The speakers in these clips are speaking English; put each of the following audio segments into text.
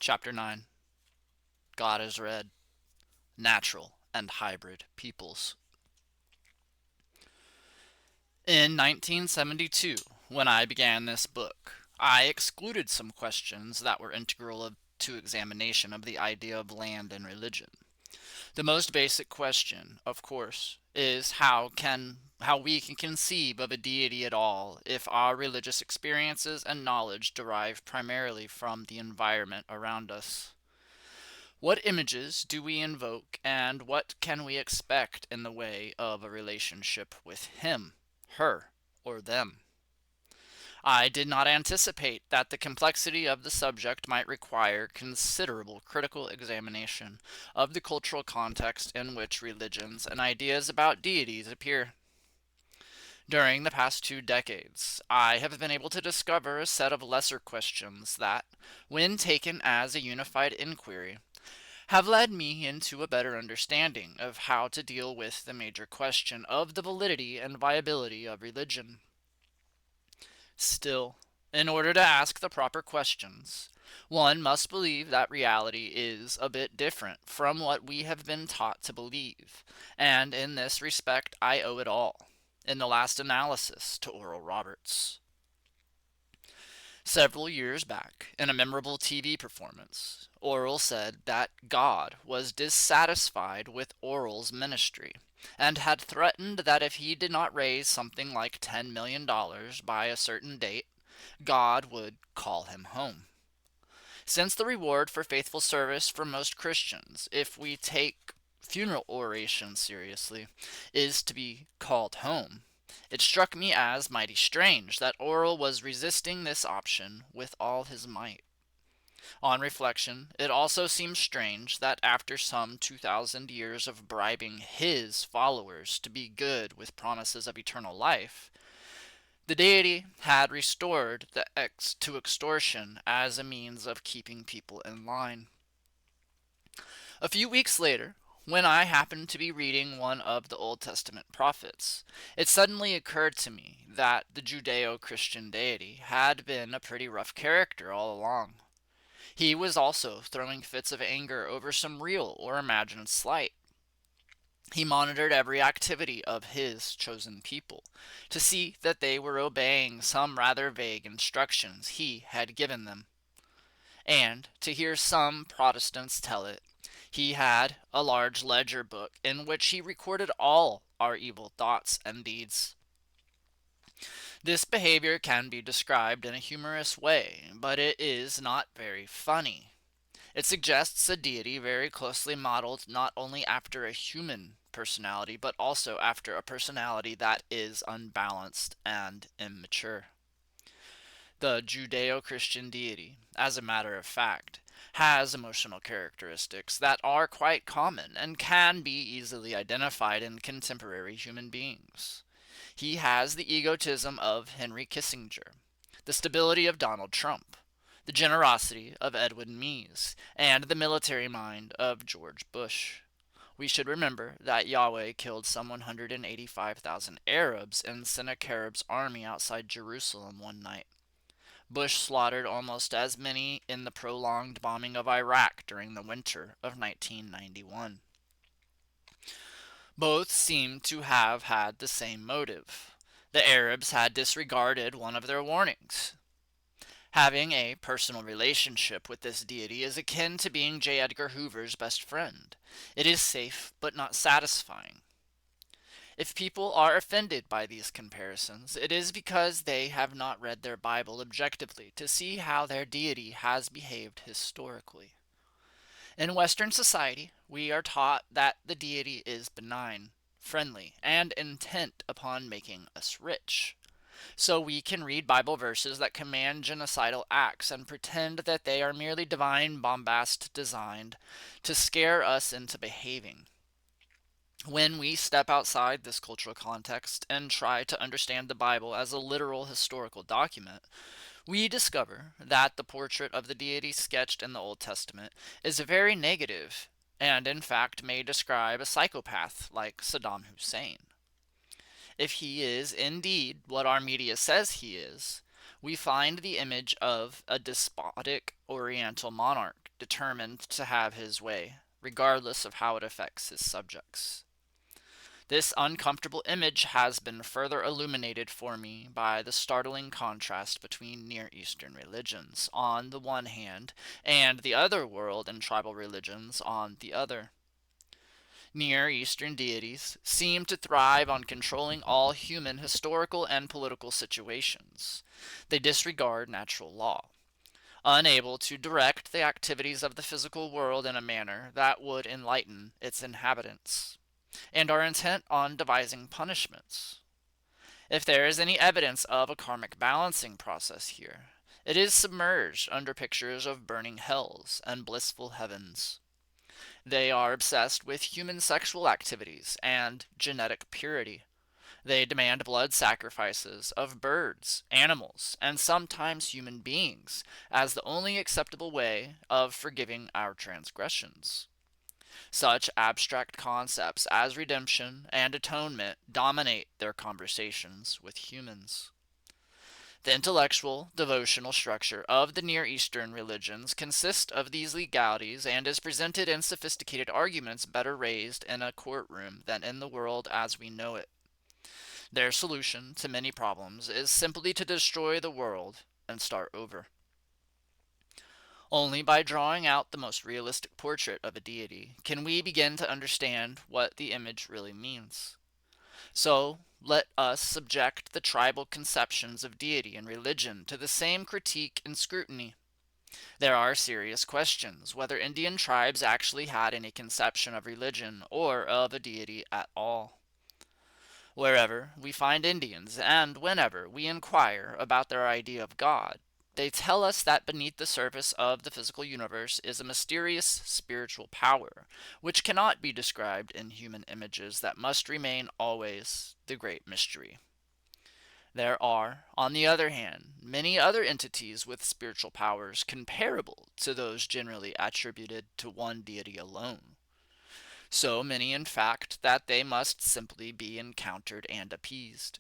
Chapter 9. God is Red. Natural and Hybrid Peoples. In 1972, when I began this book, I excluded some questions that were integral to examination of the idea of land and religion. The most basic question, of course, is how we can conceive of a deity at all if our religious experiences and knowledge derive primarily from the environment around us. What images do we invoke, and what can we expect in the way of a relationship with him, her, or them? I did not anticipate that the complexity of the subject might require considerable critical examination of the cultural context in which religions and ideas about deities appear. During the past 2 decades, I have been able to discover a set of lesser questions that, when taken as a unified inquiry, have led me into a better understanding of how to deal with the major question of the validity and viability of religion. Still, in order to ask the proper questions, one must believe that reality is a bit different from what we have been taught to believe, and in this respect I owe it all, in the last analysis, to Oral Roberts. Several years back, in a memorable TV performance, Oral said that God was dissatisfied with Oral's ministry and had threatened that if he did not raise something like $10 million by a certain date, God would call him home. Since the reward for faithful service for most Christians, if we take funeral oration seriously, is to be called home, it struck me as mighty strange that Oral was resisting this option with all his might. On reflection, it also seems strange that after some 2,000 years of bribing his followers to be good with promises of eternal life, the deity had restored to extortion as a means of keeping people in line. A few weeks later, when I happened to be reading one of the Old Testament prophets, it suddenly occurred to me that the Judeo-Christian deity had been a pretty rough character all along. He was also throwing fits of anger over some real or imagined slight. He monitored every activity of his chosen people to see that they were obeying some rather vague instructions he had given them. And, to hear some Protestants tell it, he had a large ledger book in which he recorded all our evil thoughts and deeds. This behavior can be described in a humorous way, but it is not very funny. It suggests a deity very closely modeled not only after a human personality, but also after a personality that is unbalanced and immature. The Judeo-Christian deity, as a matter of fact, has emotional characteristics that are quite common and can be easily identified in contemporary human beings. He has the egotism of Henry Kissinger, the stability of Donald Trump, the generosity of Edwin Meese, and the military mind of George Bush. We should remember that Yahweh killed some 185,000 Arabs in Sennacherib's army outside Jerusalem one night. Bush slaughtered almost as many in the prolonged bombing of Iraq during the winter of 1991. Both seem to have had the same motive. The Arabs had disregarded one of their warnings. Having a personal relationship with this deity is akin to being J. Edgar Hoover's best friend. It is safe but not satisfying. If people are offended by these comparisons, it is because they have not read their Bible objectively to see how their deity has behaved historically. In Western society, we are taught that the deity is benign, friendly, and intent upon making us rich. So we can read Bible verses that command genocidal acts and pretend that they are merely divine bombast designed to scare us into behaving. When we step outside this cultural context and try to understand the Bible as a literal historical document, we discover that the portrait of the deity sketched in the Old Testament is very negative and in fact may describe a psychopath like Saddam Hussein. If he is indeed what our media says he is, we find the image of a despotic Oriental monarch determined to have his way, regardless of how it affects his subjects. This uncomfortable image has been further illuminated for me by the startling contrast between Near Eastern religions on the one hand and the other world and tribal religions on the other. Near Eastern deities seem to thrive on controlling all human historical and political situations. They disregard natural law, unable to direct the activities of the physical world in a manner that would enlighten its inhabitants, and are intent on devising punishments. If there is any evidence of a karmic balancing process here, it is submerged under pictures of burning hells and blissful heavens. They are obsessed with human sexual activities and genetic purity. They demand blood sacrifices of birds, animals, and sometimes human beings as the only acceptable way of forgiving our transgressions. Such abstract concepts as redemption and atonement dominate their conversations with humans. The intellectual, devotional structure of the Near Eastern religions consists of these legalities and is presented in sophisticated arguments better raised in a courtroom than in the world as we know it. Their solution to many problems is simply to destroy the world and start over. Only by drawing out the most realistic portrait of a deity can we begin to understand what the image really means. So, let us subject the tribal conceptions of deity and religion to the same critique and scrutiny. There are serious questions whether Indian tribes actually had any conception of religion or of a deity at all. Wherever we find Indians, and whenever we inquire about their idea of God, they tell us that beneath the surface of the physical universe is a mysterious spiritual power, which cannot be described in human images that must remain always the great mystery. There are, on the other hand, many other entities with spiritual powers comparable to those generally attributed to one deity alone. So many, in fact, that they must simply be encountered and appeased.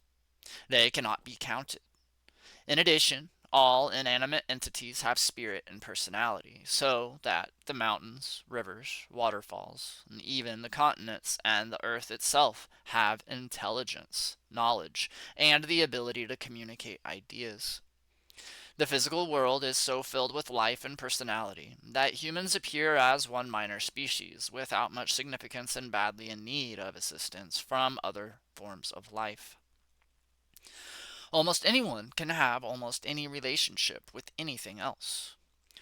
They cannot be counted. In addition, all inanimate entities have spirit and personality, so that the mountains, rivers, waterfalls, and even the continents and the earth itself have intelligence, knowledge, and the ability to communicate ideas. The physical world is so filled with life and personality that humans appear as one minor species, without much significance and badly in need of assistance from other forms of life. Almost anyone can have almost any relationship with anything else.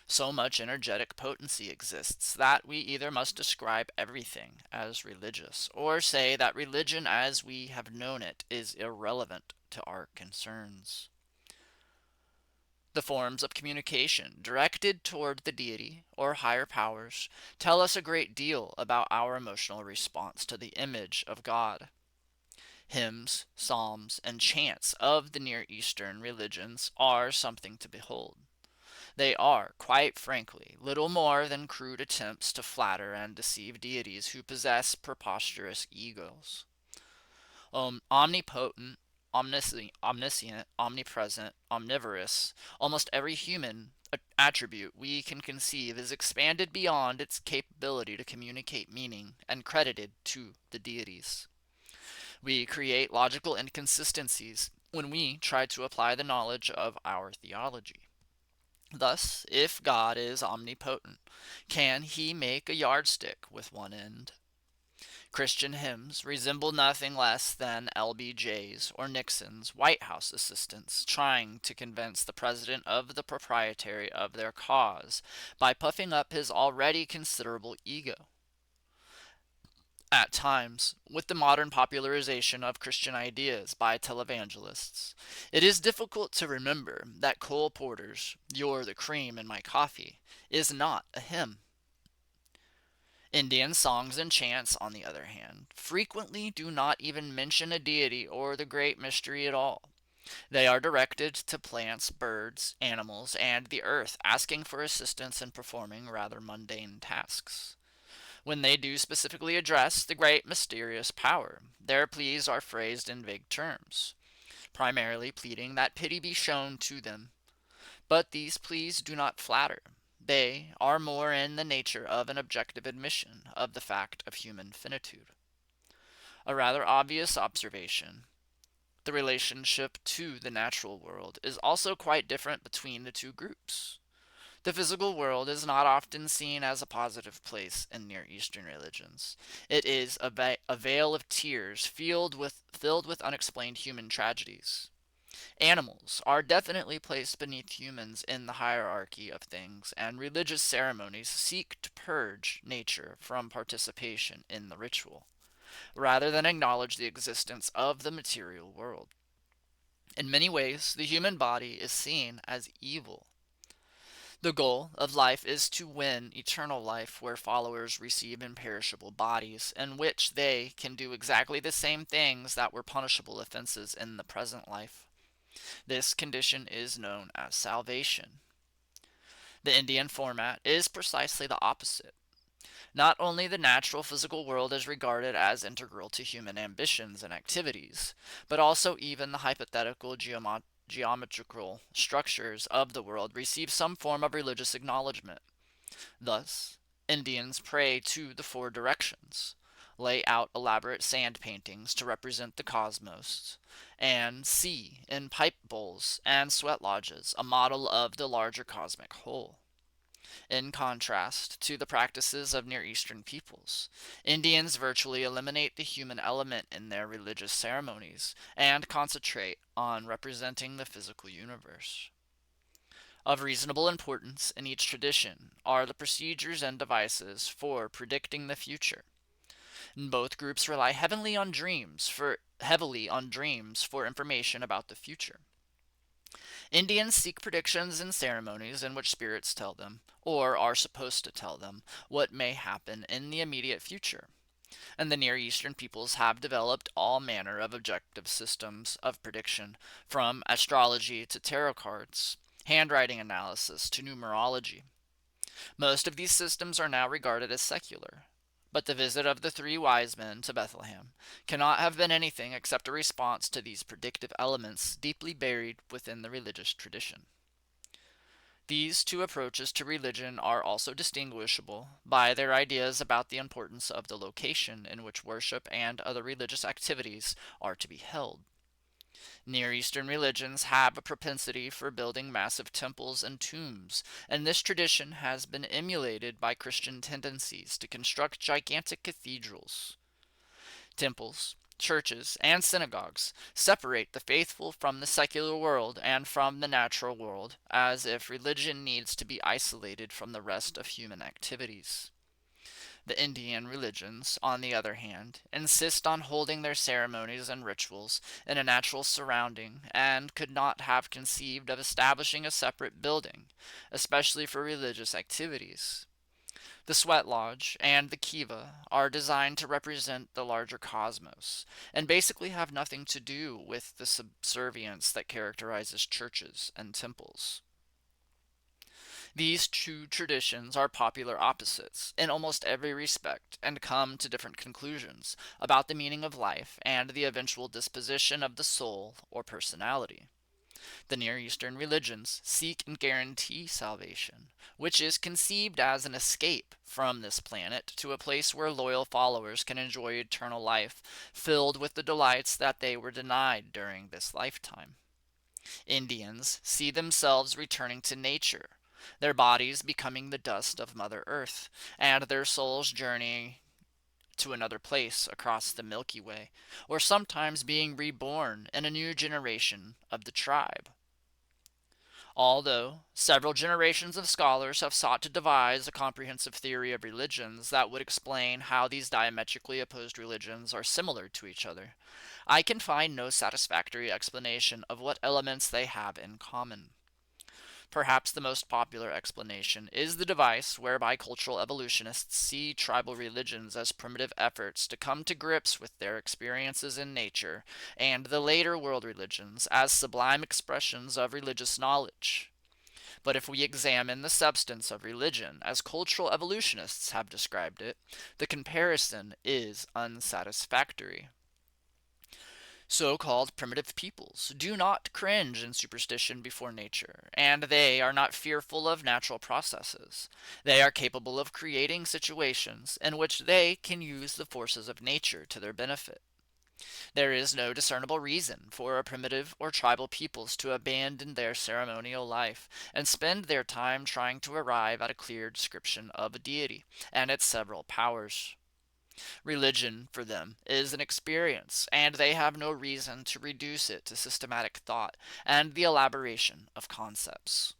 So much energetic potency exists that we either must describe everything as religious, or say that religion as we have known it is irrelevant to our concerns. The forms of communication directed toward the deity or higher powers tell us a great deal about our emotional response to the image of God. Hymns, psalms, and chants of the Near Eastern religions are something to behold. They are, quite frankly, little more than crude attempts to flatter and deceive deities who possess preposterous egos. Omnipotent, omniscient, omnipresent, omnivorous, almost every human attribute we can conceive is expanded beyond its capability to communicate meaning and credited to the deities. We create logical inconsistencies when we try to apply the knowledge of our theology. Thus, if God is omnipotent, can he make a yardstick with one end? Christian hymns resemble nothing less than LBJ's or Nixon's White House assistants trying to convince the president of the propriety of their cause by puffing up his already considerable ego. At times, with the modern popularization of Christian ideas by televangelists, it is difficult to remember that Cole Porter's "You're the Cream in My Coffee" is not a hymn. Indian songs and chants, on the other hand, frequently do not even mention a deity or the great mystery at all. They are directed to plants, birds, animals, and the earth, asking for assistance in performing rather mundane tasks. When they do specifically address the great mysterious power, their pleas are phrased in vague terms, primarily pleading that pity be shown to them. But these pleas do not flatter. They are more in the nature of an objective admission of the fact of human finitude. A rather obvious observation, the relationship to the natural world is also quite different between the two groups. The physical world is not often seen as a positive place in Near Eastern religions. It is a vale of tears filled with unexplained human tragedies. Animals are definitely placed beneath humans in the hierarchy of things, and religious ceremonies seek to purge nature from participation in the ritual, rather than acknowledge the existence of the material world. In many ways, the human body is seen as evil. The goal of life is to win eternal life, where followers receive imperishable bodies, in which they can do exactly the same things that were punishable offenses in the present life. This condition is known as salvation. The Indian format is precisely the opposite. Not only the natural physical world is regarded as integral to human ambitions and activities, but also even the hypothetical geometrical structures of the world receive some form of religious acknowledgement. Thus, Indians pray to the four directions, lay out elaborate sand paintings to represent the cosmos, and see in pipe bowls and sweat lodges a model of the larger cosmic whole. In contrast to the practices of Near Eastern peoples, Indians virtually eliminate the human element in their religious ceremonies and concentrate on representing the physical universe. Of reasonable importance in each tradition are the procedures and devices for predicting the future. Both groups rely heavily on dreams for information about the future. Indians seek predictions in ceremonies in which spirits tell them, or are supposed to tell them, what may happen in the immediate future. And the Near Eastern peoples have developed all manner of objective systems of prediction, from astrology to tarot cards, handwriting analysis to numerology. Most of these systems are now regarded as secular. But the visit of the three wise men to Bethlehem cannot have been anything except a response to these predictive elements deeply buried within the religious tradition. These two approaches to religion are also distinguishable by their ideas about the importance of the location in which worship and other religious activities are to be held. Near Eastern religions have a propensity for building massive temples and tombs, and this tradition has been emulated by Christian tendencies to construct gigantic cathedrals. Temples, churches, and synagogues separate the faithful from the secular world and from the natural world, as if religion needs to be isolated from the rest of human activities. The Indian religions, on the other hand, insist on holding their ceremonies and rituals in a natural surrounding, and could not have conceived of establishing a separate building, especially for religious activities. The sweat lodge and the kiva are designed to represent the larger cosmos, and basically have nothing to do with the subservience that characterizes churches and temples. These two traditions are popular opposites in almost every respect and come to different conclusions about the meaning of life and the eventual disposition of the soul or personality. The Near Eastern religions seek and guarantee salvation, which is conceived as an escape from this planet to a place where loyal followers can enjoy eternal life filled with the delights that they were denied during this lifetime. Indians see themselves returning to nature, their bodies becoming the dust of Mother Earth, and their souls journeying to another place across the Milky Way, or sometimes being reborn in a new generation of the tribe. Although several generations of scholars have sought to devise a comprehensive theory of religions that would explain how these diametrically opposed religions are similar to each other, I can find no satisfactory explanation of what elements they have in common. Perhaps the most popular explanation is the device whereby cultural evolutionists see tribal religions as primitive efforts to come to grips with their experiences in nature, and the later world religions as sublime expressions of religious knowledge. But if we examine the substance of religion as cultural evolutionists have described it, the comparison is unsatisfactory. So-called primitive peoples do not cringe in superstition before nature, and they are not fearful of natural processes. They are capable of creating situations in which they can use the forces of nature to their benefit. There is no discernible reason for primitive or tribal peoples to abandon their ceremonial life and spend their time trying to arrive at a clear description of a deity and its several powers. Religion, for them, is an experience, and they have no reason to reduce it to systematic thought and the elaboration of concepts.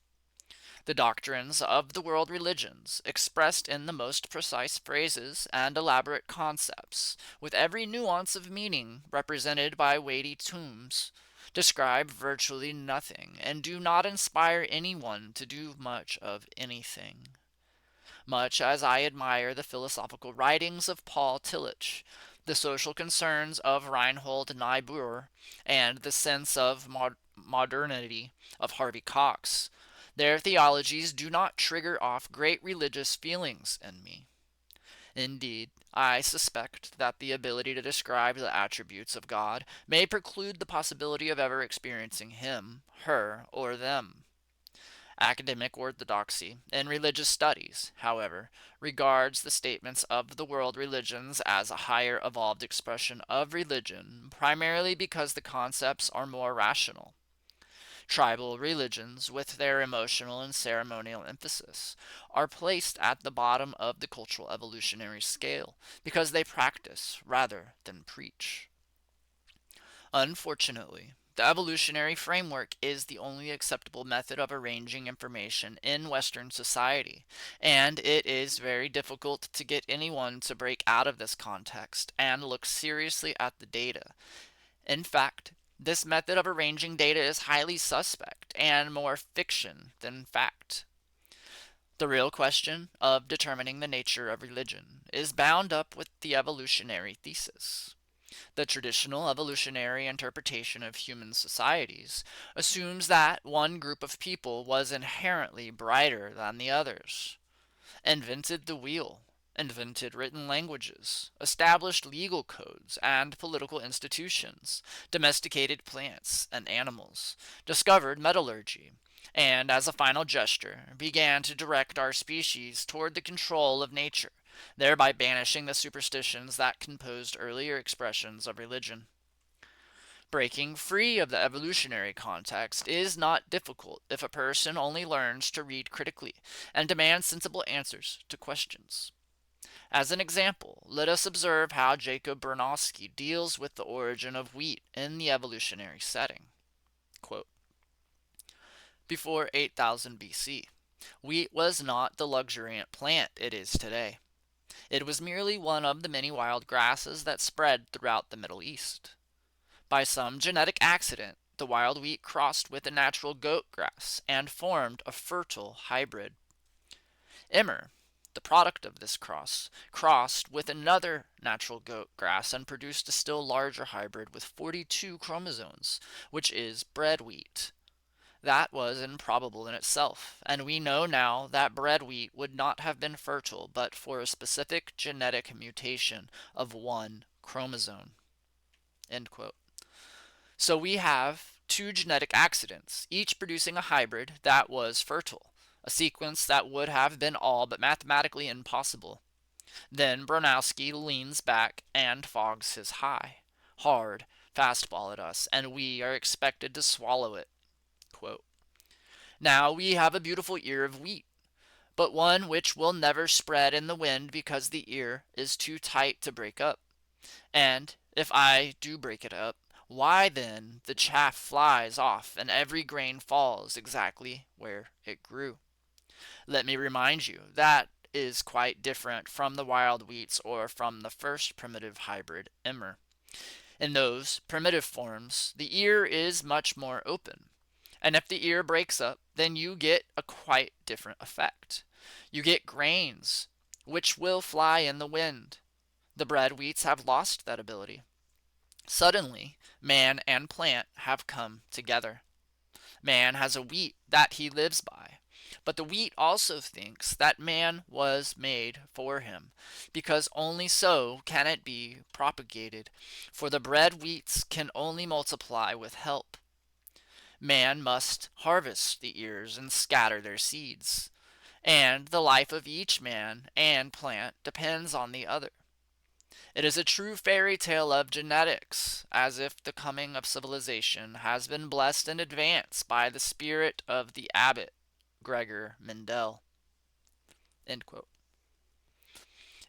The doctrines of the world religions, expressed in the most precise phrases and elaborate concepts, with every nuance of meaning represented by weighty tomes, describe virtually nothing and do not inspire anyone to do much of anything. Much as I admire the philosophical writings of Paul Tillich, the social concerns of Reinhold Niebuhr, and the sense of modernity of Harvey Cox, their theologies do not trigger off great religious feelings in me. Indeed, I suspect that the ability to describe the attributes of God may preclude the possibility of ever experiencing Him, her, or them. Academic orthodoxy in religious studies, however, regards the statements of the world religions as a higher evolved expression of religion, primarily because the concepts are more rational. Tribal religions, with their emotional and ceremonial emphasis, are placed at the bottom of the cultural evolutionary scale because they practice rather than preach. Unfortunately, the evolutionary framework is the only acceptable method of arranging information in Western society, and it is very difficult to get anyone to break out of this context and look seriously at the data. In fact, this method of arranging data is highly suspect and more fiction than fact. The real question of determining the nature of religion is bound up with the evolutionary thesis. The traditional evolutionary interpretation of human societies assumes that one group of people was inherently brighter than the others, invented the wheel, invented written languages, established legal codes and political institutions, domesticated plants and animals, discovered metallurgy, and as a final gesture began to direct our species toward the control of nature, thereby banishing the superstitions that composed earlier expressions of religion. Breaking free of the evolutionary context is not difficult if a person only learns to read critically and demand sensible answers to questions. As an example, let us observe how Jacob Bernowski deals with the origin of wheat in the evolutionary setting. Quote, before 8000 BC, wheat was not the luxuriant plant it is today. It was merely one of the many wild grasses that spread throughout the Middle East. By some genetic accident, the wild wheat crossed with the natural goat grass and formed a fertile hybrid. Emmer, the product of this cross, crossed with another natural goat grass and produced a still larger hybrid with 42 chromosomes, which is bread wheat. That was improbable in itself, and we know now that bread wheat would not have been fertile but for a specific genetic mutation of one chromosome. End quote. So we have two genetic accidents, each producing a hybrid that was fertile, a sequence that would have been all but mathematically impossible. Then Bronowski leans back and fogs his high, hard fastball at us, and we are expected to swallow it. Quote, now we have a beautiful ear of wheat, but one which will never spread in the wind because the ear is too tight to break up. And if I do break it up, why then the chaff flies off and every grain falls exactly where it grew. Let me remind you that is quite different from the wild wheats or from the first primitive hybrid emmer. In those primitive forms, the ear is much more open. And if the ear breaks up, then you get a quite different effect. You get grains, which will fly in the wind. The bread wheats have lost that ability. Suddenly, man and plant have come together. Man has a wheat that he lives by, But the wheat also thinks that man was made for him, because only so can it be propagated, for the bred wheats can only multiply with help. Man must harvest the ears and scatter their seeds, and the life of each man and plant depends on the other. It is a true fairy tale of genetics, as if the coming of civilization has been blessed in advance by the spirit of the abbot Gregor Mendel. End quote.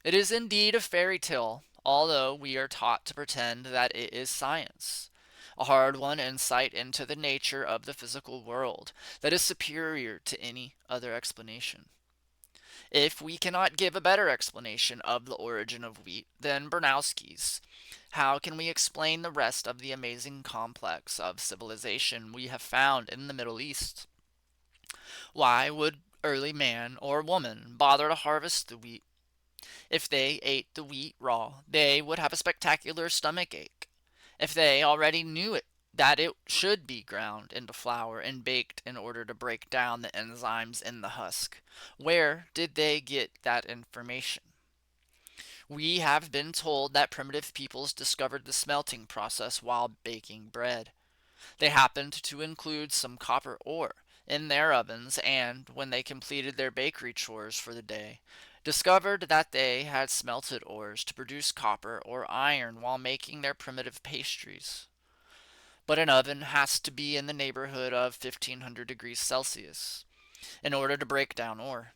It is indeed a fairy tale, although we are taught to pretend that it is science, a hard-won insight into the nature of the physical world that is superior to any other explanation. If we cannot give a better explanation of the origin of wheat than Bernowski's, how can we explain the rest of the amazing complex of civilization we have found in the Middle East? Why would early man or woman bother to harvest the wheat? If they ate the wheat raw, they would have a spectacular stomach ache. If they already knew that it should be ground into flour and baked in order to break down the enzymes in the husk, where did they get that information? We have been told that primitive peoples discovered the smelting process while baking bread. They happened to include some copper ore in their ovens and, when they completed their bakery chores for the day, discovered that they had smelted ores to produce copper or iron while making their primitive pastries. But an oven has to be in the neighborhood of 1500 degrees Celsius in order to break down ore.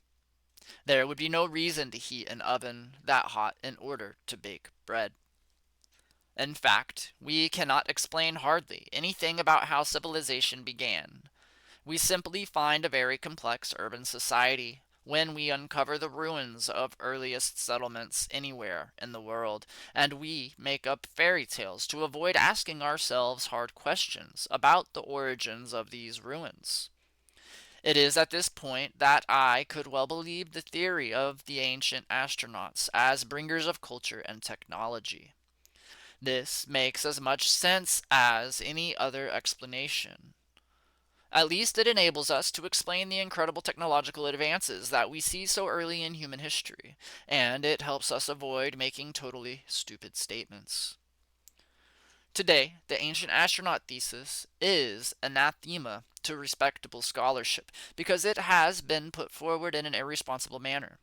There would be no reason to heat an oven that hot in order to bake bread. In fact, we cannot explain hardly anything about how civilization began. We simply find a very complex urban society when we uncover the ruins of earliest settlements anywhere in the world, and we make up fairy tales to avoid asking ourselves hard questions about the origins of these ruins. It is at this point that I could well believe the theory of the ancient astronauts as bringers of culture and technology. This makes as much sense as any other explanation. At least it enables us to explain the incredible technological advances that we see so early in human history, and it helps us avoid making totally stupid statements. Today, the ancient astronaut thesis is anathema to respectable scholarship because it has been put forward in an irresponsible manner.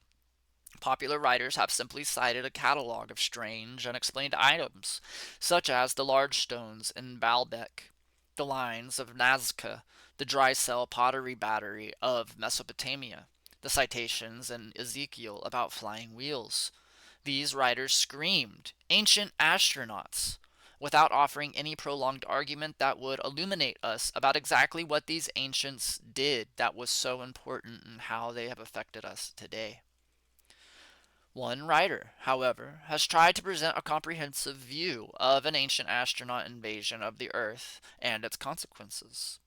Popular writers have simply cited a catalog of strange, unexplained items, such as the large stones in Baalbek, the lines of Nazca, the dry cell pottery battery of Mesopotamia, the citations in Ezekiel about flying wheels. These writers screamed, "Ancient astronauts!" without offering any prolonged argument that would illuminate us about exactly what these ancients did that was so important and how they have affected us today. One writer, however, has tried to present a comprehensive view of an ancient astronaut invasion of the Earth and its consequences.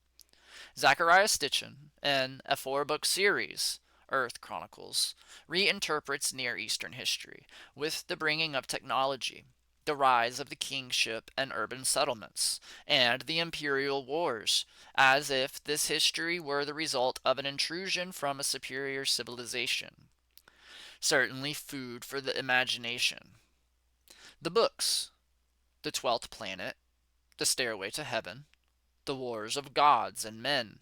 Zachariah Stitchin, in a four-book series, Earth Chronicles, reinterprets Near Eastern history with the bringing of technology, the rise of the kingship and urban settlements, and the imperial wars, as if this history were the result of an intrusion from a superior civilization. Certainly food for the imagination. The books, The Twelfth Planet, The Stairway to Heaven, The Wars of Gods and Men,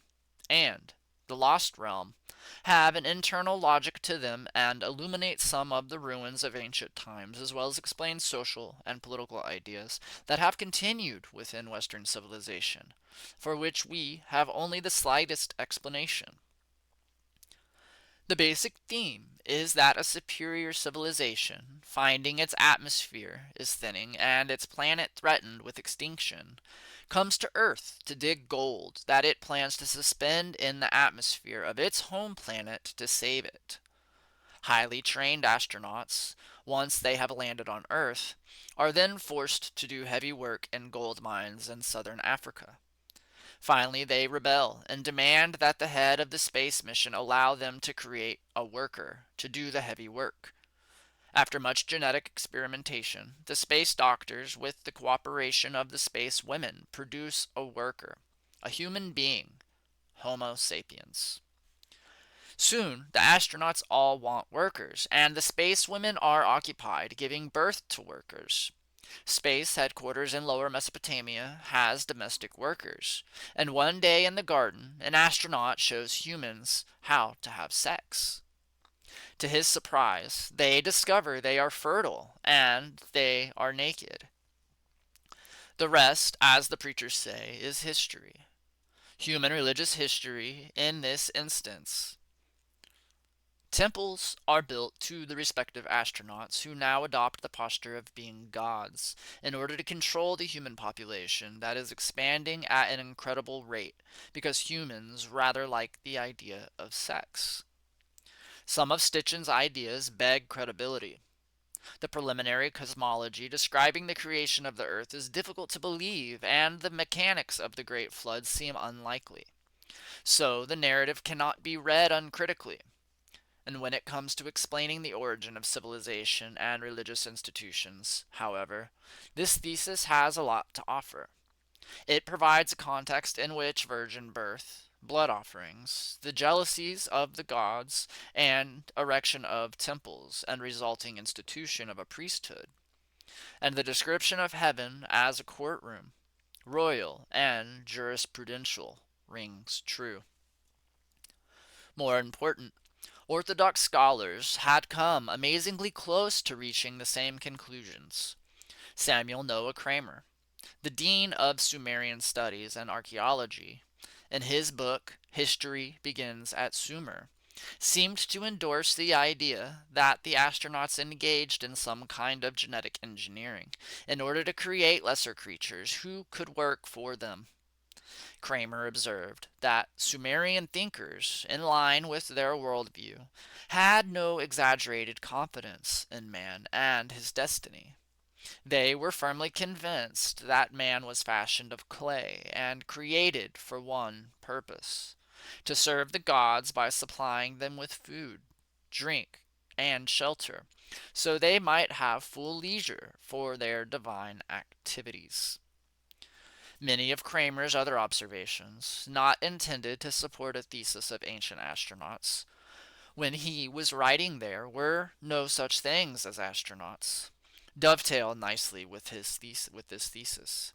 and The Lost Realm, have an internal logic to them and illuminate some of the ruins of ancient times, as well as explain social and political ideas that have continued within Western civilization, for which we have only the slightest explanation. The basic theme is that a superior civilization, finding its atmosphere is thinning and its planet threatened with extinction, comes to Earth to dig gold that it plans to suspend in the atmosphere of its home planet to save it. Highly trained astronauts, once they have landed on Earth, are then forced to do heavy work in gold mines in southern Africa. Finally, they rebel and demand that the head of the space mission allow them to create a worker to do the heavy work. After much genetic experimentation, the space doctors, with the cooperation of the space women, produce a worker, a human being, Homo sapiens. Soon, the astronauts all want workers, and the space women are occupied giving birth to workers. Space headquarters in Lower Mesopotamia has domestic workers, and one day in the garden, an astronaut shows humans how to have sex. To his surprise, they discover they are fertile and they are naked. The rest, as the preachers say, is history. Human religious history in this instance. Temples are built to the respective astronauts who now adopt the posture of being gods in order to control the human population that is expanding at an incredible rate because humans rather like the idea of sex. Some of Stitchen's ideas beg credibility. The preliminary cosmology describing the creation of the earth is difficult to believe, and the mechanics of the Great Flood seem unlikely. So the narrative cannot be read uncritically. And when it comes to explaining the origin of civilization and religious institutions, however, this thesis has a lot to offer. It provides a context in which virgin birth, blood offerings, the jealousies of the gods, and erection of temples and resulting institution of a priesthood, and the description of heaven as a courtroom, royal and jurisprudential, rings true. More important, Orthodox scholars had come amazingly close to reaching the same conclusions. Samuel Noah Kramer, the dean of Sumerian studies and archaeology, in his book History Begins at Sumer, seemed to endorse the idea that the astronauts engaged in some kind of genetic engineering in order to create lesser creatures who could work for them. Kramer observed that Sumerian thinkers, in line with their worldview, had no exaggerated confidence in man and his destiny. They were firmly convinced that man was fashioned of clay and created for one purpose: to serve the gods by supplying them with food, drink, and shelter, so they might have full leisure for their divine activities. Many of Kramer's other observations, not intended to support a thesis of ancient astronauts, when he was writing there were no such things as astronauts, dovetail nicely with this thesis.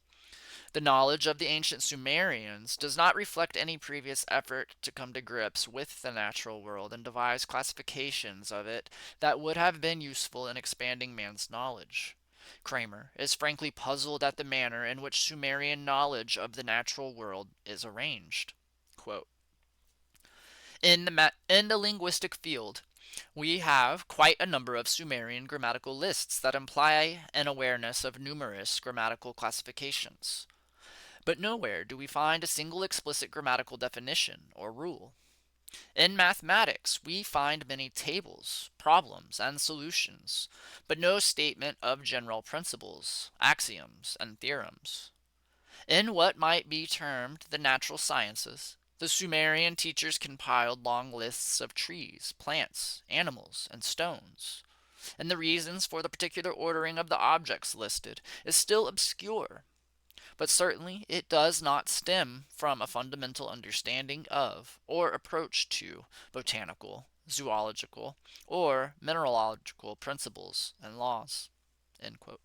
The knowledge of the ancient Sumerians does not reflect any previous effort to come to grips with the natural world and devise classifications of it that would have been useful in expanding man's knowledge. Kramer is frankly puzzled at the manner in which Sumerian knowledge of the natural world is arranged. Quote, in the linguistic field, we have quite a number of Sumerian grammatical lists that imply an awareness of numerous grammatical classifications. But nowhere do we find a single explicit grammatical definition or rule. In mathematics, we find many tables, problems, and solutions, but no statement of general principles, axioms, and theorems. In what might be termed the natural sciences, the Sumerian teachers compiled long lists of trees, plants, animals, and stones, and the reasons for the particular ordering of the objects listed is still obscure, but certainly it does not stem from a fundamental understanding of or approach to botanical, zoological, or mineralogical principles and laws. End quote.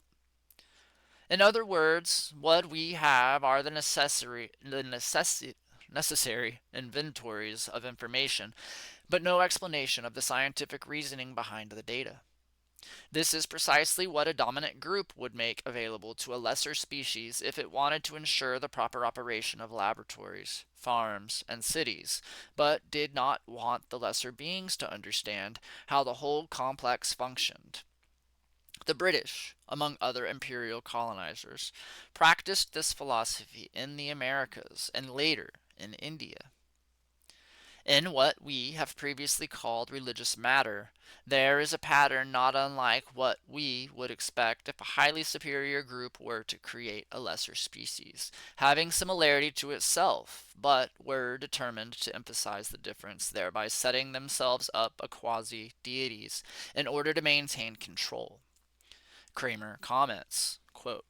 In other words, what we have are necessary inventories of information, but no explanation of the scientific reasoning behind the data. This is precisely what a dominant group would make available to a lesser species if it wanted to ensure the proper operation of laboratories, farms, and cities, but did not want the lesser beings to understand how the whole complex functioned. The British, among other imperial colonizers, practiced this philosophy in the Americas and later in India. In what we have previously called religious matter, there is a pattern not unlike what we would expect if a highly superior group were to create a lesser species, having similarity to itself, but were determined to emphasize the difference, thereby setting themselves up as quasi-deities in order to maintain control. Kramer comments, quote,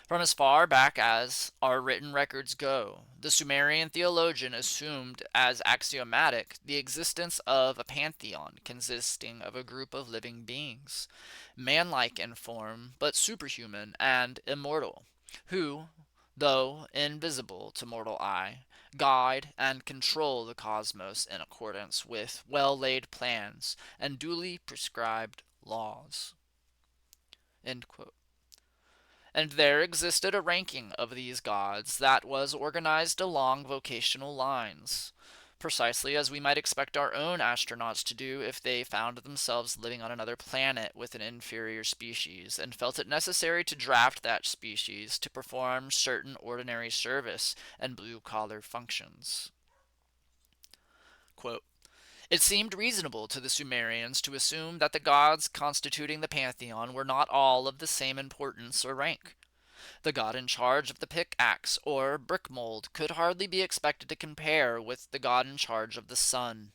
From as far back as our written records go, the Sumerian theologian assumed as axiomatic the existence of a pantheon consisting of a group of living beings, man-like in form but superhuman and immortal, who, though invisible to mortal eye, guide and control the cosmos in accordance with well-laid plans and duly prescribed laws. End quote. And there existed a ranking of these gods that was organized along vocational lines, precisely as we might expect our own astronauts to do if they found themselves living on another planet with an inferior species and felt it necessary to draft that species to perform certain ordinary service and blue collar functions. Quote, it seemed reasonable to the Sumerians to assume that the gods constituting the pantheon were not all of the same importance or rank. The god in charge of the pickaxe or brick mold could hardly be expected to compare with the god in charge of the sun.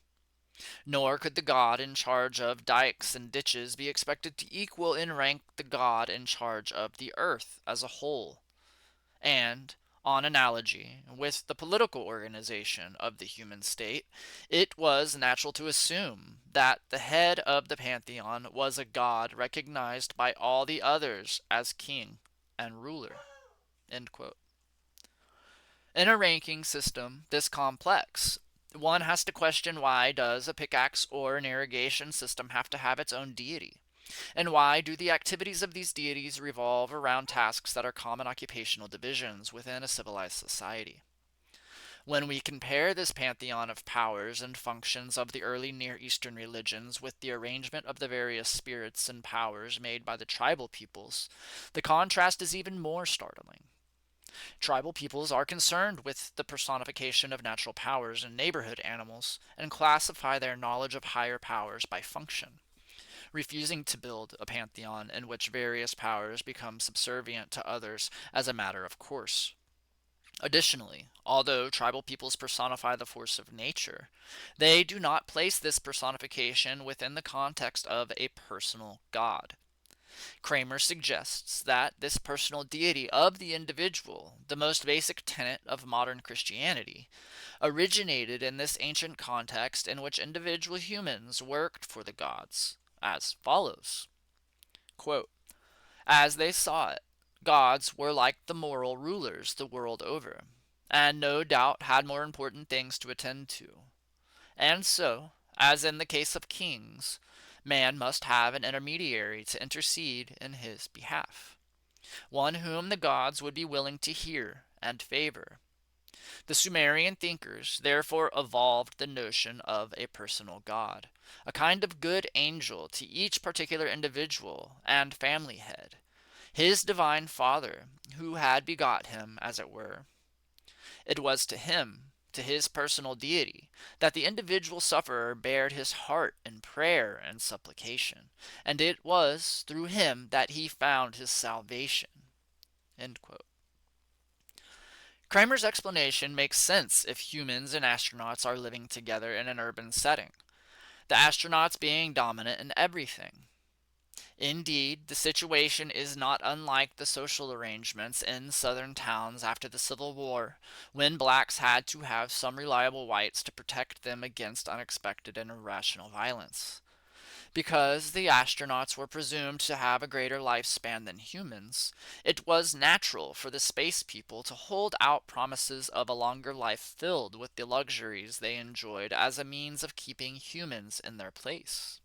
Nor could the god in charge of dikes and ditches be expected to equal in rank the god in charge of the earth as a whole. And, on analogy with the political organization of the human state, it was natural to assume that the head of the pantheon was a god recognized by all the others as king and ruler. End quote. In a ranking system this complex, one has to question, why does a pickaxe or an irrigation system have to have its own deity? And why do the activities of these deities revolve around tasks that are common occupational divisions within a civilized society? When we compare this pantheon of powers and functions of the early Near Eastern religions with the arrangement of the various spirits and powers made by the tribal peoples, the contrast is even more startling. Tribal peoples are concerned with the personification of natural powers in neighborhood animals and classify their knowledge of higher powers by function, refusing to build a pantheon in which various powers become subservient to others as a matter of course. Additionally, although tribal peoples personify the force of nature, they do not place this personification within the context of a personal god. Kramer suggests that this personal deity of the individual, the most basic tenet of modern Christianity, originated in this ancient context in which individual humans worked for the gods, as follows. Quote, as they saw it, gods were like the moral rulers the world over, and no doubt had more important things to attend to. And so, as in the case of kings, man must have an intermediary to intercede in his behalf, one whom the gods would be willing to hear and favor. The Sumerian thinkers therefore evolved the notion of a personal god, a kind of good angel to each particular individual and family head, his divine father, who had begot him, as it were. It was to him, to his personal deity, that the individual sufferer bared his heart in prayer and supplication, and it was through him that he found his salvation. End quote. Kramer's explanation makes sense if humans and astronauts are living together in an urban setting, the astronauts being dominant in everything. Indeed, the situation is not unlike the social arrangements in southern towns after the Civil War, when blacks had to have some reliable whites to protect them against unexpected and irrational violence. Because the astronauts were presumed to have a greater lifespan than humans, it was natural for the space people to hold out promises of a longer life filled with the luxuries they enjoyed as a means of keeping humans in their place.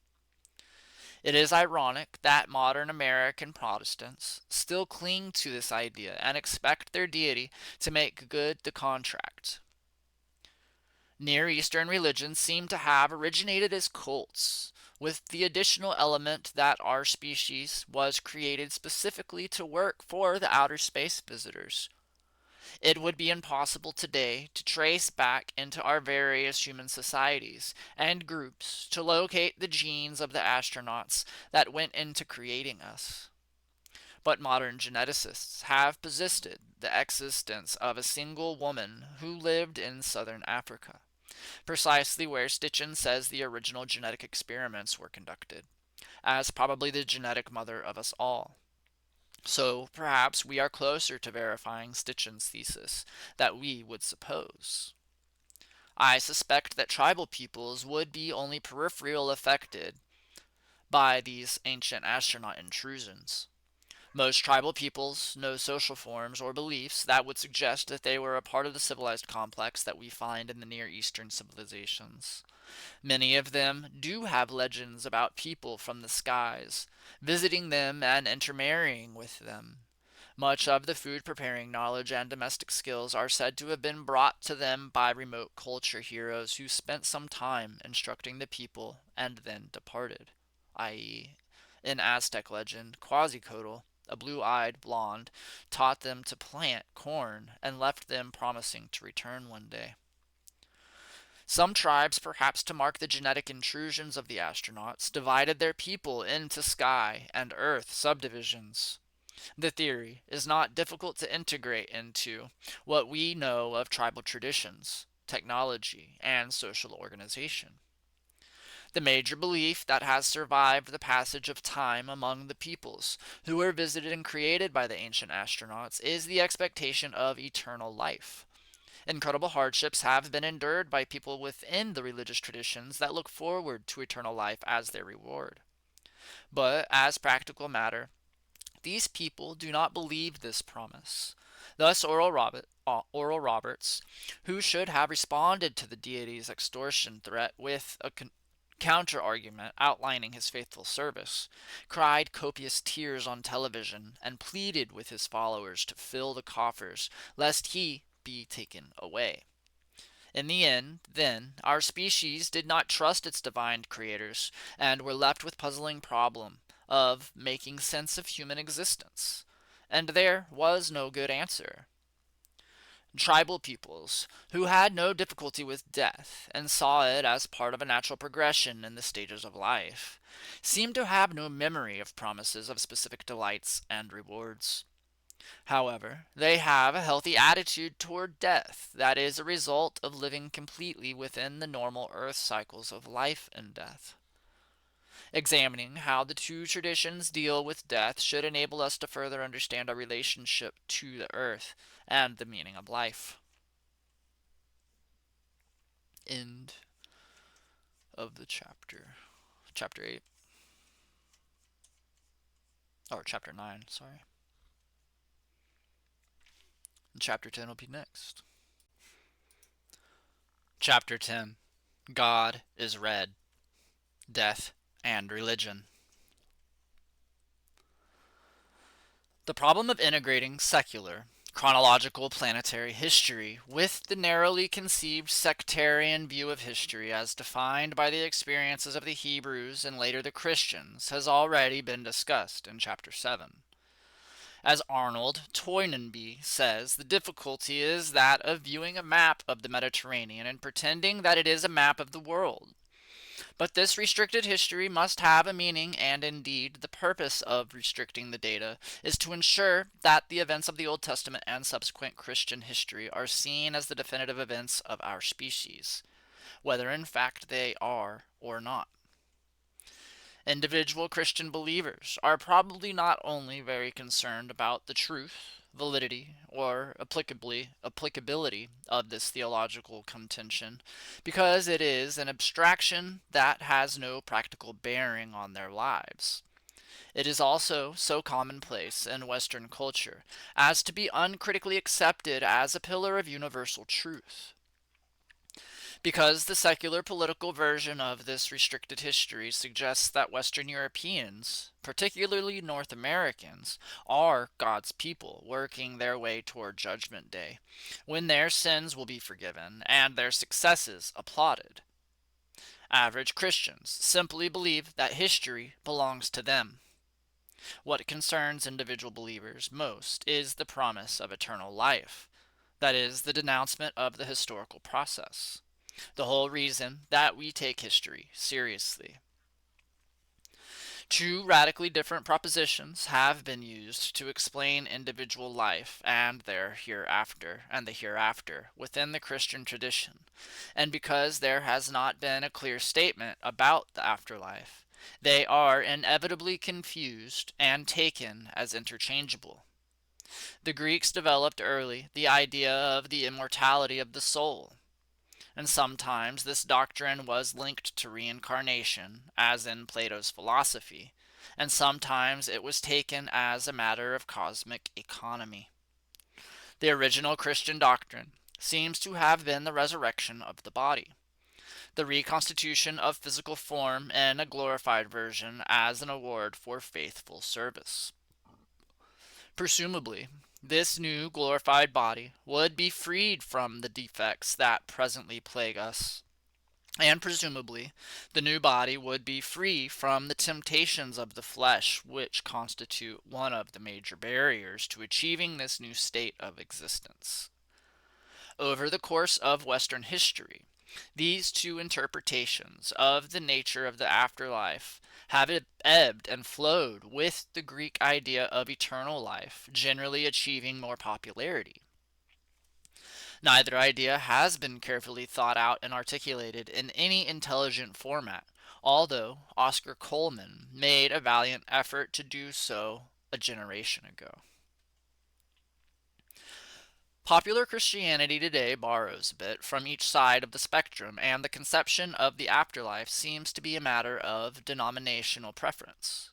It is ironic that modern American Protestants still cling to this idea and expect their deity to make good the contract. Near Eastern religions seem to have originated as cults, with the additional element that our species was created specifically to work for the outer space visitors. It would be impossible today to trace back into our various human societies and groups to locate the genes of the astronauts that went into creating us. But modern geneticists have posited the existence of a single woman who lived in southern Africa, precisely where Stitchin says the original genetic experiments were conducted, as probably the genetic mother of us all. So perhaps we are closer to verifying Stitchin's thesis that we would suppose. I suspect that tribal peoples would be only peripherally affected by these ancient astronaut intrusions. Most tribal peoples know social forms or beliefs that would suggest that they were a part of the civilized complex that we find in the Near Eastern civilizations. Many of them do have legends about people from the skies, visiting them and intermarrying with them. Much of the food preparing knowledge and domestic skills are said to have been brought to them by remote culture heroes who spent some time instructing the people and then departed, i.e., in Aztec legend, Quetzalcoatl, a blue-eyed blonde, taught them to plant corn and left them promising to return one day. Some tribes, perhaps to mark the genetic intrusions of the astronauts, divided their people into sky and earth subdivisions. The theory is not difficult to integrate into what we know of tribal traditions, technology, and social organization. The major belief that has survived the passage of time among the peoples who were visited and created by the ancient astronauts is the expectation of eternal life. Incredible hardships have been endured by people within the religious traditions that look forward to eternal life as their reward. But, as practical matter, these people do not believe this promise. Thus, Oral Roberts, who should have responded to the deity's extortion threat with a counter argument outlining his faithful service, cried copious tears on television and pleaded with his followers to fill the coffers lest he be taken away. In the end, then, our species did not trust its divine creators and were left with puzzling problem of making sense of human existence. And there was no good answer. Tribal peoples, who had no difficulty with death and saw it as part of a natural progression in the stages of life, seem to have no memory of promises of specific delights and rewards. However, they have a healthy attitude toward death that is a result of living completely within the normal earth cycles of life and death. Examining how the two traditions deal with death should enable us to further understand our relationship to the earth and the meaning of life. End of the chapter. Chapter 8. Or chapter 9, sorry. And chapter 10 will be next. Chapter 10. God is Red. Death and Religion. The problem of integrating secular, chronological planetary history with the narrowly conceived sectarian view of history as defined by the experiences of the Hebrews and later the Christians has already been discussed in Chapter 7. As Arnold Toynbee says, the difficulty is that of viewing a map of the Mediterranean and pretending that it is a map of the world. But this restricted history must have a meaning, and indeed, the purpose of restricting the data is to ensure that the events of the Old Testament and subsequent Christian history are seen as the definitive events of our species, whether in fact they are or not. Individual Christian believers are probably not only very concerned about the truth, validity, or applicability of this theological contention, because it is an abstraction that has no practical bearing on their lives. It is also so commonplace in Western culture as to be uncritically accepted as a pillar of universal truth. Because the secular political version of this restricted history suggests that Western Europeans, particularly North Americans, are God's people working their way toward Judgment Day, when their sins will be forgiven and their successes applauded. Average Christians simply believe that history belongs to them. What concerns individual believers most is the promise of eternal life, that is, the denouncement of the historical process. The whole reason that we take history seriously. Two radically different propositions have been used to explain individual life and the hereafter within the Christian tradition. And because there has not been a clear statement about the afterlife, They are inevitably confused and taken as interchangeable. The Greeks developed early the idea of the immortality of the soul, and sometimes this doctrine was linked to reincarnation, as in Plato's philosophy, and sometimes it was taken as a matter of cosmic economy. The original Christian doctrine seems to have been the resurrection of the body, the reconstitution of physical form in a glorified version as an award for faithful service. Presumably, this new glorified body would be freed from the defects that presently plague us, and presumably, the new body would be free from the temptations of the flesh, which constitute one of the major barriers to achieving this new state of existence. Over the course of Western history, these two interpretations of the nature of the afterlife have ebbed and flowed with the Greek idea of eternal life generally achieving more popularity. Neither idea has been carefully thought out and articulated in any intelligent format, although Oscar Coleman made a valiant effort to do so a generation ago. Popular Christianity today borrows a bit from each side of the spectrum, and the conception of the afterlife seems to be a matter of denominational preference.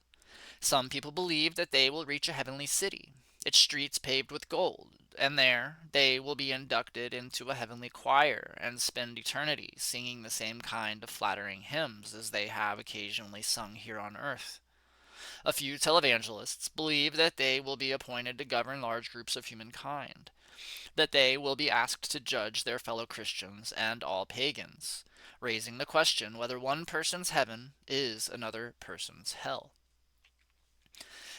Some people believe that they will reach a heavenly city, its streets paved with gold, and there they will be inducted into a heavenly choir and spend eternity singing the same kind of flattering hymns as they have occasionally sung here on earth. A few televangelists believe that they will be appointed to govern large groups of humankind, that they will be asked to judge their fellow Christians and all pagans, raising the question whether one person's heaven is another person's hell.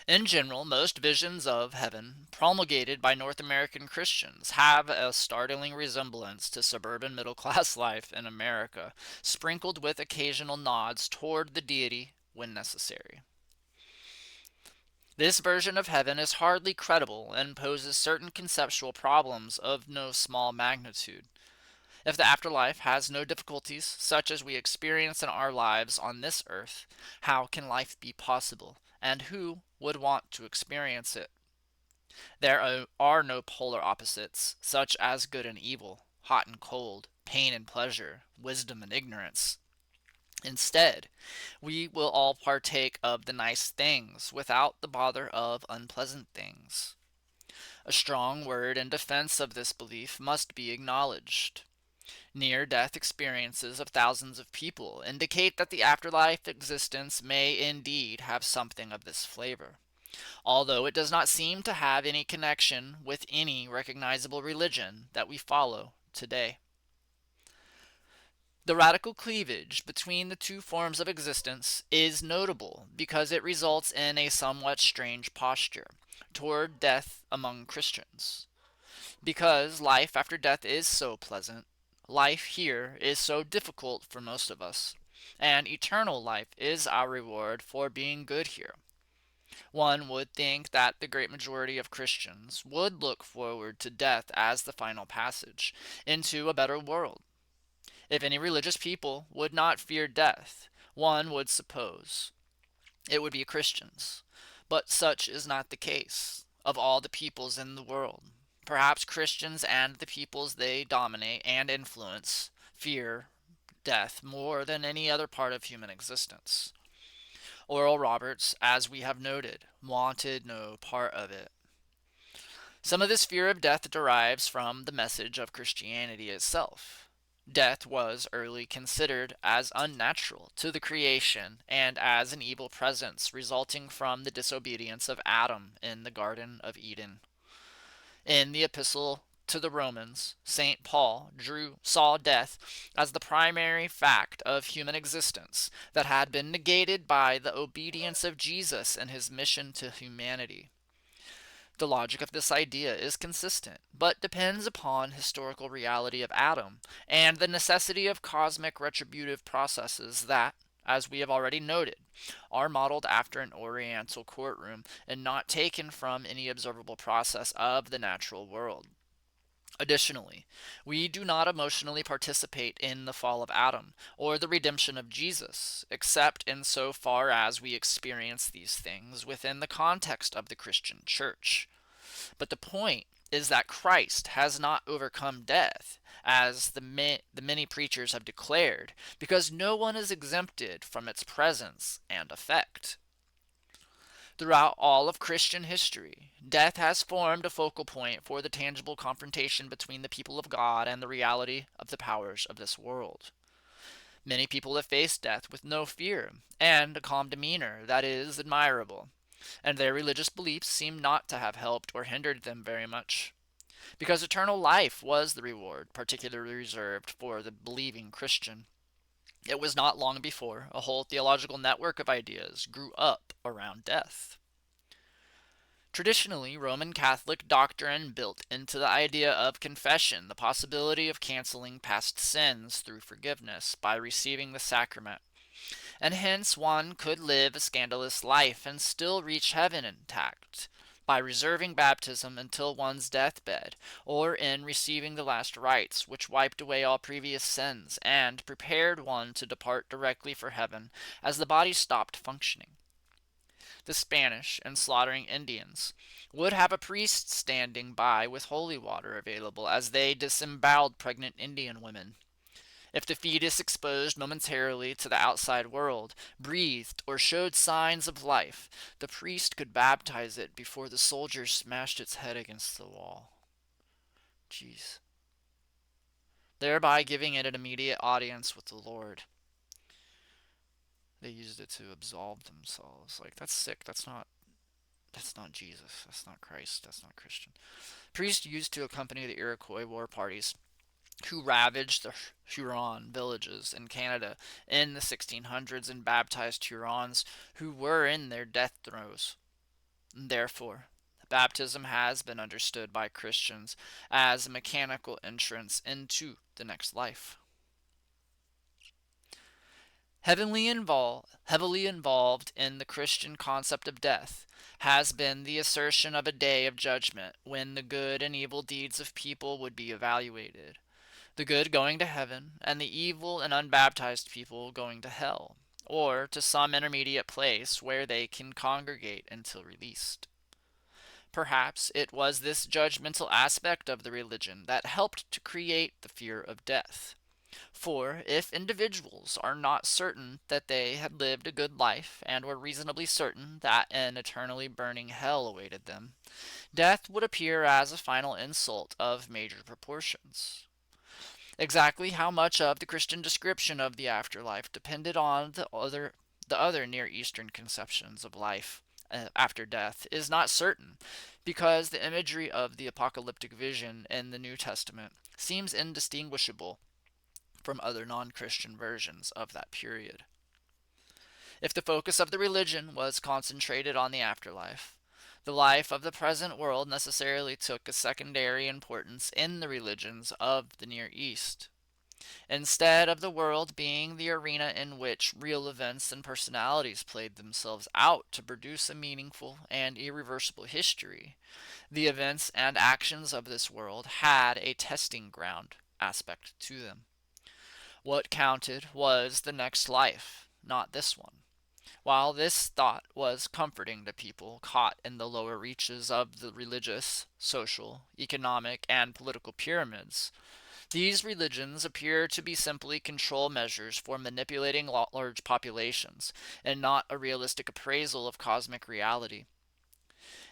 In general, most visions of heaven promulgated by North American Christians have a startling resemblance to suburban middle class life in America, sprinkled with occasional nods toward the deity when necessary. This version of heaven is hardly credible and poses certain conceptual problems of no small magnitude. If the afterlife has no difficulties, such as we experience in our lives on this earth, how can life be possible, and who would want to experience it? There are no polar opposites, such as good and evil, hot and cold, pain and pleasure, wisdom and ignorance. Instead, we will all partake of the nice things without the bother of unpleasant things. A strong word in defense of this belief must be acknowledged. Near-death experiences of thousands of people indicate that the afterlife existence may indeed have something of this flavor, although it does not seem to have any connection with any recognizable religion that we follow today. The radical cleavage between the two forms of existence is notable because it results in a somewhat strange posture toward death among Christians. Because life after death is so pleasant, life here is so difficult for most of us, and eternal life is our reward for being good here. One would think that the great majority of Christians would look forward to death as the final passage into a better world. If any religious people would not fear death, one would suppose it would be Christians. But such is not the case of all the peoples in the world. Perhaps Christians and the peoples they dominate and influence fear death more than any other part of human existence. Oral Roberts, as we have noted, wanted no part of it. Some of this fear of death derives from the message of Christianity itself. Death was early considered as unnatural to the creation and as an evil presence resulting from the disobedience of Adam in the Garden of Eden. In the Epistle to the Romans, St. Paul saw death as the primary fact of human existence that had been negated by the obedience of Jesus and his mission to humanity. The logic of this idea is consistent, but depends upon historical reality of Adam and the necessity of cosmic retributive processes that, as we have already noted, are modeled after an oriental courtroom and not taken from any observable process of the natural world. Additionally, we do not emotionally participate in the fall of Adam or the redemption of Jesus, except in so far as we experience these things within the context of the Christian church. But the point is that Christ has not overcome death, as the many preachers have declared, because no one is exempted from its presence and effect. Throughout all of Christian history, death has formed a focal point for the tangible confrontation between the people of God and the reality of the powers of this world. Many people have faced death with no fear and a calm demeanor that is admirable, and their religious beliefs seem not to have helped or hindered them very much, because eternal life was the reward particularly reserved for the believing Christian. It was not long before a whole theological network of ideas grew up around death. Traditionally, Roman Catholic doctrine built into the idea of confession the possibility of canceling past sins through forgiveness by receiving the sacrament, and hence one could live a scandalous life and still reach heaven intact by reserving baptism until one's deathbed, or in receiving the last rites, which wiped away all previous sins and prepared one to depart directly for heaven as the body stopped functioning. The Spanish, in slaughtering Indians, would have a priest standing by with holy water available as they disemboweled pregnant Indian women. If the fetus exposed momentarily to the outside world, breathed, or showed signs of life, the priest could baptize it before the soldiers smashed its head against the wall. Jeez. Thereby giving it an immediate audience with the Lord. They used it to absolve themselves. Like, that's sick. That's not Jesus. That's not Christ. That's not Christian. Priests used to accompany the Iroquois war parties who ravaged the Huron villages in Canada in the 1600s and baptized Hurons who were in their death throes. Therefore, baptism has been understood by Christians as a mechanical entrance into the next life. Heavily involved in the Christian concept of death has been the assertion of a day of judgment when the good and evil deeds of people would be evaluated, the good going to heaven and the evil and unbaptized people going to hell, or to some intermediate place where they can congregate until released. Perhaps it was this judgmental aspect of the religion that helped to create the fear of death. For if individuals are not certain that they had lived a good life and were reasonably certain that an eternally burning hell awaited them, death would appear as a final insult of major proportions. Exactly how much of the Christian description of the afterlife depended on the other Near Eastern conceptions of life after death is not certain, because the imagery of the apocalyptic vision in the New Testament seems indistinguishable from other non-Christian versions of that period. If the focus of the religion was concentrated on the afterlife, the life of the present world necessarily took a secondary importance in the religions of the Near East. Instead of the world being the arena in which real events and personalities played themselves out to produce a meaningful and irreversible history, the events and actions of this world had a testing ground aspect to them. What counted was the next life, not this one. While this thought was comforting to people caught in the lower reaches of the religious, social, economic, and political pyramids, these religions appear to be simply control measures for manipulating large populations, and not a realistic appraisal of cosmic reality.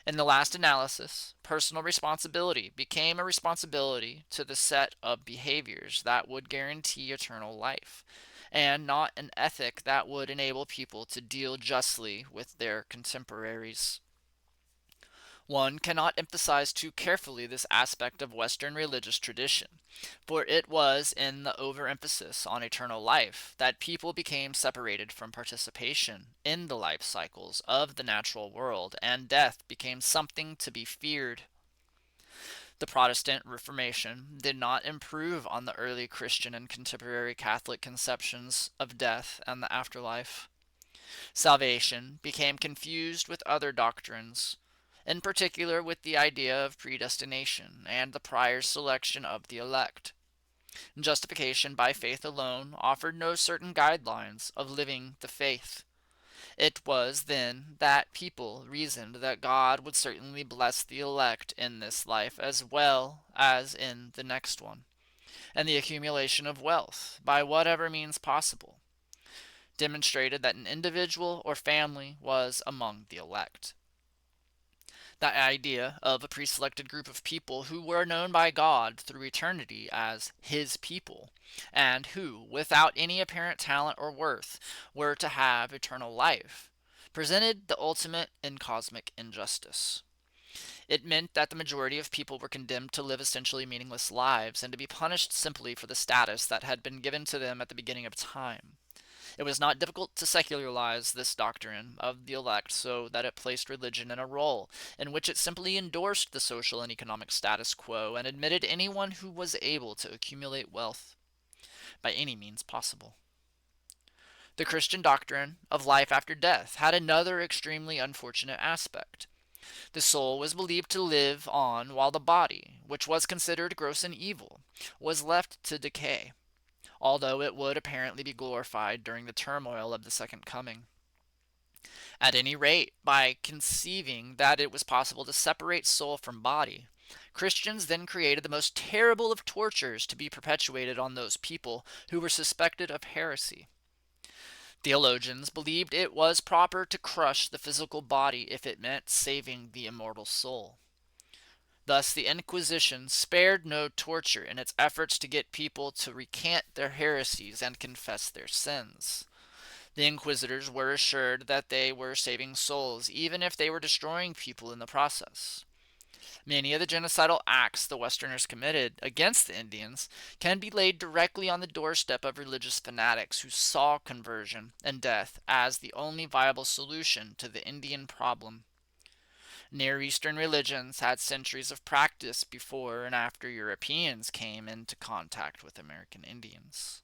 In the last analysis, personal responsibility became a responsibility to the set of behaviors that would guarantee eternal life, and not an ethic that would enable people to deal justly with their contemporaries. One cannot emphasize too carefully this aspect of Western religious tradition, for it was in the overemphasis on eternal life that people became separated from participation in the life cycles of the natural world, and death became something to be feared. The Protestant Reformation did not improve on the early Christian and contemporary Catholic conceptions of death and the afterlife. Salvation became confused with other doctrines, in particular with the idea of predestination and the prior selection of the elect. Justification by faith alone offered no certain guidelines of living the faith. It was then that people reasoned that God would certainly bless the elect in this life as well as in the next one, and the accumulation of wealth, by whatever means possible, demonstrated that an individual or family was among the elect. That idea of a pre-selected group of people who were known by God through eternity as His people, and who, without any apparent talent or worth, were to have eternal life, presented the ultimate in cosmic injustice. It meant that the majority of people were condemned to live essentially meaningless lives and to be punished simply for the status that had been given to them at the beginning of time. It was not difficult to secularize this doctrine of the elect so that it placed religion in a role in which it simply endorsed the social and economic status quo and admitted anyone who was able to accumulate wealth by any means possible. The Christian doctrine of life after death had another extremely unfortunate aspect. The soul was believed to live on while the body, which was considered gross and evil, was left to decay, although it would apparently be glorified during the turmoil of the second coming. At any rate, by conceiving that it was possible to separate soul from body, Christians then created the most terrible of tortures to be perpetuated on those people who were suspected of heresy. Theologians believed it was proper to crush the physical body if it meant saving the immortal soul. Thus, the Inquisition spared no torture in its efforts to get people to recant their heresies and confess their sins. The inquisitors were assured that they were saving souls, even if they were destroying people in the process. Many of the genocidal acts the Westerners committed against the Indians can be laid directly on the doorstep of religious fanatics who saw conversion and death as the only viable solution to the Indian problem. Near Eastern religions had centuries of practice before and after Europeans came into contact with American Indians.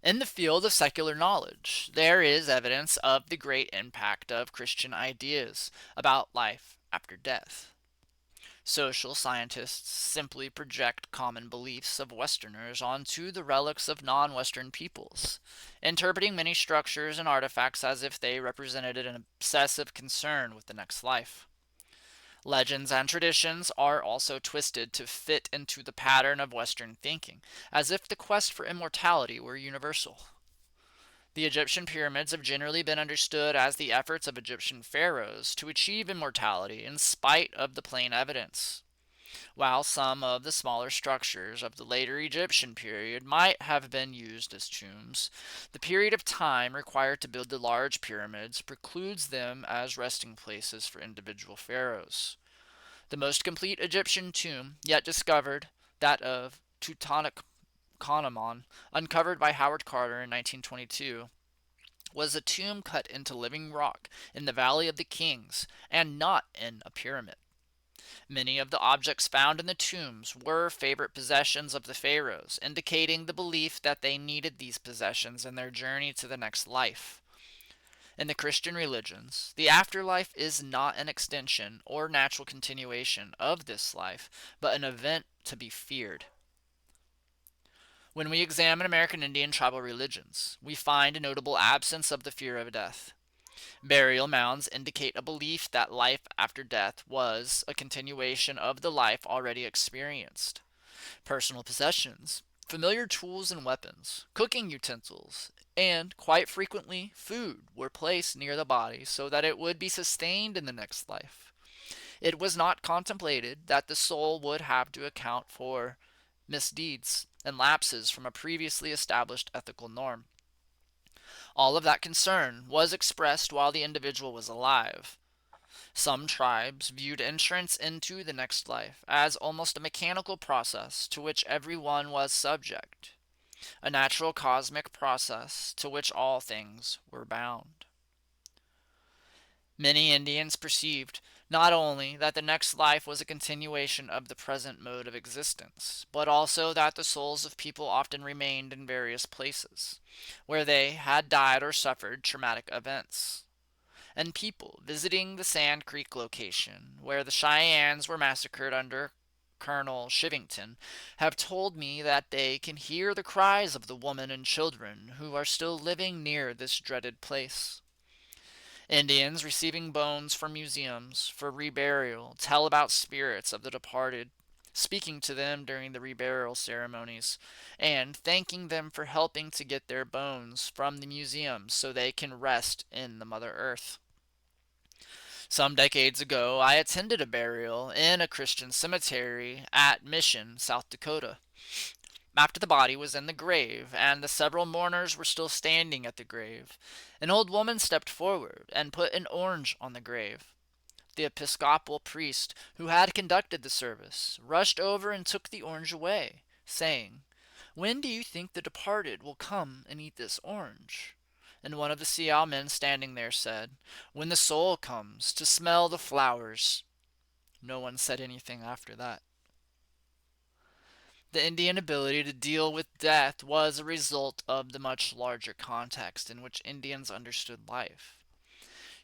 In the field of secular knowledge, there is evidence of the great impact of Christian ideas about life after death. Social scientists simply project common beliefs of Westerners onto the relics of non-Western peoples, interpreting many structures and artifacts as if they represented an obsessive concern with the next life. Legends and traditions are also twisted to fit into the pattern of Western thinking, as if the quest for immortality were universal. The Egyptian pyramids have generally been understood as the efforts of Egyptian pharaohs to achieve immortality in spite of the plain evidence, while some of the smaller structures of the later Egyptian period might have been used as tombs. The period of time required to build the large pyramids precludes them as resting places for individual pharaohs. The most complete Egyptian tomb yet discovered, that of Tutankhamun, uncovered by Howard Carter in 1922, was a tomb cut into living rock in the Valley of the Kings, and not in a pyramid. Many of the objects found in the tombs were favorite possessions of the pharaohs, indicating the belief that they needed these possessions in their journey to the next life. In the Christian religions, the afterlife is not an extension or natural continuation of this life, but an event to be feared. When we examine American Indian tribal religions, we find a notable absence of the fear of death. Burial mounds indicate a belief that life after death was a continuation of the life already experienced. Personal possessions, familiar tools and weapons, cooking utensils, and, quite frequently, food were placed near the body so that it would be sustained in the next life. It was not contemplated that the soul would have to account for misdeeds and lapses from a previously established ethical norm. All of that concern was expressed while the individual was alive. Some tribes viewed entrance into the next life as almost a mechanical process to which everyone was subject, a natural cosmic process to which all things were bound. Many Indians perceived not only that the next life was a continuation of the present mode of existence, but also that the souls of people often remained in various places, where they had died or suffered traumatic events. and people visiting the Sand Creek location, where the Cheyennes were massacred under Colonel Shivington, have told me that they can hear the cries of the women and children who are still living near this dreaded place. Indians receiving bones from museums for reburial tell about spirits of the departed, speaking to them during the reburial ceremonies, and thanking them for helping to get their bones from the museums so they can rest in the Mother Earth. Some decades ago, I attended a burial in a Christian cemetery at Mission, South Dakota. After the body was in the grave and the several mourners were still standing at the grave, an old woman stepped forward and put an orange on the grave. The Episcopal priest who had conducted the service rushed over and took the orange away, saying, "When do you think the departed will come and eat this orange?" And one of the Sioux men standing there said, "When the soul comes to smell the flowers." No one said anything after that. The Indian ability to deal with death was a result of the much larger context in which Indians understood life.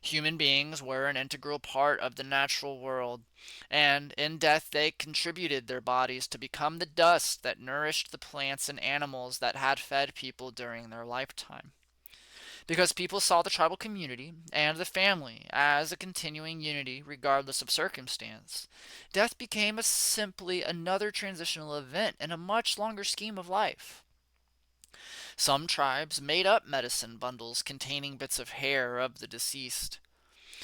Human beings were an integral part of the natural world, and in death they contributed their bodies to become the dust that nourished the plants and animals that had fed people during their lifetime. Because people saw the tribal community and the family as a continuing unity regardless of circumstance, death became simply another transitional event in a much longer scheme of life. Some tribes made up medicine bundles containing bits of hair of the deceased,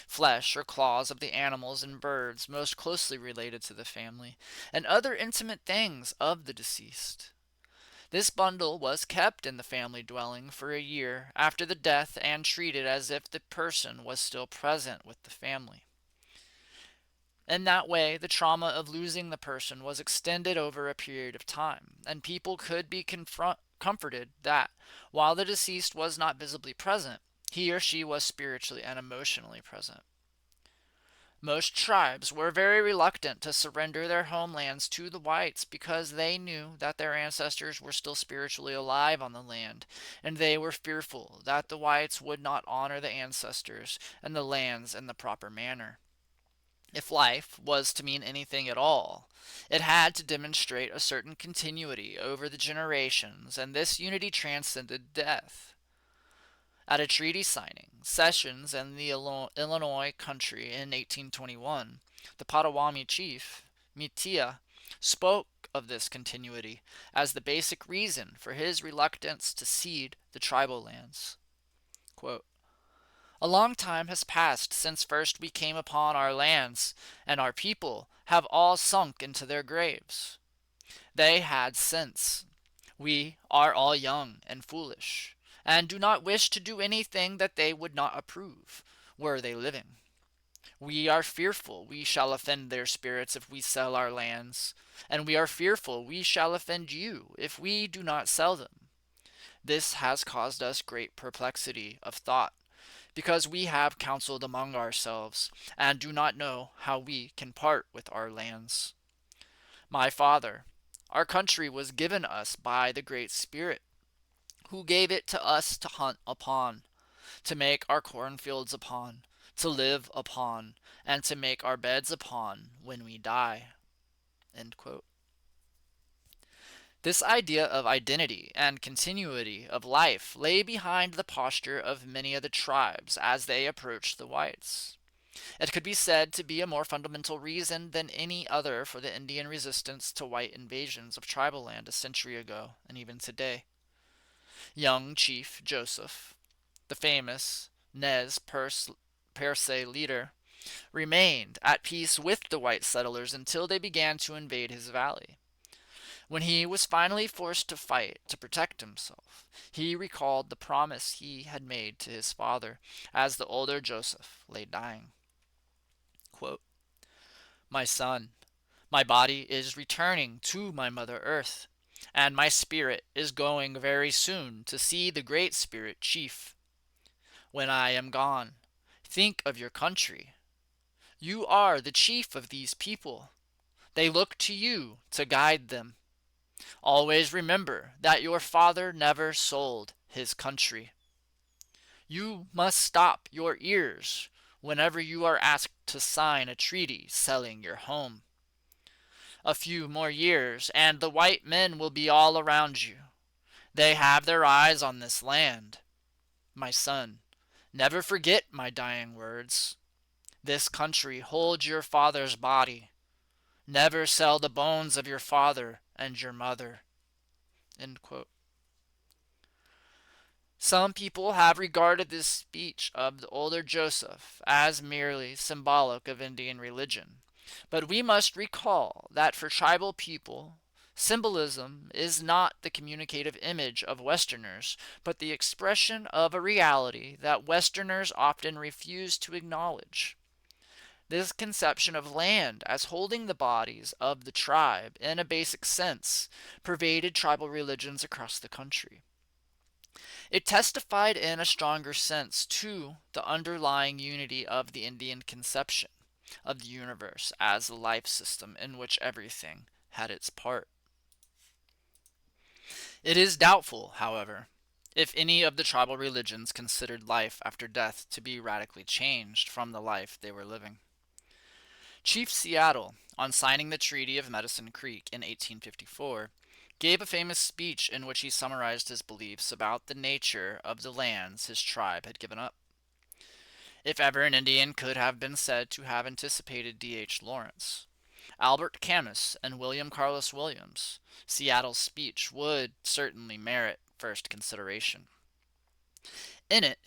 flesh or claws of the animals and birds most closely related to the family, and other intimate things of the deceased. This bundle was kept in the family dwelling for a year after the death and treated as if the person was still present with the family. In that way, the trauma of losing the person was extended over a period of time, and people could be comforted that, while the deceased was not visibly present, he or she was spiritually and emotionally present. Most tribes were very reluctant to surrender their homelands to the whites because they knew that their ancestors were still spiritually alive on the land, and they were fearful that the whites would not honor the ancestors and the lands in the proper manner. If life was to mean anything at all, it had to demonstrate a certain continuity over the generations, and this unity transcended death. At a treaty signing, sessions in the Illinois country in 1821, the Potawatomi chief, Mitia, spoke of this continuity as the basic reason for his reluctance to cede the tribal lands. Quote, "A long time has passed since first we came upon our lands, and our people have all sunk into their graves. They had sense. We are all young and foolish, and do not wish to do anything that they would not approve, were they living. We are fearful we shall offend their spirits if we sell our lands, and we are fearful we shall offend you if we do not sell them. This has caused us great perplexity of thought, because we have counseled among ourselves, and do not know how we can part with our lands. My father, our country was given us by the Great Spirit, who gave it to us to hunt upon, to make our cornfields upon, to live upon, and to make our beds upon when we die." End quote. This idea of identity and continuity of life lay behind the posture of many of the tribes as they approached the whites. It could be said to be a more fundamental reason than any other for the Indian resistance to white invasions of tribal land a century ago and even today. Young Chief Joseph, the famous Nez Perce leader, remained at peace with the white settlers until they began to invade his valley. When he was finally forced to fight to protect himself, he recalled the promise he had made to his father as the older Joseph lay dying. Quote, "My son, my body is returning to my Mother Earth, and my spirit is going very soon to see the Great Spirit Chief. When I am gone, think of your country. You are the chief of these people. They look to you to guide them. Always remember that your father never sold his country. You must stop your ears whenever you are asked to sign a treaty selling your home. A few more years, and the white men will be all around you. They have their eyes on this land. My son, never forget my dying words. This country holds your father's body. Never sell the bones of your father and your mother. End quote. Some people have regarded this speech of the older Joseph as merely symbolic of Indian religion. But we must recall that for tribal people, symbolism is not the communicative image of Westerners, but the expression of a reality that Westerners often refuse to acknowledge. This conception of land as holding the bodies of the tribe in a basic sense pervaded tribal religions across the country. It testified in a stronger sense to the underlying unity of the Indian conception of the universe as a life system in which everything had its part. It is doubtful, however, if any of the tribal religions considered life after death to be radically changed from the life they were living. Chief Seattle, on signing the Treaty of Medicine Creek in 1854, gave a famous speech in which he summarized his beliefs about the nature of the lands his tribe had given up. If ever an Indian could have been said to have anticipated D.H. Lawrence, Albert Camus, and William Carlos Williams, Seattle's speech would certainly merit first consideration. In it,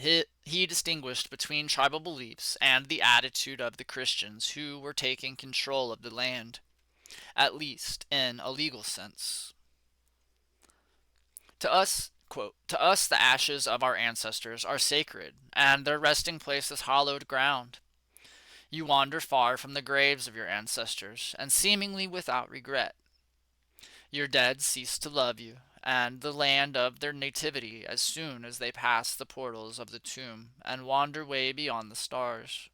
he distinguished between tribal beliefs and the attitude of the Christians who were taking control of the land, at least in a legal sense. To us, quote, "To us the ashes of our ancestors are sacred, and their resting place is hallowed ground. You wander far from the graves of your ancestors, and seemingly without regret. Your dead cease to love you, and the land of their nativity as soon as they pass the portals of the tomb and wander way beyond the stars.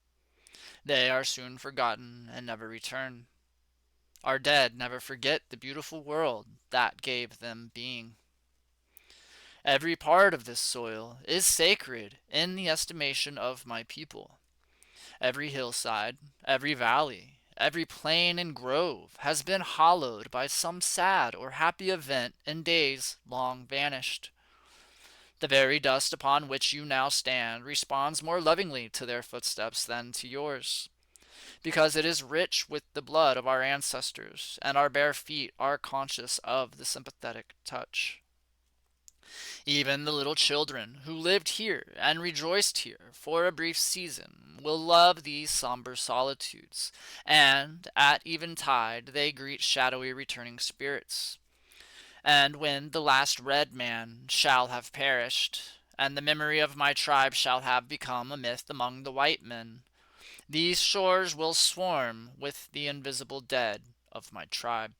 They are soon forgotten and never return. Our dead never forget the beautiful world that gave them being. Every part of this soil is sacred in the estimation of my people. Every hillside, every valley, every plain and grove has been hallowed by some sad or happy event in days long vanished. The very dust upon which you now stand responds more lovingly to their footsteps than to yours, because it is rich with the blood of our ancestors, and our bare feet are conscious of the sympathetic touch. Even the little children who lived here and rejoiced here for a brief season will love these somber solitudes, and at eventide they greet shadowy returning spirits. And when the last red man shall have perished, and the memory of my tribe shall have become a myth among the white men, these shores will swarm with the invisible dead of my tribe.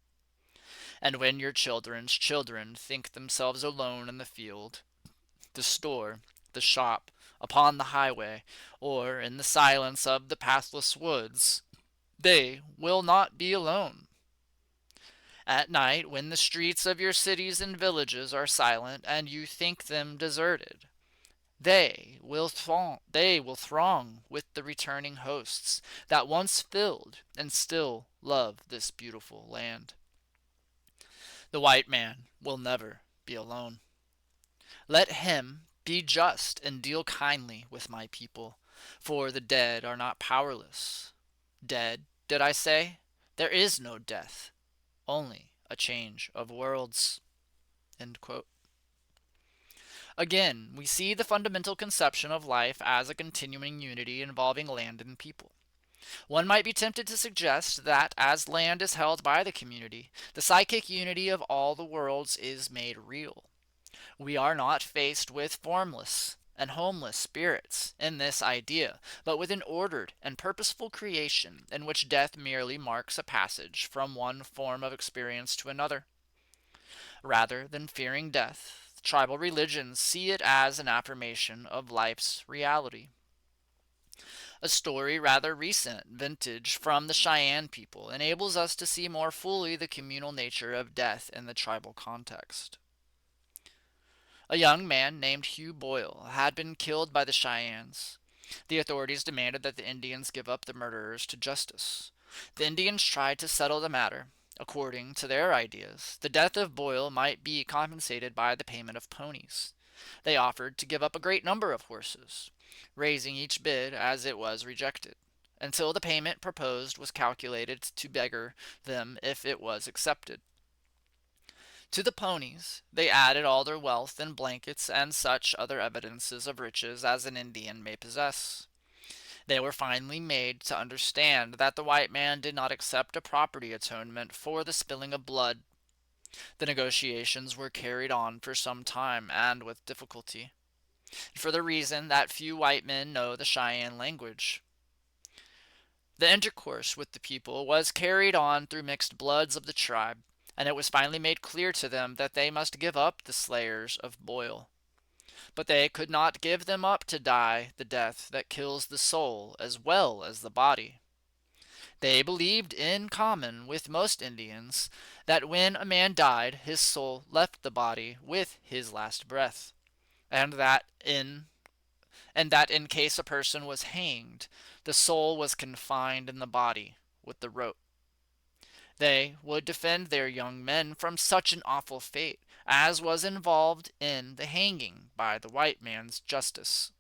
And when your children's children think themselves alone in the field, the store, the shop, upon the highway, or in the silence of the pathless woods, they will not be alone. At night, when the streets of your cities and villages are silent and you think them deserted, they will throng with the returning hosts that once filled and still love this beautiful land. The white man will never be alone. Let him be just and deal kindly with my people, for the dead are not powerless. Dead, did I say? There is no death, only a change of worlds." End quote. Again, we see the fundamental conception of life as a continuing unity involving land and people. One might be tempted to suggest that as land is held by the community, the psychic unity of all the worlds is made real. We are not faced with formless and homeless spirits in this idea, but with an ordered and purposeful creation in which death merely marks a passage from one form of experience to another. Rather than fearing death, tribal religions see it as an affirmation of life's reality. A story rather recent vintage from the Cheyenne people enables us to see more fully the communal nature of death in the tribal context. A young man named Hugh Boyle had been killed by the Cheyennes. The authorities demanded that the Indians give up the murderers to justice. The Indians tried to settle the matter. According to their ideas, the death of Boyle might be compensated by the payment of ponies. They offered to give up a great number of horses, raising each bid as it was rejected, until the payment proposed was calculated to beggar them if it was accepted. To the ponies they added all their wealth and blankets and such other evidences of riches as an Indian may possess. They were finally made to understand that the white man did not accept a property atonement for the spilling of blood. The negotiations were carried on for some time and with difficulty, for the reason that few white men know the Cheyenne language. The intercourse with the people was carried on through mixed bloods of the tribe, and it was finally made clear to them that they must give up the slayers of Boyle. But they could not give them up to die the death that kills the soul as well as the body. They believed, in common with most Indians, that when a man died, his soul left the body with his last breath, and that in case a person was hanged, the soul was confined in the body with the rope. They would defend their young men from such an awful fate as was involved in the hanging by the white man's justice.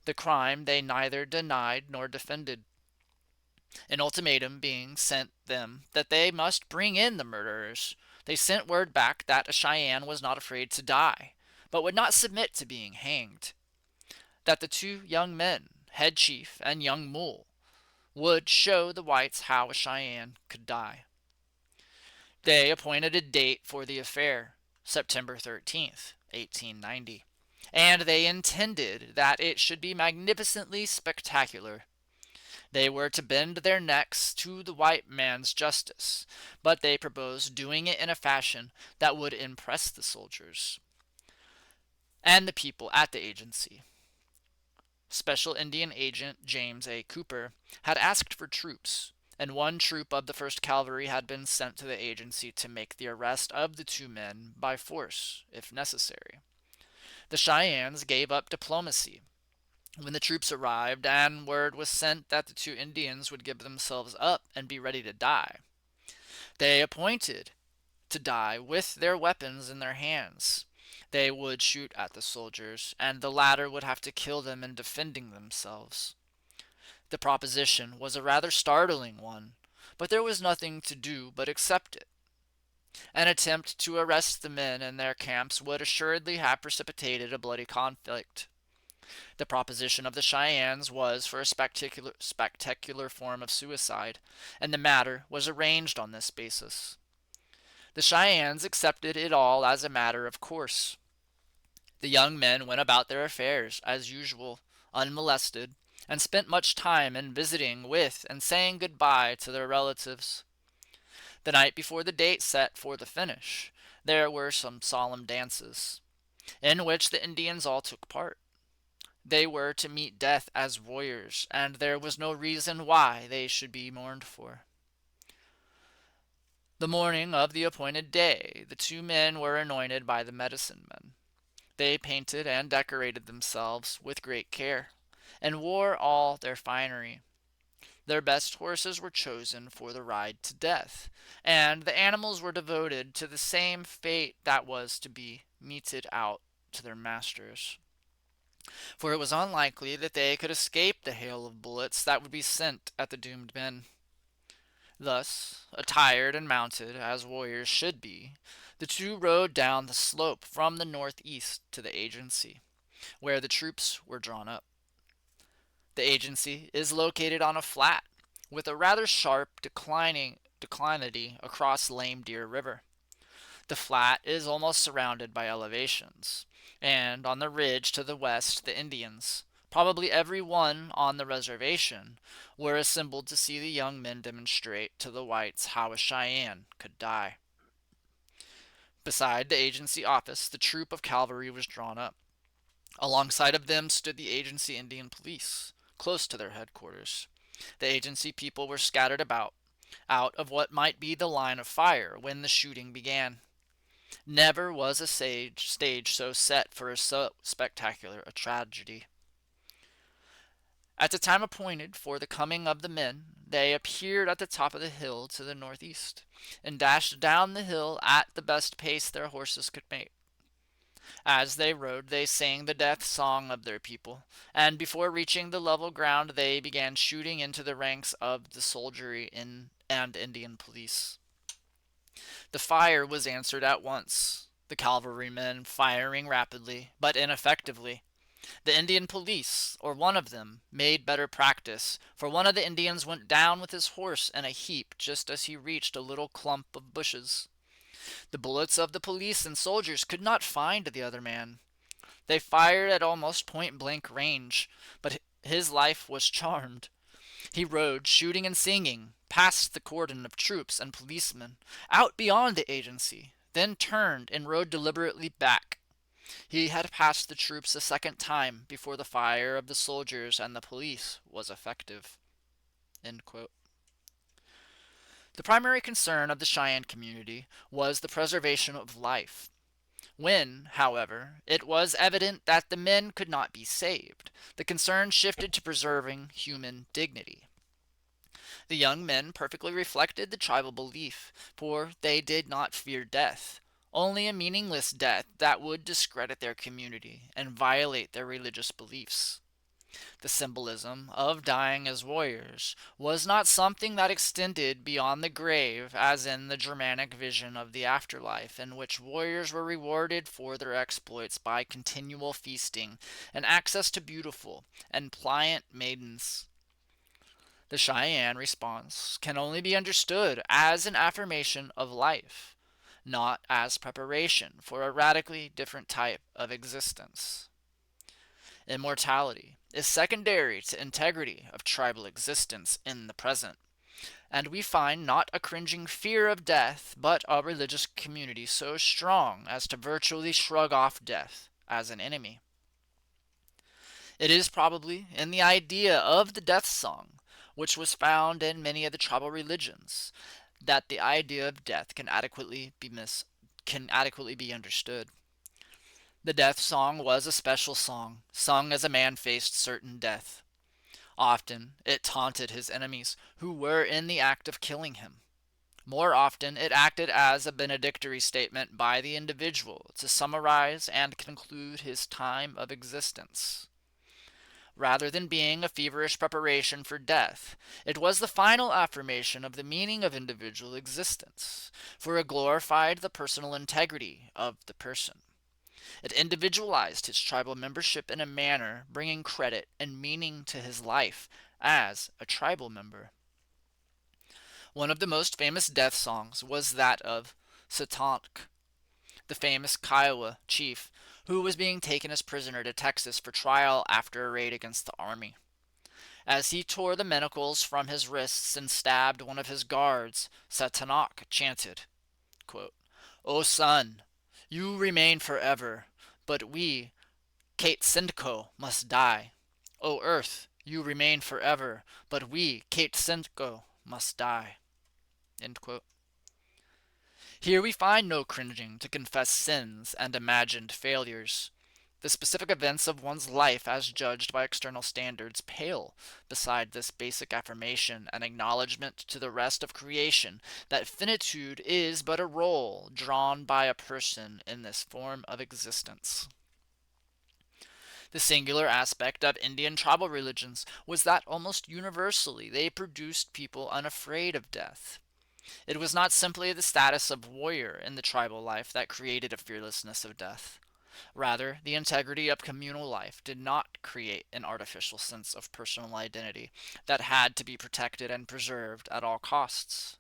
The crime they neither denied nor defended. An ultimatum being sent them that they must bring in the murderers, they sent word back that a Cheyenne was not afraid to die, but would not submit to being hanged. That the two young men, Head Chief and Young Mule, would show the whites how a Cheyenne could die. They appointed a date for the affair, September 13th, 1890, and they intended that it should be magnificently spectacular. They were to bend their necks to the white man's justice, but they proposed doing it in a fashion that would impress the soldiers and the people at the agency. Special Indian Agent James A. Cooper had asked for troops, and one troop of the 1st Cavalry had been sent to the agency to make the arrest of the two men by force, if necessary. The Cheyennes gave up diplomacy when the troops arrived, and word was sent that the two Indians would give themselves up and be ready to die. They appointed to die with their weapons in their hands. They would shoot at the soldiers, and the latter would have to kill them in defending themselves. The proposition was a rather startling one, but there was nothing to do but accept it. An attempt to arrest the men in their camps would assuredly have precipitated a bloody conflict. The proposition of the Cheyennes was for a spectacular form of suicide, and the matter was arranged on this basis. The Cheyennes accepted it all as a matter of course. The young men went about their affairs, as usual, unmolested, and spent much time in visiting with and saying good-bye to their relatives. The night before the date set for the finish, there were some solemn dances, in which the Indians all took part. They were to meet death as warriors, and there was no reason why they should be mourned for. The morning of the appointed day, the two men were anointed by the medicine men. They painted and decorated themselves with great care, and wore all their finery. Their best horses were chosen for the ride to death, and the animals were devoted to the same fate that was to be meted out to their masters. For it was unlikely that they could escape the hail of bullets that would be sent at the doomed men. Thus, attired and mounted, as warriors should be, the two rode down the slope from the northeast to the agency, where the troops were drawn up. The agency is located on a flat, with a rather sharp declivity across Lame Deer River. The flat is almost surrounded by elevations, and on the ridge to the west the Indians, probably every one on the reservation, were assembled to see the young men demonstrate to the whites how a Cheyenne could die. Beside the agency office, the troop of cavalry was drawn up. Alongside of them stood the agency Indian police, close to their headquarters. The agency people were scattered about, out of what might be the line of fire when the shooting began. Never was a stage so set for so spectacular a tragedy. At the time appointed for the coming of the men, they appeared at the top of the hill to the northeast, and dashed down the hill at the best pace their horses could make. As they rode, they sang the death song of their people, and before reaching the level ground, they began shooting into the ranks of the soldiery and Indian police. The fire was answered at once, the cavalrymen firing rapidly, but ineffectively. The Indian police, or one of them, made better practice, for one of the Indians went down with his horse in a heap just as he reached a little clump of bushes. The bullets of the police and soldiers could not find the other man. They fired at almost point-blank range, but his life was charmed. He rode, shooting and singing, past the cordon of troops and policemen, out beyond the agency, then turned and rode deliberately back. He had passed the troops a second time before the fire of the soldiers and the police was effective. The primary concern of the Cheyenne community was the preservation of life. When, however, it was evident that the men could not be saved, the concern shifted to preserving human dignity. The young men perfectly reflected the tribal belief, for they did not fear death, only a meaningless death that would discredit their community and violate their religious beliefs. The symbolism of dying as warriors was not something that extended beyond the grave, as in the Germanic vision of the afterlife, in which warriors were rewarded for their exploits by continual feasting and access to beautiful and pliant maidens. The Cheyenne response can only be understood as an affirmation of life, not as preparation for a radically different type of existence. Immortality is secondary to integrity of tribal existence in the present, and we find not a cringing fear of death, but a religious community so strong as to virtually shrug off death as an enemy. It is probably in the idea of the death song, which was found in many of the tribal religions, that the idea of death can adequately be understood. The death song was a special song, sung as a man faced certain death. Often it taunted his enemies, who were in the act of killing him. More often it acted as a benedictory statement by the individual to summarize and conclude his time of existence. Rather than being a feverish preparation for death, it was the final affirmation of the meaning of individual existence, for it glorified the personal integrity of the person. It individualized his tribal membership in a manner bringing credit and meaning to his life as a tribal member. One of the most famous death songs was that of Satank, the famous Kiowa chief who was being taken as prisoner to Texas for trial after a raid against the army. As he tore the manacles from his wrists and stabbed one of his guards, Satanak chanted, quote, "O sun, you remain forever, but we, Kate Sindko, must die. O earth, you remain forever, but we, Kate Sindko, must die." End quote. Here we find no cringing to confess sins and imagined failures. The specific events of one's life as judged by external standards pale beside this basic affirmation and acknowledgement to the rest of creation that finitude is but a role drawn by a person in this form of existence. The singular aspect of Indian tribal religions was that almost universally they produced people unafraid of death. It was not simply the status of warrior in the tribal life that created a fearlessness of death. Rather, the integrity of communal life did not create an artificial sense of personal identity that had to be protected and preserved at all costs.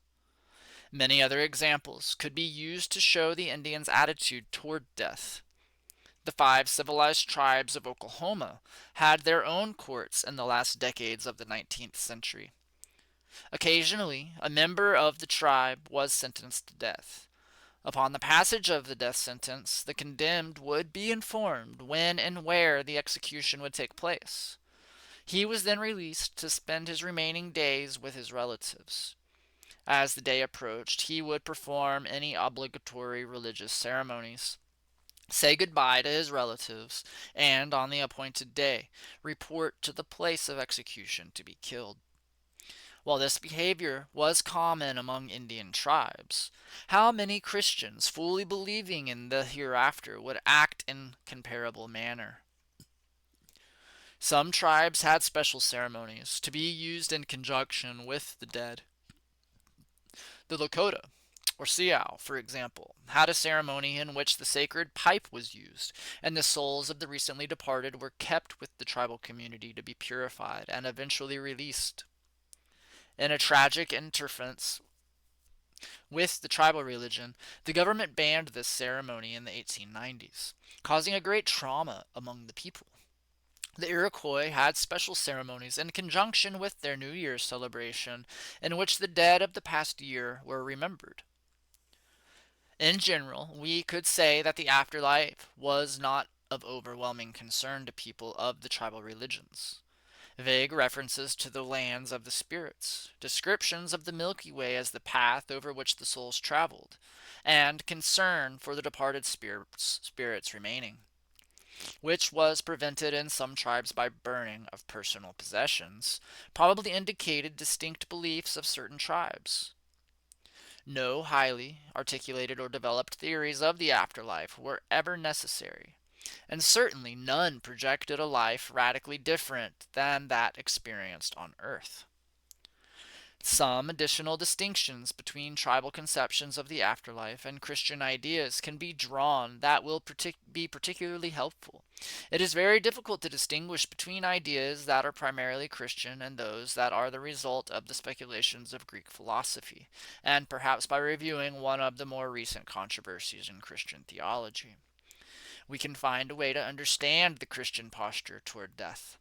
Many other examples could be used to show the Indians' attitude toward death. The 5 civilized tribes of Oklahoma had their own courts in the last decades of the 19th century. Occasionally, a member of the tribe was sentenced to death. Upon the passage of the death sentence, the condemned would be informed when and where the execution would take place. He was then released to spend his remaining days with his relatives. As the day approached, he would perform any obligatory religious ceremonies, say goodbye to his relatives, and on the appointed day, report to the place of execution to be killed. While this behavior was common among Indian tribes, how many Christians, fully believing in the hereafter, would act in comparable manner? Some tribes had special ceremonies to be used in conjunction with the dead. The Lakota, or Sioux, for example, had a ceremony in which the sacred pipe was used, and the souls of the recently departed were kept with the tribal community to be purified and eventually released. In a tragic interference with the tribal religion, the government banned this ceremony in the 1890s, causing a great trauma among the people. The Iroquois had special ceremonies in conjunction with their New Year's celebration in which the dead of the past year were remembered. In general, we could say that the afterlife was not of overwhelming concern to people of the tribal religions. Vague references to the lands of the spirits, descriptions of the Milky Way as the path over which the souls traveled, and concern for the departed spirits remaining, which was prevented in some tribes by burning of personal possessions, probably indicated distinct beliefs of certain tribes. No highly articulated or developed theories of the afterlife were ever necessary, and certainly none projected a life radically different than that experienced on earth. Some additional distinctions between tribal conceptions of the afterlife and Christian ideas can be drawn that will be particularly helpful. It is very difficult to distinguish between ideas that are primarily Christian and those that are the result of the speculations of Greek philosophy, and perhaps by reviewing one of the more recent controversies in Christian theology, we can find a way to understand the Christian posture toward death.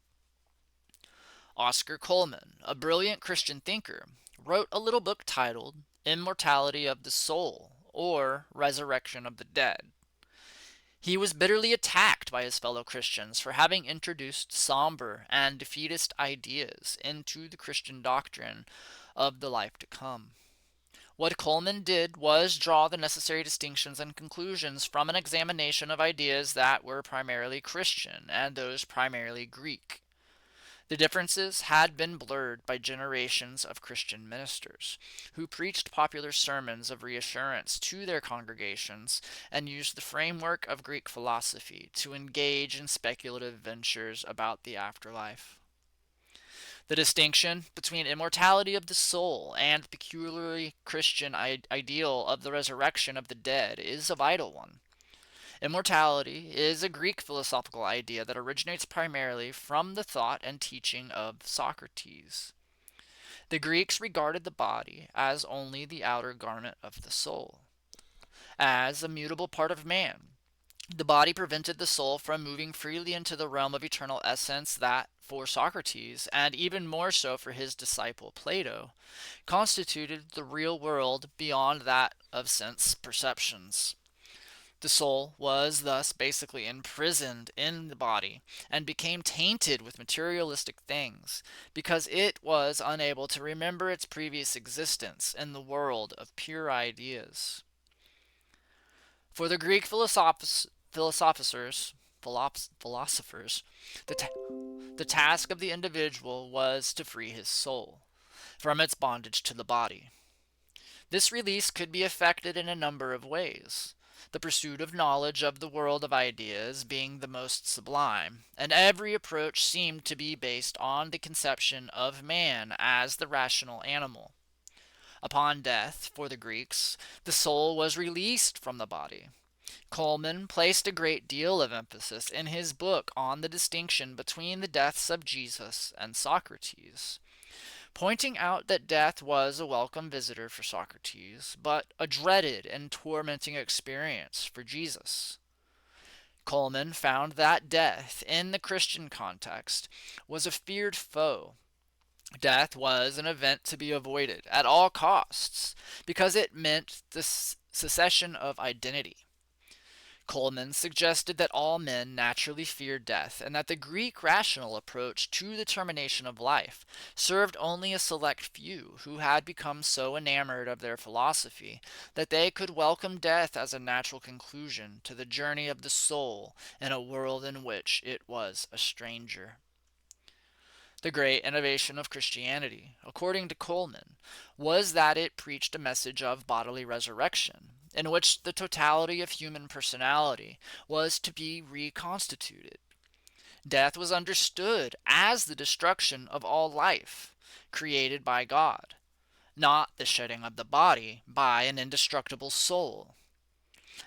Oscar Coleman, a brilliant Christian thinker, wrote a little book titled Immortality of the Soul, or Resurrection of the Dead. He was bitterly attacked by his fellow Christians for having introduced somber and defeatist ideas into the Christian doctrine of the life to come. What Coleman did was draw the necessary distinctions and conclusions from an examination of ideas that were primarily Christian and those primarily Greek. The differences had been blurred by generations of Christian ministers, who preached popular sermons of reassurance to their congregations and used the framework of Greek philosophy to engage in speculative ventures about the afterlife. The distinction between immortality of the soul and the peculiarly Christian ideal of the resurrection of the dead is a vital one. Immortality is a Greek philosophical idea that originates primarily from the thought and teaching of Socrates. The Greeks regarded the body as only the outer garment of the soul, as a mutable part of man. The body prevented the soul from moving freely into the realm of eternal essence that, for Socrates, and even more so for his disciple Plato, constituted the real world beyond that of sense perceptions. The soul was thus basically imprisoned in the body and became tainted with materialistic things because it was unable to remember its previous existence in the world of pure ideas. For the Greek philosophers, the task of the individual was to free his soul from its bondage to the body. This release could be effected in a number of ways, the pursuit of knowledge of the world of ideas being the most sublime, and every approach seemed to be based on the conception of man as the rational animal. Upon death, for the Greeks, the soul was released from the body. Coleman placed a great deal of emphasis in his book on the distinction between the deaths of Jesus and Socrates, pointing out that death was a welcome visitor for Socrates, but a dreaded and tormenting experience for Jesus. Coleman found that death, in the Christian context, was a feared foe. Death was an event to be avoided at all costs because it meant the secession of identity. Coleman suggested that all men naturally fear death, and that the Greek rational approach to the termination of life served only a select few who had become so enamored of their philosophy that they could welcome death as a natural conclusion to the journey of the soul in a world in which it was a stranger. The great innovation of Christianity, according to Coleman, was that it preached a message of bodily resurrection, in which the totality of human personality was to be reconstituted. Death was understood as the destruction of all life, created by God, not the shedding of the body by an indestructible soul.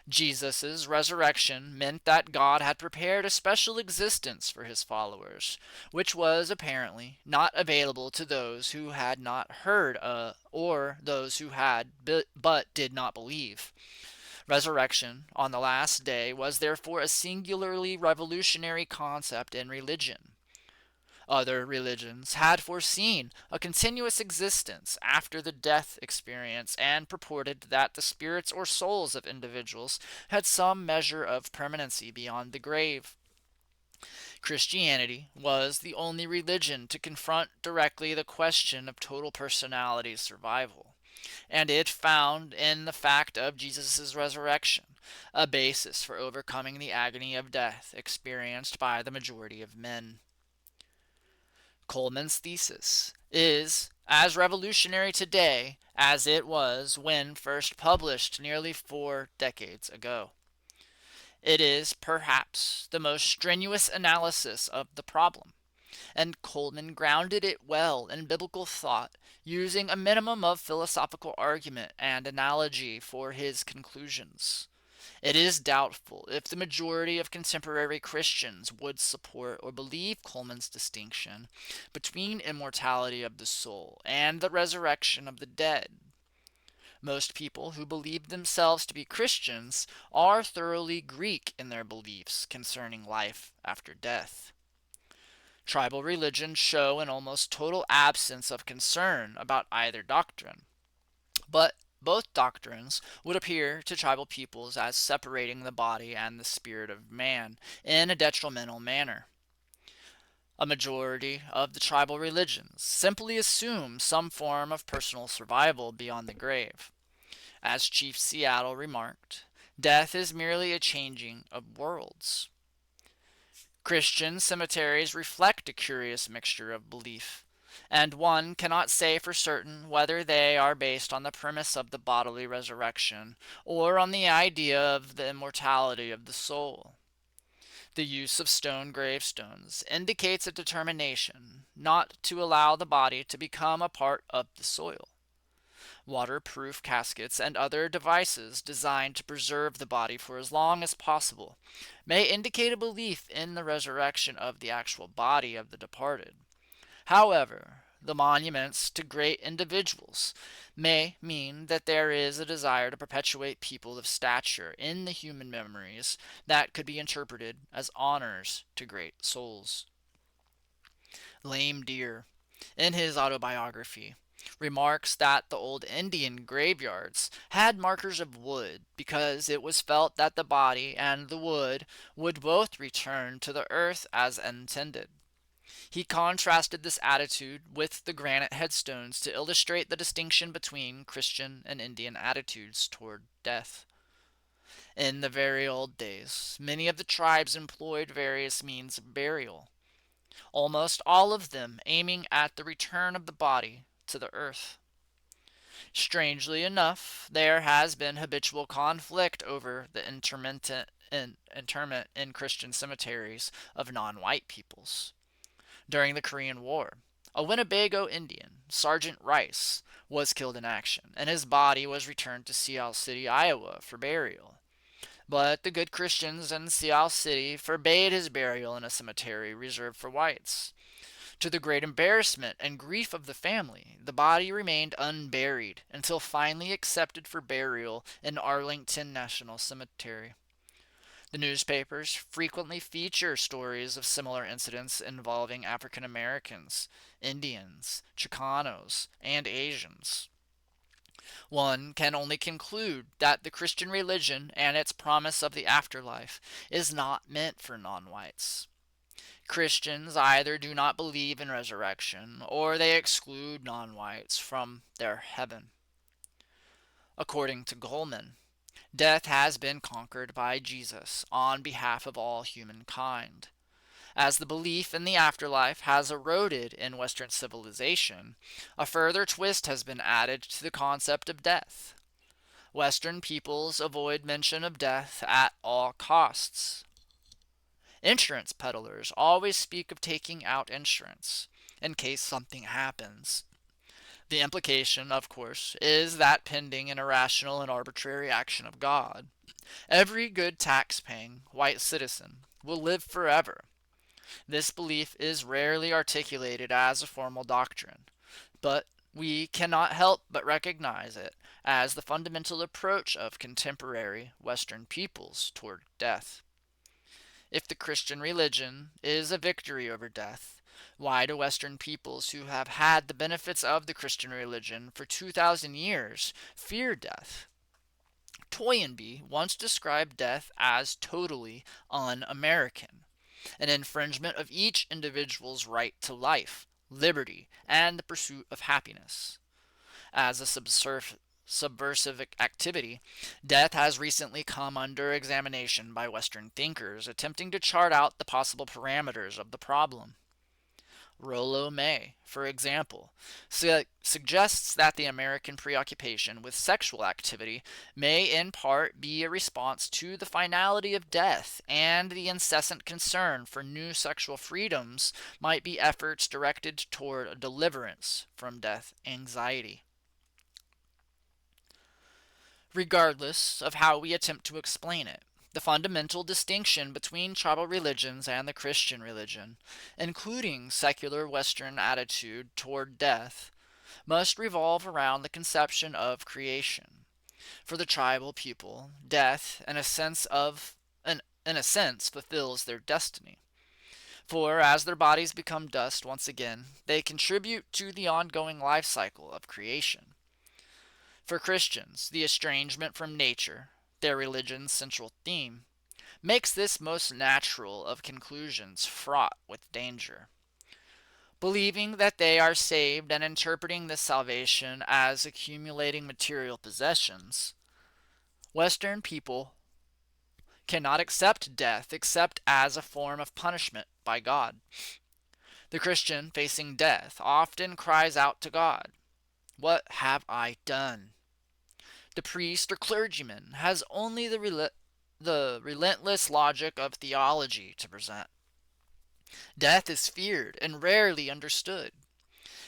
Jesus' resurrection meant that God had prepared a special existence for his followers, which was apparently not available to those who had not heard or those who had but did not believe. Resurrection on the last day was therefore a singularly revolutionary concept in religion. Other religions had foreseen a continuous existence after the death experience and purported that the spirits or souls of individuals had some measure of permanency beyond the grave. Christianity was the only religion to confront directly the question of total personality survival, and it found in the fact of Jesus' resurrection a basis for overcoming the agony of death experienced by the majority of men. Coleman's thesis is as revolutionary today as it was when first published nearly 4 decades ago. It is perhaps the most strenuous analysis of the problem, and Coleman grounded it well in biblical thought, using a minimum of philosophical argument and analogy for his conclusions. It is doubtful if the majority of contemporary Christians would support or believe Coleman's distinction between immortality of the soul and the resurrection of the dead. Most people who believe themselves to be Christians are thoroughly Greek in their beliefs concerning life after death. Tribal religions show an almost total absence of concern about either doctrine, but both doctrines would appear to tribal peoples as separating the body and the spirit of man in a detrimental manner. A majority of the tribal religions simply assume some form of personal survival beyond the grave. As Chief Seattle remarked, death is merely a changing of worlds. Christian cemeteries reflect a curious mixture of belief, and one cannot say for certain whether they are based on the premise of the bodily resurrection or on the idea of the immortality of the soul. The use of stone gravestones indicates a determination not to allow the body to become a part of the soil. Waterproof caskets and other devices designed to preserve the body for as long as possible may indicate a belief in the resurrection of the actual body of the departed. However, the monuments to great individuals may mean that there is a desire to perpetuate people of stature in the human memories that could be interpreted as honors to great souls. Lame Deer, in his autobiography, remarks that the old Indian graveyards had markers of wood because it was felt that the body and the wood would both return to the earth as intended. He contrasted this attitude with the granite headstones to illustrate the distinction between Christian and Indian attitudes toward death. In the very old days, many of the tribes employed various means of burial, almost all of them aiming at the return of the body to the earth. Strangely enough, there has been habitual conflict over the interment in Christian cemeteries of non-white peoples. During the Korean War, a Winnebago Indian, Sergeant Rice, was killed in action, and his body was returned to Sea City, Iowa for burial. But the good Christians in Sea City forbade his burial in a cemetery reserved for whites. To the great embarrassment and grief of the family, the body remained unburied until finally accepted for burial in Arlington National Cemetery. The newspapers frequently feature stories of similar incidents involving African Americans, Indians, Chicanos, and Asians. One can only conclude that the Christian religion and its promise of the afterlife is not meant for non-whites. Christians either do not believe in resurrection or they exclude non-whites from their heaven. According to Goldman, death has been conquered by Jesus on behalf of all humankind. As the belief in the afterlife has eroded in Western civilization, a further twist has been added to the concept of death. Western peoples avoid mention of death at all costs. Insurance peddlers always speak of taking out insurance in case something happens. The implication, of course, is that pending an irrational and arbitrary action of God, every good tax-paying white citizen will live forever. This belief is rarely articulated as a formal doctrine, but we cannot help but recognize it as the fundamental approach of contemporary Western peoples toward death. If the Christian religion is a victory over death, why do Western peoples who have had the benefits of the Christian religion for 2,000 years fear death? Toynbee once described death as totally un-American, an infringement of each individual's right to life, liberty, and the pursuit of happiness. As a subversive activity, death has recently come under examination by Western thinkers attempting to chart out the possible parameters of the problem. Rollo May, for example, suggests that the American preoccupation with sexual activity may in part be a response to the finality of death, and the incessant concern for new sexual freedoms might be efforts directed toward a deliverance from death anxiety. Regardless of how we attempt to explain it, the fundamental distinction between tribal religions and the Christian religion, including secular Western attitude toward death, must revolve around the conception of creation. For the tribal people, death, in a sense, fulfills their destiny. For as their bodies become dust once again, they contribute to the ongoing life cycle of creation. For Christians, the estrangement from nature, their religion's central theme, makes this most natural of conclusions fraught with danger. Believing that they are saved and interpreting this salvation as accumulating material possessions, Western people cannot accept death except as a form of punishment by God. The Christian facing death often cries out to God, "What have I done?" The priest or clergyman has only the relentless logic of theology to present. Death is feared and rarely understood.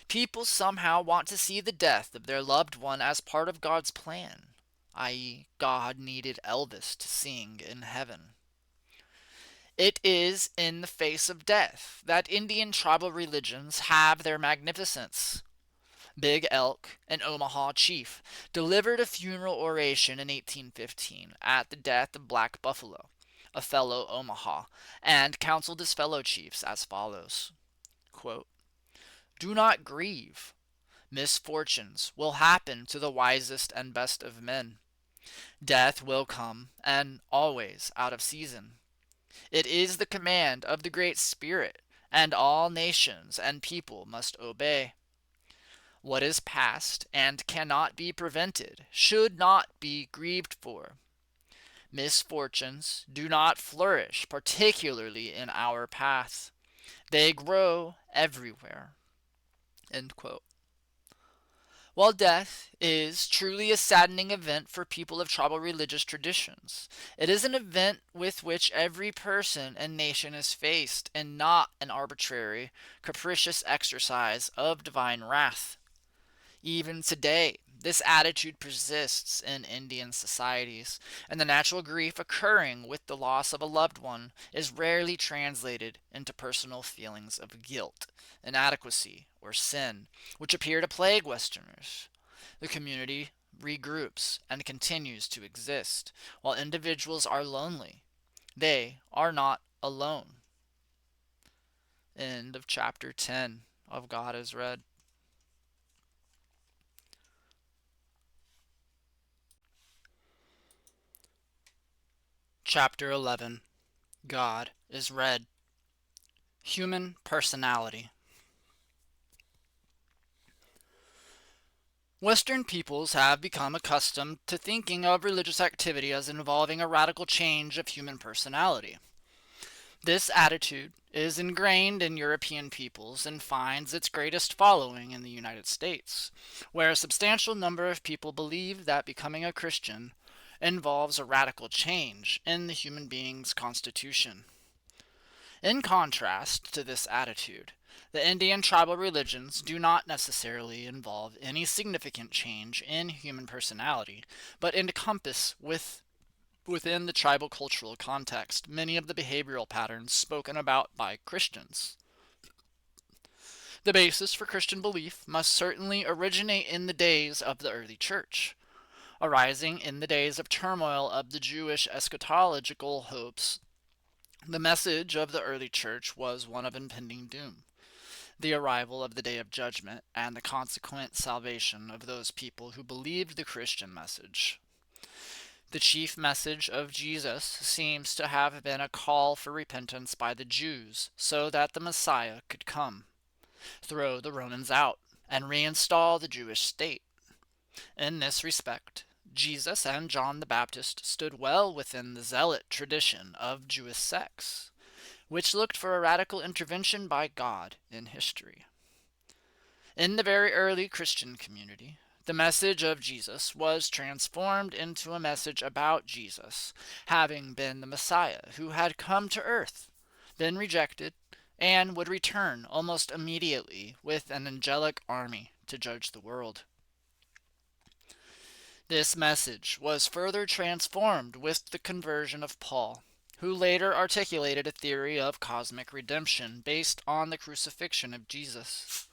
People somehow want to see the death of their loved one as part of God's plan, i.e., God needed Elvis to sing in heaven. It is in the face of death that Indian tribal religions have their magnificence. Big Elk, an Omaha chief, delivered a funeral oration in 1815 at the death of Black Buffalo, a fellow Omaha, and counseled his fellow chiefs as follows, quote, "Do not grieve. Misfortunes will happen to the wisest and best of men. Death will come, and always out of season. It is the command of the Great Spirit, and all nations and people must obey. What is past and cannot be prevented should not be grieved for. Misfortunes do not flourish, particularly in our path. They grow everywhere." End quote. While death is truly a saddening event for people of tribal religious traditions, it is an event with which every person and nation is faced, and not an arbitrary, capricious exercise of divine wrath. Even today, this attitude persists in Indian societies, and the natural grief occurring with the loss of a loved one is rarely translated into personal feelings of guilt, inadequacy, or sin, which appear to plague Westerners. The community regroups and continues to exist, while individuals are lonely. They are not alone. End of chapter 10 of God is Read. Chapter 11. God is Red. Human Personality. Western peoples have become accustomed to thinking of religious activity as involving a radical change of human personality. This attitude is ingrained in European peoples and finds its greatest following in the United States, where a substantial number of people believe that becoming a Christian involves a radical change in the human being's constitution. In contrast to this attitude, the Indian tribal religions do not necessarily involve any significant change in human personality, but encompass within the tribal cultural context many of the behavioral patterns spoken about by Christians. The basis for Christian belief must certainly originate in the days of the early church, arising in the days of turmoil of the Jewish eschatological hopes. The message of the early church was one of impending doom, the arrival of the day of judgment, and the consequent salvation of those people who believed the Christian message. The chief message of Jesus seems to have been a call for repentance by the Jews so that the Messiah could come, throw the Romans out, and reinstall the Jewish state. In this respect, Jesus and John the Baptist stood well within the zealot tradition of Jewish sects, which looked for a radical intervention by God in history. In the very early Christian community, the message of Jesus was transformed into a message about Jesus, having been the Messiah who had come to earth, been rejected, and would return almost immediately with an angelic army to judge the world. This message was further transformed with the conversion of Paul, who later articulated a theory of cosmic redemption based on the crucifixion of Jesus,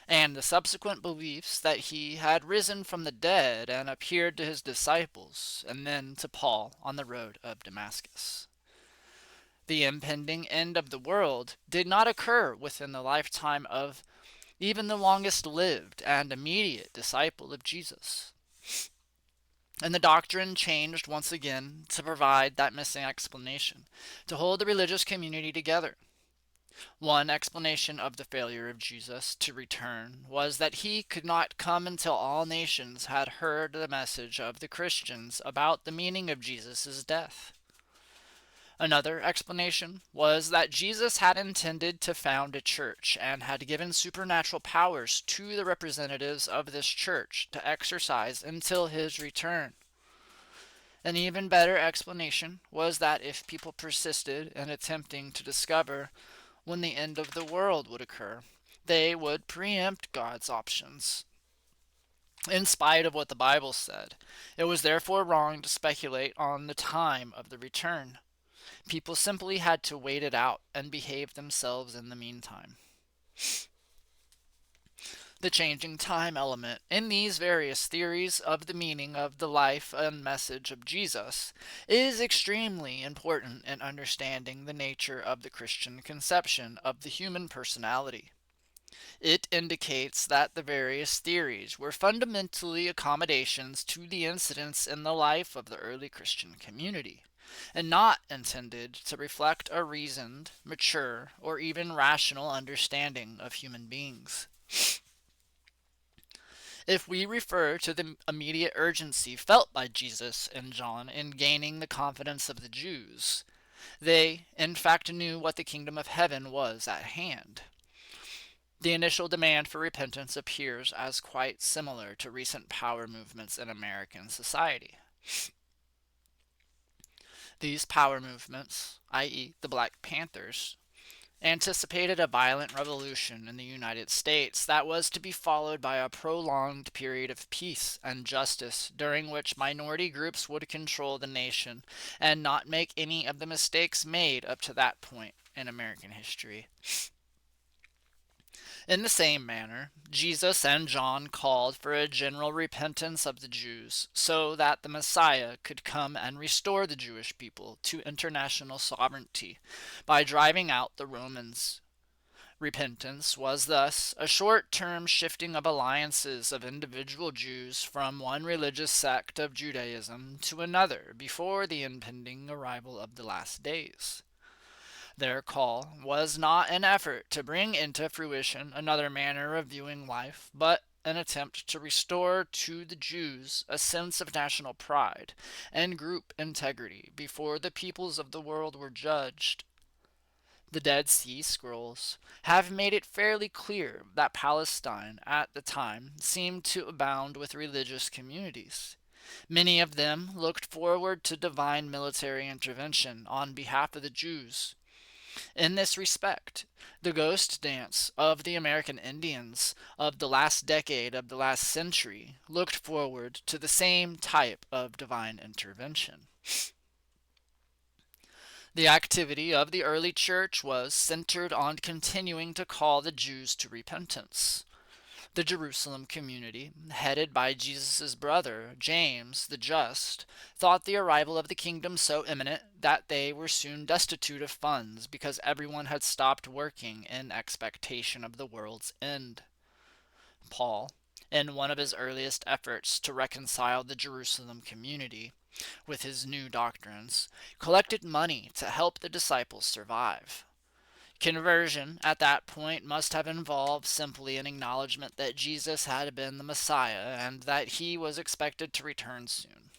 and the subsequent beliefs that he had risen from the dead and appeared to his disciples, and then to Paul on the road of Damascus. The impending end of the world did not occur within the lifetime of even the longest lived and immediate disciple of Jesus. And the doctrine changed once again to provide that missing explanation, to hold the religious community together. One explanation of the failure of Jesus to return was that he could not come until all nations had heard the message of the Christians about the meaning of Jesus' death. Another explanation was that Jesus had intended to found a church and had given supernatural powers to the representatives of this church to exercise until his return. An even better explanation was that if people persisted in attempting to discover when the end of the world would occur, they would preempt God's options. In spite of what the Bible said, it was therefore wrong to speculate on the time of the return. People simply had to wait it out and behave themselves in the meantime. The changing time element in these various theories of the meaning of the life and message of Jesus is extremely important in understanding the nature of the Christian conception of the human personality. It indicates that the various theories were fundamentally accommodations to the incidents in the life of the early Christian community, and not intended to reflect a reasoned, mature, or even rational understanding of human beings. If we refer to the immediate urgency felt by Jesus and John in gaining the confidence of the Jews, they in fact knew what the kingdom of heaven was at hand. The initial demand for repentance appears as quite similar to recent power movements in American society. These power movements, i.e., the Black Panthers, anticipated a violent revolution in the United States that was to be followed by a prolonged period of peace and justice during which minority groups would control the nation and not make any of the mistakes made up to that point in American history. In the same manner, Jesus and John called for a general repentance of the Jews so that the Messiah could come and restore the Jewish people to international sovereignty by driving out the Romans. Repentance was thus a short-term shifting of alliances of individual Jews from one religious sect of Judaism to another before the impending arrival of the last days. Their call was not an effort to bring into fruition another manner of viewing life, but an attempt to restore to the Jews a sense of national pride and group integrity before the peoples of the world were judged. The Dead Sea Scrolls have made it fairly clear that Palestine at the time seemed to abound with religious communities. Many of them looked forward to divine military intervention on behalf of the Jews. In this respect, the ghost dance of the American Indians of the last decade of the last century looked forward to the same type of divine intervention. The activity of the early church was centered on continuing to call the Jews to repentance. The Jerusalem community, headed by Jesus' brother, James the Just, thought the arrival of the kingdom so imminent that they were soon destitute of funds because everyone had stopped working in expectation of the world's end. Paul, in one of his earliest efforts to reconcile the Jerusalem community with his new doctrines, collected money to help the disciples survive. Conversion at that point must have involved simply an acknowledgement that Jesus had been the Messiah and that he was expected to return soon.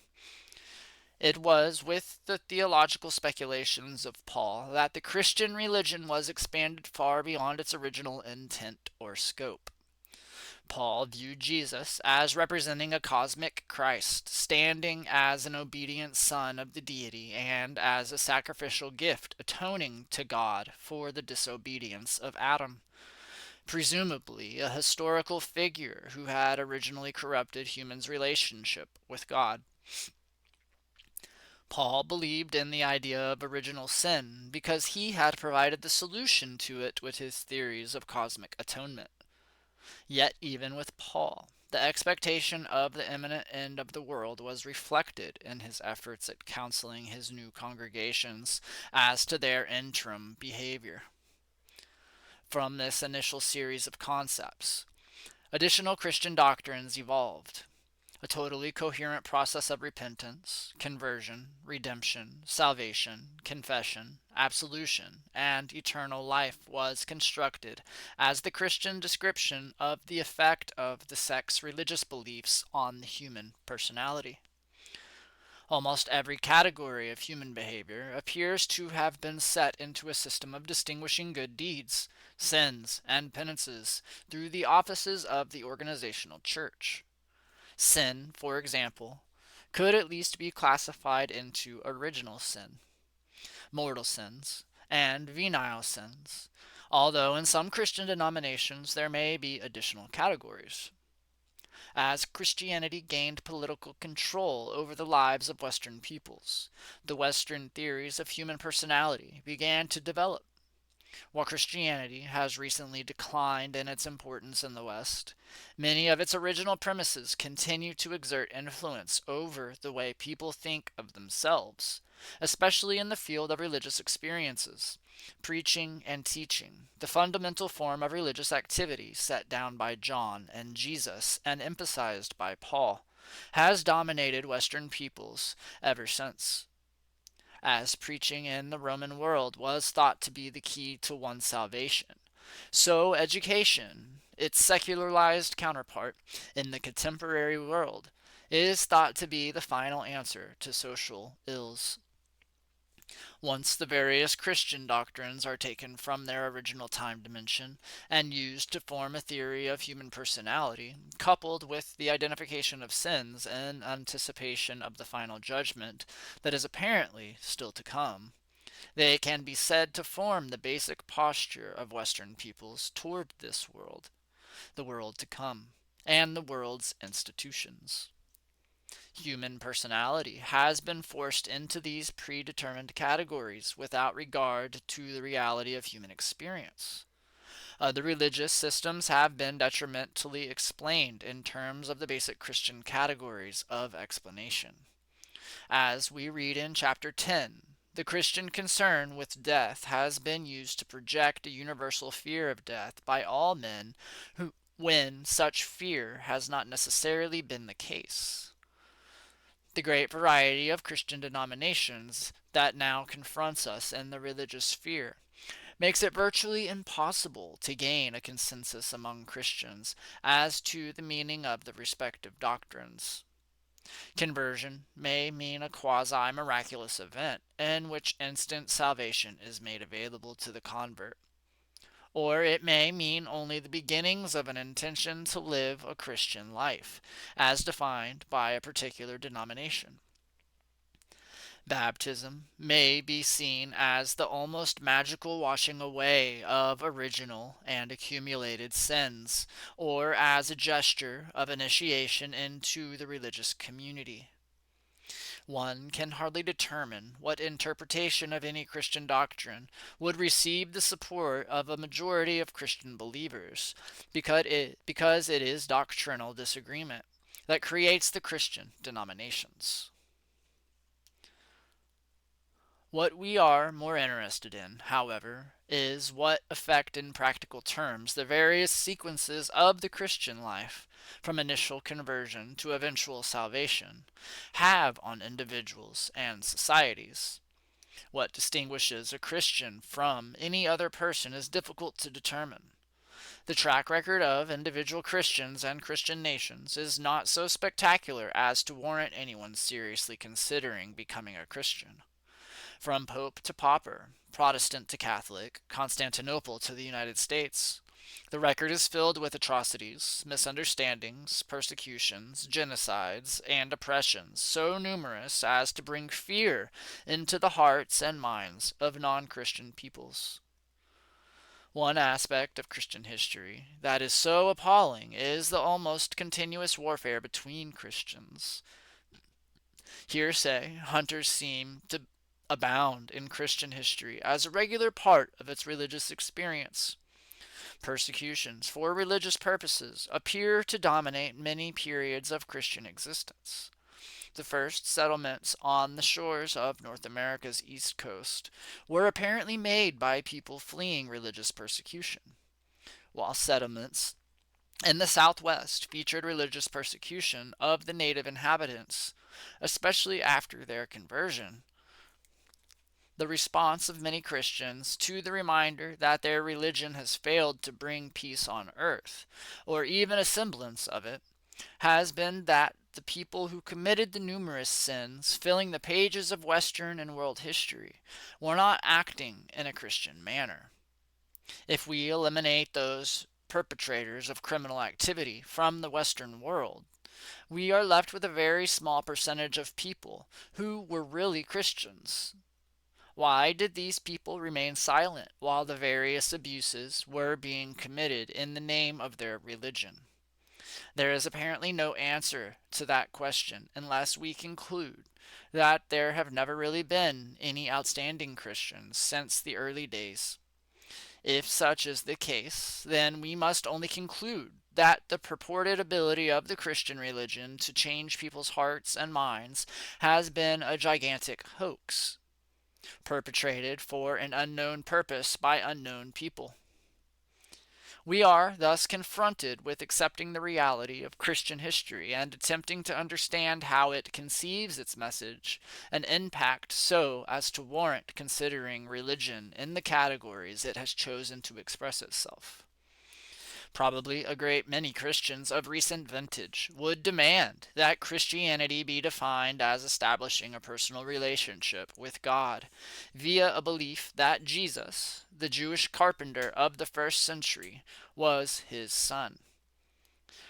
It was with the theological speculations of Paul that the Christian religion was expanded far beyond its original intent or scope. Paul viewed Jesus as representing a cosmic Christ, standing as an obedient son of the deity and as a sacrificial gift atoning to God for the disobedience of Adam, presumably a historical figure who had originally corrupted humans' relationship with God. Paul believed in the idea of original sin because he had provided the solution to it with his theories of cosmic atonement. Yet even with Paul, the expectation of the imminent end of the world was reflected in his efforts at counseling his new congregations as to their interim behavior. From this initial series of concepts, additional Christian doctrines evolved. A totally coherent process of repentance, conversion, redemption, salvation, confession, absolution, and eternal life was constructed as the Christian description of the effect of the sect's religious beliefs on the human personality. Almost every category of human behavior appears to have been set into a system of distinguishing good deeds, sins, and penances through the offices of the organizational church. Sin, for example, could at least be classified into original sin, mortal sins, and venial sins, although in some Christian denominations there may be additional categories. As Christianity gained political control over the lives of Western peoples, the Western theories of human personality began to develop. While Christianity has recently declined in its importance in the West, many of its original premises continue to exert influence over the way people think of themselves, especially in the field of religious experiences. Preaching and teaching, the fundamental form of religious activity set down by John and Jesus and emphasized by Paul, has dominated Western peoples ever since, as preaching in the Roman world was thought to be the key to one's salvation. So education, its secularized counterpart in the contemporary world, is thought to be the final answer to social ills. Once the various Christian doctrines are taken from their original time dimension and used to form a theory of human personality, coupled with the identification of sins in anticipation of the final judgment that is apparently still to come, they can be said to form the basic posture of Western peoples toward this world, the world to come, and the world's institutions. Human personality has been forced into these predetermined categories without regard to the reality of human experience. Other religious systems have been detrimentally explained in terms of the basic Christian categories of explanation. As we read in chapter 10, The Christian concern with death has been used to project a universal fear of death by all men when such fear has not necessarily been the case. The great variety of Christian denominations that now confronts us in the religious sphere makes it virtually impossible to gain a consensus among Christians as to the meaning of the respective doctrines. Conversion may mean a quasi miraculous event in which instant salvation is made available to the convert, or it may mean only the beginnings of an intention to live a Christian life, as defined by a particular denomination. Baptism may be seen as the almost magical washing away of original and accumulated sins, or as a gesture of initiation into the religious community. One can hardly determine what interpretation of any Christian doctrine would receive the support of a majority of Christian believers, because it is doctrinal disagreement that creates the Christian denominations. What we are more interested in, however, is what effect in practical terms the various sequences of the Christian life, from initial conversion to eventual salvation, have on individuals and societies. What distinguishes a Christian from any other person is difficult to determine. The track record of individual Christians and Christian nations is not so spectacular as to warrant anyone seriously considering becoming a Christian. From Pope to Pauper, Protestant to Catholic, Constantinople to the United States, the record is filled with atrocities, misunderstandings, persecutions, genocides, and oppressions so numerous as to bring fear into the hearts and minds of non-Christian peoples. One aspect of Christian history that is so appalling is the almost continuous warfare between Christians. Hearsay hunters seem to abound in Christian history as a regular part of its religious experience. Persecutions for religious purposes appear to dominate many periods of Christian existence. The first settlements on the shores of North America's east coast were apparently made by people fleeing religious persecution, while settlements in the southwest featured religious persecution of the native inhabitants, especially after their conversion. The response of many Christians to the reminder that their religion has failed to bring peace on earth, or even a semblance of it, has been that the people who committed the numerous sins filling the pages of Western and world history were not acting in a Christian manner. If we eliminate those perpetrators of criminal activity from the Western world, we are left with a very small percentage of people who were really Christians. Why did these people remain silent while the various abuses were being committed in the name of their religion? There is apparently no answer to that question unless we conclude that there have never really been any outstanding Christians since the early days. If such is the case, then we must only conclude that the purported ability of the Christian religion to change people's hearts and minds has been a gigantic hoax, perpetrated for an unknown purpose by unknown people. We are thus confronted with accepting the reality of Christian history and attempting to understand how it conceives its message and impact so as to warrant considering religion in the categories it has chosen to express itself. Probably a great many Christians of recent vintage would demand that Christianity be defined as establishing a personal relationship with God via a belief that Jesus, the Jewish carpenter of the first century, was his son.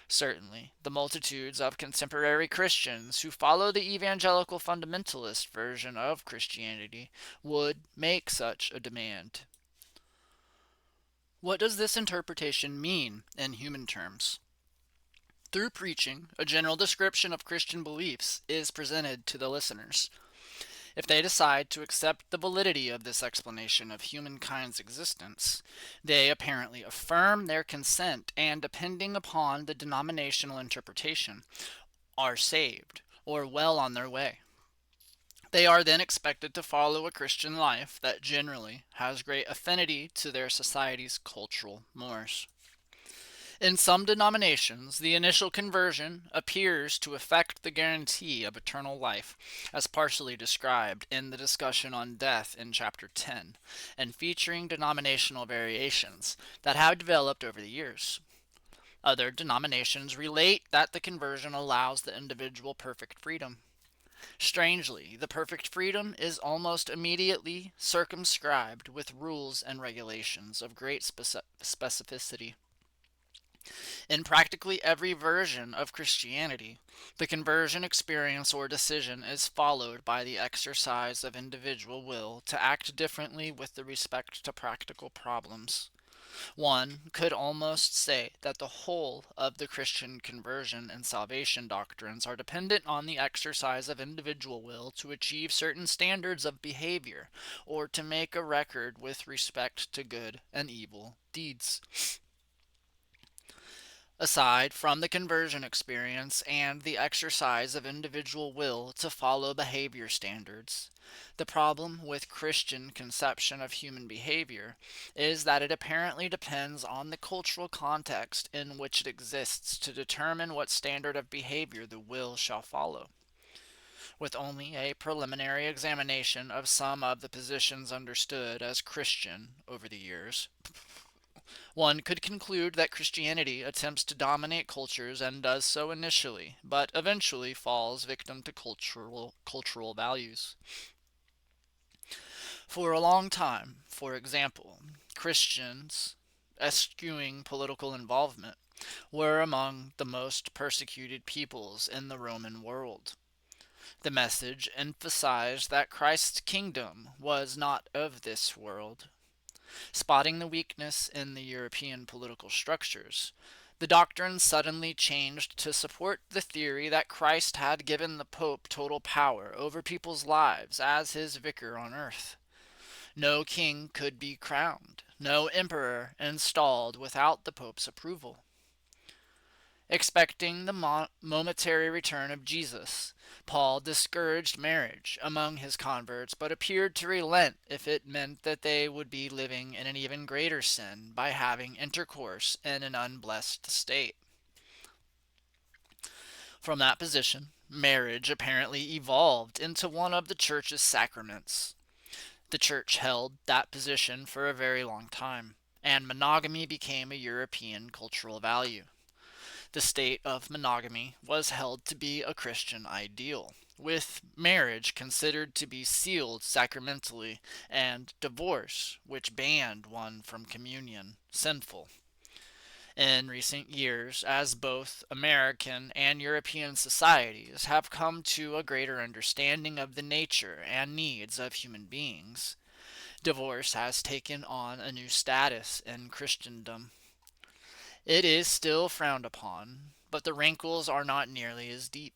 Certainly, the multitudes of contemporary Christians who follow the evangelical fundamentalist version of Christianity would make such a demand. What does this interpretation mean in human terms? Through preaching, a general description of Christian beliefs is presented to the listeners. If they decide to accept the validity of this explanation of humankind's existence, they apparently affirm their consent and, depending upon the denominational interpretation, are saved or well on their way. They are then expected to follow a Christian life that generally has great affinity to their society's cultural mores. In some denominations, the initial conversion appears to affect the guarantee of eternal life, as partially described in the discussion on death in Chapter 10, and featuring denominational variations that have developed over the years. Other denominations relate that the conversion allows the individual perfect freedom. Strangely, the perfect freedom is almost immediately circumscribed with rules and regulations of great specificity. In practically every version of Christianity, the conversion experience or decision is followed by the exercise of individual will to act differently with respect to practical problems. One could almost say that the whole of the Christian conversion and salvation doctrines are dependent on the exercise of individual will to achieve certain standards of behavior or to make a record with respect to good and evil deeds. Aside from the conversion experience and the exercise of individual will to follow behavior standards, the problem with Christian conception of human behavior is that it apparently depends on the cultural context in which it exists to determine what standard of behavior the will shall follow. With only a preliminary examination of some of the positions understood as Christian over the years, one could conclude that Christianity attempts to dominate cultures and does so initially, but eventually falls victim to cultural values. For a long time, for example, Christians, eschewing political involvement, were among the most persecuted peoples in the Roman world. The message emphasized that Christ's kingdom was not of this world. Spotting the weakness in the European political structures, the doctrine suddenly changed to support the theory that Christ had given the Pope total power over people's lives as his vicar on earth. No king could be crowned, no emperor installed without the Pope's approval. Expecting the momentary return of Jesus, Paul discouraged marriage among his converts, but appeared to relent if it meant that they would be living in an even greater sin by having intercourse in an unblessed state. From that position, marriage apparently evolved into one of the church's sacraments. The church held that position for a very long time, and monogamy became a European cultural value. The state of monogamy was held to be a Christian ideal, with marriage considered to be sealed sacramentally and divorce, which banned one from communion, sinful. In recent years, as both American and European societies have come to a greater understanding of the nature and needs of human beings, divorce has taken on a new status in Christendom. It is still frowned upon, but the wrinkles are not nearly as deep.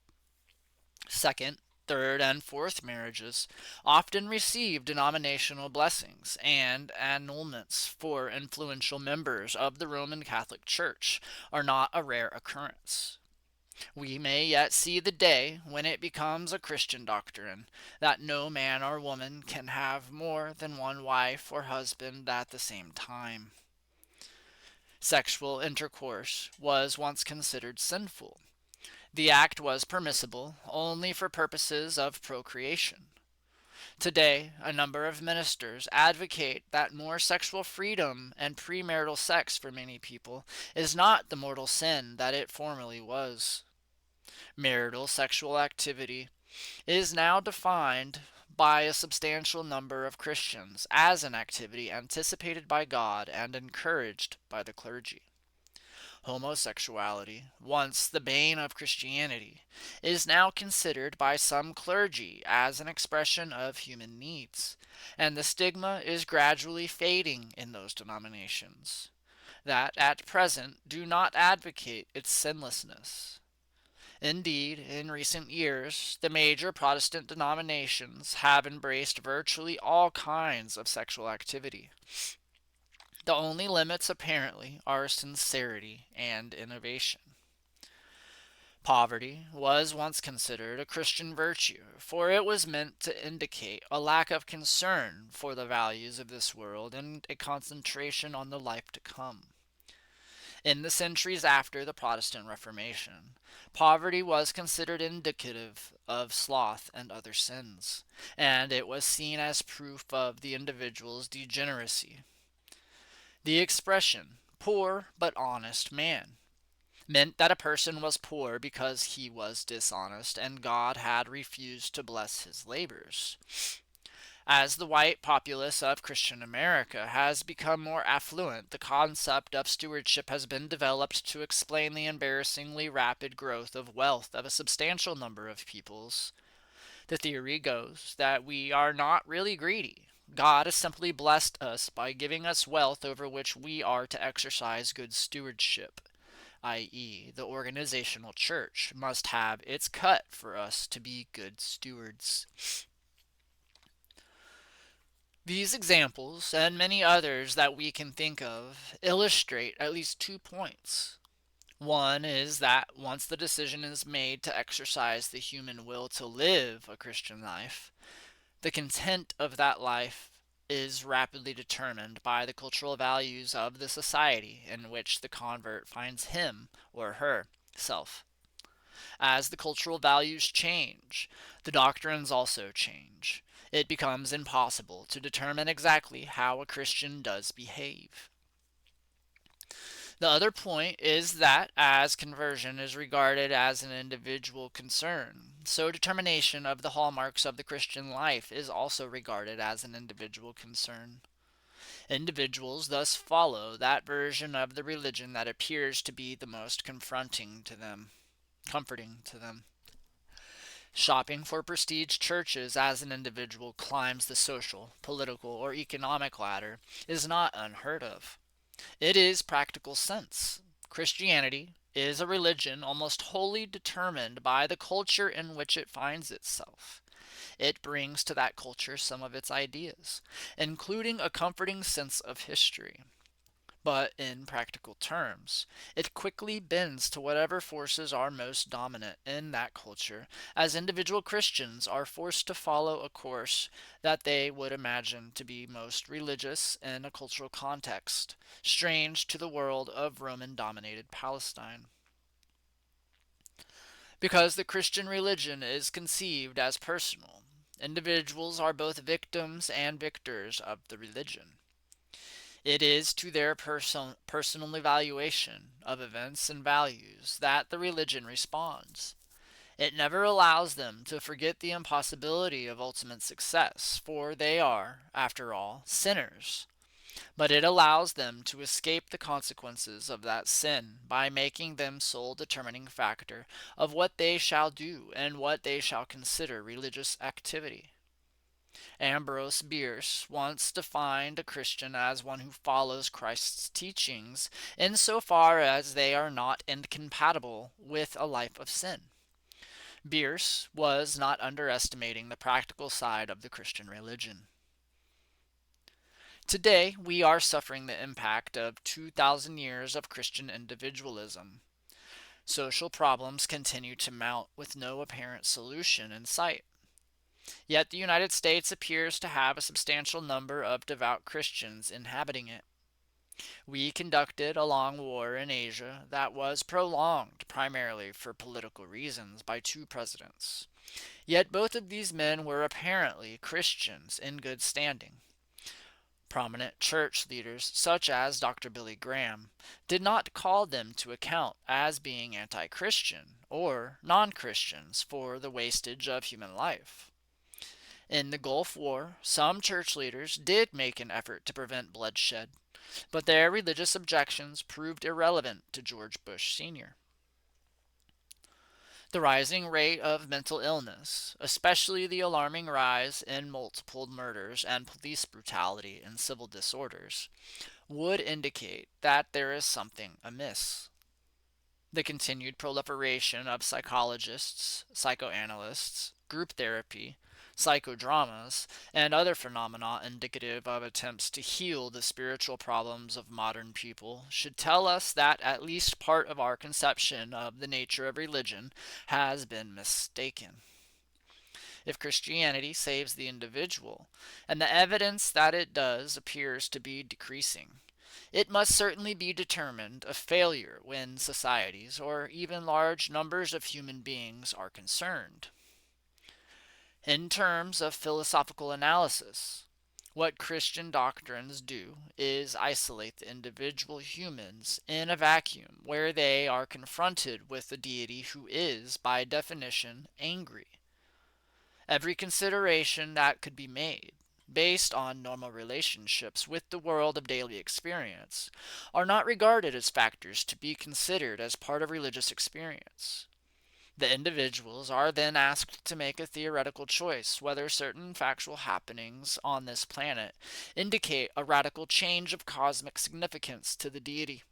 Second, third, and fourth marriages often receive denominational blessings and annulments for influential members of the Roman Catholic Church are not a rare occurrence. We may yet see the day when it becomes a Christian doctrine that no man or woman can have more than one wife or husband at the same time. Sexual intercourse was once considered sinful. The act was permissible only for purposes of procreation. Today, a number of ministers advocate that more sexual freedom and premarital sex for many people is not the mortal sin that it formerly was. Marital sexual activity is now defined by a substantial number of Christians as an activity anticipated by God and encouraged by the clergy. Homosexuality, once the bane of Christianity, is now considered by some clergy as an expression of human needs, and the stigma is gradually fading in those denominations that at present do not advocate its sinlessness. Indeed, in recent years, the major Protestant denominations have embraced virtually all kinds of sexual activity. The only limits, apparently, are sincerity and innovation. Poverty was once considered a Christian virtue, for it was meant to indicate a lack of concern for the values of this world and a concentration on the life to come. In the centuries after the Protestant Reformation, poverty was considered indicative of sloth and other sins, and it was seen as proof of the individual's degeneracy. The expression, poor but honest man, meant that a person was poor because he was dishonest and God had refused to bless his labors. As the white populace of Christian America has become more affluent, the concept of stewardship has been developed to explain the embarrassingly rapid growth of wealth of a substantial number of peoples. The theory goes that we are not really greedy. God has simply blessed us by giving us wealth over which we are to exercise good stewardship, i.e., the organizational church must have its cut for us to be good stewards. These examples, and many others that we can think of, illustrate at least 2 points. One is that once the decision is made to exercise the human will to live a Christian life, the content of that life is rapidly determined by the cultural values of the society in which the convert finds him or herself. As the cultural values change, the doctrines also change. It becomes impossible to determine exactly how a Christian does behave. The other point is that as conversion is regarded as an individual concern, so determination of the hallmarks of the Christian life is also regarded as an individual concern. Individuals thus follow that version of the religion that appears to be the most comforting to them. Shopping for prestige churches as an individual climbs the social, political, or economic ladder is not unheard of. It is practical sense. Christianity is a religion almost wholly determined by the culture in which it finds itself. It brings to that culture some of its ideas, including a comforting sense of history. But in practical terms, it quickly bends to whatever forces are most dominant in that culture, as individual Christians are forced to follow a course that they would imagine to be most religious in a cultural context, strange to the world of Roman dominated Palestine. Because the Christian religion is conceived as personal, individuals are both victims and victors of the religion. It is to their personal evaluation of events and values that the religion responds. It never allows them to forget the impossibility of ultimate success, for they are, after all, sinners. But it allows them to escape the consequences of that sin by making them sole determining factor of what they shall do and what they shall consider religious activity. Ambrose Bierce once defined a Christian as one who follows Christ's teachings insofar as they are not incompatible with a life of sin. Bierce was not underestimating the practical side of the Christian religion. Today, we are suffering the impact of 2,000 years of Christian individualism. Social problems continue to mount with no apparent solution in sight. Yet the United States appears to have a substantial number of devout Christians inhabiting it. We conducted a long war in Asia that was prolonged primarily for political reasons by 2 presidents. Yet both of these men were apparently Christians in good standing. Prominent church leaders, such as Dr. Billy Graham, did not call them to account as being anti-Christian or non-Christians for the wastage of human life. In the Gulf War, some church leaders did make an effort to prevent bloodshed, but their religious objections proved irrelevant to George Bush Sr. The rising rate of mental illness, especially the alarming rise in multiple murders and police brutality and civil disorders, would indicate that there is something amiss. The continued proliferation of psychologists, psychoanalysts, group therapy, psychodramas, and other phenomena indicative of attempts to heal the spiritual problems of modern people should tell us that at least part of our conception of the nature of religion has been mistaken. If Christianity saves the individual, and the evidence that it does appears to be decreasing, it must certainly be determined a failure when societies, or even large numbers of human beings, are concerned. In terms of philosophical analysis, what Christian doctrines do is isolate the individual humans in a vacuum where they are confronted with a deity who is, by definition, angry. Every consideration that could be made, based on normal relationships with the world of daily experience, are not regarded as factors to be considered as part of religious experience. The individuals are then asked to make a theoretical choice whether certain factual happenings on this planet indicate a radical change of cosmic significance to the deity.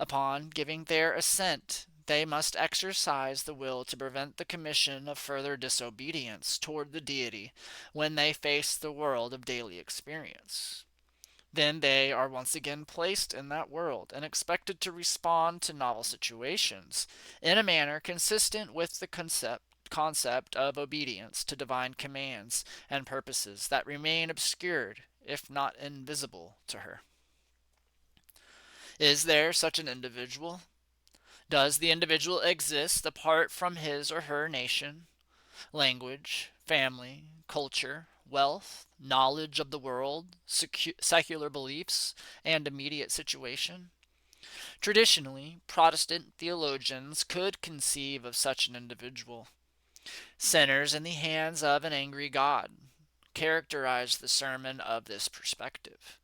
Upon giving their assent, they must exercise the will to prevent the commission of further disobedience toward the deity when they face the world of daily experience. Then they are once again placed in that world and expected to respond to novel situations in a manner consistent with the concept of obedience to divine commands and purposes that remain obscured, if not invisible, to her. Is there such an individual? Does the individual exist apart from his or her nation, language, family, culture, wealth, knowledge of the world, secular beliefs, and immediate situation? Traditionally, Protestant theologians could conceive of such an individual. Sinners in the hands of an angry God characterize the sermon of this perspective.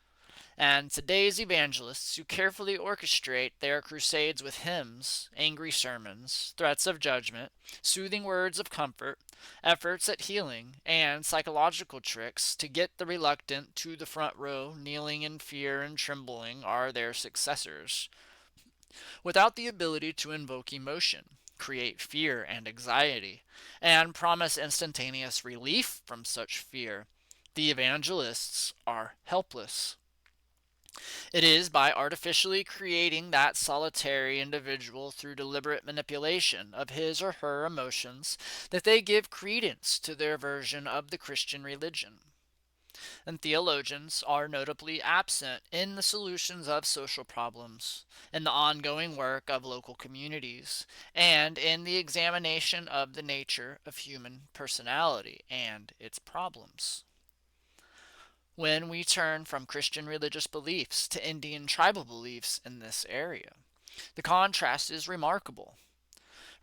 And today's evangelists who carefully orchestrate their crusades with hymns, angry sermons, threats of judgment, soothing words of comfort, efforts at healing, and psychological tricks to get the reluctant to the front row kneeling in fear and trembling are their successors. Without the ability to invoke emotion, create fear and anxiety, and promise instantaneous relief from such fear, the evangelists are helpless. It is by artificially creating that solitary individual through deliberate manipulation of his or her emotions that they give credence to their version of the Christian religion. And theologians are notably absent in the solutions of social problems, in the ongoing work of local communities, and in the examination of the nature of human personality and its problems. When we turn from Christian religious beliefs to Indian tribal beliefs in this area, the contrast is remarkable.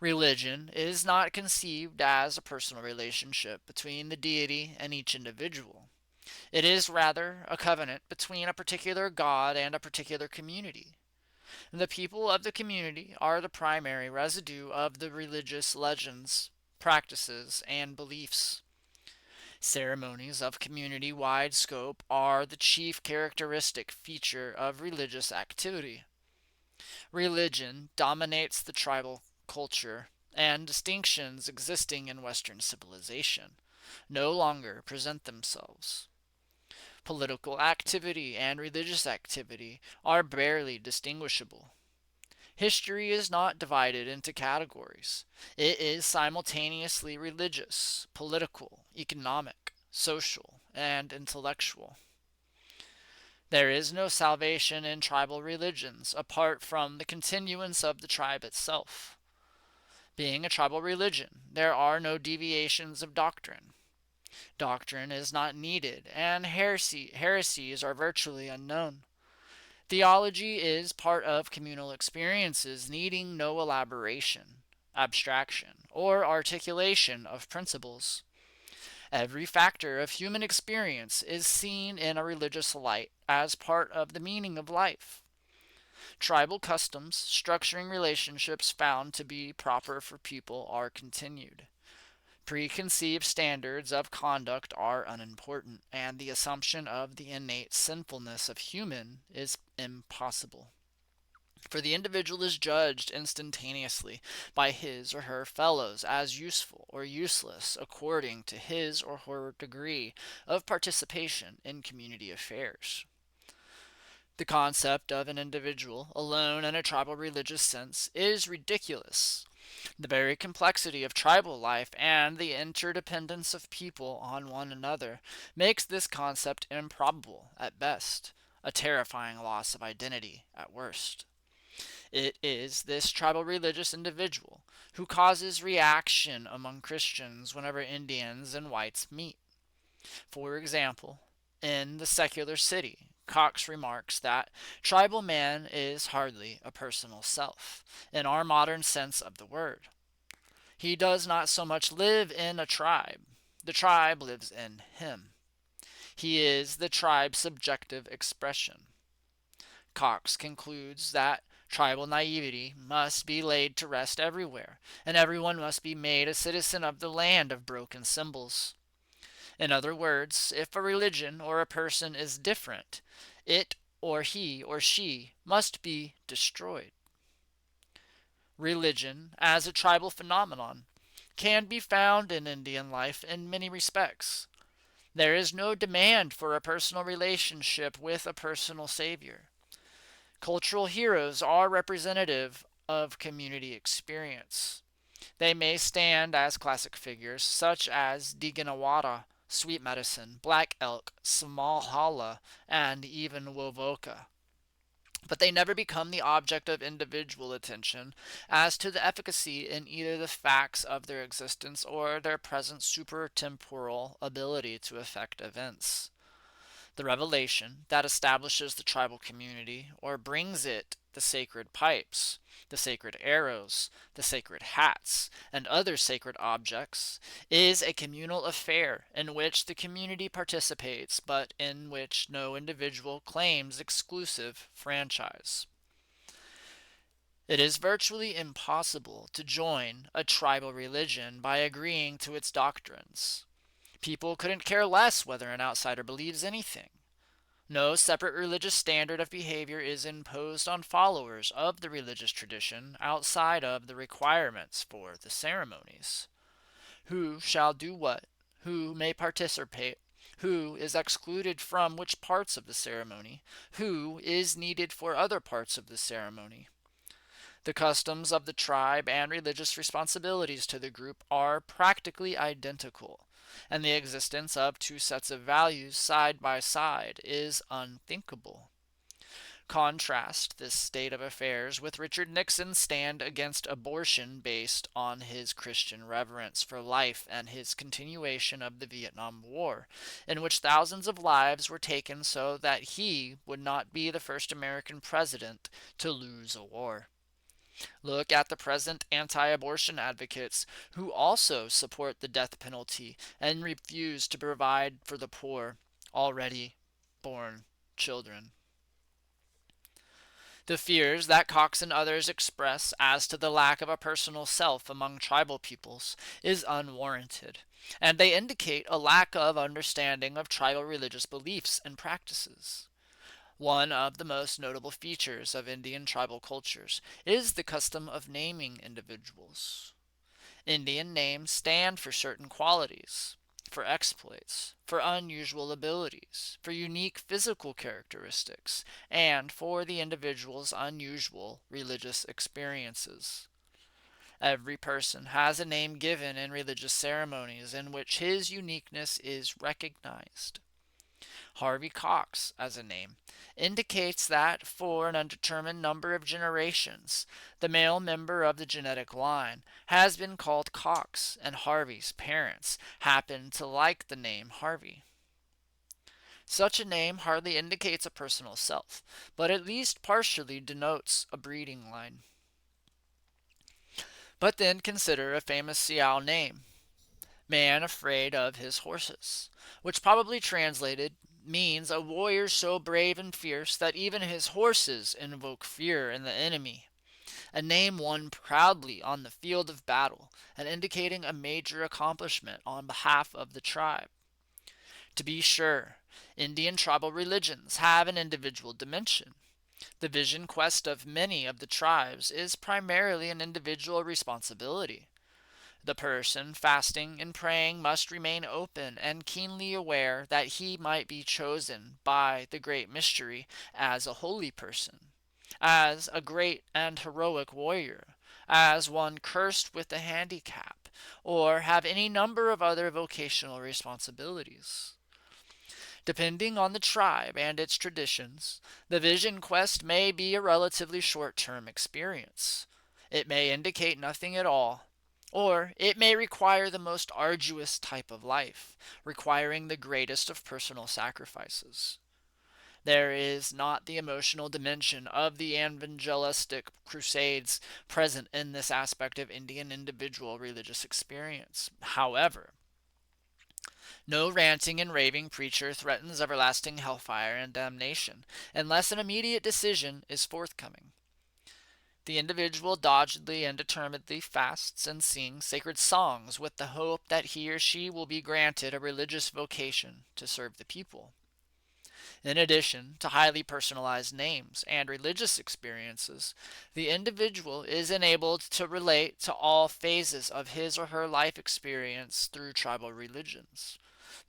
Religion is not conceived as a personal relationship between the deity and each individual. It is rather a covenant between a particular God and a particular community. The people of the community are the primary residue of the religious legends, practices, and beliefs. Ceremonies of community-wide scope are the chief characteristic feature of religious activity. Religion dominates the tribal culture, and distinctions existing in Western civilization no longer present themselves. Political activity and religious activity are barely distinguishable. History is not divided into categories. It is simultaneously religious, political, economic, social, and intellectual. There is no salvation in tribal religions apart from the continuance of the tribe itself. Being a tribal religion, there are no deviations of doctrine. Doctrine is not needed, and heresies are virtually unknown. Theology is part of communal experiences needing no elaboration, abstraction, or articulation of principles. Every factor of human experience is seen in a religious light as part of the meaning of life. Tribal customs structuring relationships found to be proper for people are continued. Preconceived standards of conduct are unimportant, and the assumption of the innate sinfulness of human is impossible. For the individual is judged instantaneously by his or her fellows as useful or useless according to his or her degree of participation in community affairs. The concept of an individual alone in a tribal religious sense is ridiculous. The very complexity of tribal life and the interdependence of people on one another makes this concept improbable at best, a terrifying loss of identity at worst. It is this tribal religious individual who causes reaction among Christians whenever Indians and whites meet. For example, in The Secular City, Cox remarks that tribal man is hardly a personal self, in our modern sense of the word. He does not so much live in a tribe, the tribe lives in him. He is the tribe's subjective expression. Cox concludes that tribal naivety must be laid to rest everywhere, and everyone must be made a citizen of the land of broken symbols. In other words, if a religion or a person is different, it or he or she must be destroyed. Religion, as a tribal phenomenon, can be found in Indian life in many respects. There is no demand for a personal relationship with a personal savior. Cultural heroes are representative of community experience. They may stand as classic figures, such as Diganawada, Sweet Medicine, Black Elk, Smalhalla, and even Wovoka. But they never become the object of individual attention as to the efficacy in either the facts of their existence or their present supertemporal ability to affect events. The revelation that establishes the tribal community or brings it the sacred pipes, the sacred arrows, the sacred hats, and other sacred objects is a communal affair in which the community participates but in which no individual claims exclusive franchise. It is virtually impossible to join a tribal religion by agreeing to its doctrines. People couldn't care less whether an outsider believes anything. No separate religious standard of behavior is imposed on followers of the religious tradition outside of the requirements for the ceremonies. Who shall do what? Who may participate? Who is excluded from which parts of the ceremony? Who is needed for other parts of the ceremony? The customs of the tribe and religious responsibilities to the group are practically identical, and the existence of two sets of values side by side is unthinkable. Contrast this state of affairs with Richard Nixon's stand against abortion based on his Christian reverence for life and his continuation of the Vietnam War, in which thousands of lives were taken so that he would not be the first American president to lose a war. Look at the present anti-abortion advocates who also support the death penalty and refuse to provide for the poor, already born children. The fears that Cox and others express as to the lack of a personal self among tribal peoples is unwarranted, and they indicate a lack of understanding of tribal religious beliefs and practices. One of the most notable features of Indian tribal cultures is the custom of naming individuals. Indian names stand for certain qualities, for exploits, for unusual abilities, for unique physical characteristics, and for the individual's unusual religious experiences. Every person has a name given in religious ceremonies in which his uniqueness is recognized. Harvey Cox, as a name, indicates that for an undetermined number of generations, the male member of the genetic line has been called Cox, and Harvey's parents happen to like the name Harvey. Such a name hardly indicates a personal self, but at least partially denotes a breeding line. But then consider a famous Siao name, Man Afraid of His Horses, which probably translated means a warrior so brave and fierce that even his horses invoke fear in the enemy, a name won proudly on the field of battle and indicating a major accomplishment on behalf of the tribe. To be sure, Indian tribal religions have an individual dimension. The vision quest of many of the tribes is primarily an individual responsibility. The person fasting and praying must remain open and keenly aware that he might be chosen by the great mystery as a holy person, as a great and heroic warrior, as one cursed with a handicap, or have any number of other vocational responsibilities. Depending on the tribe and its traditions, the vision quest may be a relatively short term experience. It may indicate nothing at all, or it may require the most arduous type of life, requiring the greatest of personal sacrifices. There is not the emotional dimension of the evangelistic crusades present in this aspect of Indian individual religious experience. However, no ranting and raving preacher threatens everlasting hellfire and damnation unless an immediate decision is forthcoming. The individual doggedly and determinedly fasts and sings sacred songs with the hope that he or she will be granted a religious vocation to serve the people. In addition to highly personalized names and religious experiences, the individual is enabled to relate to all phases of his or her life experience through tribal religions.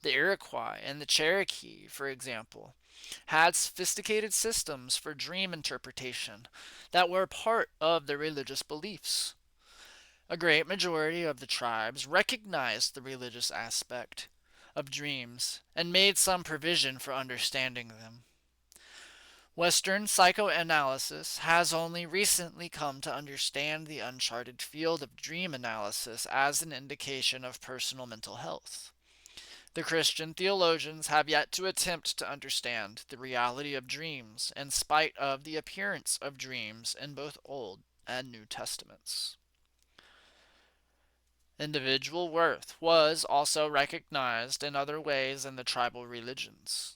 The Iroquois and the Cherokee, for example, had sophisticated systems for dream interpretation that were part of their religious beliefs. A great majority of the tribes recognized the religious aspect of dreams and made some provision for understanding them. Western psychoanalysis has only recently come to understand the uncharted field of dream analysis as an indication of personal mental health. The Christian theologians have yet to attempt to understand the reality of dreams in spite of the appearance of dreams in both Old and New Testaments. Individual worth was also recognized in other ways in the tribal religions.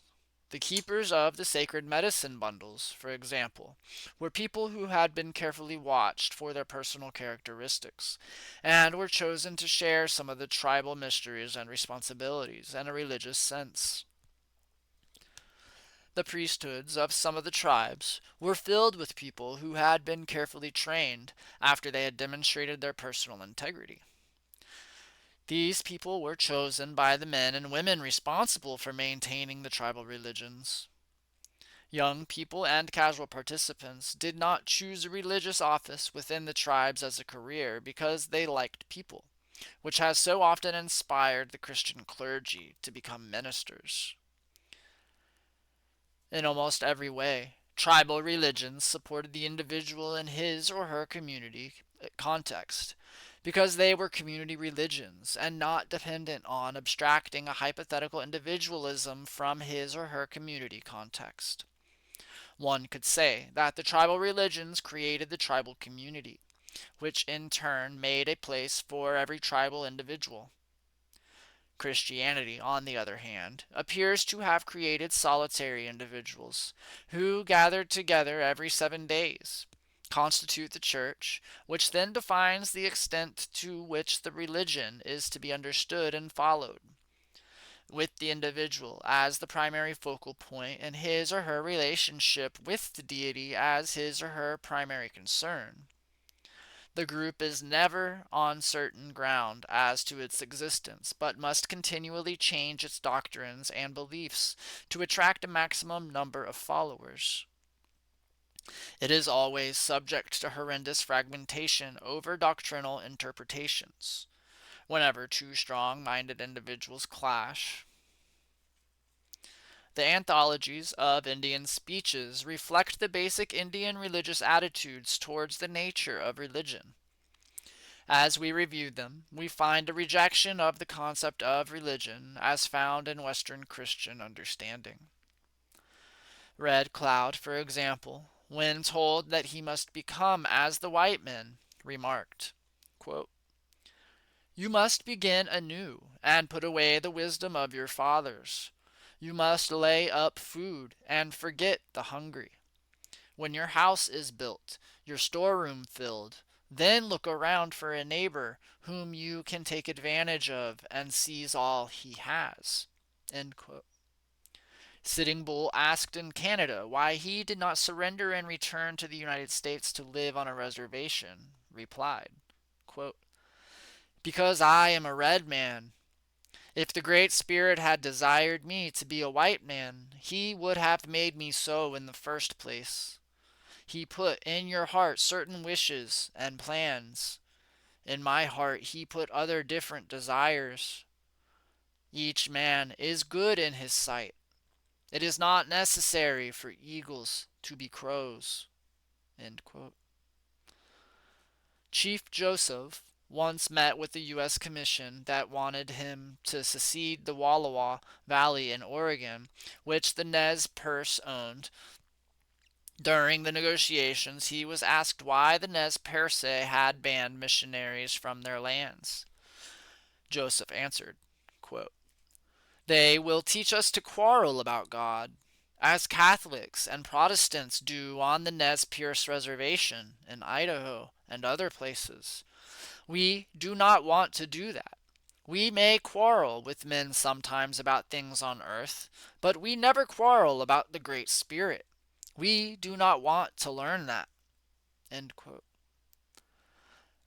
The keepers of the sacred medicine bundles, for example, were people who had been carefully watched for their personal characteristics, and were chosen to share some of the tribal mysteries and responsibilities in a religious sense. The priesthoods of some of the tribes were filled with people who had been carefully trained after they had demonstrated their personal integrity. These people were chosen by the men and women responsible for maintaining the tribal religions. Young people and casual participants did not choose a religious office within the tribes as a career because they liked people, which has so often inspired the Christian clergy to become ministers. In almost every way, tribal religions supported the individual in his or her community context because they were community religions and not dependent on abstracting a hypothetical individualism from his or her community context. One could say that the tribal religions created the tribal community, which in turn made a place for every tribal individual. Christianity, on the other hand, appears to have created solitary individuals who gathered together every 7 days, constitute the church, which then defines the extent to which the religion is to be understood and followed, with the individual as the primary focal point and his or her relationship with the deity as his or her primary concern. The group is never on certain ground as to its existence, but must continually change its doctrines and beliefs to attract a maximum number of followers. It is always subject to horrendous fragmentation over doctrinal interpretations. Whenever two strong-minded individuals clash, the anthologies of Indian speeches reflect the basic Indian religious attitudes towards the nature of religion. As we review them, we find a rejection of the concept of religion as found in Western Christian understanding. Red Cloud, for example, when told that he must become as the white men, remarked, quote, "You must begin anew and put away the wisdom of your fathers. You must lay up food and forget the hungry. When your house is built, your storeroom filled, then look around for a neighbor whom you can take advantage of and seize all he has." End quote. Sitting Bull asked in Canada why he did not surrender and return to the United States to live on a reservation, replied, quote, "Because I am a red man. If the Great Spirit had desired me to be a white man, he would have made me so in the first place. He put in your heart certain wishes and plans. In my heart he put other different desires. Each man is good in his sight. It is not necessary for eagles to be crows." End quote. Chief Joseph once met with the U.S. Commission that wanted him to secede the Wallowa Valley in Oregon, which the Nez Perce owned. During the negotiations, he was asked why the Nez Perce had banned missionaries from their lands. Joseph answered, quote, "They will teach us to quarrel about God, as Catholics and Protestants do on the Nez Perce Reservation in Idaho and other places. We do not want to do that. We may quarrel with men sometimes about things on earth, but we never quarrel about the Great Spirit. We do not want to learn that." End quote.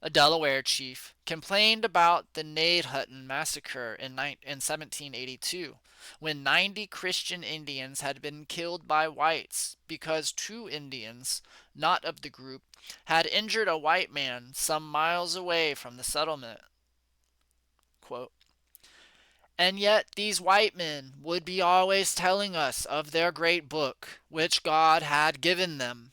A Delaware chief complained about the Nadehutton massacre in 1782, when 90 Christian Indians had been killed by whites because two Indians, not of the group, had injured a white man some miles away from the settlement. Quote, "And yet these white men would be always telling us of their great book, which God had given them.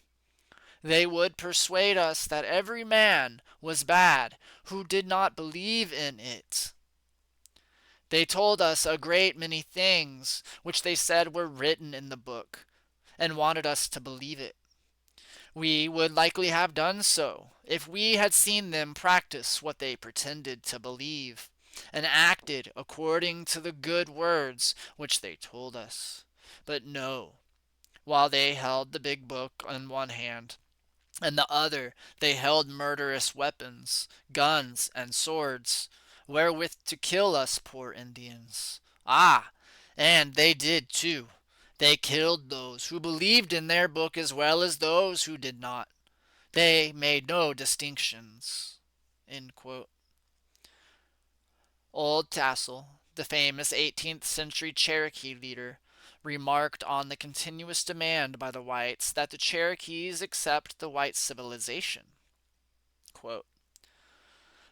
They would persuade us that every man was bad who did not believe in it. They told us a great many things which they said were written in the book, and wanted us to believe it. We would likely have done so if we had seen them practice what they pretended to believe, and acted according to the good words which they told us. But no, while they held the big book in one hand, and the other they held murderous weapons, guns, and swords, wherewith to kill us poor Indians. Ah, and they did too. They killed those who believed in their book as well as those who did not. They made no distinctions." End quote. Old Tassel, the famous 18th century Cherokee leader, remarked on the continuous demand by the whites that the Cherokees accept the white civilization. Quote,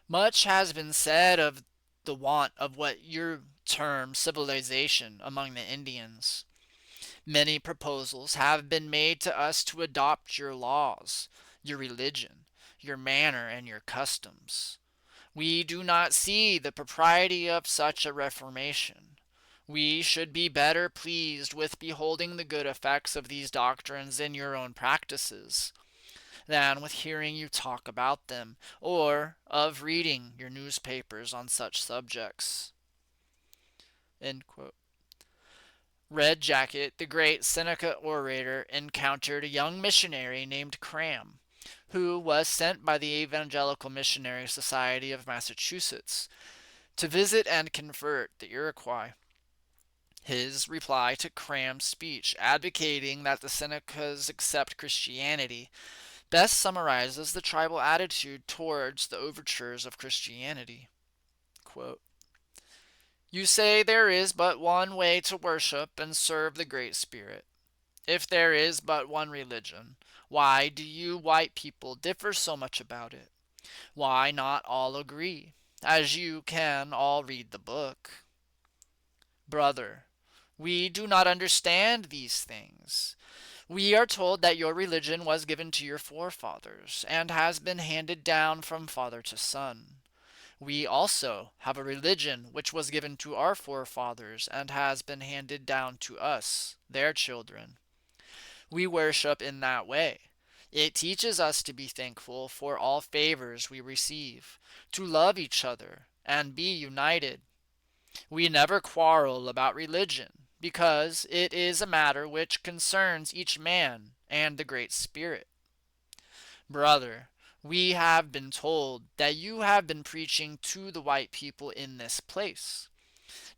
"Much has been said of the want of what you term civilization among the Indians. Many proposals have been made to us to adopt your laws, your religion, your manner, and your customs. We do not see the propriety of such a reformation. We should be better pleased with beholding the good effects of these doctrines in your own practices, than with hearing you talk about them, or of reading your newspapers on such subjects." End quote. Red Jacket, the great Seneca orator, encountered a young missionary named Cram, who was sent by the Evangelical Missionary Society of Massachusetts to visit and convert the Iroquois. His reply to Cram's speech, advocating that the Senecas accept Christianity, best summarizes the tribal attitude towards the overtures of Christianity. Quote, "You say there is but one way to worship and serve the Great Spirit. If there is but one religion, why do you white people differ so much about it? Why not all agree, as you can all read the book? Brother, we do not understand these things. We are told that your religion was given to your forefathers, and has been handed down from father to son. We also have a religion which was given to our forefathers, and has been handed down to us, their children. We worship in that way. It teaches us to be thankful for all favors we receive, to love each other, and be united. We never quarrel about religion, because it is a matter which concerns each man and the Great Spirit. Brother, we have been told that you have been preaching to the white people in this place.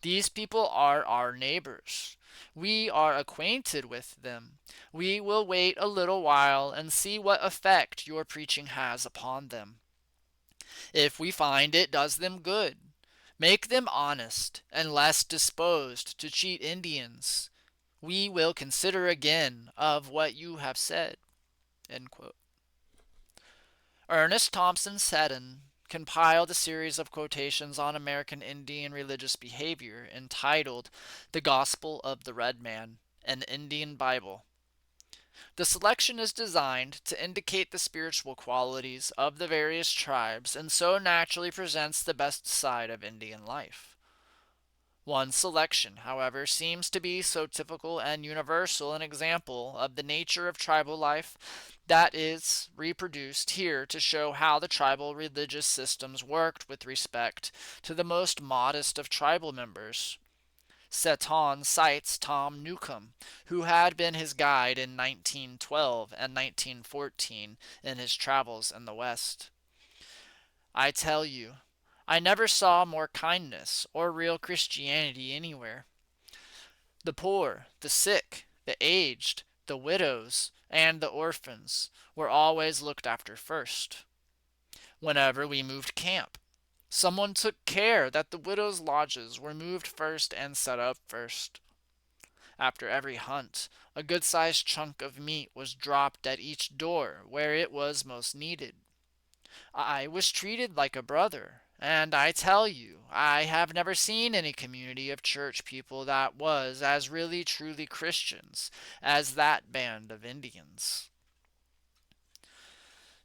These people are our neighbors. We are acquainted with them. We will wait a little while and see what effect your preaching has upon them. If we find it does them good, make them honest and less disposed to cheat Indians, we will consider again of what you have said. End quote. Ernest Thompson Seton compiled a series of quotations on American Indian religious behavior entitled The Gospel of the Red Man, an Indian Bible. The selection is designed to indicate the spiritual qualities of the various tribes and so naturally presents the best side of Indian life. One selection, however, seems to be so typical and universal an example of the nature of tribal life that is reproduced here to show how the tribal religious systems worked with respect to the most modest of tribal members. Seton cites Tom Newcomb, who had been his guide in 1912 and 1914 in his travels in the West. I tell you, I never saw more kindness or real Christianity anywhere. The poor, the sick, the aged, the widows, and the orphans were always looked after first. Whenever we moved camp, someone took care that the widows' lodges were moved first and set up first. After every hunt, a good-sized chunk of meat was dropped at each door where it was most needed. I was treated like a brother, and I tell you, I have never seen any community of church people that was as really truly Christians as that band of Indians.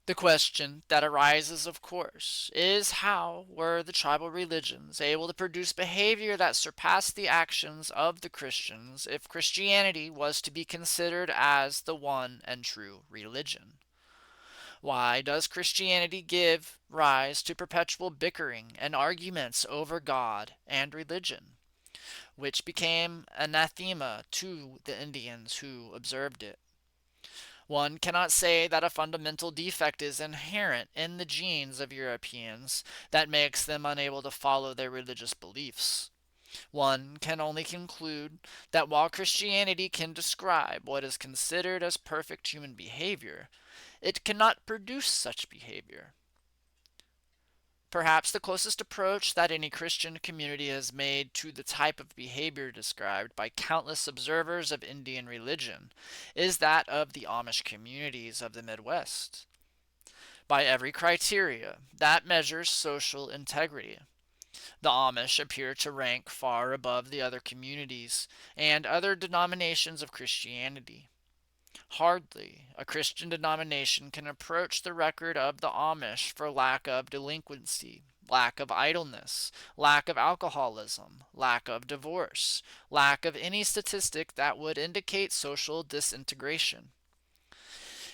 The question that arises, of course, is how were the tribal religions able to produce behavior that surpassed the actions of the Christians if Christianity was to be considered as the one and true religion? Why does Christianity give rise to perpetual bickering and arguments over God and religion, which became anathema to the Indians who observed it? One cannot say that a fundamental defect is inherent in the genes of Europeans that makes them unable to follow their religious beliefs. One can only conclude that while Christianity can describe what is considered as perfect human behavior, it cannot produce such behavior. Perhaps the closest approach that any Christian community has made to the type of behavior described by countless observers of Indian religion is that of the Amish communities of the Midwest. By every criteria that measures social integrity, the Amish appear to rank far above the other communities and other denominations of Christianity. Hardly a Christian denomination can approach the record of the Amish for lack of delinquency, lack of idleness, lack of alcoholism, lack of divorce, lack of any statistic that would indicate social disintegration.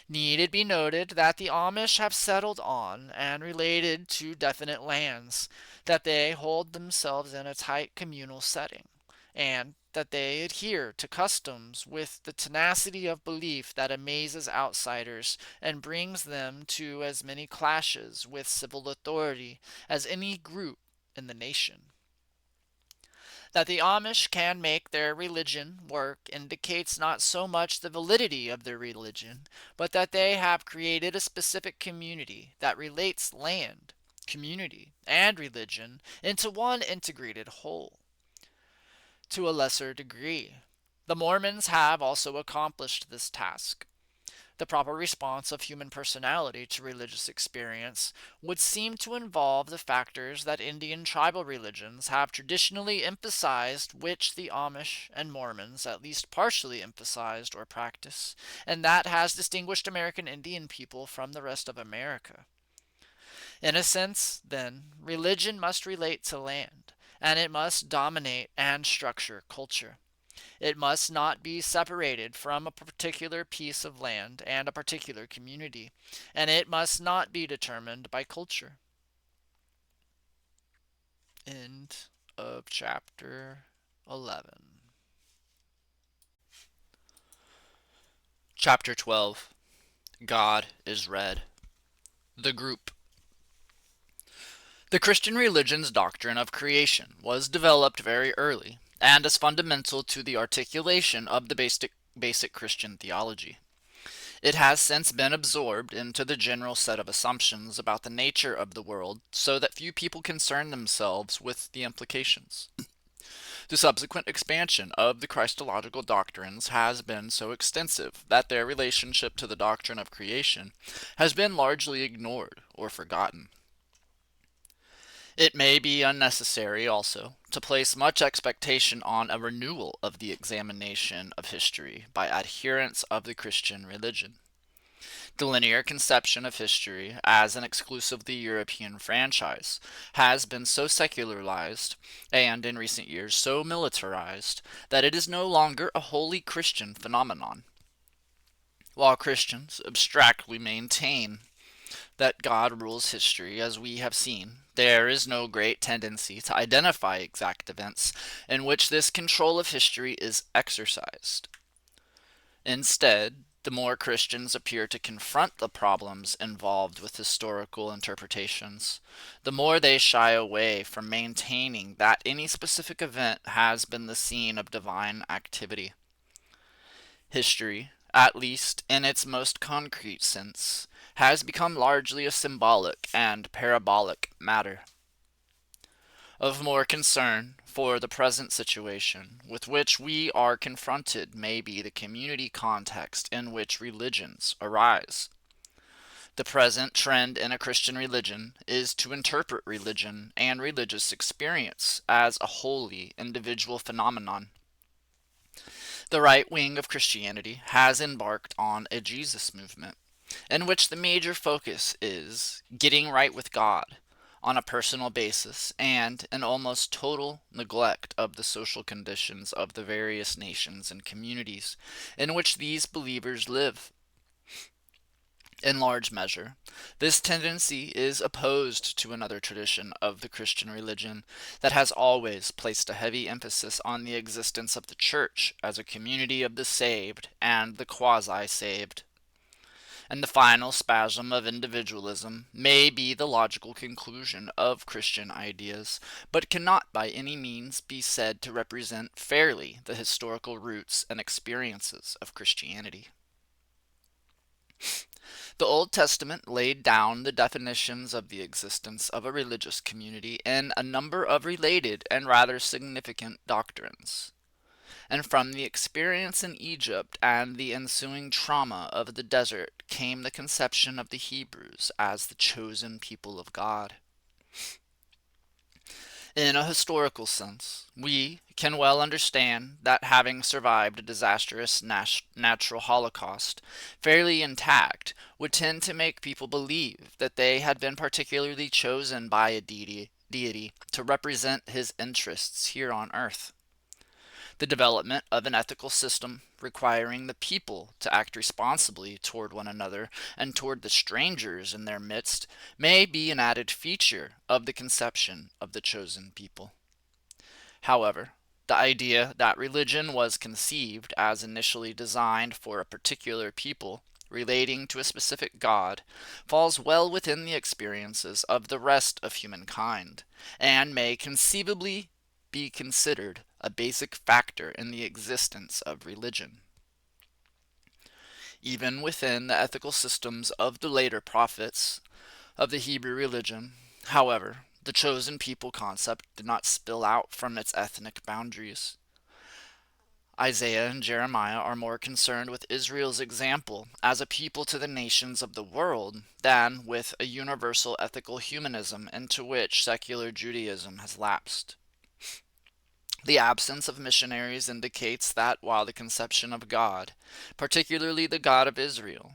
Need it be noted that the Amish have settled on and related to definite lands, that they hold themselves in a tight communal setting, and that they adhere to customs with the tenacity of belief that amazes outsiders and brings them to as many clashes with civil authority as any group in the nation. That the Amish can make their religion work indicates not so much the validity of their religion, but that they have created a specific community that relates land, community, and religion into one integrated whole. To a lesser degree, the Mormons have also accomplished this task. The proper response of human personality to religious experience would seem to involve the factors that Indian tribal religions have traditionally emphasized, which the Amish and Mormons at least partially emphasized or practice, and that has distinguished American Indian people from the rest of America. In a sense, then, religion must relate to land, and it must dominate and structure culture. It must not be separated from a particular piece of land and a particular community, and it must not be determined by culture. End of chapter 11. Chapter 12. God is Red. The Group. The Christian religion's doctrine of creation was developed very early and is fundamental to the articulation of the basic Christian theology. It has since been absorbed into the general set of assumptions about the nature of the world so that few people concern themselves with the implications. The subsequent expansion of the Christological doctrines has been so extensive that their relationship to the doctrine of creation has been largely ignored or forgotten. It may be unnecessary, also, to place much expectation on a renewal of the examination of history by adherents of the Christian religion. The linear conception of history as an exclusively European franchise has been so secularized and, in recent years, so militarized that it is no longer a wholly Christian phenomenon. While Christians abstractly maintain that God rules history, as we have seen, there is no great tendency to identify exact events in which this control of history is exercised. Instead, the more Christians appear to confront the problems involved with historical interpretations, the more they shy away from maintaining that any specific event has been the scene of divine activity. History, at least in its most concrete sense, has become largely a symbolic and parabolic matter. Of more concern for the present situation with which we are confronted may be the community context in which religions arise. The present trend in a Christian religion is to interpret religion and religious experience as a wholly individual phenomenon. The right wing of Christianity has embarked on a Jesus movement, in which the major focus is getting right with God on a personal basis and an almost total neglect of the social conditions of the various nations and communities in which these believers live. In large measure, this tendency is opposed to another tradition of the Christian religion that has always placed a heavy emphasis on the existence of the church as a community of the saved and the quasi-saved. And the final spasm of individualism may be the logical conclusion of Christian ideas, but cannot by any means be said to represent fairly the historical roots and experiences of Christianity. The Old Testament laid down the definitions of the existence of a religious community in a number of related and rather significant doctrines. And from the experience in Egypt and the ensuing trauma of the desert came the conception of the Hebrews as the chosen people of God. In a historical sense, we can well understand that having survived a disastrous natural holocaust fairly intact would tend to make people believe that they had been particularly chosen by a deity to represent his interests here on earth. The development of an ethical system requiring the people to act responsibly toward one another and toward the strangers in their midst may be an added feature of the conception of the chosen people. However, the idea that religion was conceived as initially designed for a particular people relating to a specific God falls well within the experiences of the rest of humankind and may conceivably be considered a basic factor in the existence of religion. Even within the ethical systems of the later prophets of the Hebrew religion, however, the chosen people concept did not spill out from its ethnic boundaries. Isaiah and Jeremiah are more concerned with Israel's example as a people to the nations of the world than with a universal ethical humanism into which secular Judaism has lapsed. The absence of missionaries indicates that while the conception of God, particularly the God of Israel,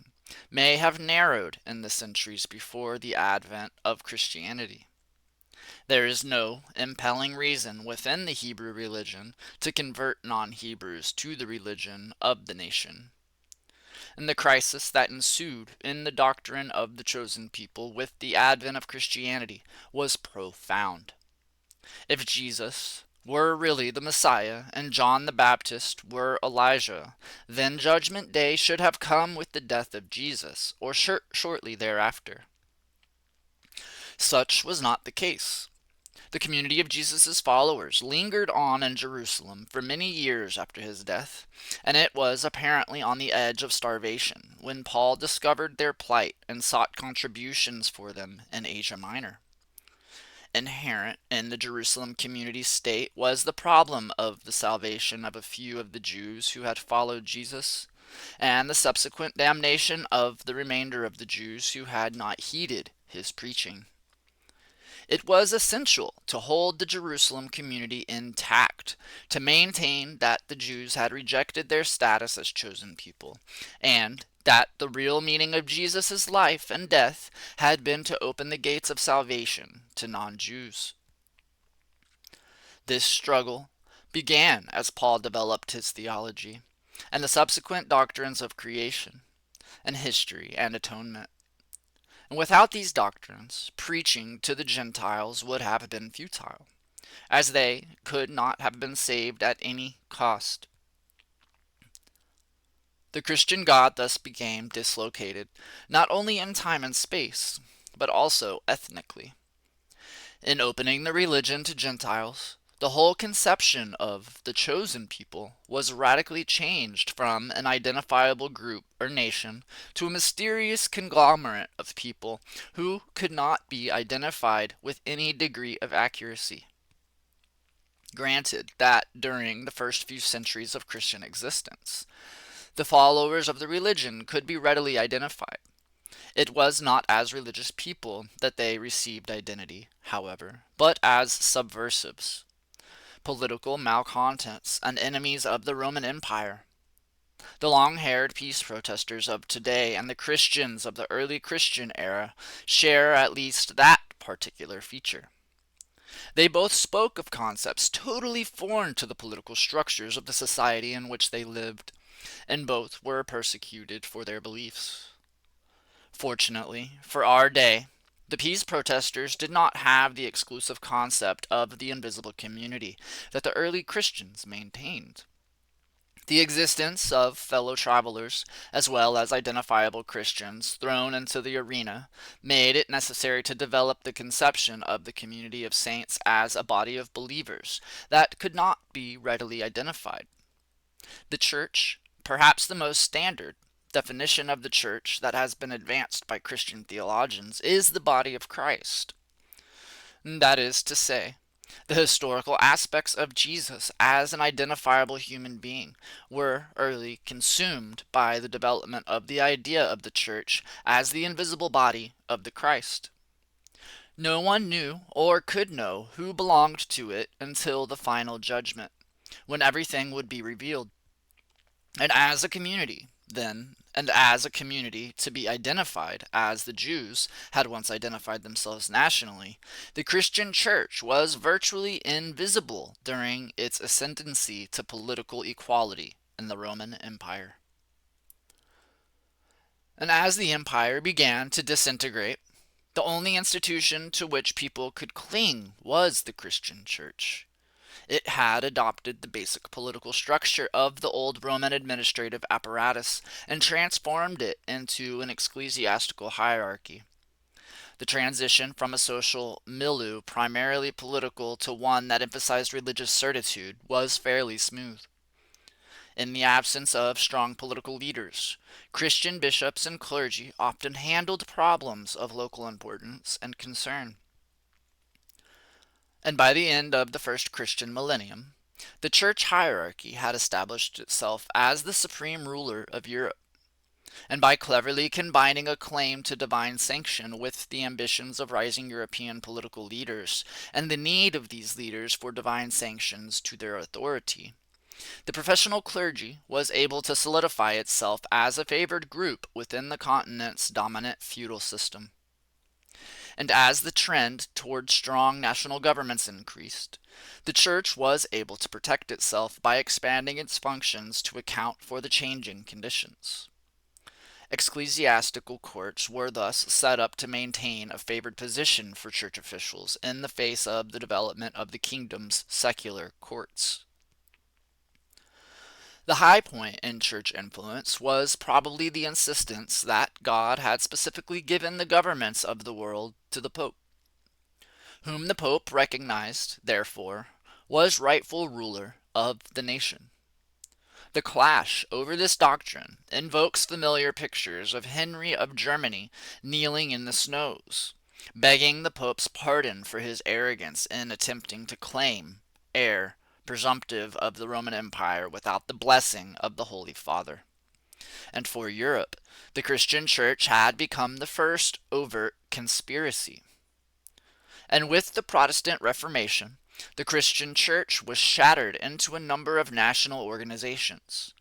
may have narrowed in the centuries before the advent of Christianity, there is no impelling reason within the Hebrew religion to convert non-Hebrews to the religion of the nation. And the crisis that ensued in the doctrine of the chosen people with the advent of Christianity was profound. If Jesus were really the Messiah and John the Baptist were Elijah, then Judgment Day should have come with the death of Jesus, or shortly thereafter. Such was not the case. The community of Jesus' followers lingered on in Jerusalem for many years after his death, and it was apparently on the edge of starvation when Paul discovered their plight and sought contributions for them in Asia Minor. Inherent in the Jerusalem community state was the problem of the salvation of a few of the Jews who had followed Jesus, and the subsequent damnation of the remainder of the Jews who had not heeded his preaching. It was essential to hold the Jerusalem community intact, to maintain that the Jews had rejected their status as chosen people, and that the real meaning of Jesus' life and death had been to open the gates of salvation to non-Jews. This struggle began as Paul developed his theology, and the subsequent doctrines of creation, and history, and atonement. And without these doctrines, preaching to the Gentiles would have been futile, as they could not have been saved at any cost. The Christian God thus became dislocated, not only in time and space, but also ethnically. In opening the religion to Gentiles, the whole conception of the chosen people was radically changed from an identifiable group or nation to a mysterious conglomerate of people who could not be identified with any degree of accuracy. Granted that during the first few centuries of Christian existence, the followers of the religion could be readily identified. It was not as religious people that they received identity, however, but as subversives, political malcontents, and enemies of the Roman Empire. The long-haired peace protesters of today and the Christians of the early Christian era share at least that particular feature. They both spoke of concepts totally foreign to the political structures of the society in which they lived, and both were persecuted for their beliefs. Fortunately, for our day, the peace protesters did not have the exclusive concept of the invisible community that the early Christians maintained. The existence of fellow travelers, as well as identifiable Christians, thrown into the arena, made it necessary to develop the conception of the community of saints as a body of believers that could not be readily identified. The Church, perhaps the most standard definition of the Church that has been advanced by Christian theologians, is the body of Christ. That is to say, the historical aspects of Jesus as an identifiable human being were early consumed by the development of the idea of the Church as the invisible body of the Christ. No one knew or could know who belonged to it until the final judgment, when everything would be revealed. And as a community, then, and as a community to be identified as the Jews had once identified themselves nationally, the Christian church was virtually invisible during its ascendancy to political equality in the Roman Empire. And as the empire began to disintegrate, the only institution to which people could cling was the Christian church. It had adopted the basic political structure of the old Roman administrative apparatus and transformed it into an ecclesiastical hierarchy. The transition from a social milieu primarily political to one that emphasized religious certitude was fairly smooth. In the absence of strong political leaders, Christian bishops and clergy often handled problems of local importance and concern. And by the end of the first Christian millennium, the church hierarchy had established itself as the supreme ruler of Europe. And by cleverly combining a claim to divine sanction with the ambitions of rising European political leaders and the need of these leaders for divine sanctions to their authority, the professional clergy was able to solidify itself as a favored group within the continent's dominant feudal system. And as the trend toward strong national governments increased, the church was able to protect itself by expanding its functions to account for the changing conditions. Ecclesiastical courts were thus set up to maintain a favored position for church officials in the face of the development of the kingdom's secular courts. The high point in church influence was probably the insistence that God had specifically given the governments of the world to the Pope. whom the Pope recognized, therefore, was rightful ruler of the nation. The clash over this doctrine invokes familiar pictures of Henry of Germany kneeling in the snows, begging the Pope's pardon for his arrogance in attempting to claim heir presumptive of the Roman Empire without the blessing of the Holy Father. And for Europe, the Christian Church had become the first overt conspiracy. And with the Protestant Reformation, the Christian Church was shattered into a number of national organizations,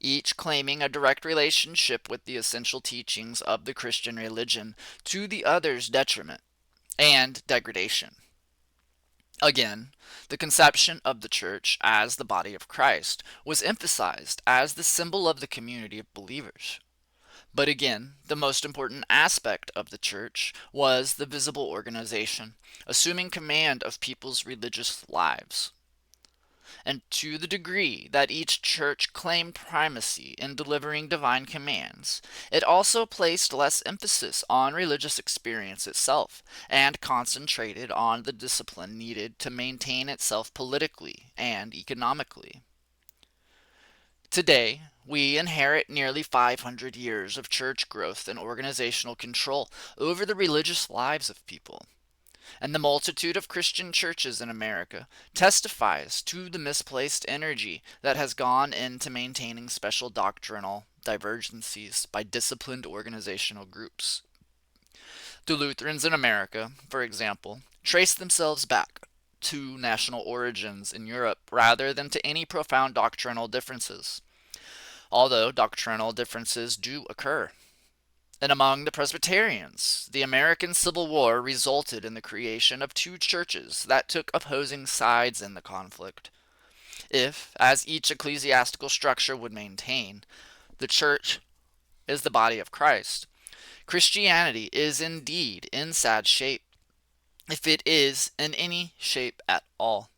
each claiming a direct relationship with the essential teachings of the Christian religion to the other's detriment and degradation. Again, the conception of the church as the body of Christ was emphasized as the symbol of the community of believers. But again, the most important aspect of the church was the visible organization, assuming command of people's religious lives. And to the degree that each church claimed primacy in delivering divine commands, it also placed less emphasis on religious experience itself and concentrated on the discipline needed to maintain itself politically and economically. Today, we inherit nearly 500 years of church growth and organizational control over the religious lives of people. And the multitude of Christian churches in America testifies to the misplaced energy that has gone into maintaining special doctrinal divergencies by disciplined organizational groups. The Lutherans in America, for example, trace themselves back to national origins in Europe rather than to any profound doctrinal differences, although doctrinal differences do occur. And among the Presbyterians, the American Civil War resulted in the creation of two churches that took opposing sides in the conflict. If, as each ecclesiastical structure would maintain, the church is the body of Christ, Christianity is indeed in sad shape, if it is in any shape at all.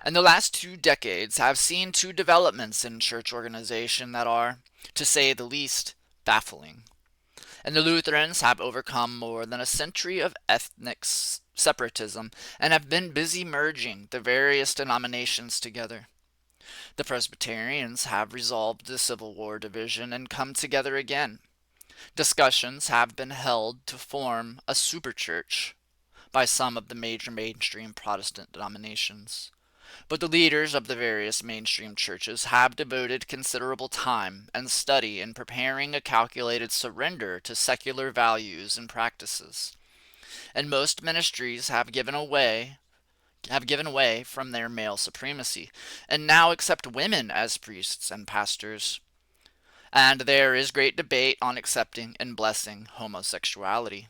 And the last 2 decades have seen two developments in church organization that are, to say the least, baffling. And the Lutherans have overcome more than a century of ethnic separatism and have been busy merging the various denominations together. The Presbyterians have resolved the Civil War division and come together again. Discussions have been held to form a superchurch by some of the major mainstream Protestant denominations. But the leaders of the various mainstream churches have devoted considerable time and study in preparing a calculated surrender to secular values and practices. And most ministries have given way from their male supremacy, and now accept women as priests and pastors. And there is great debate on accepting and blessing homosexuality.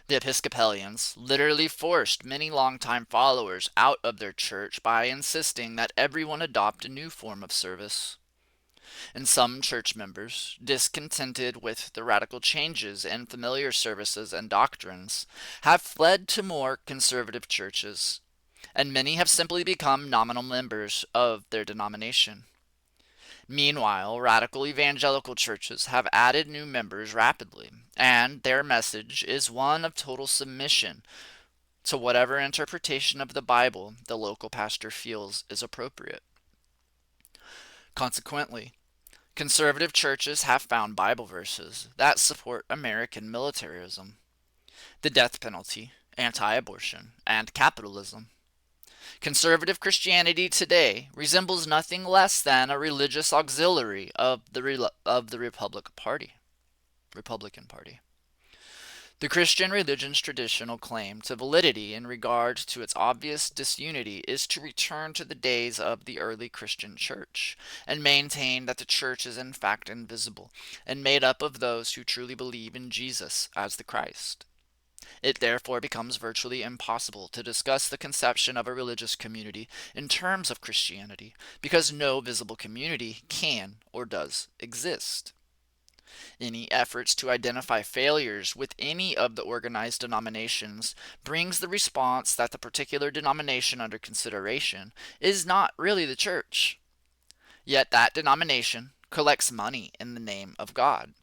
The Episcopalians literally forced many longtime followers out of their church by insisting that everyone adopt a new form of service. And some church members, discontented with the radical changes in familiar services and doctrines, have fled to more conservative churches, and many have simply become nominal members of their denomination. Meanwhile, radical evangelical churches have added new members rapidly, and their message is one of total submission to whatever interpretation of the Bible the local pastor feels is appropriate. Consequently, conservative churches have found Bible verses that support American militarism, the death penalty, anti-abortion, and capitalism. Conservative Christianity today resembles nothing less than a religious auxiliary of the Republican Party. The Christian religion's traditional claim to validity in regard to its obvious disunity is to return to the days of the early Christian church and maintain that the church is in fact invisible and made up of those who truly believe in Jesus as the Christ. It therefore becomes virtually impossible to discuss the conception of a religious community in terms of Christianity, because no visible community can or does exist. Any efforts to identify failures with any of the organized denominations brings the response that the particular denomination under consideration is not really the church. Yet that denomination collects money in the name of God.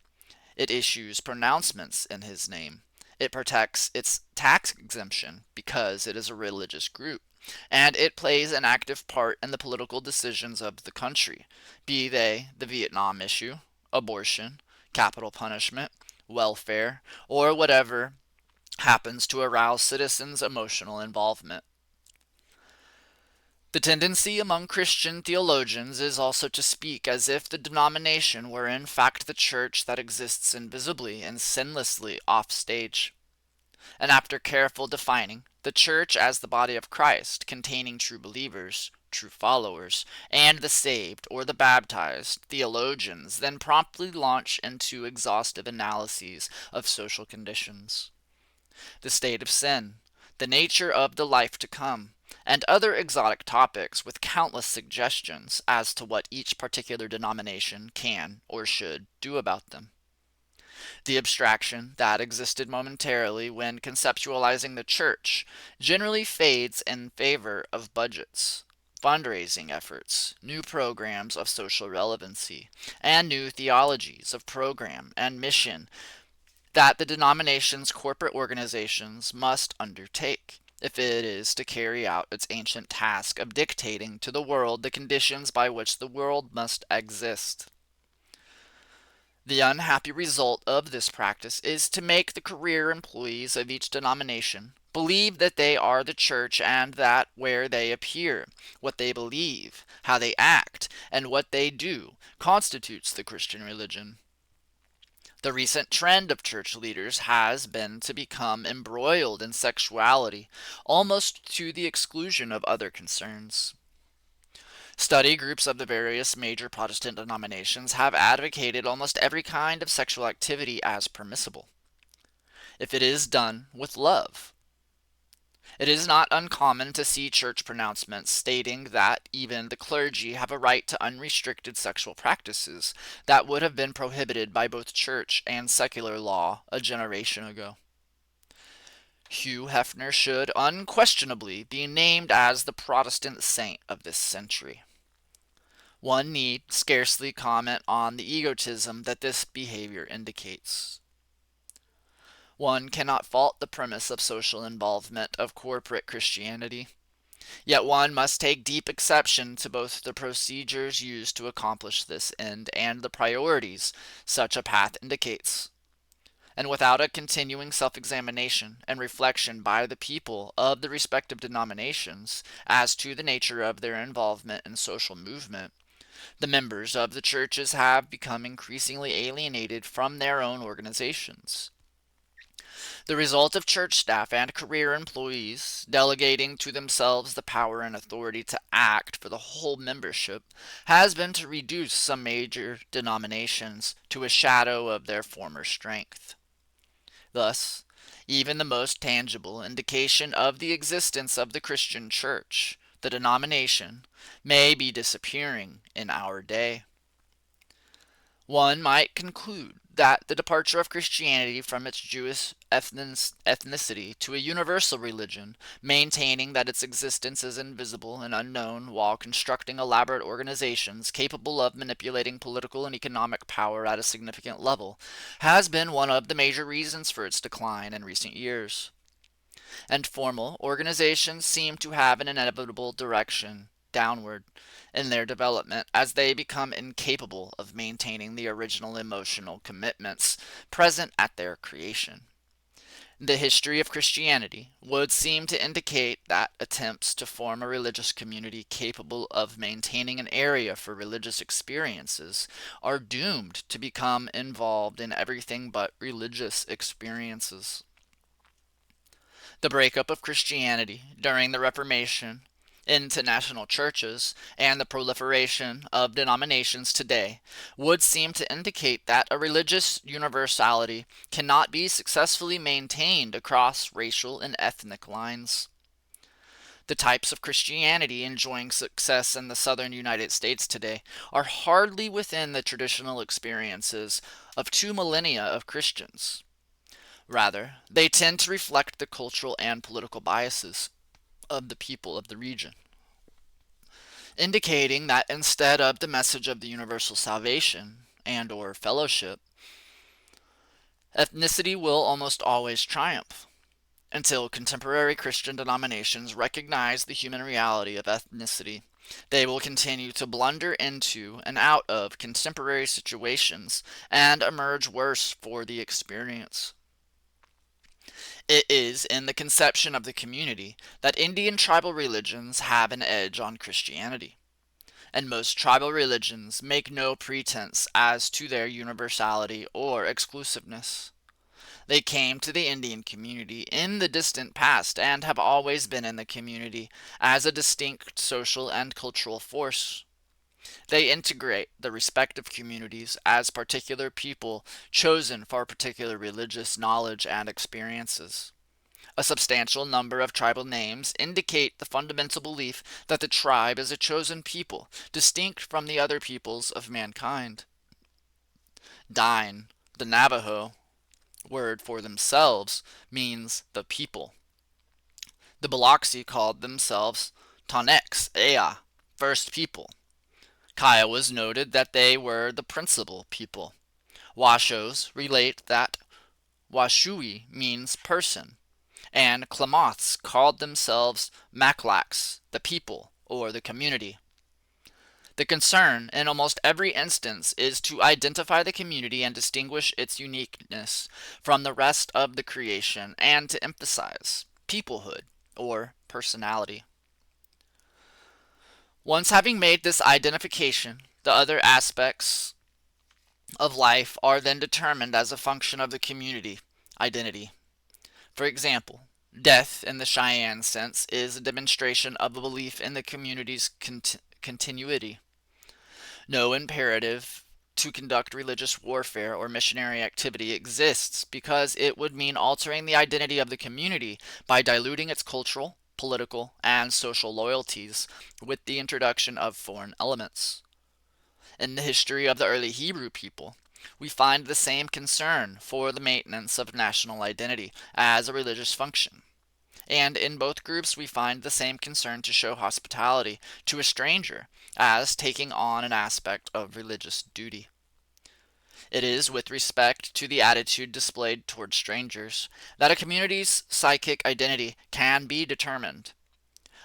It issues pronouncements in his name. It protects its tax exemption because it is a religious group, and it plays an active part in the political decisions of the country, be they the Vietnam issue, abortion, capital punishment, welfare, or whatever happens to arouse citizens' emotional involvement. The tendency among Christian theologians is also to speak as if the denomination were in fact the church that exists invisibly and sinlessly off stage. And after careful defining, the church as the body of Christ, containing true believers, true followers, and the saved or the baptized, theologians then promptly launch into exhaustive analyses of social conditions, the state of sin, the nature of the life to come, and other exotic topics with countless suggestions as to what each particular denomination can or should do about them. The abstraction that existed momentarily when conceptualizing the church generally fades in favor of budgets, fundraising efforts, new programs of social relevancy, and new theologies of program and mission that the denomination's corporate organizations must undertake if it is to carry out its ancient task of dictating to the world the conditions by which the world must exist. The unhappy result of this practice is to make the career employees of each denomination believe that they are the church and that where they appear, what they believe, how they act, and what they do constitutes the Christian religion. The recent trend of church leaders has been to become embroiled in sexuality, almost to the exclusion of other concerns. Study groups of the various major Protestant denominations have advocated almost every kind of sexual activity as permissible, if it is done with love. It is not uncommon to see church pronouncements stating that even the clergy have a right to unrestricted sexual practices that would have been prohibited by both church and secular law a generation ago. Hugh Hefner should unquestionably be named as the Protestant saint of this century. One need scarcely comment on the egotism that this behavior indicates. One cannot fault the premise of social involvement of corporate Christianity, yet one must take deep exception to both the procedures used to accomplish this end and the priorities such a path indicates. And without a continuing self-examination and reflection by the people of the respective denominations as to the nature of their involvement in social movement, the members of the churches have become increasingly alienated from their own organizations. The result of church staff and career employees delegating to themselves the power and authority to act for the whole membership has been to reduce some major denominations to a shadow of their former strength. Thus, even the most tangible indication of the existence of the Christian church, the denomination, may be disappearing in our day. One might conclude that the departure of Christianity from its Jewish ethnicity to a universal religion, maintaining that its existence is invisible and unknown while constructing elaborate organizations capable of manipulating political and economic power at a significant level, has been one of the major reasons for its decline in recent years. And formal organizations seem to have an inevitable direction downward in their development as they become incapable of maintaining the original emotional commitments present at their creation. The history of Christianity would seem to indicate that attempts to form a religious community capable of maintaining an area for religious experiences are doomed to become involved in everything but religious experiences. The breakup of Christianity during the Reformation into national churches and the proliferation of denominations today would seem to indicate that a religious universality cannot be successfully maintained across racial and ethnic lines. The types of Christianity enjoying success in the southern United States today are hardly within the traditional experiences of 2 millennia of Christians. Rather, they tend to reflect the cultural and political biases of the people of the region, indicating that instead of the message of the universal salvation and or fellowship, Ethnicity will almost always triumph until contemporary Christian denominations recognize the human reality of ethnicity. They will continue to blunder into and out of contemporary situations and emerge worse for the experience. It is in the conception of the community that Indian tribal religions have an edge on Christianity, and most tribal religions make no pretense as to their universality or exclusiveness. They came to the Indian community in the distant past and have always been in the community as a distinct social and cultural force. They integrate the respective communities as particular people chosen for particular religious knowledge and experiences. A substantial number of tribal names indicate the fundamental belief that the tribe is a chosen people, distinct from the other peoples of mankind. Dine, the Navajo word for themselves, means the people. The Biloxi called themselves Tonex Ea, first people. Kiowas noted that they were the principal people. Washos relate that Washui means person, and Klamaths called themselves Maklaks, the people, or the community. The concern in almost every instance is to identify the community and distinguish its uniqueness from the rest of the creation and to emphasize peoplehood or personality. Once having made this identification, the other aspects of life are then determined as a function of the community identity. For example, death in the Cheyenne sense is a demonstration of a belief in the community's continuity. No imperative to conduct religious warfare or missionary activity exists because it would mean altering the identity of the community by diluting its cultural, political, and social loyalties with the introduction of foreign elements. In the history of the early Hebrew people, we find the same concern for the maintenance of national identity as a religious function. And in both groups, we find the same concern to show hospitality to a stranger as taking on an aspect of religious duty. It is with respect to the attitude displayed toward strangers that a community's psychic identity can be determined.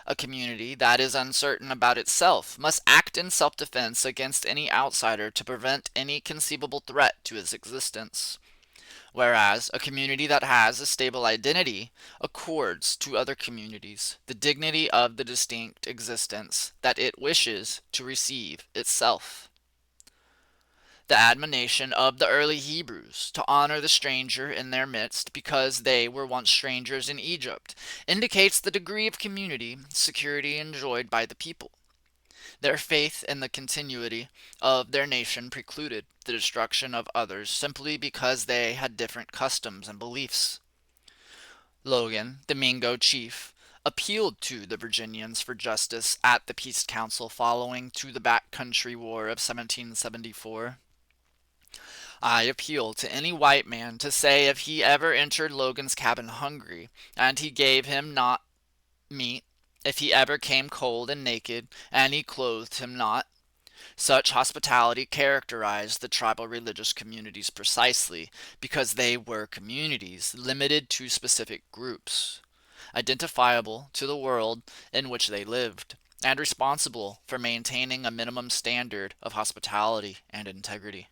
A community that is uncertain about itself must act in self defense against any outsider to prevent any conceivable threat to its existence, whereas a community that has a stable identity accords to other communities the dignity of the distinct existence that it wishes to receive itself. The admonition of the early Hebrews to honor the stranger in their midst because they were once strangers in Egypt indicates the degree of community security enjoyed by the people. Their faith in the continuity of their nation precluded the destruction of others simply because they had different customs and beliefs. Logan, the Mingo chief, appealed to the Virginians for justice at the Peace Council following to the Back Country War of 1774. I appeal to any white man to say if he ever entered Logan's cabin hungry, and he gave him not meat, if he ever came cold and naked, and he clothed him not. Such hospitality characterized the tribal religious communities precisely because they were communities limited to specific groups, identifiable to the world in which they lived, and responsible for maintaining a minimum standard of hospitality and integrity.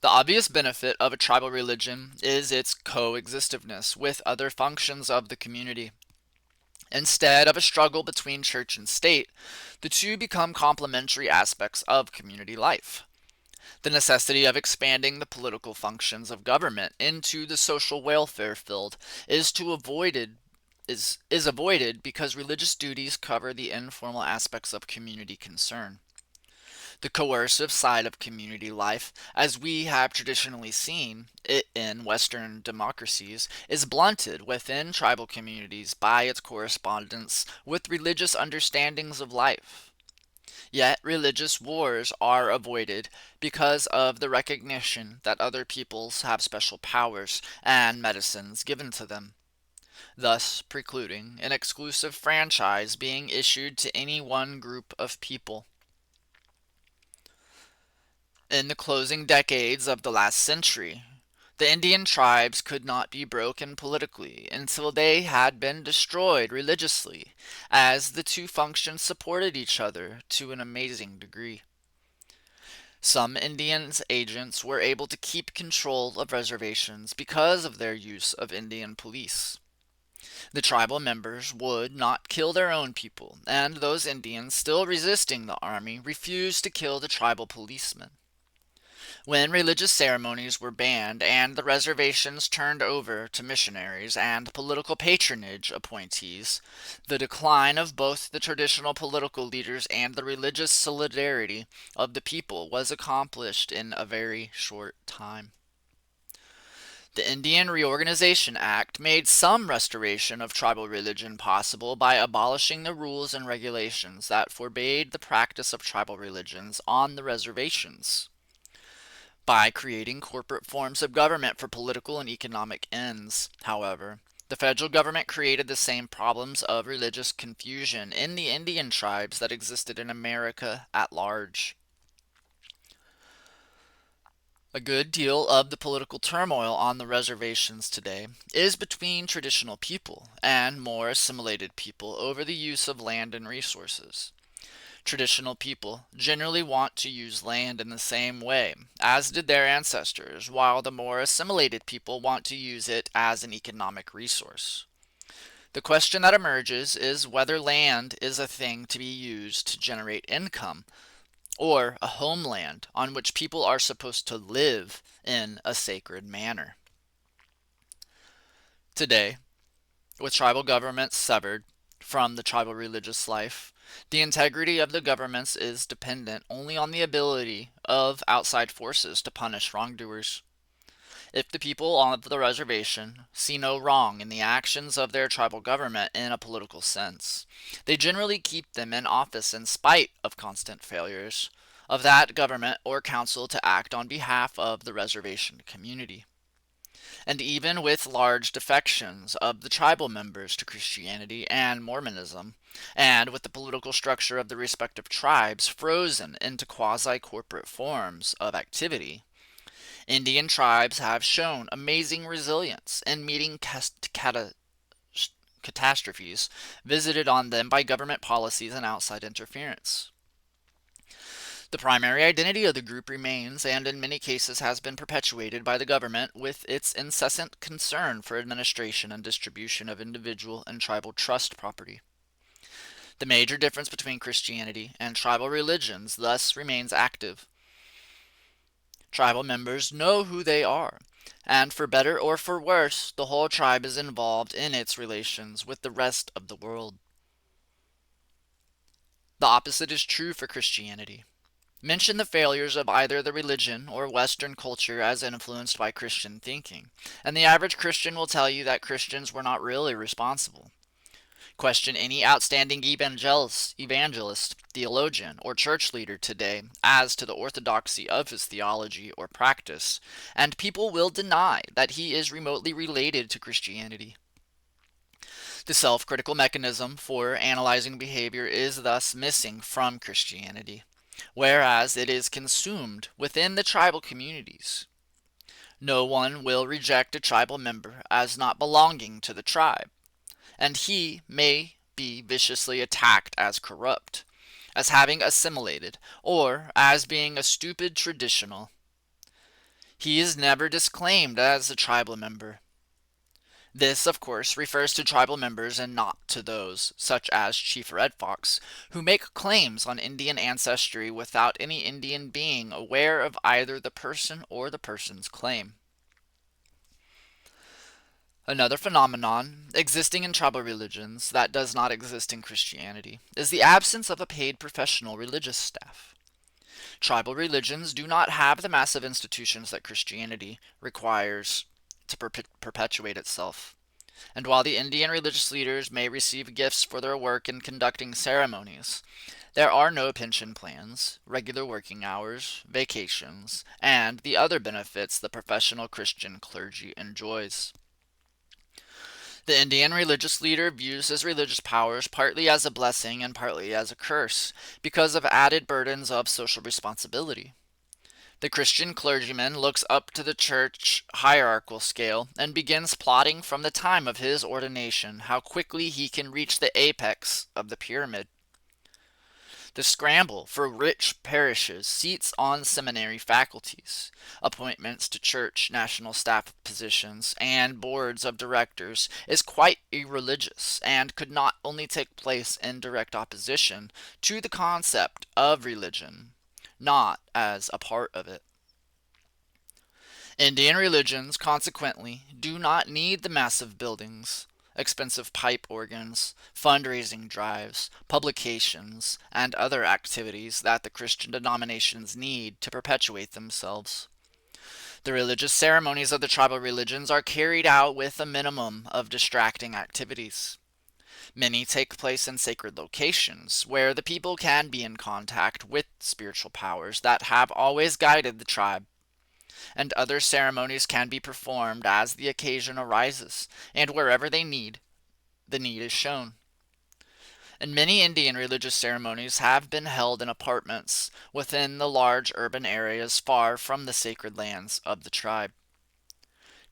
The obvious benefit of a tribal religion is its coexistiveness with other functions of the community. Instead of a struggle between church and state, the two become complementary aspects of community life. The necessity of expanding the political functions of government into the social welfare field is to avoided is avoided because religious duties cover the informal aspects of community concern. The coercive side of community life, as we have traditionally seen it in Western democracies, is blunted within tribal communities by its correspondence with religious understandings of life. Yet religious wars are avoided because of the recognition that other peoples have special powers and medicines given to them, thus precluding an exclusive franchise being issued to any one group of people. In the closing decades of the last century, the Indian tribes could not be broken politically until they had been destroyed religiously, as the two functions supported each other to an amazing degree. Some Indians agents were able to keep control of reservations because of their use of Indian police. The tribal members would not kill their own people, and those Indians still resisting the army refused to kill the tribal policemen. When religious ceremonies were banned and the reservations turned over to missionaries and political patronage appointees, the decline of both the traditional political leaders and the religious solidarity of the people was accomplished in a very short time. The Indian Reorganization Act made some restoration of tribal religion possible by abolishing the rules and regulations that forbade the practice of tribal religions on the reservations. By creating corporate forms of government for political and economic ends, however, the federal government created the same problems of religious confusion in the Indian tribes that existed in America at large. A good deal of the political turmoil on the reservations today is between traditional people and more assimilated people over the use of land and resources. Traditional people generally want to use land in the same way as did their ancestors, while the more assimilated people want to use it as an economic resource. The question that emerges is whether land is a thing to be used to generate income or a homeland on which people are supposed to live in a sacred manner. Today, with tribal governments severed from the tribal religious life, the integrity of the governments is dependent only on the ability of outside forces to punish wrongdoers. If the people on the reservation see no wrong in the actions of their tribal government in a political sense, they generally keep them in office in spite of constant failures of that government or council to act on behalf of the reservation community. And even with large defections of the tribal members to Christianity and Mormonism, and with the political structure of the respective tribes frozen into quasi-corporate forms of activity, Indian tribes have shown amazing resilience in meeting catastrophes visited on them by government policies and outside interference. The primary identity of the group remains and in many cases has been perpetuated by the government with its incessant concern for administration and distribution of individual and tribal trust property. The major difference between Christianity and tribal religions thus remains active. Tribal members know who they are, and for better or for worse, the whole tribe is involved in its relations with the rest of the world. The opposite is true for Christianity. Mention the failures of either the religion or Western culture as influenced by Christian thinking, and the average Christian will tell you that Christians were not really responsible. Question any outstanding evangelist, theologian, or church leader today as to the orthodoxy of his theology or practice, and people will deny that he is remotely related to Christianity. The self-critical mechanism for analyzing behavior is thus missing from Christianity, whereas it is consumed within the tribal communities. No one will reject a tribal member as not belonging to the tribe, and he may be viciously attacked as corrupt, as having assimilated, or as being a stupid traditional. He is never disclaimed as a tribal member. This, of course, refers to tribal members and not to those, such as Chief Red Fox, who make claims on Indian ancestry without any Indian being aware of either the person or the person's claim. Another phenomenon existing in tribal religions that does not exist in Christianity is the absence of a paid professional religious staff. Tribal religions do not have the massive institutions that Christianity requires to perpetuate itself. And while the Indian religious leaders may receive gifts for their work in conducting ceremonies, there are no pension plans, regular working hours, vacations, and the other benefits the professional Christian clergy enjoys. The Indian religious leader views his religious powers partly as a blessing and partly as a curse because of added burdens of social responsibility. The Christian clergyman looks up to the church hierarchical scale and begins plotting from the time of his ordination how quickly he can reach the apex of the pyramid. The scramble for rich parishes, seats on seminary faculties, appointments to church national staff positions, and boards of directors is quite irreligious and could not only take place in direct opposition to the concept of religion, not as a part of it. Indian religions, consequently, do not need the massive buildings, expensive pipe organs, fundraising drives, publications, and other activities that the Christian denominations need to perpetuate themselves. The religious ceremonies of the tribal religions are carried out with a minimum of distracting activities. Many take place in sacred locations, where the people can be in contact with spiritual powers that have always guided the tribe, and other ceremonies can be performed as the occasion arises, and wherever the need is shown. And many Indian religious ceremonies have been held in apartments within the large urban areas far from the sacred lands of the tribe.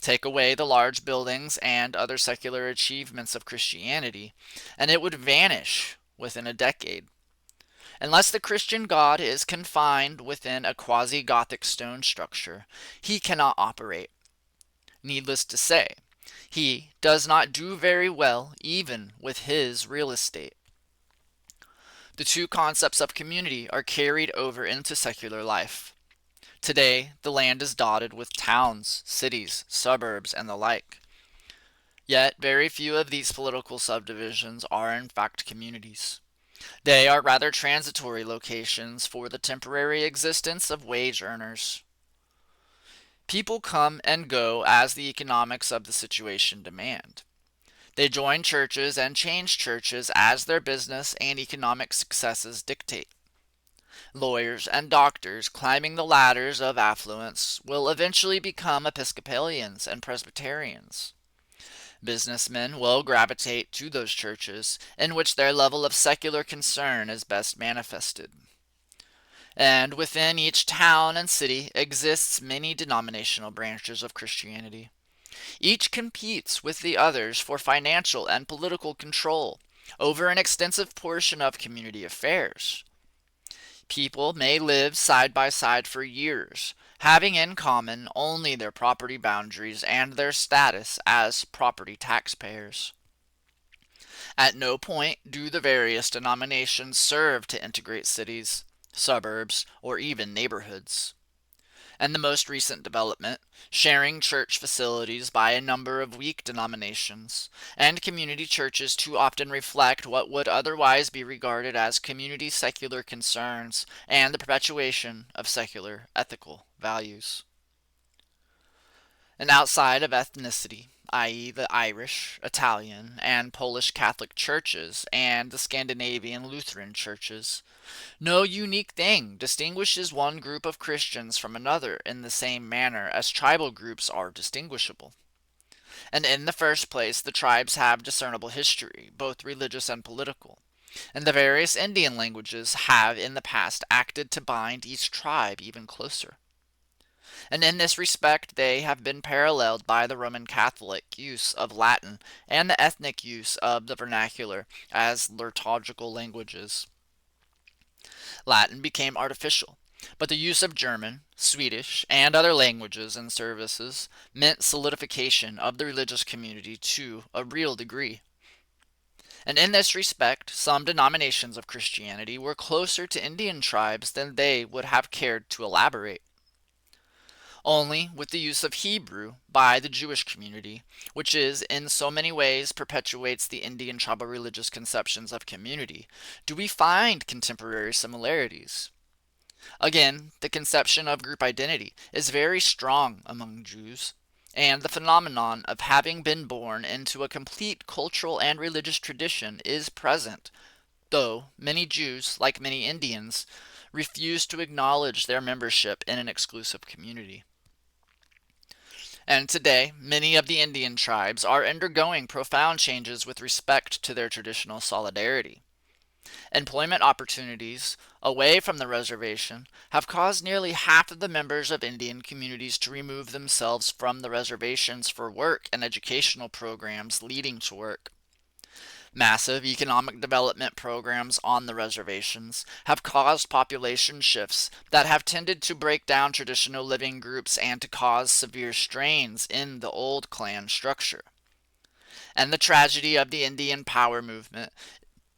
Take away the large buildings and other secular achievements of Christianity, and it would vanish within a decade. Unless the Christian God is confined within a quasi-Gothic stone structure, he cannot operate. Needless to say, he does not do very well even with his real estate. The two concepts of community are carried over into secular life. Today, the land is dotted with towns, cities, suburbs, and the like. Yet, very few of these political subdivisions are in fact communities. They are rather transitory locations for the temporary existence of wage earners. People come and go as the economics of the situation demand. They join churches and change churches as their business and economic successes dictate. Lawyers and doctors climbing the ladders of affluence will eventually become Episcopalians and Presbyterians. Businessmen will gravitate to those churches in which their level of secular concern is best manifested. And within each town and city exists many denominational branches of Christianity. Each competes with the others for financial and political control over an extensive portion of community affairs. People may live side by side for years, having in common only their property boundaries and their status as property taxpayers. At no point do the various denominations serve to integrate cities, suburbs, or even neighborhoods. And the most recent development, sharing church facilities by a number of weak denominations, and community churches too often reflect what would otherwise be regarded as community secular concerns and the perpetuation of secular ethical values. And outside of ethnicity, i.e., the Irish, Italian, and Polish Catholic churches and the Scandinavian Lutheran churches, no unique thing distinguishes one group of Christians from another in the same manner as tribal groups are distinguishable. And in the first place, the tribes have discernible history, both religious and political, and the various Indian languages have in the past acted to bind each tribe even closer. And in this respect they have been paralleled by the Roman Catholic use of Latin and the ethnic use of the vernacular as liturgical languages. Latin became artificial, but the use of German, Swedish, and other languages and services meant solidification of the religious community to a real degree. And in this respect, some denominations of Christianity were closer to Indian tribes than they would have cared to elaborate. Only with the use of Hebrew by the Jewish community, which is in so many ways perpetuates the Indian tribal religious conceptions of community, do we find contemporary similarities. Again, the conception of group identity is very strong among Jews, and the phenomenon of having been born into a complete cultural and religious tradition is present, though many Jews, like many Indians, refuse to acknowledge their membership in an exclusive community. And today, many of the Indian tribes are undergoing profound changes with respect to their traditional solidarity. Employment opportunities away from the reservation have caused nearly half of the members of Indian communities to remove themselves from the reservations for work and educational programs leading to work. Massive economic development programs on the reservations have caused population shifts that have tended to break down traditional living groups and to cause severe strains in the old clan structure. And the tragedy of the Indian power movement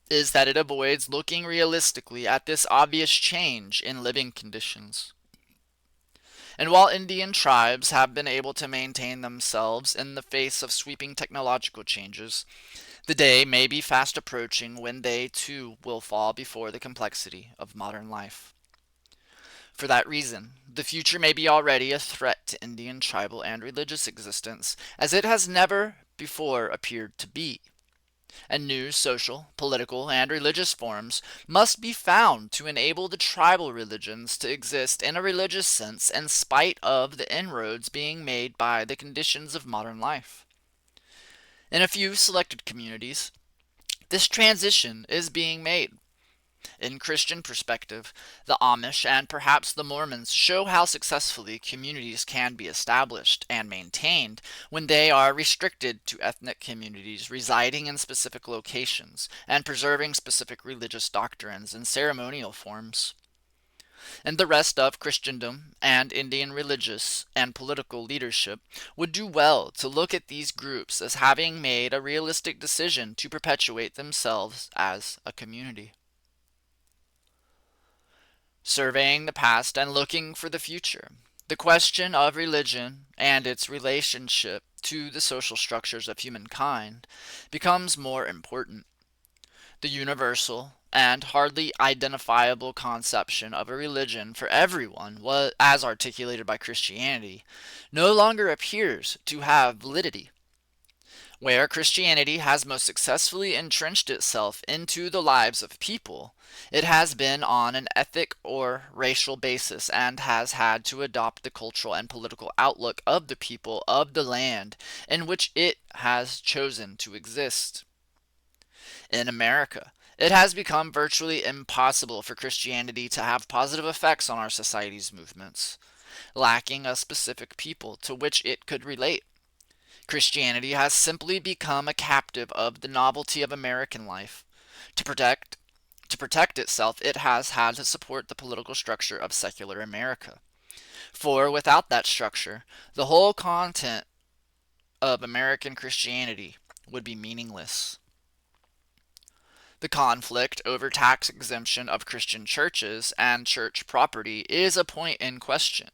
is that it avoids looking realistically at this obvious change in living conditions. And while Indian tribes have been able to maintain themselves in the face of sweeping technological changes, the day may be fast approaching when they too will fall before the complexity of modern life. For that reason, the future may be already a threat to Indian tribal and religious existence, as it has never before appeared to be. And new social, political, and religious forms must be found to enable the tribal religions to exist in a religious sense in spite of the inroads being made by the conditions of modern life. In a few selected communities, this transition is being made. In Christian perspective, the Amish and perhaps the Mormons show how successfully communities can be established and maintained when they are restricted to ethnic communities residing in specific locations and preserving specific religious doctrines and ceremonial forms. And the rest of Christendom and Indian religious and political leadership would do well to look at these groups as having made a realistic decision to perpetuate themselves as a community. Surveying the past and looking for the future, the question of religion and its relationship to the social structures of humankind becomes more important. The universal and hardly identifiable conception of a religion for everyone, as articulated by Christianity, no longer appears to have validity. Where Christianity has most successfully entrenched itself into the lives of people, it has been on an ethnic or racial basis and has had to adopt the cultural and political outlook of the people of the land in which it has chosen to exist. In America, it has become virtually impossible for Christianity to have positive effects on our society's movements, lacking a specific people to which it could relate. Christianity has simply become a captive of the novelty of American life. To protect to protect itself, it has had to support the political structure of secular America. For without that structure, the whole content of American Christianity would be meaningless. The conflict over tax exemption of Christian churches and church property is a point in question.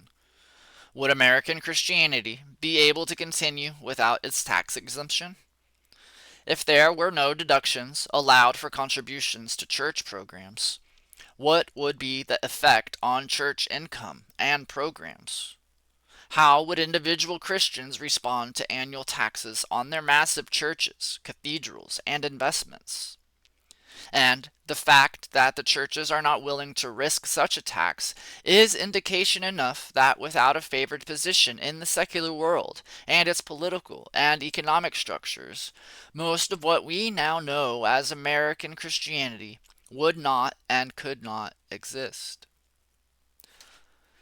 Would American Christianity be able to continue without its tax exemption? If there were no deductions allowed for contributions to church programs, what would be the effect on church income and programs? How would individual Christians respond to annual taxes on their massive churches, cathedrals, and investments? And the fact that the churches are not willing to risk such a tax is indication enough that without a favored position in the secular world and its political and economic structures, most of what we now know as American Christianity would not and could not exist.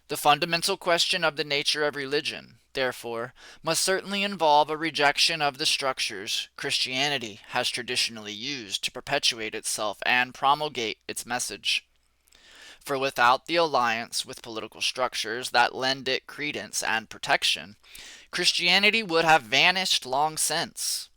The fundamental question of the nature of religion, therefore, must certainly involve a rejection of the structures Christianity has traditionally used to perpetuate itself and promulgate its message. For without the alliance with political structures that lend it credence and protection, Christianity would have vanished long since.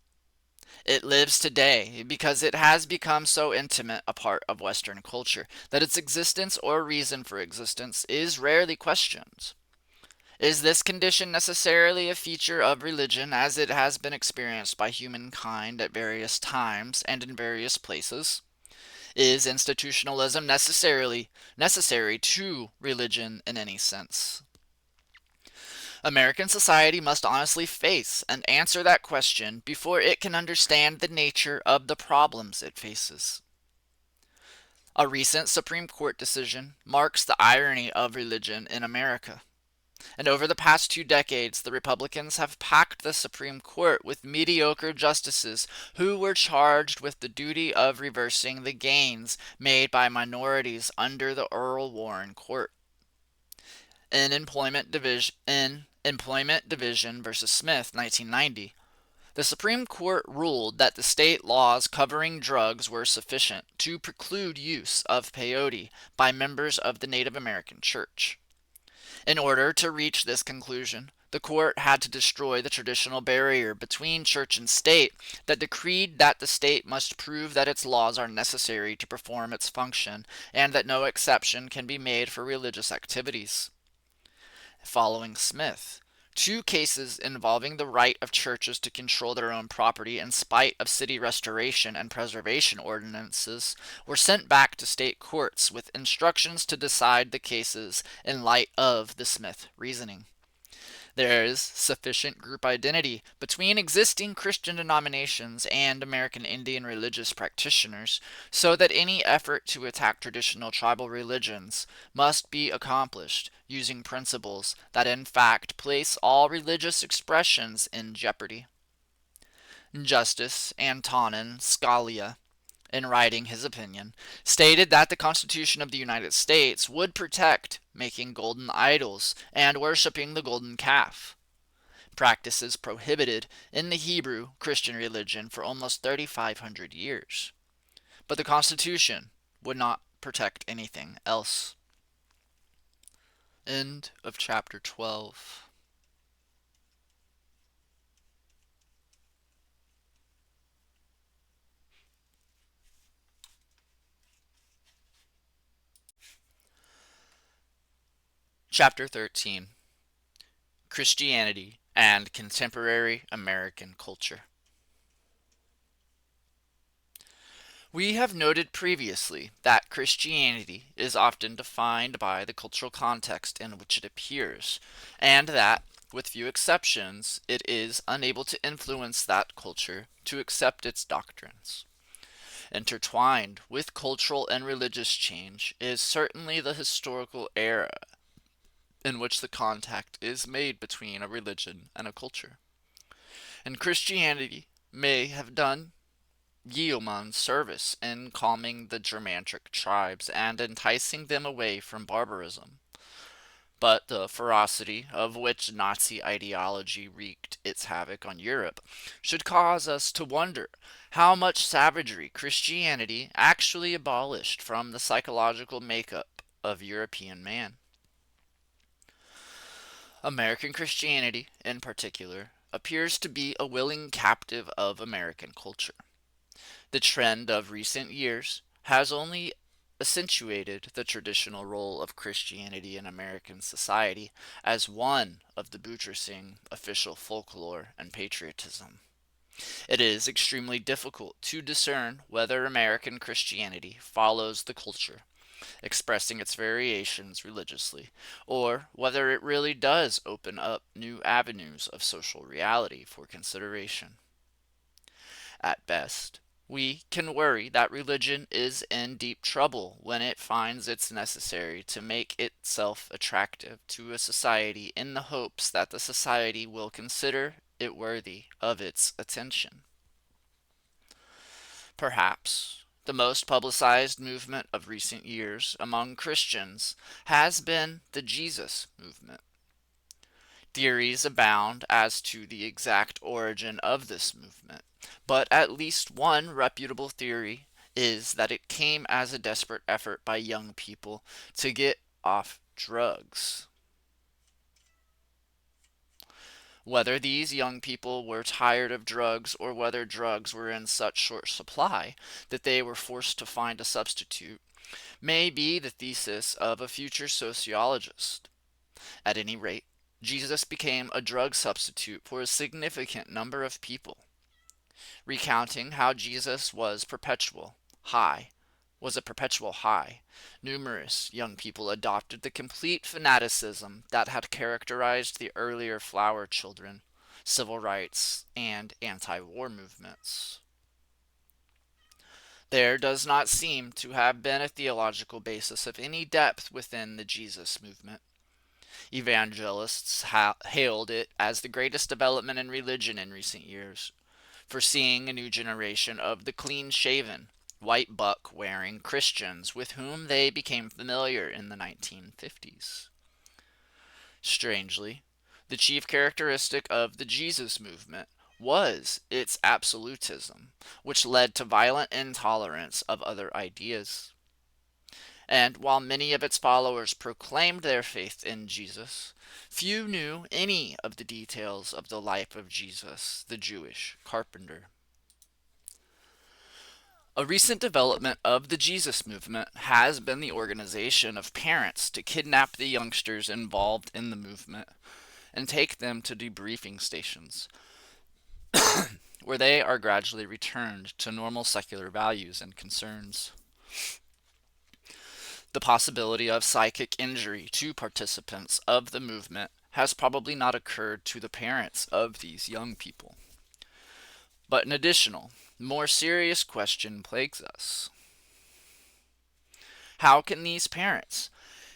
It lives today because it has become so intimate a part of Western culture that its existence or reason for existence is rarely questioned. Is this condition necessarily a feature of religion as it has been experienced by humankind at various times and in various places? Is institutionalism necessary to religion in any sense? American society must honestly face and answer that question before it can understand the nature of the problems it faces. A recent Supreme Court decision marks the irony of religion in America. And over the past 2 decades, the Republicans have packed the Supreme Court with mediocre justices who were charged with the duty of reversing the gains made by minorities under the Earl Warren Court. In Employment Division versus Smith, 1990, the Supreme Court ruled that the state laws covering drugs were sufficient to preclude use of peyote by members of the Native American Church. In order to reach this conclusion, the court had to destroy the traditional barrier between church and state that decreed that the state must prove that its laws are necessary to perform its function and that no exception can be made for religious activities. Following Smith, 2 cases involving the right of churches to control their own property in spite of city restoration and preservation ordinances were sent back to state courts with instructions to decide the cases in light of the Smith reasoning. There is sufficient group identity between existing Christian denominations and American Indian religious practitioners so that any effort to attack traditional tribal religions must be accomplished using principles that in fact place all religious expressions in jeopardy. Justice Antonin Scalia, in writing his opinion, stated that the Constitution of the United States would protect making golden idols and worshiping the golden calf, practices prohibited in the Hebrew Christian religion for almost 3,500 years. But the Constitution would not protect anything else. End of chapter 12. Chapter 13. Christianity and Contemporary American Culture. We have noted previously that Christianity is often defined by the cultural context in which it appears, and that, with few exceptions, it is unable to influence that culture to accept its doctrines. Intertwined with cultural and religious change is certainly the historical era in which the contact is made between a religion and a culture. And Christianity may have done yeoman service in calming the Germanic tribes and enticing them away from barbarism. But the ferocity of which Nazi ideology wreaked its havoc on Europe should cause us to wonder how much savagery Christianity actually abolished from the psychological makeup of European man. American Christianity, in particular, appears to be a willing captive of American culture. The trend of recent years has only accentuated the traditional role of Christianity in American society as one of the buttressing official folklore and patriotism. It is extremely difficult to discern whether American Christianity follows the culture, expressing its variations religiously, or whether it really does open up new avenues of social reality for consideration. At best, we can worry that religion is in deep trouble when it finds it's necessary to make itself attractive to a society in the hopes that the society will consider it worthy of its attention. Perhaps the most publicized movement of recent years among Christians has been the Jesus movement. Theories abound as to the exact origin of this movement, but at least one reputable theory is that it came as a desperate effort by young people to get off drugs. Whether these young people were tired of drugs or whether drugs were in such short supply that they were forced to find a substitute may be the thesis of a future sociologist. At any rate, Jesus became a drug substitute for a significant number of people. Recounting how Jesus was a perpetual high, numerous young people adopted the complete fanaticism that had characterized the earlier flower children, civil rights, and anti-war movements. There does not seem to have been a theological basis of any depth within the Jesus movement. Evangelists hailed it as the greatest development in religion in recent years, foreseeing a new generation of the clean-shaven, white buck-wearing Christians with whom they became familiar in the 1950s. Strangely, the chief characteristic of the Jesus movement was its absolutism, which led to violent intolerance of other ideas. And while many of its followers proclaimed their faith in Jesus, few knew any of the details of the life of Jesus, the Jewish carpenter. A recent development of the Jesus movement has been the organization of parents to kidnap the youngsters involved in the movement and take them to debriefing stations, where they are gradually returned to normal secular values and concerns. The possibility of psychic injury to participants of the movement has probably not occurred to the parents of these young people. But an additional, more serious question plagues us. How can these parents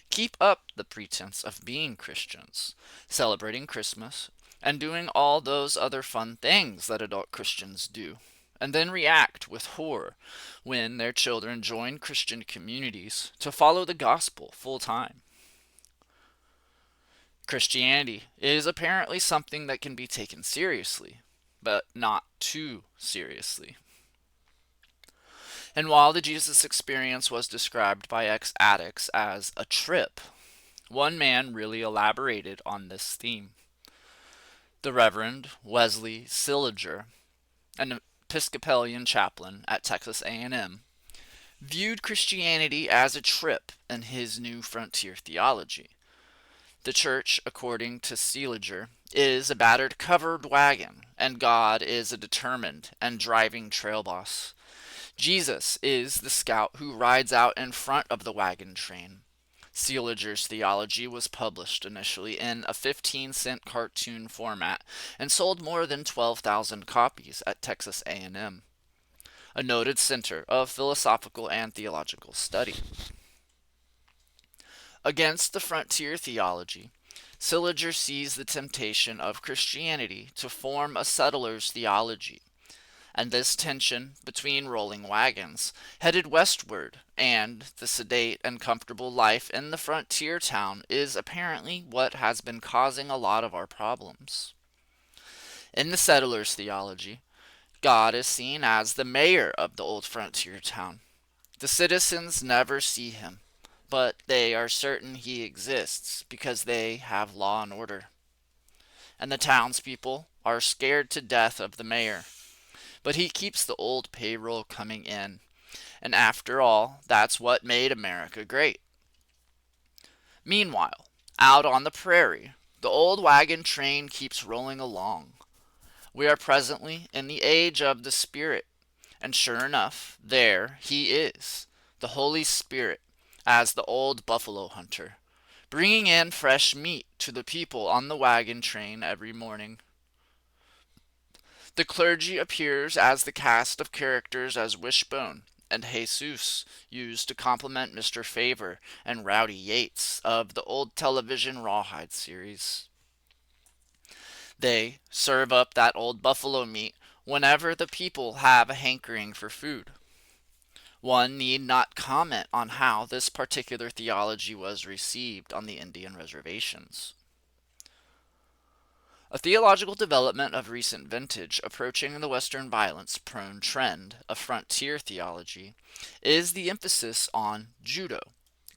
keep up the pretense of being Christians, celebrating Christmas, and doing all those other fun things that adult Christians do, and then react with horror when their children join Christian communities to follow the gospel full time? Christianity is apparently something that can be taken seriously, but not too seriously. And while the Jesus experience was described by ex-addicts as a trip, one man really elaborated on this theme. The Reverend Wesley Sillinger, an Episcopalian chaplain at Texas A&M, viewed Christianity as a trip in his New Frontier theology. The church, according to Seeliger, is a battered covered wagon, and God is a determined and driving trail boss. Jesus is the scout who rides out in front of the wagon train. Seeliger's theology was published initially in a 15-cent cartoon format and sold more than 12,000 copies at Texas A&M, a noted center of philosophical and theological study. Against the frontier theology, Silliger sees the temptation of Christianity to form a settler's theology, and this tension between rolling wagons headed westward, and the sedate and comfortable life in the frontier town is apparently what has been causing a lot of our problems. In the settler's theology, God is seen as the mayor of the old frontier town. The citizens never see him, but they are certain he exists because they have law and order. And the townspeople are scared to death of the mayor, but he keeps the old payroll coming in. And after all, that's what made America great. Meanwhile, out on the prairie, the old wagon train keeps rolling along. We are presently in the age of the Spirit, and sure enough, there he is, the Holy Spirit, as the old buffalo hunter, bringing in fresh meat to the people on the wagon train every morning. The clergy appears as the cast of characters as Wishbone and Jesus used to complement Mr. Favor and Rowdy Yates of the old television Rawhide series. They serve up that old buffalo meat whenever the people have a hankering for food. One need not comment on how this particular theology was received on the Indian reservations. A theological development of recent vintage approaching the Western violence-prone trend of frontier theology is the emphasis on judo,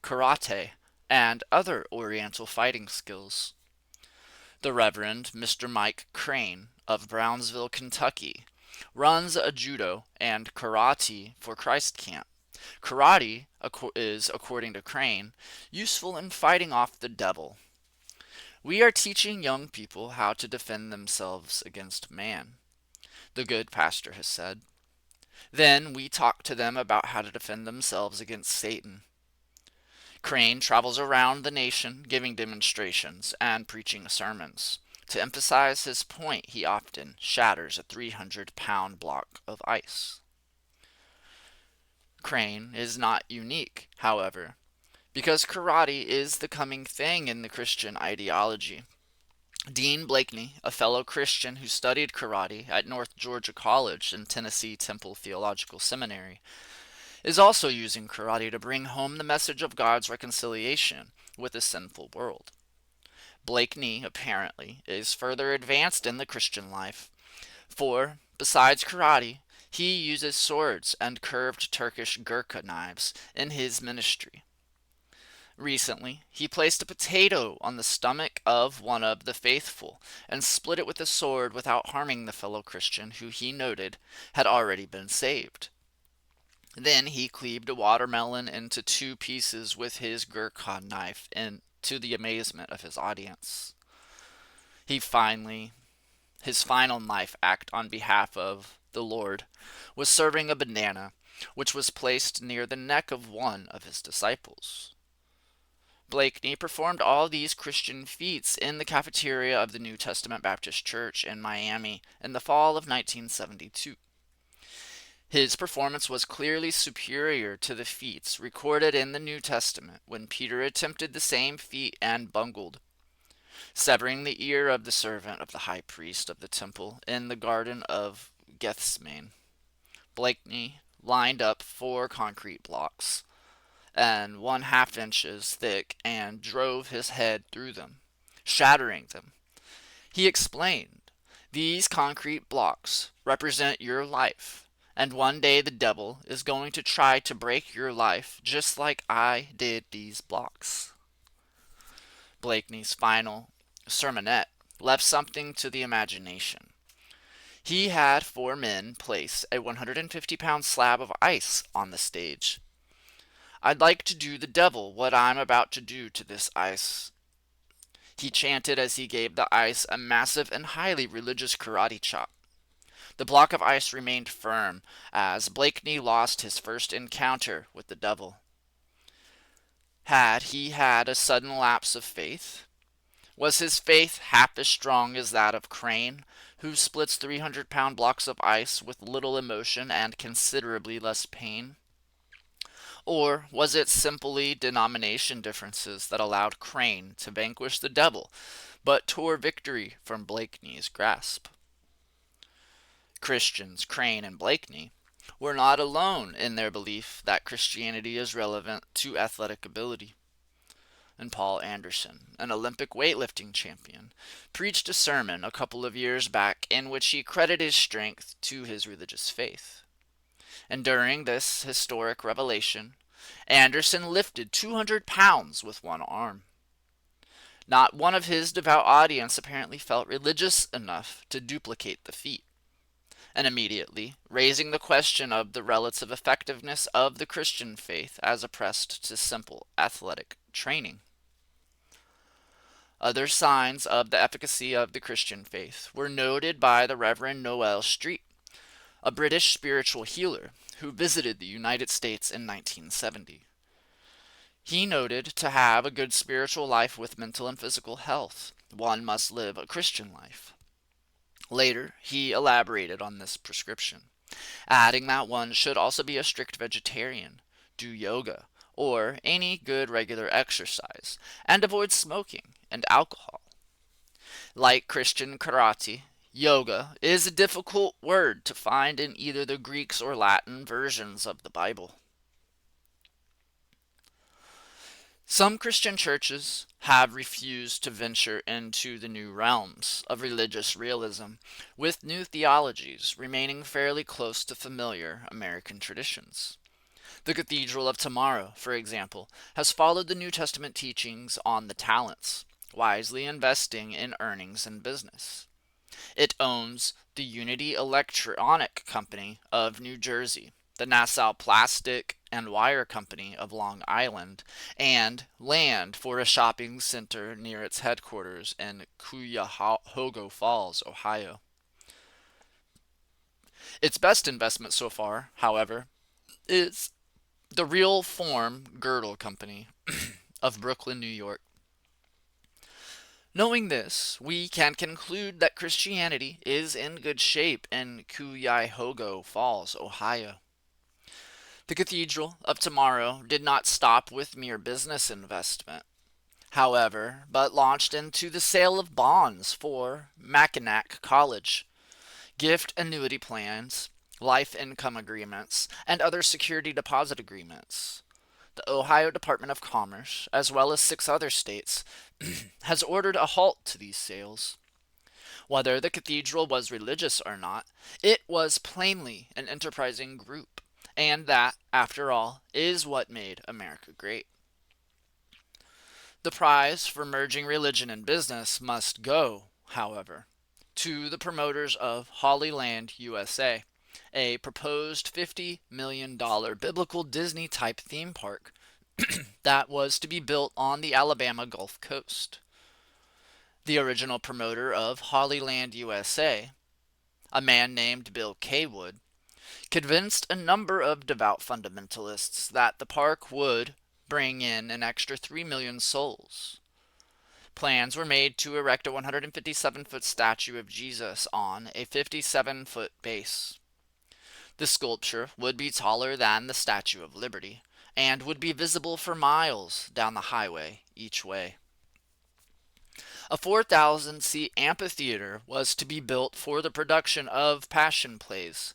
karate, and other Oriental fighting skills. The Reverend Mr. Mike Crane of Brownsville, Kentucky, runs a judo and karate for Christ camp. Karate is, according to Crane, useful in fighting off the devil. We are teaching young people how to defend themselves against man, the good pastor has said. Then we talk to them about how to defend themselves against Satan. Crane travels around the nation giving demonstrations and preaching sermons. To emphasize his point, he often shatters a 300-pound block of ice. Crane is not unique, however. because karate is the coming thing in the Christian ideology. Dean Blakeney, a fellow Christian who studied karate at North Georgia College and Tennessee Temple Theological Seminary, is also using karate to bring home the message of God's reconciliation with a sinful world. Blakeney, apparently, is further advanced in the Christian life, for, besides karate, he uses swords and curved Turkish Gurkha knives in his ministry. Recently, he placed a potato on the stomach of one of the faithful and split it with a sword without harming the fellow Christian who he noted had already been saved. Then he cleaved a watermelon into two pieces with his Gurkha knife, and to the amazement of his audience. He finally, his final knife act on behalf of the Lord, was serving a banana, which was placed near the neck of one of his disciples. Blakeney performed all these Christian feats in the cafeteria of the New Testament Baptist Church in Miami in the fall of 1972. His performance was clearly superior to the feats recorded in the New Testament when Peter attempted the same feat and bungled, severing the ear of the servant of the high priest of the temple in the Garden of Gethsemane. Blakeney lined up 4 concrete blocks and 1/2 inches thick and drove his head through them, shattering them. He explained, "These concrete blocks represent your life, and one day the devil is going to try to break your life just like I did these blocks." Blakeney's final sermonette left something to the imagination. He had 4 men place a 150-pound slab of ice on the stage. "I'd like to do the devil what I'm about to do to this ice," he chanted as he gave the ice a massive and highly religious karate chop. The block of ice remained firm as Blakeney lost his first encounter with the devil. Had he had a sudden lapse of faith? Was his faith half as strong as that of Crane, who splits 300-pound blocks of ice with little emotion and considerably less pain? Or was it simply denomination differences that allowed Crane to vanquish the devil, but tore victory from Blakeney's grasp? Christians, Crane and Blakeney, were not alone in their belief that Christianity is relevant to athletic ability. And Paul Anderson, an Olympic weightlifting champion, preached a sermon a couple of years back in which he credited his strength to his religious faith. And during this historic revelation, Anderson lifted 200 pounds with one arm. Not one of his devout audience apparently felt religious enough to duplicate the feat, and immediately raising the question of the relative effectiveness of the Christian faith as opposed to simple athletic training. Other signs of the efficacy of the Christian faith were noted by the Reverend Noel Street, a British spiritual healer who visited the United States in 1970. He noted to have a good spiritual life with mental and physical health, one must live a Christian life. Later, he elaborated on this prescription, adding that one should also be a strict vegetarian, do yoga, or any good regular exercise, and avoid smoking and alcohol. Like Christian karate, yoga is a difficult word to find in either the Greek or Latin versions of the Bible. Some Christian churches have refused to venture into the new realms of religious realism, with new theologies remaining fairly close to familiar American traditions. The Cathedral of Tomorrow, for example, has followed the New Testament teachings on the talents, wisely investing in earnings and business. It owns the Unity Electronic Company of New Jersey, the Nassau Plastic and Wire Company of Long Island, and land for a shopping center near its headquarters in Cuyahoga Falls, Ohio. Its best investment so far, however, is the Real Form Girdle Company of Brooklyn, New York. Knowing this, we can conclude that Christianity is in good shape in Cuyahoga Falls, Ohio. The Cathedral of Tomorrow did not stop with mere business investment, however, but launched into the sale of bonds for Mackinac College, gift annuity plans, life income agreements, and other security deposit agreements. The Ohio Department of Commerce, as well as 6 other states, has ordered a halt to these sales. Whether the cathedral was religious or not, it was plainly an enterprising group, and that, after all, is what made America great. The prize for merging religion and business must go, however, to the promoters of Hollyland, USA, a proposed $50 million biblical Disney type theme park that was to be built on the Alabama Gulf Coast. The original promoter of Hollyland, USA, a man named Bill Kaywood, convinced a number of devout fundamentalists that the park would bring in an extra 3 million souls. Plans were made to erect a 157-foot statue of Jesus on a 57-foot base. The sculpture would be taller than the Statue of Liberty and would be visible for miles down the highway each way. A 4,000-seat amphitheater was to be built for the production of passion plays,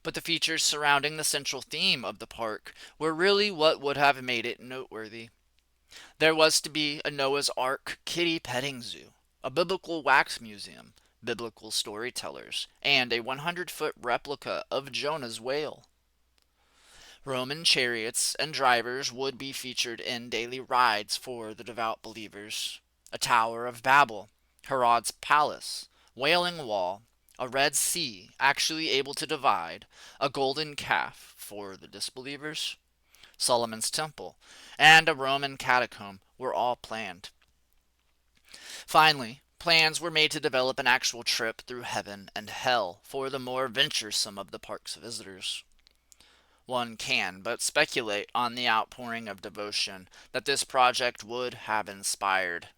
but the features surrounding the central theme of the park were really what would have made it noteworthy. There was to be a Noah's Ark kitty petting zoo, a biblical wax museum, biblical storytellers, and a 100-foot replica of Jonah's whale. Roman chariots and drivers would be featured in daily rides for the devout believers. A Tower of Babel, Herod's palace, Wailing Wall, a Red Sea actually able to divide, a golden calf for the disbelievers, Solomon's Temple, and a Roman catacomb were all planned. Finally, plans were made to develop an actual trip through heaven and hell for the more venturesome of the park's visitors. One can but speculate on the outpouring of devotion that this project would have inspired.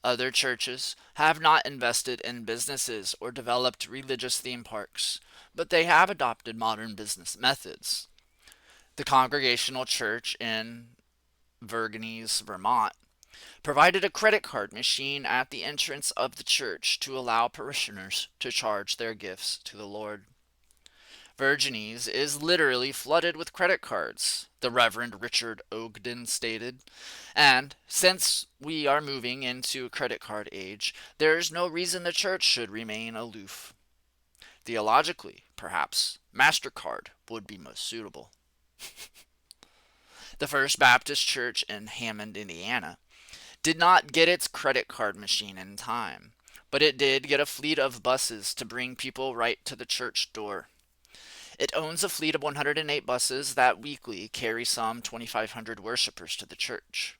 Other churches have not invested in businesses or developed religious theme parks, but they have adopted modern business methods. The Congregational Church in Vergennes, Vermont, provided a credit card machine at the entrance of the church to allow parishioners to charge their gifts to the Lord. Vergennes is literally flooded with credit cards, the Reverend Richard Ogden stated, and since we are moving into a credit card age, there is no reason the church should remain aloof. Theologically, perhaps, MasterCard would be most suitable. The First Baptist Church in Hammond, Indiana, did not get its credit card machine in time, but it did get a fleet of buses to bring people right to the church door. It owns a fleet of 108 buses that weekly carry some 2,500 worshipers to the church.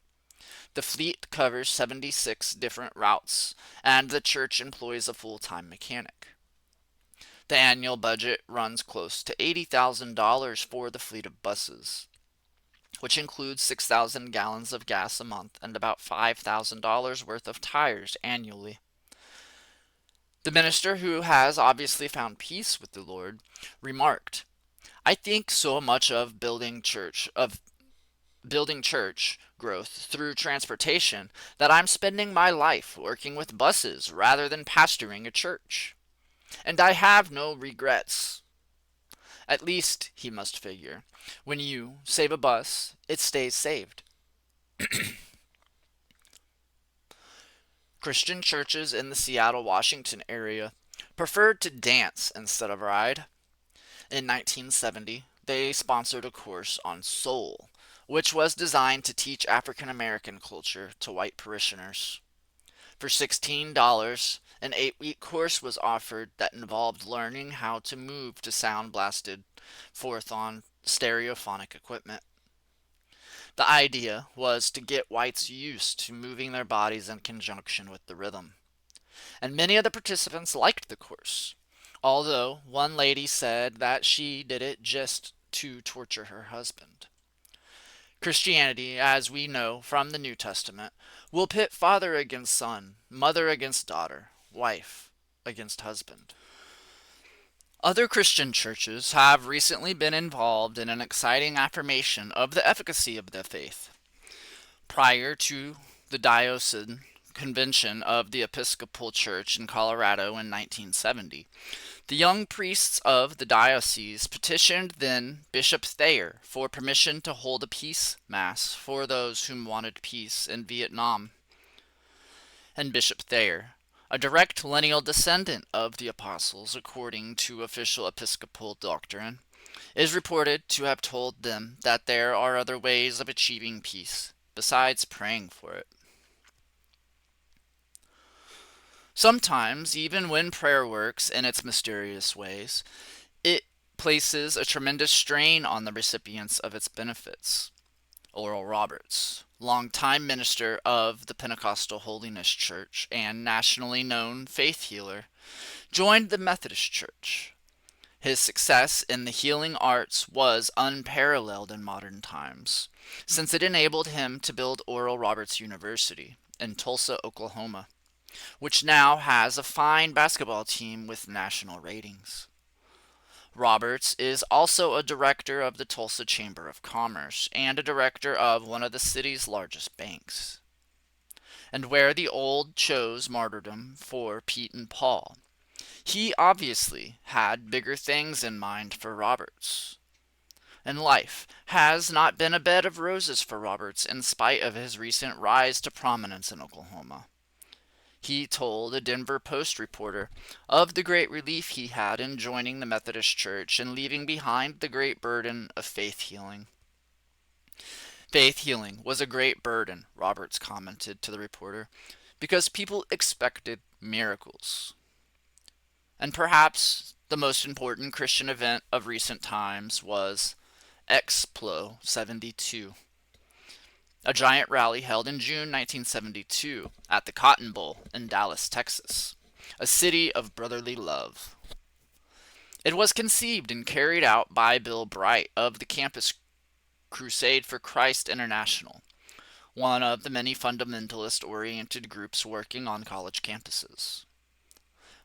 The fleet covers 76 different routes, and the church employs a full-time mechanic. The annual budget runs close to $80,000 for the fleet of buses, which includes 6,000 gallons of gas a month and about $5,000 worth of tires annually. The minister, who has obviously found peace with the Lord, remarked, "I think so much of building church growth through transportation that I'm spending my life working with buses rather than pastoring a church. And I have no regrets." At least, he must figure, when you save a bus, it stays saved. Christian churches in the Seattle, Washington area preferred to dance instead of ride. In 1970, they sponsored a course on soul, which was designed to teach African American culture to white parishioners. For $16, an 8-week course was offered that involved learning how to move to sound blasted forth on stereophonic equipment. The idea was to get whites used to moving their bodies in conjunction with the rhythm. And many of the participants liked the course, although one lady said that she did it just to torture her husband. Christianity, as we know from the New Testament, will pit father against son, mother against daughter, wife against husband. Other Christian churches have recently been involved in an exciting affirmation of the efficacy of the faith. Prior to the diocesan convention of the Episcopal Church in Colorado in 1970, the young priests of the diocese petitioned then Bishop Thayer for permission to hold a peace mass for those who wanted peace in Vietnam. And Bishop Thayer, a direct lineal descendant of the apostles according to official Episcopal doctrine, is reported to have told them that there are other ways of achieving peace besides praying for it. Sometimes, even when prayer works in its mysterious ways, it places a tremendous strain on the recipients of its benefits. Oral Roberts, longtime minister of the Pentecostal Holiness Church and nationally known faith healer, joined the Methodist Church. His success in the healing arts was unparalleled in modern times, since it enabled him to build Oral Roberts University in Tulsa, Oklahoma, which now has a fine basketball team with national ratings. Roberts is also a director of the Tulsa Chamber of Commerce and a director of one of the city's largest banks. And where the old chose martyrdom for Pete and Paul, he obviously had bigger things in mind for Roberts. And life has not been a bed of roses for Roberts in spite of his recent rise to prominence in Oklahoma. He told a Denver Post reporter of the great relief he had in joining the Methodist Church and leaving behind the great burden of faith healing. Faith healing was a great burden, Roberts commented to the reporter, because people expected miracles. And perhaps the most important Christian event of recent times was Explo 72, a giant rally held in June 1972 at the Cotton Bowl in Dallas, Texas, a city of brotherly love. It was conceived and carried out by Bill Bright of the Campus Crusade for Christ International, one of the many fundamentalist-oriented groups working on college campuses.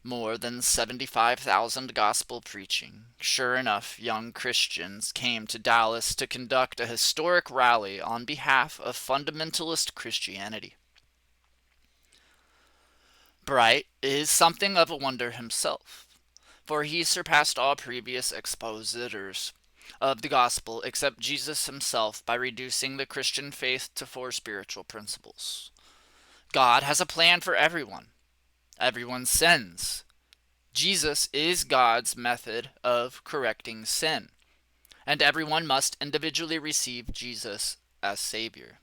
More than 75,000 gospel-preaching, sure enough young Christians came to Dallas to conduct a historic rally on behalf of fundamentalist Christianity. Bright is something of a wonder himself, for he surpassed all previous expositors of the gospel except Jesus himself by reducing the Christian faith to 4 spiritual principles. God has a plan for everyone. Everyone sins. Jesus is God's method of correcting sin, and everyone must individually receive Jesus as Savior.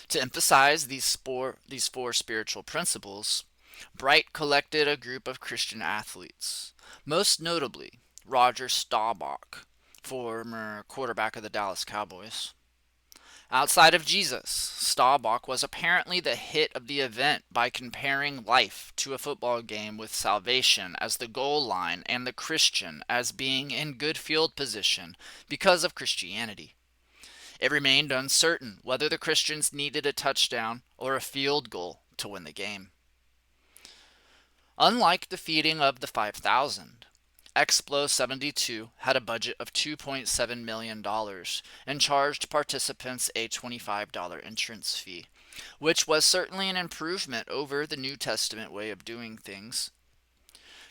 To emphasize these 4 spiritual principles, Bright collected a group of Christian athletes, most notably Roger Staubach, former quarterback of the Dallas Cowboys. Outside of Jesus, Staubach was apparently the hit of the event by comparing life to a football game with salvation as the goal line and the Christian as being in good field position because of Christianity. It remained uncertain whether the Christians needed a touchdown or a field goal to win the game. Unlike the feeding of the 5,000, Explo 72 had a budget of $2.7 million and charged participants a $25 entrance fee, which was certainly an improvement over the New Testament way of doing things.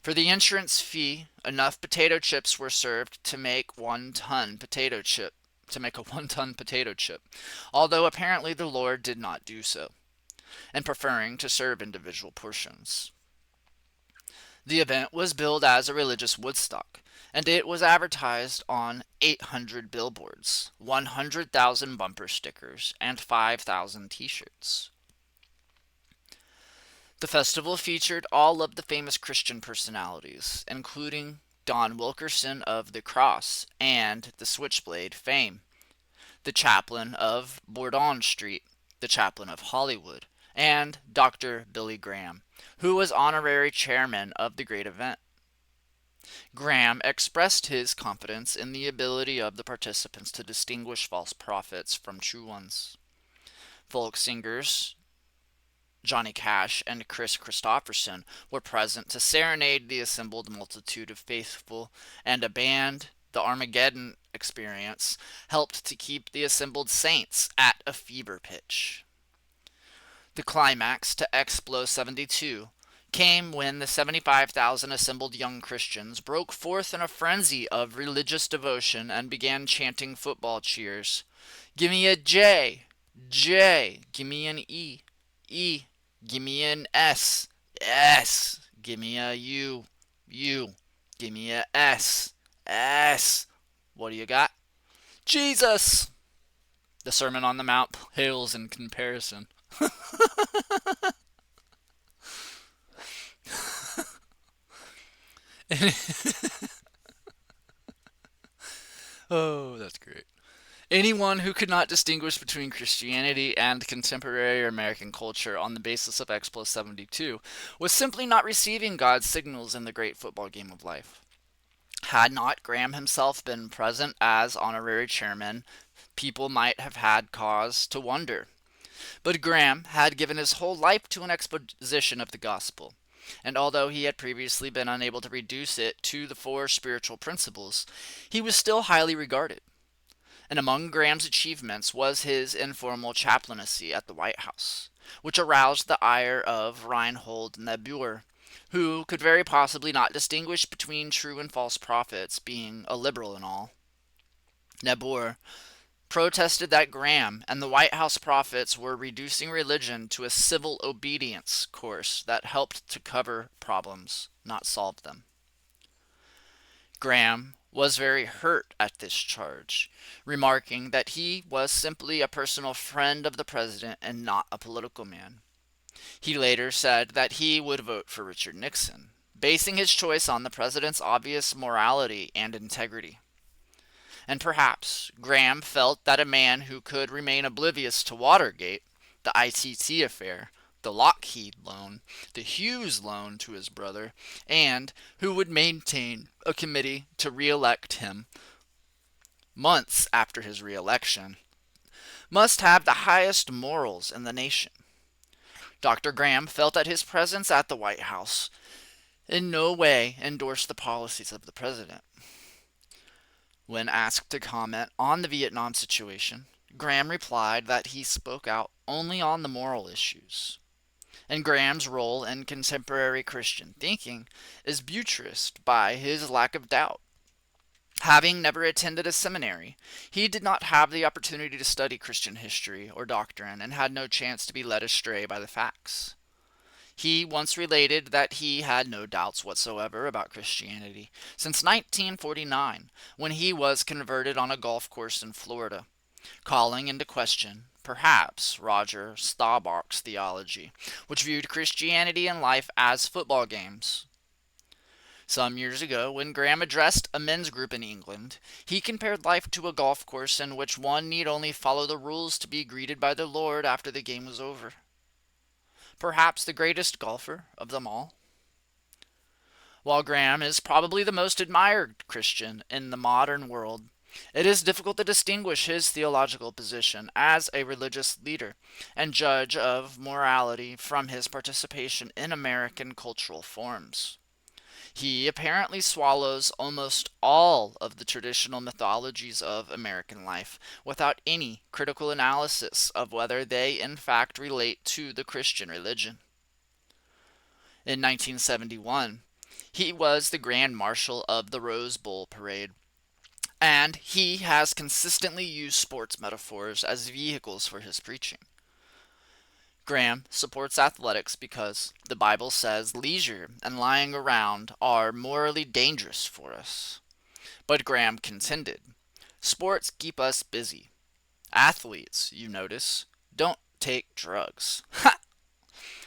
For the entrance fee, enough potato chips were served to make a 1-ton potato chip, although apparently the Lord did not do so, and preferring to serve individual portions. The event was billed as a religious Woodstock, and it was advertised on 800 billboards, 100,000 bumper stickers, and 5,000 t-shirts. The festival featured all of the famous Christian personalities, including Don Wilkerson of the Cross and the Switchblade fame, the chaplain of Bourdon Street, the chaplain of Hollywood, and Dr. Billy Graham, who was honorary chairman of the great event. Graham expressed his confidence in the ability of the participants to distinguish false prophets from true ones. Folk singers Johnny Cash and Chris Christopherson were present to serenade the assembled multitude of faithful, and a band, the Armageddon Experience, helped to keep the assembled saints at a fever pitch. The climax to Explo 72 came when the 75,000 assembled young Christians broke forth in a frenzy of religious devotion and began chanting football cheers. Give me a J, J, give me an E, E, give me an S, S, give me a U, U, give me a S, S. What do you got? Jesus! The Sermon on the Mount pales in comparison. Oh, that's great. Anyone who could not distinguish between Christianity and contemporary American culture on the basis of X plus 72 was simply not receiving God's signals in the great football game of life. Had not Graham himself been present as honorary chairman, people might have had cause to wonder. But Graham had given his whole life to an exposition of the gospel, and although he had previously been unable to reduce it to the four spiritual principles, he was still highly regarded. And among Graham's achievements was his informal chaplaincy at the White House, which aroused the ire of Reinhold Niebuhr, who could very possibly not distinguish between true and false prophets, being a liberal and all. Niebuhr protested that Graham and the White House prophets were reducing religion to a civil obedience course that helped to cover problems, not solve them. Graham was very hurt at this charge, remarking that he was simply a personal friend of the president and not a political man. He later said that he would vote for Richard Nixon, basing his choice on the president's obvious morality and integrity. And perhaps Graham felt that a man who could remain oblivious to Watergate, the ITT affair, the Lockheed loan, the Hughes loan to his brother, and who would maintain a committee to re-elect him months after his re-election, must have the highest morals in the nation. Dr. Graham felt that his presence at the White House in no way endorsed the policies of the president. When asked to comment on the Vietnam situation, Graham replied that he spoke out only on the moral issues. And Graham's role in contemporary Christian thinking is buttressed by his lack of doubt. Having never attended a seminary, he did not have the opportunity to study Christian history or doctrine and had no chance to be led astray by the facts. He once related that he had no doubts whatsoever about Christianity since 1949, when he was converted on a golf course in Florida, calling into question, perhaps, Roger Staubach's theology, which viewed Christianity and life as football games. Some years ago, when Graham addressed a men's group in England, he compared life to a golf course in which one need only follow the rules to be greeted by the Lord after the game was over. Perhaps the greatest golfer of them all. While Graham is probably the most admired Christian in the modern world, it is difficult to distinguish his theological position as a religious leader and judge of morality from his participation in American cultural forms. He apparently swallows almost all of the traditional mythologies of American life without any critical analysis of whether they in fact relate to the Christian religion. In 1971, he was the Grand Marshal of the Rose Bowl parade, and he has consistently used sports metaphors as vehicles for his preaching. Graham supports athletics because the Bible says leisure and lying around are morally dangerous for us. But Graham contended, sports keep us busy. Athletes, you notice, don't take drugs.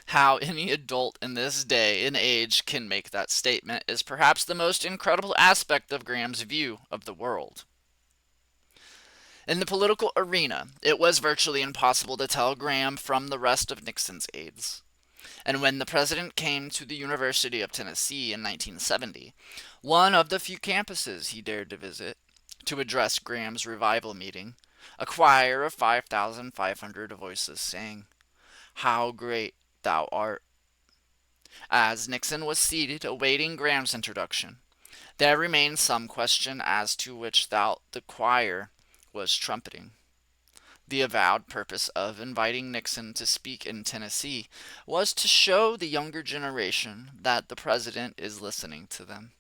How any adult in this day and age can make that statement is perhaps the most incredible aspect of Graham's view of the world. In the political arena, it was virtually impossible to tell Graham from the rest of Nixon's aides. And when the president came to the University of Tennessee in 1970, one of the few campuses he dared to visit, to address Graham's revival meeting, a choir of 5,500 voices sang, "How great thou art. As Nixon was seated awaiting Graham's introduction, there remained some question as to which thou the choir was trumpeting. The avowed purpose of inviting Nixon to speak in Tennessee was to show the younger generation that the president is listening to them.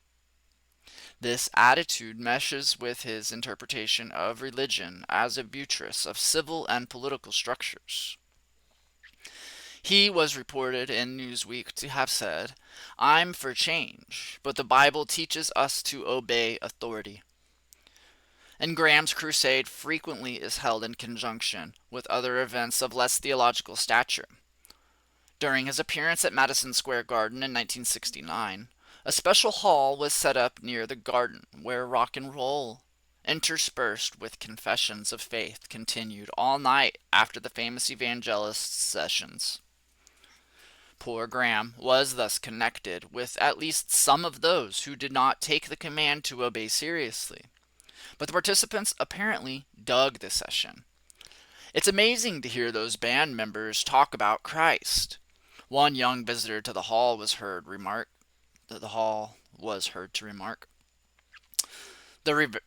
This attitude meshes with his interpretation of religion as a buttress of civil and political structures. He was reported in Newsweek to have said, "I'm for change, but the Bible teaches us to obey authority." And Graham's crusade frequently is held in conjunction with other events of less theological stature. During his appearance at Madison Square Garden in 1969, a special hall was set up near the garden where rock and roll, interspersed with confessions of faith, continued all night after the famous evangelist sessions. Poor Graham was thus connected with at least some of those who did not take the command to obey seriously. But the participants apparently dug the session. It's amazing to hear those band members talk about Christ. One young visitor to the hall was heard to remark, the, Rev-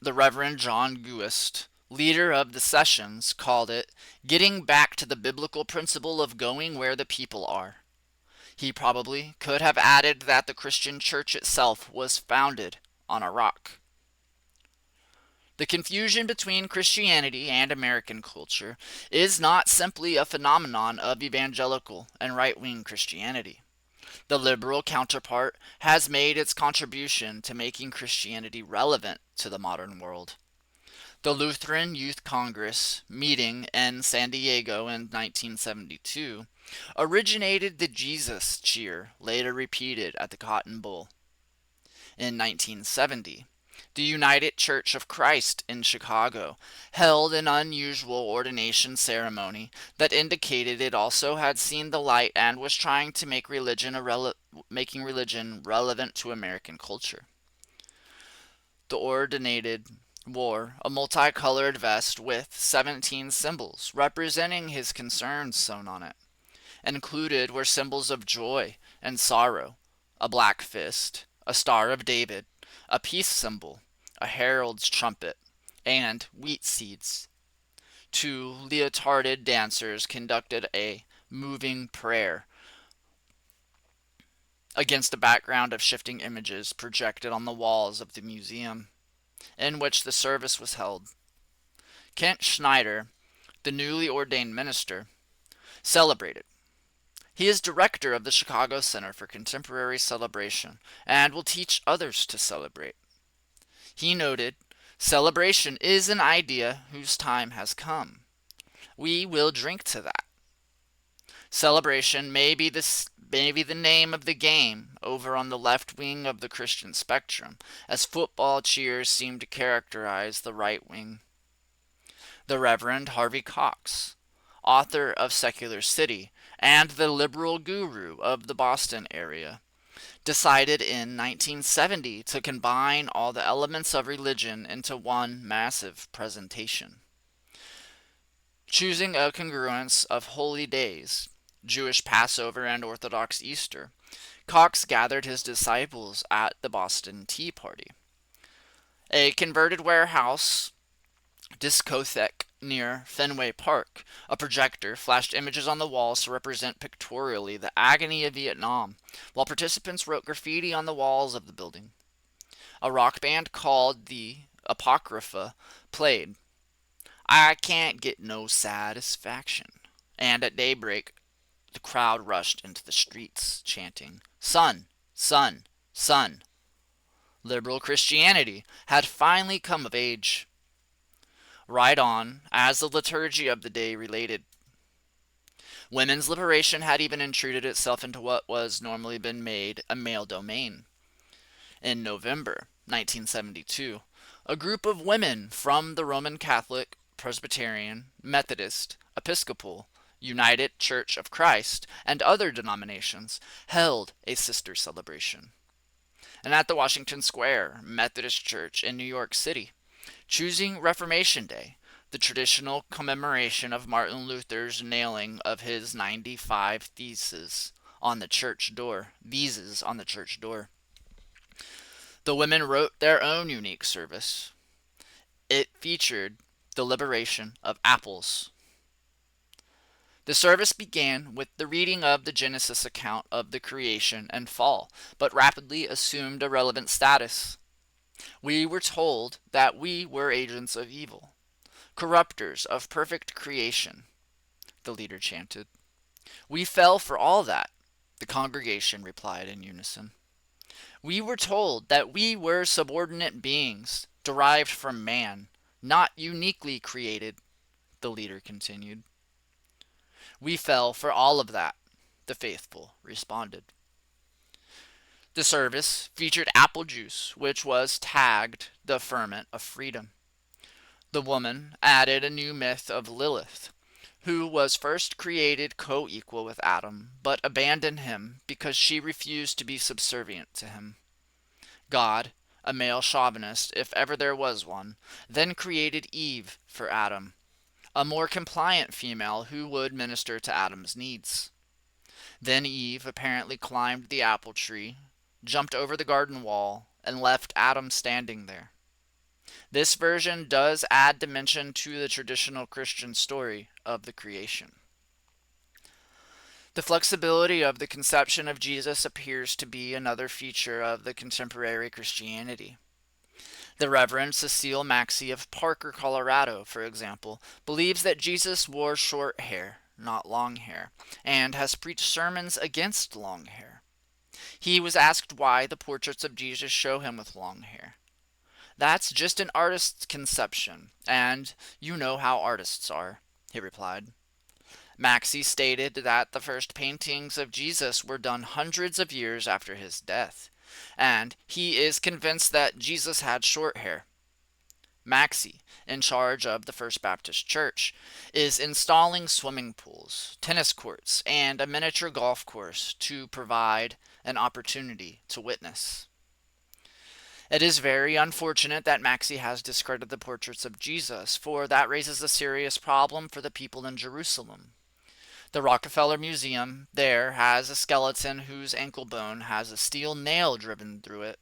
the Reverend John Guist, leader of the sessions, called it getting back to the biblical principle of going where the people are. He probably could have added that the Christian church itself was founded on a rock. The confusion between Christianity and American culture is not simply a phenomenon of evangelical and right-wing Christianity. The liberal counterpart has made its contribution to making Christianity relevant to the modern world. The Lutheran Youth Congress, meeting in San Diego in 1972, originated the Jesus cheer, later repeated at the Cotton Bowl. In 1970, the United Church of Christ in Chicago held an unusual ordination ceremony that indicated it also had seen the light and was trying to make making religion relevant to American culture. The ordinated wore a multicolored vest with 17 symbols representing his concerns sewn on it. Included were symbols of joy and sorrow, a black fist, a Star of David, a peace symbol, a herald's trumpet, and wheat seeds. Two leotarded dancers conducted a moving prayer against a background of shifting images projected on the walls of the museum in which the service was held. Kent Schneider, the newly ordained minister, celebrated. He is director of the Chicago Center for Contemporary Celebration and will teach others to celebrate. He noted, "Celebration is an idea whose time has come. We will drink to that. Celebration may be the name of the game over on the left wing of the Christian spectrum, as football cheers seem to characterize the right wing." The Reverend Harvey Cox, author of Secular City and the liberal guru of the Boston area, decided in 1970 to combine all the elements of religion into one massive presentation. Choosing a congruence of holy days, Jewish Passover and Orthodox Easter, Cox gathered his disciples at the Boston Tea Party. A converted warehouse discotheque near Fenway Park, a projector flashed images on the walls to represent pictorially the agony of Vietnam, while participants wrote graffiti on the walls of the building. A rock band called the Apocrypha played "I Can't Get No Satisfaction," and at daybreak the crowd rushed into the streets, chanting, "Sun, sun, sun." Liberal Christianity had finally come of age. Right on, as the liturgy of the day related. Women's liberation had even intruded itself into what was normally been made a male domain. In November 1972, a group of women from the Roman Catholic, Presbyterian, Methodist, Episcopal, United Church of Christ, and other denominations held a sister celebration. And at the Washington Square Methodist Church in New York City, choosing Reformation Day, the traditional commemoration of Martin Luther's nailing of his 95 theses on the church door. Theses on the church door. The women wrote their own unique service. It featured the liberation of apples. The service began with the reading of the Genesis account of the creation and fall, but rapidly assumed a relevant status. We were told that we were agents of evil, corrupters of perfect creation, the leader chanted. We fell for all that, the congregation replied in unison. We were told that we were subordinate beings, derived from man, not uniquely created, the leader continued. We fell for all of that, the faithful responded. The service featured apple juice, which was tagged the ferment of freedom. The woman added a new myth of Lilith, who was first created co-equal with Adam, but abandoned him because she refused to be subservient to him. God, a male chauvinist if ever there was one, then created Eve for Adam, a more compliant female who would minister to Adam's needs. Then Eve apparently climbed the apple tree, jumped over the garden wall, and left Adam standing there. This version does add dimension to the traditional Christian story of the creation. The flexibility of the conception of Jesus appears to be another feature of the contemporary Christianity. The Reverend Cecile Maxey of Parker, Colorado, for example, believes that Jesus wore short hair, not long hair, and has preached sermons against long hair. He was asked why the portraits of Jesus show him with long hair. That's just an artist's conception, and you know how artists are, he replied. Maxey stated that the first paintings of Jesus were done hundreds of years after his death, and he is convinced that Jesus had short hair. Maxey, in charge of the First Baptist Church, is installing swimming pools, tennis courts, and a miniature golf course to provide an opportunity to witness. It is very unfortunate that Maxey has discredited the portraits of Jesus, for that raises a serious problem for the people in Jerusalem. The Rockefeller Museum there has a skeleton whose ankle bone has a steel nail driven through it.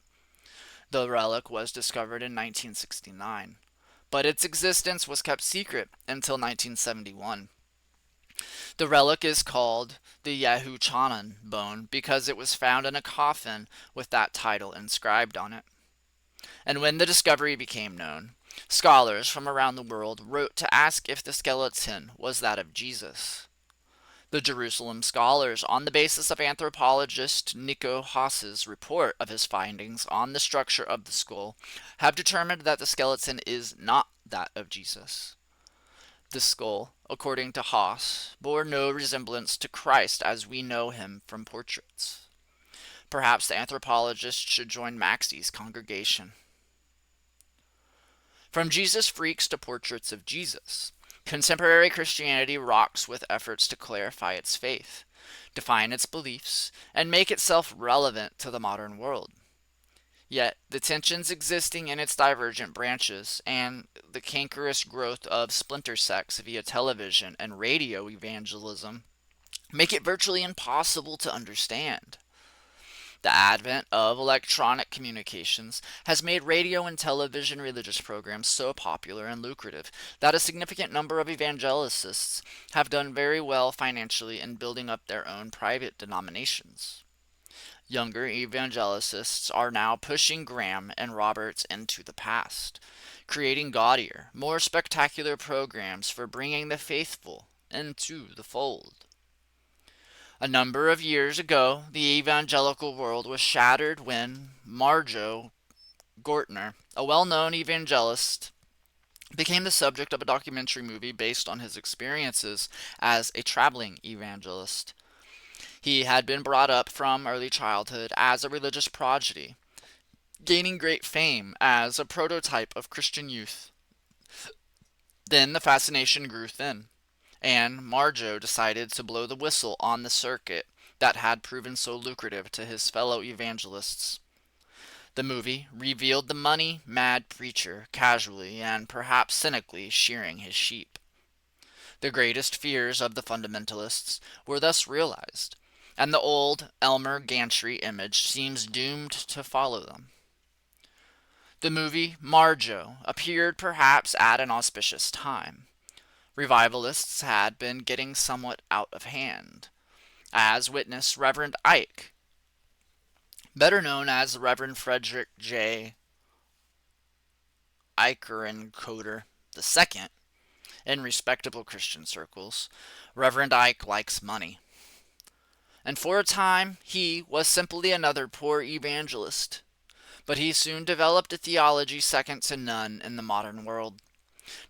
The relic was discovered in 1969, but its existence was kept secret until 1971. The relic is called the Yahuchanan bone because it was found in a coffin with that title inscribed on it. And when the discovery became known, scholars from around the world wrote to ask if the skeleton was that of Jesus. The Jerusalem scholars, on the basis of anthropologist Nico Haas's report of his findings on the structure of the skull, have determined that the skeleton is not that of Jesus. The skull, according to Haas, bore no resemblance to Christ as we know him from portraits. Perhaps the anthropologist should join Maxey's congregation. From Jesus freaks to portraits of Jesus, contemporary Christianity rocks with efforts to clarify its faith, define its beliefs, and make itself relevant to the modern world. Yet, the tensions existing in its divergent branches and the cankerous growth of splinter sects via television and radio evangelism make it virtually impossible to understand. The advent of electronic communications has made radio and television religious programs so popular and lucrative that a significant number of evangelicists have done very well financially in building up their own private denominations. Younger evangelicists are now pushing Graham and Roberts into the past, creating gaudier, more spectacular programs for bringing the faithful into the fold. A number of years ago, the evangelical world was shattered when Marjo Gortner, a well-known evangelist, became the subject of a documentary movie based on his experiences as a traveling evangelist. He had been brought up from early childhood as a religious prodigy, gaining great fame as a prototype of Christian youth. Then the fascination grew thin, and Marjo decided to blow the whistle on the circuit that had proven so lucrative to his fellow evangelists. The movie revealed the money-mad preacher casually and perhaps cynically shearing his sheep. The greatest fears of the fundamentalists were thus realized, and the old Elmer Gantry image seems doomed to follow them. The movie Marjo appeared perhaps at an auspicious time. Revivalists had been getting somewhat out of hand, as witness Reverend Ike, better known as the Reverend Frederick J. Eikerencoder II in respectable Christian circles. Reverend Ike likes money. And for a time, he was simply another poor evangelist. But he soon developed a theology second to none in the modern world,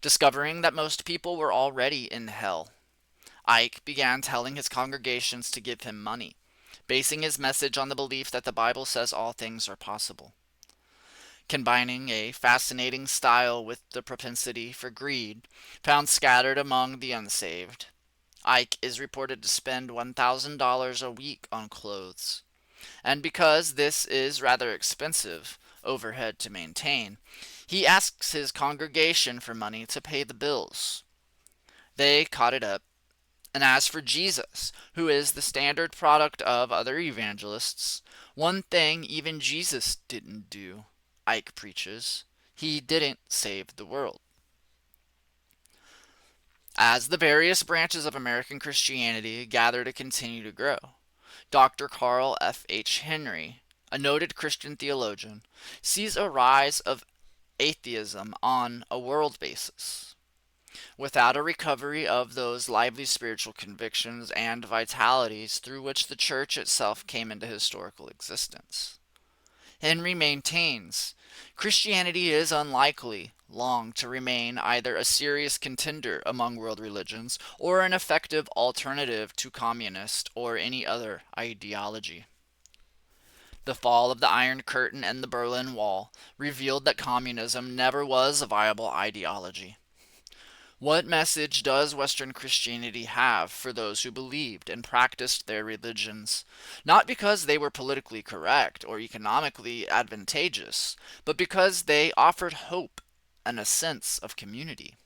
discovering that most people were already in hell. Ike began telling his congregations to give him money, basing his message on the belief that the Bible says all things are possible. Combining a fascinating style with the propensity for greed found scattered among the unsaved, Ike is reported to spend $1,000 a week on clothes. And because this is rather expensive overhead to maintain, he asks his congregation for money to pay the bills. They caught it up. And as for Jesus, who is the standard product of other evangelists, one thing even Jesus didn't do, Ike preaches: he didn't save the world. As the various branches of American Christianity gather to continue to grow, Dr. Carl F. H. Henry, a noted Christian theologian, sees a rise of atheism on a world basis, without a recovery of those lively spiritual convictions and vitalities through which the church itself came into historical existence. Henry maintains Christianity is unlikely long to remain either a serious contender among world religions or an effective alternative to communist or any other ideology. The fall of the Iron Curtain and the Berlin Wall revealed that communism never was a viable ideology. What message does Western Christianity have for those who believed and practiced their religions, not because they were politically correct or economically advantageous, but because they offered hope and a sense of community?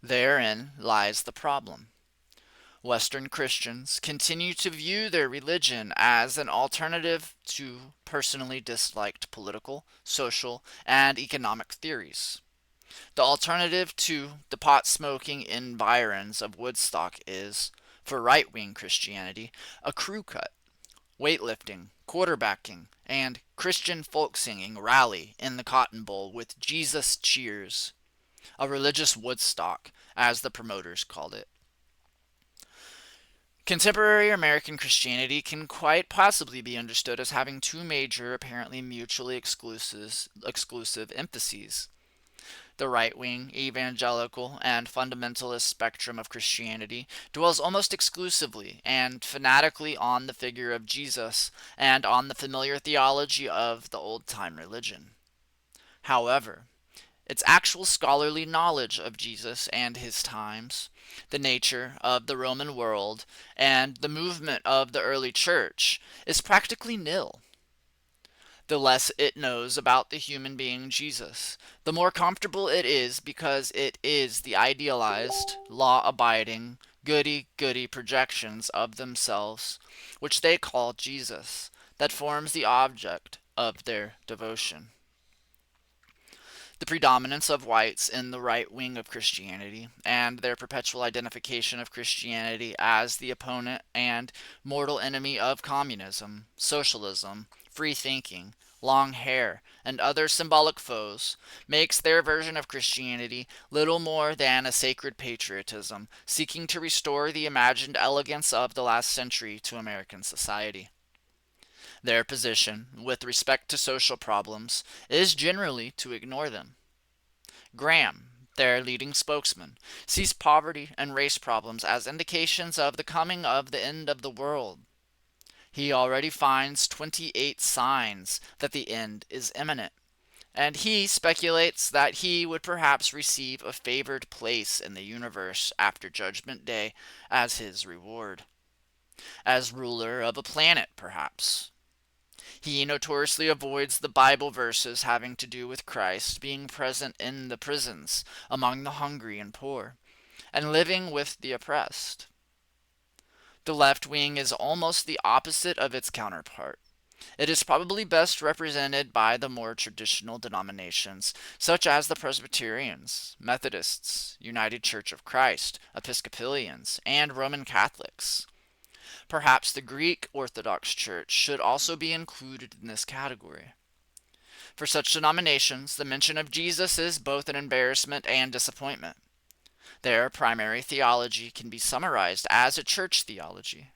Therein lies the problem. Western Christians continue to view their religion as an alternative to personally disliked political, social, and economic theories. The alternative to the pot-smoking environs of Woodstock is, for right-wing Christianity, a crew cut, weightlifting, quarterbacking, and Christian folk singing rally in the Cotton Bowl with Jesus cheers, a religious Woodstock, as the promoters called it. Contemporary American Christianity can quite possibly be understood as having two major, apparently mutually exclusive emphases. The right-wing, evangelical, and fundamentalist spectrum of Christianity dwells almost exclusively and fanatically on the figure of Jesus and on the familiar theology of the old-time religion. However, its actual scholarly knowledge of Jesus and his times, the nature of the Roman world, and the movement of the early church is practically nil. The less it knows about the human being Jesus, the more comfortable it is because it is the idealized, law-abiding, goody-goody projections of themselves, which they call Jesus, that forms the object of their devotion. The predominance of whites in the right wing of Christianity, and their perpetual identification of Christianity as the opponent and mortal enemy of communism, socialism, free thinking, long hair, and other symbolic foes, makes their version of Christianity little more than a sacred patriotism, seeking to restore the imagined elegance of the last century to American society. Their position, with respect to social problems, is generally to ignore them. Graham, their leading spokesman, sees poverty and race problems as indications of the coming of the end of the world. He already finds 28 signs that the end is imminent, and he speculates that he would perhaps receive a favored place in the universe after Judgment Day as his reward. As ruler of a planet, perhaps. He notoriously avoids the Bible verses having to do with Christ being present in the prisons, among the hungry and poor, and living with the oppressed. The left wing is almost the opposite of its counterpart. It is probably best represented by the more traditional denominations, such as the Presbyterians, Methodists, United Church of Christ, Episcopalians, and Roman Catholics. Perhaps the Greek Orthodox Church should also be included in this category. For such denominations, the mention of Jesus is both an embarrassment and disappointment. Their primary theology can be summarized as a church theology.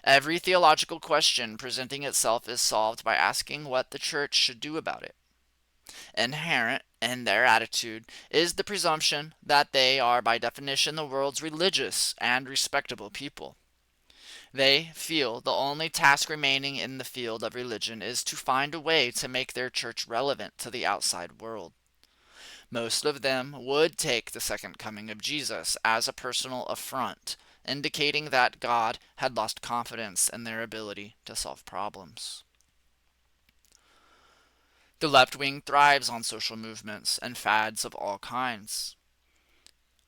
Every theological question presenting itself is solved by asking what the church should do about it. Inherent in their attitude is the presumption that they are by definition the world's religious and respectable people. They feel the only task remaining in the field of religion is to find a way to make their church relevant to the outside world. Most of them would take the second coming of Jesus as a personal affront, indicating that God had lost confidence in their ability to solve problems. The left wing thrives on social movements and fads of all kinds.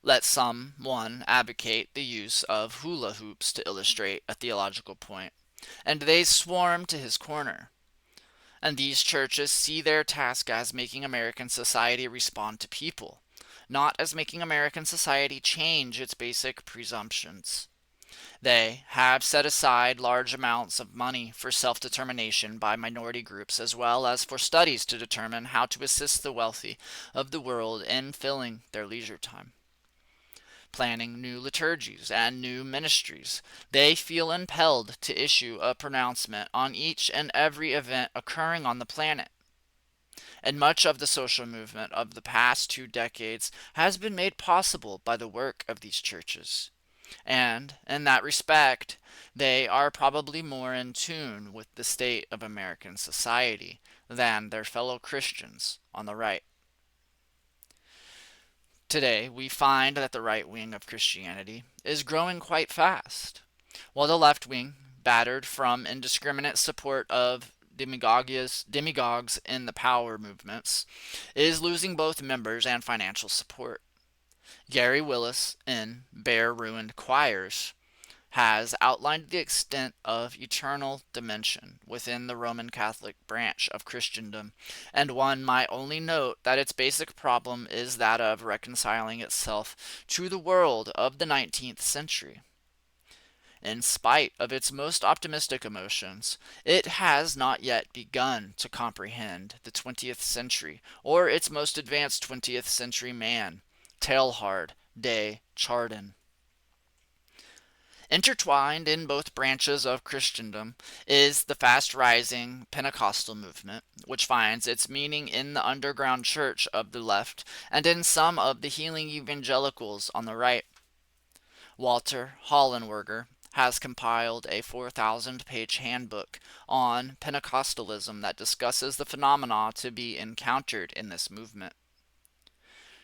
Let someone advocate the use of hula hoops to illustrate a theological point, and they swarm to his corner. And these churches see their task as making American society respond to people, not as making American society change its basic presumptions. They have set aside large amounts of money for self-determination by minority groups as well as for studies to determine how to assist the wealthy of the world in filling their leisure time. Planning new liturgies and new ministries, they feel impelled to issue a pronouncement on each and every event occurring on the planet. And much of the social movement of the past 2 decades has been made possible by the work of these churches. And, in that respect, they are probably more in tune with the state of American society than their fellow Christians on the right. Today, we find that the right wing of Christianity is growing quite fast, while the left wing, battered from indiscriminate support of demagogues in the power movements, is losing both members and financial support. Gary Willis, in Bare Ruined Choirs, has outlined the extent of eternal dimension within the Roman Catholic branch of Christendom, and one might only note that its basic problem is that of reconciling itself to the world of the 19th century. In spite of its most optimistic emotions, it has not yet begun to comprehend the 20th century or its most advanced 20th century man, Teilhard de Chardin. Intertwined in both branches of Christendom is the fast-rising Pentecostal movement, which finds its meaning in the underground church of the left and in some of the healing evangelicals on the right. Walter Hollenberger has compiled a 4,000-page handbook on Pentecostalism that discusses the phenomena to be encountered in this movement.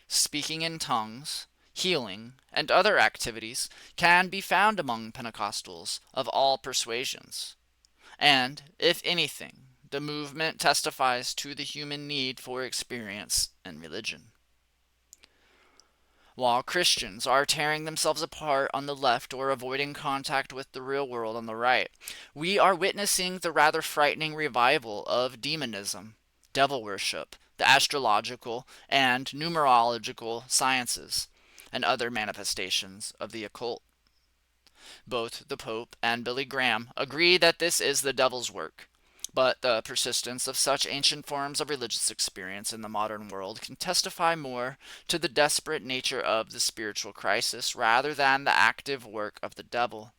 Speaking in tongues, healing, and other activities can be found among Pentecostals of all persuasions. And, if anything, the movement testifies to the human need for experience and religion. While Christians are tearing themselves apart on the left or avoiding contact with the real world on the right, we are witnessing the rather frightening revival of demonism, devil worship, the astrological and numerological sciences, and other manifestations of the occult. Both the Pope and Billy Graham agree that this is the devil's work, but the persistence of such ancient forms of religious experience in the modern world can testify more to the desperate nature of the spiritual crisis rather than the active work of the devil.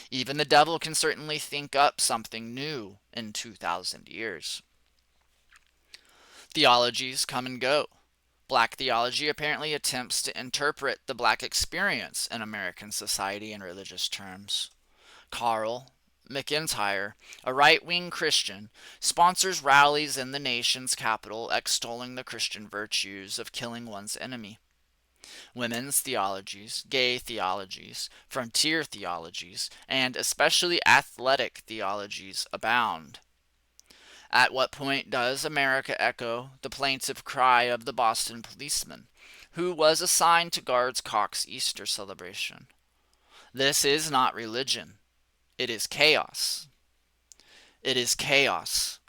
Even the devil can certainly think up something new in 2,000 years. Theologies come and go. Black theology apparently attempts to interpret the black experience in American society in religious terms. Carl McIntyre, a right-wing Christian, sponsors rallies in the nation's capital extolling the Christian virtues of killing one's enemy. Women's theologies, gay theologies, frontier theologies, and especially athletic theologies abound. At what point does America echo the plaintive cry of the Boston policeman, who was assigned to guard Cox's Easter celebration? This is not religion. It is chaos. It is chaos.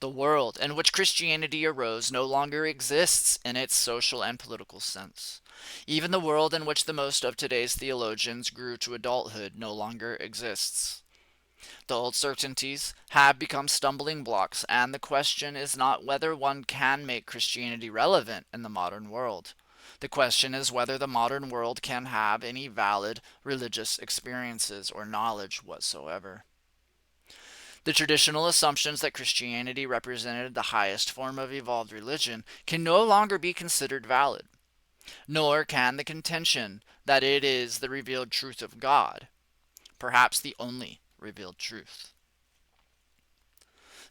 The world in which Christianity arose no longer exists in its social and political sense. Even the world in which the most of today's theologians grew to adulthood no longer exists. The old certainties have become stumbling blocks, and the question is not whether one can make Christianity relevant in the modern world. The question is whether the modern world can have any valid religious experiences or knowledge whatsoever. The traditional assumptions that Christianity represented the highest form of evolved religion can no longer be considered valid, nor can the contention that it is the revealed truth of God, perhaps the only revealed truth.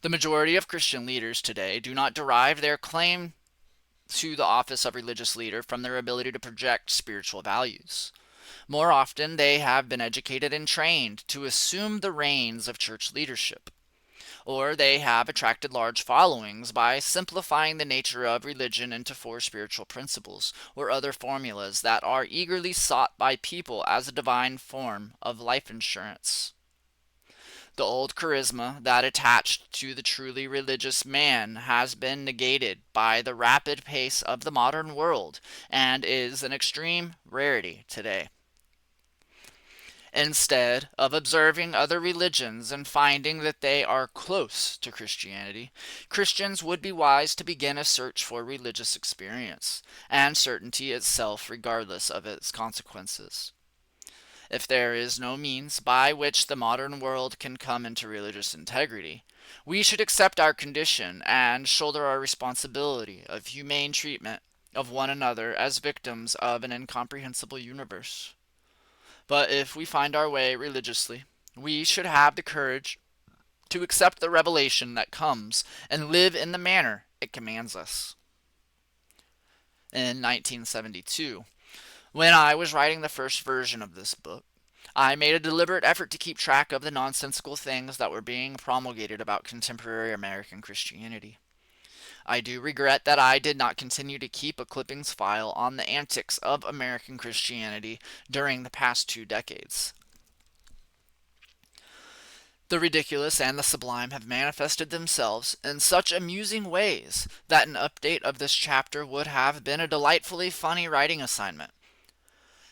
The majority of Christian leaders today do not derive their claim to the office of religious leader from their ability to project spiritual values. More often, they have been educated and trained to assume the reins of church leadership, or they have attracted large followings by simplifying the nature of religion into four spiritual principles or other formulas that are eagerly sought by people as a divine form of life insurance. The old charisma that attached to the truly religious man has been negated by the rapid pace of the modern world and is an extreme rarity today. Instead of observing other religions and finding that they are close to Christianity, Christians would be wise to begin a search for religious experience and certainty itself, regardless of its consequences. If there is no means by which the modern world can come into religious integrity, we should accept our condition and shoulder our responsibility of humane treatment of one another as victims of an incomprehensible universe. But if we find our way religiously, we should have the courage to accept the revelation that comes and live in the manner it commands us. In 1972, when I was writing the first version of this book, I made a deliberate effort to keep track of the nonsensical things that were being promulgated about contemporary American Christianity. I do regret that I did not continue to keep a clippings file on the antics of American Christianity during the past 2 decades. The ridiculous and the sublime have manifested themselves in such amusing ways that an update of this chapter would have been a delightfully funny writing assignment.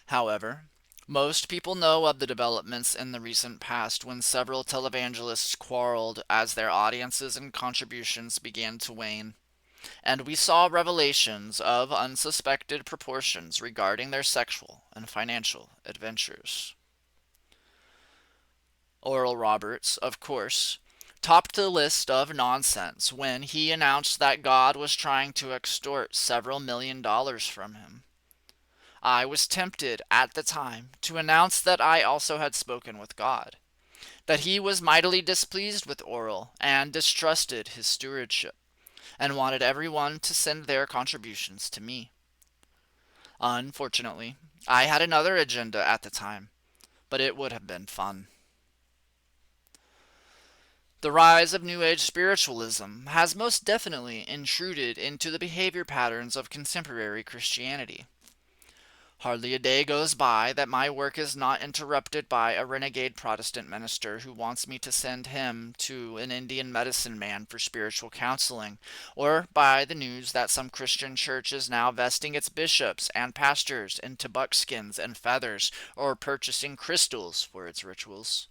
However, most people know of the developments in the recent past when several televangelists quarreled as their audiences and contributions began to wane, and we saw revelations of unsuspected proportions regarding their sexual and financial adventures. Oral Roberts, of course, topped the list of nonsense when he announced that God was trying to extort several $1,000,000 from him. I was tempted at the time to announce that I also had spoken with God, that he was mightily displeased with Oral and distrusted his stewardship, and wanted everyone to send their contributions to me. Unfortunately, I had another agenda at the time, but it would have been fun. The rise of New Age spiritualism has most definitely intruded into the behavior patterns of contemporary Christianity. Hardly a day goes by that my work is not interrupted by a renegade Protestant minister who wants me to send him to an Indian medicine man for spiritual counseling, or by the news that some Christian church is now vesting its bishops and pastors into buckskins and feathers, or purchasing crystals for its rituals.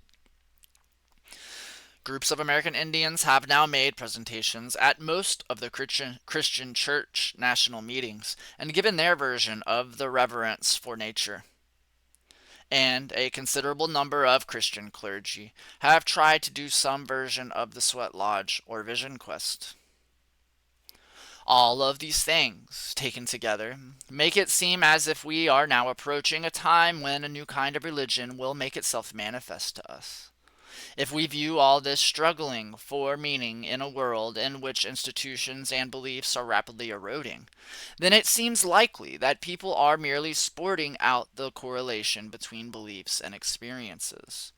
Groups of American Indians have now made presentations at most of the Christian church national meetings and given their version of the reverence for nature. And a considerable number of Christian clergy have tried to do some version of the Sweat Lodge or Vision Quest. All of these things, taken together, make it seem as if we are now approaching a time when a new kind of religion will make itself manifest to us. If we view all this struggling for meaning in a world in which institutions and beliefs are rapidly eroding, then it seems likely that people are merely sporting out the correlation between beliefs and experiences.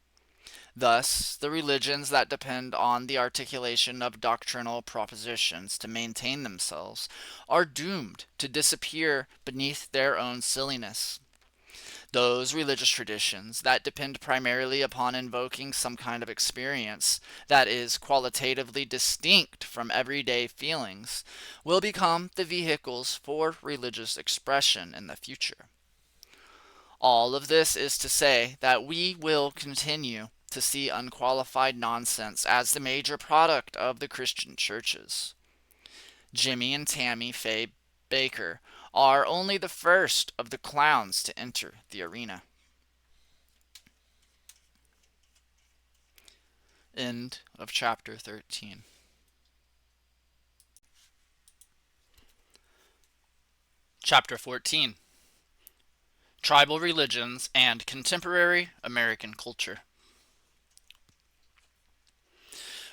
Thus, the religions that depend on the articulation of doctrinal propositions to maintain themselves are doomed to disappear beneath their own silliness. Those religious traditions that depend primarily upon invoking some kind of experience that is qualitatively distinct from everyday feelings will become the vehicles for religious expression in the future. All of this is to say that we will continue to see unqualified nonsense as the major product of the Christian churches. Jimmy and Tammy Faye Baker are only the first of the clowns to enter the arena. End of chapter 13. Chapter 14. Tribal Religions and Contemporary American Culture.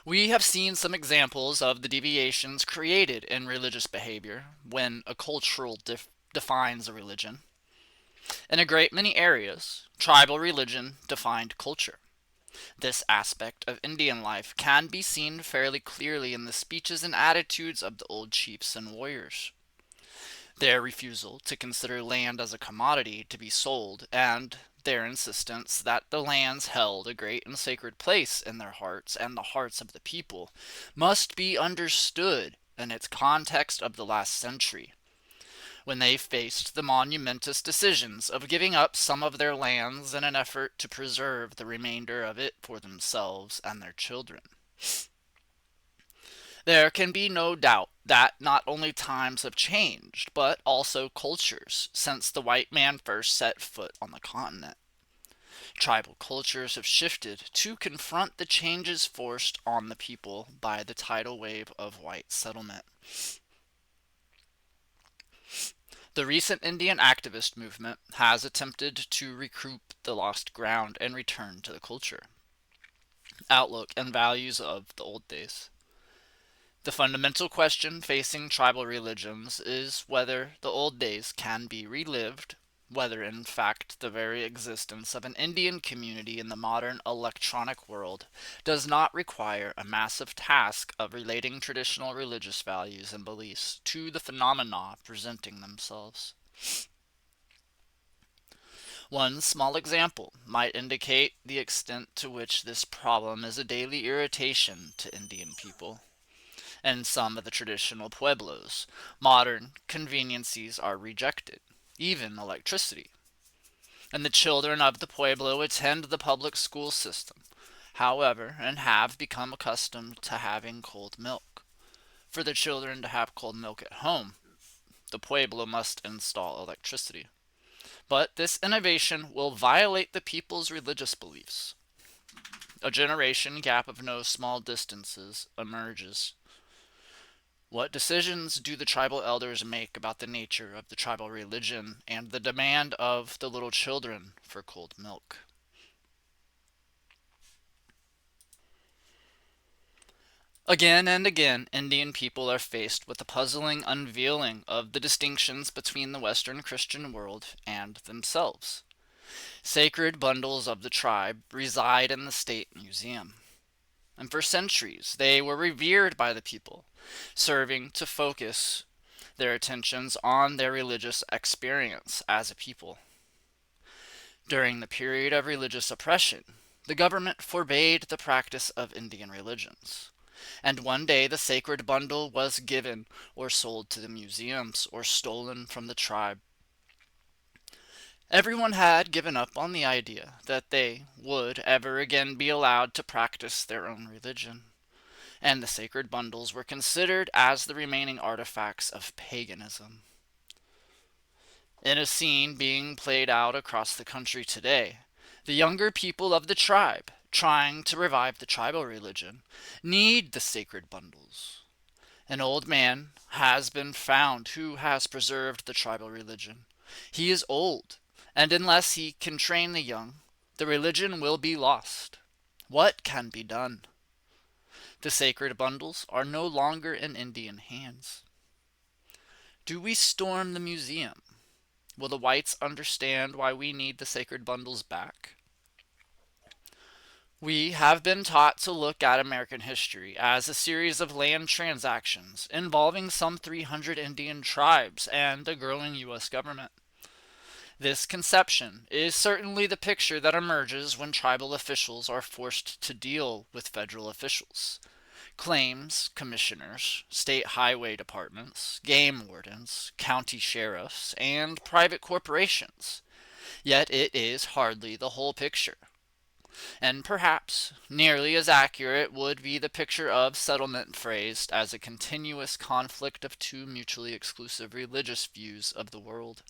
We have seen some examples of the deviations created in religious behavior when a cultural defines a religion. In a great many areas, tribal religion defined culture. This aspect of Indian life can be seen fairly clearly in the speeches and attitudes of the old chiefs and warriors. Their refusal to consider land as a commodity to be sold, and their insistence that the lands held a great and sacred place in their hearts and the hearts of the people, must be understood in its context of the last century, when they faced the monumentous decisions of giving up some of their lands in an effort to preserve the remainder of it for themselves and their children. There can be no doubt that not only times have changed, but also cultures, since the white man first set foot on the continent. Tribal cultures have shifted to confront the changes forced on the people by the tidal wave of white settlement. The recent Indian activist movement has attempted to recoup the lost ground and return to the culture, outlook, and values of the old days. The fundamental question facing tribal religions is whether the old days can be relived, whether in fact the very existence of an Indian community in the modern electronic world does not require a massive task of relating traditional religious values and beliefs to the phenomena presenting themselves. One small example might indicate the extent to which this problem is a daily irritation to Indian people. In some of the traditional pueblos, modern conveniences are rejected, even electricity, and the children of the pueblo attend the public school system, however, and have become accustomed to having cold milk. For the children to have cold milk at home, the pueblo must install electricity. But this innovation will violate the people's religious beliefs. A generation gap of no small distances emerges. What decisions do the tribal elders make about the nature of the tribal religion and the demand of the little children for cold milk? Again and again, Indian people are faced with the puzzling unveiling of the distinctions between the Western Christian world and themselves. Sacred bundles of the tribe reside in the State Museum, and for centuries they were revered by the people, serving to focus their attentions on their religious experience as a people. During the period of religious oppression, the government forbade the practice of Indian religions, and one day the sacred bundle was given or sold to the museums or stolen from the tribe. Everyone had given up on the idea that they would ever again be allowed to practice their own religion, and the sacred bundles were considered as the remaining artifacts of paganism. In a scene being played out across the country today, the younger people of the tribe, trying to revive the tribal religion, need the sacred bundles. An old man has been found who has preserved the tribal religion. He is old, and unless he can train the young, the religion will be lost. What can be done? The sacred bundles are no longer in Indian hands. Do we storm the museum? Will the whites understand why we need the sacred bundles back? We have been taught to look at American history as a series of land transactions involving some 300 Indian tribes and a growing U.S. government. This conception is certainly the picture that emerges when tribal officials are forced to deal with federal officials. Claims commissioners, state highway departments, game wardens, county sheriffs, and private corporations. Yet it is hardly the whole picture. And perhaps nearly as accurate would be the picture of settlement phrased as a continuous conflict of two mutually exclusive religious views of the world.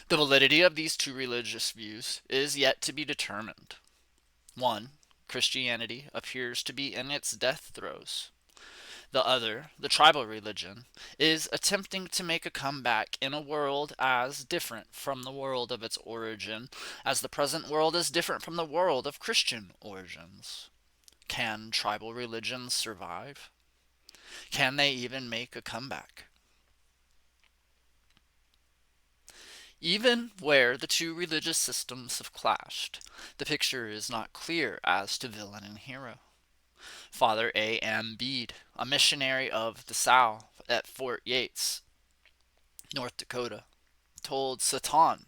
The validity of these two religious views is yet to be determined. One, Christianity, appears to be in its death throes. The other, the tribal religion, is attempting to make a comeback in a world as different from the world of its origin as the present world is different from the world of Christian origins. Can tribal religions survive? Can they even make a comeback? Even where the two religious systems have clashed, the picture is not clear as to villain and hero. Father A. M. Bede, a missionary of DeSalle at Fort Yates, North Dakota, told Satan,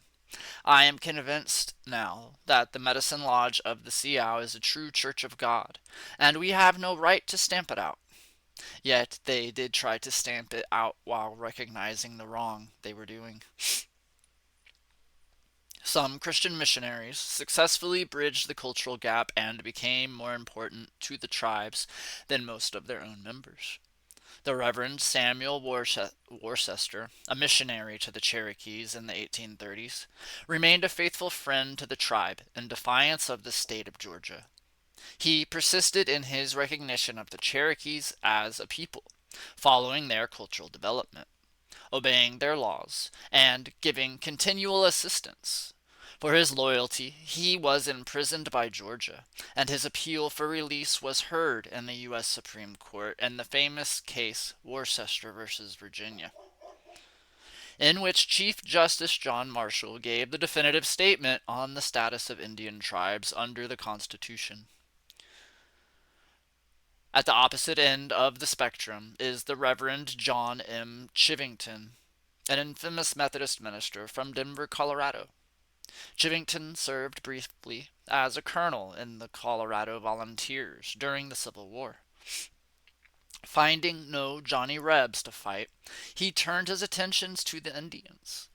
"I am convinced now that the Medicine Lodge of the Sioux is a true church of God, and we have no right to stamp it out." Yet they did try to stamp it out while recognizing the wrong they were doing. Some Christian missionaries successfully bridged the cultural gap and became more important to the tribes than most of their own members. The Reverend Samuel Worcester, a missionary to the Cherokees in the 1830s, remained a faithful friend to the tribe in defiance of the state of Georgia. He persisted in his recognition of the Cherokees as a people, following their cultural development, obeying their laws, and giving continual assistance. For his loyalty, he was imprisoned by Georgia, and his appeal for release was heard in the U.S. Supreme Court in the famous case Worcester versus Virginia, in which Chief Justice John Marshall gave the definitive statement on the status of Indian tribes under the Constitution. At the opposite end of the spectrum is the Reverend John M. Chivington, an infamous Methodist minister from Denver, Colorado. Chivington served briefly as a colonel in the Colorado Volunteers during the Civil War. Finding no Johnny Rebs to fight, he turned his attentions to the Indians.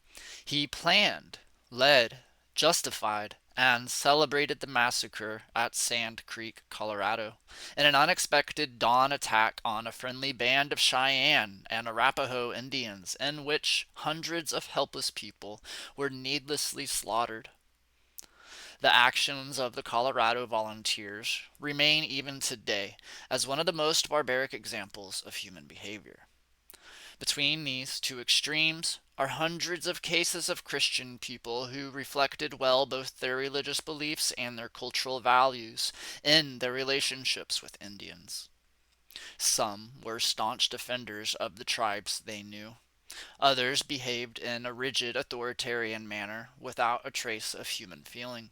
He planned, led, justified, and celebrated the massacre at Sand Creek, Colorado, in an unexpected dawn attack on a friendly band of Cheyenne and Arapaho Indians in which hundreds of helpless people were needlessly slaughtered. The actions of the Colorado Volunteers remain even today as one of the most barbaric examples of human behavior. Between these two extremes are hundreds of cases of Christian people who reflected well both their religious beliefs and their cultural values in their relationships with Indians. Some were staunch defenders of the tribes they knew. Others behaved in a rigid authoritarian manner without a trace of human feeling.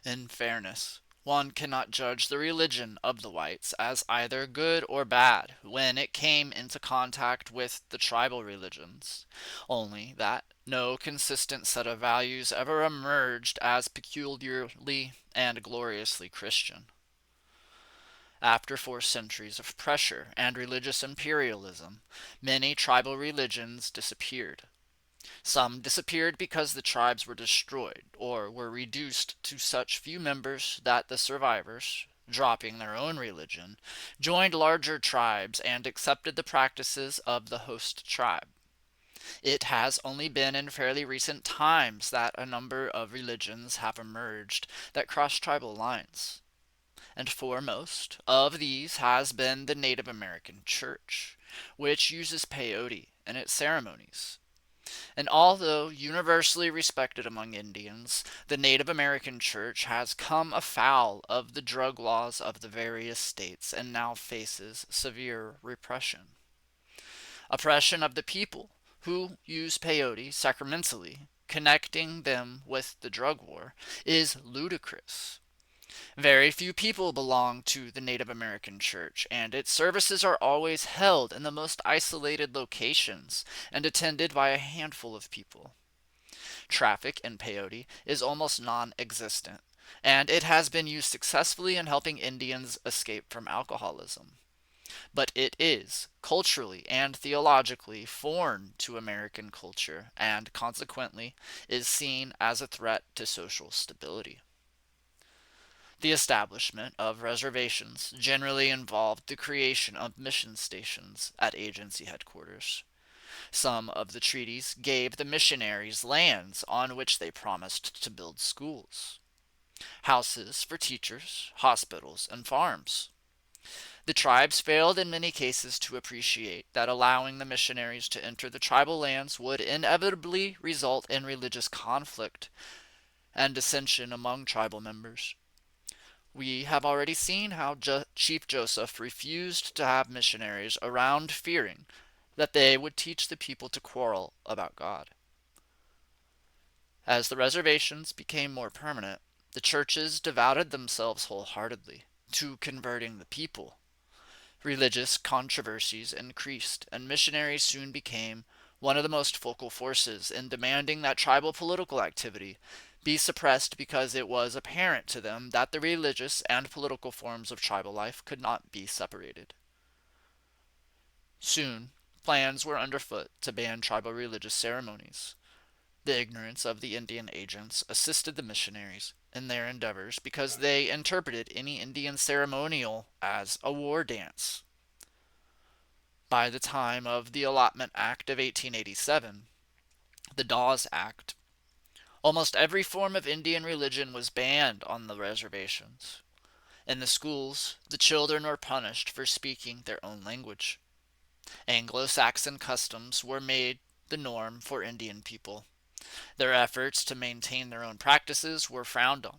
In fairness, one cannot judge the religion of the whites as either good or bad when it came into contact with the tribal religions, only that no consistent set of values ever emerged as peculiarly and gloriously Christian. After 4 centuries of pressure and religious imperialism, many tribal religions disappeared. Some disappeared because the tribes were destroyed or were reduced to such few members that the survivors, dropping their own religion, joined larger tribes and accepted the practices of the host tribe. It has only been in fairly recent times that a number of religions have emerged that cross tribal lines, and foremost of these has been the Native American Church, which uses peyote in its ceremonies. And although universally respected among Indians, the Native American Church has come afoul of the drug laws of the various states and now faces severe repression. Oppression of the people who use peyote sacramentally connecting them with the drug war, is ludicrous. Very few people belong to the Native American Church, and its services are always held in the most isolated locations and attended by a handful of people. Traffic in peyote is almost non existent, and it has been used successfully in helping Indians escape from alcoholism. But it is, culturally and theologically, foreign to American culture, and consequently is seen as a threat to social stability. The establishment of reservations generally involved the creation of mission stations at agency headquarters. Some of the treaties gave the missionaries lands on which they promised to build schools, houses for teachers, hospitals, and farms. The tribes failed in many cases to appreciate that allowing the missionaries to enter the tribal lands would inevitably result in religious conflict and dissension among tribal members. We have already seen how Chief Joseph refused to have missionaries around, fearing that they would teach the people to quarrel about God. As the reservations became more permanent, the churches devoted themselves wholeheartedly to converting the people. Religious controversies increased, and missionaries soon became one of the most focal forces in demanding that tribal political activity be suppressed because it was apparent to them that the religious and political forms of tribal life could not be separated. Soon, plans were underfoot to ban tribal religious ceremonies. The ignorance of the Indian agents assisted the missionaries in their endeavors because they interpreted any Indian ceremonial as a war dance. By the time of the Allotment Act of 1887, the Dawes Act, almost every form of Indian religion was banned on the reservations. In the schools, the children were punished for speaking their own language. Anglo-Saxon customs were made the norm for Indian people. Their efforts to maintain their own practices were frowned on,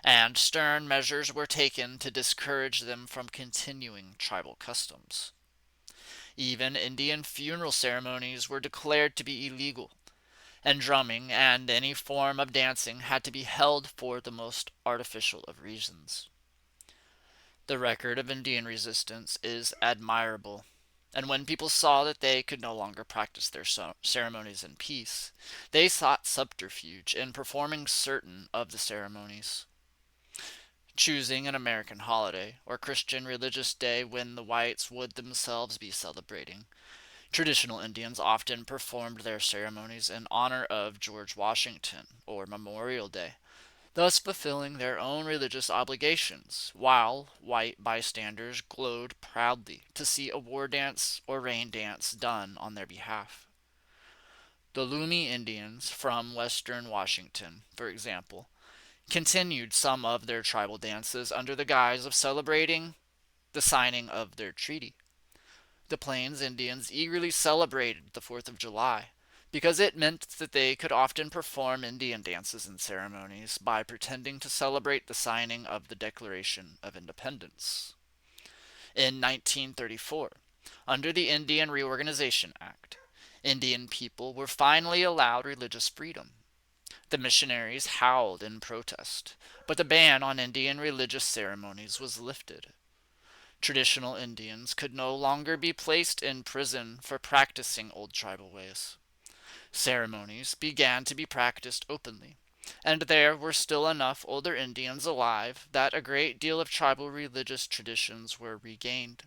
and stern measures were taken to discourage them from continuing tribal customs. Even Indian funeral ceremonies were declared to be illegal, and drumming and any form of dancing had to be held for the most artificial of reasons. The record of Indian resistance is admirable, and when people saw that they could no longer practice their ceremonies in peace, they sought subterfuge in performing certain of the ceremonies. Choosing an American holiday or Christian religious day when the whites would themselves be celebrating, traditional Indians often performed their ceremonies in honor of George Washington or Memorial Day, thus fulfilling their own religious obligations, while white bystanders glowed proudly to see a war dance or rain dance done on their behalf. The Lummi Indians from western Washington, for example, continued some of their tribal dances under the guise of celebrating the signing of their treaty. The Plains Indians eagerly celebrated the 4th of July because it meant that they could often perform Indian dances and ceremonies by pretending to celebrate the signing of the Declaration of Independence. In 1934, under the Indian Reorganization Act, Indian people were finally allowed religious freedom. The missionaries howled in protest, but the ban on Indian religious ceremonies was lifted. Traditional Indians could no longer be placed in prison for practicing old tribal ways. Ceremonies began to be practiced openly, and there were still enough older Indians alive that a great deal of tribal religious traditions were regained.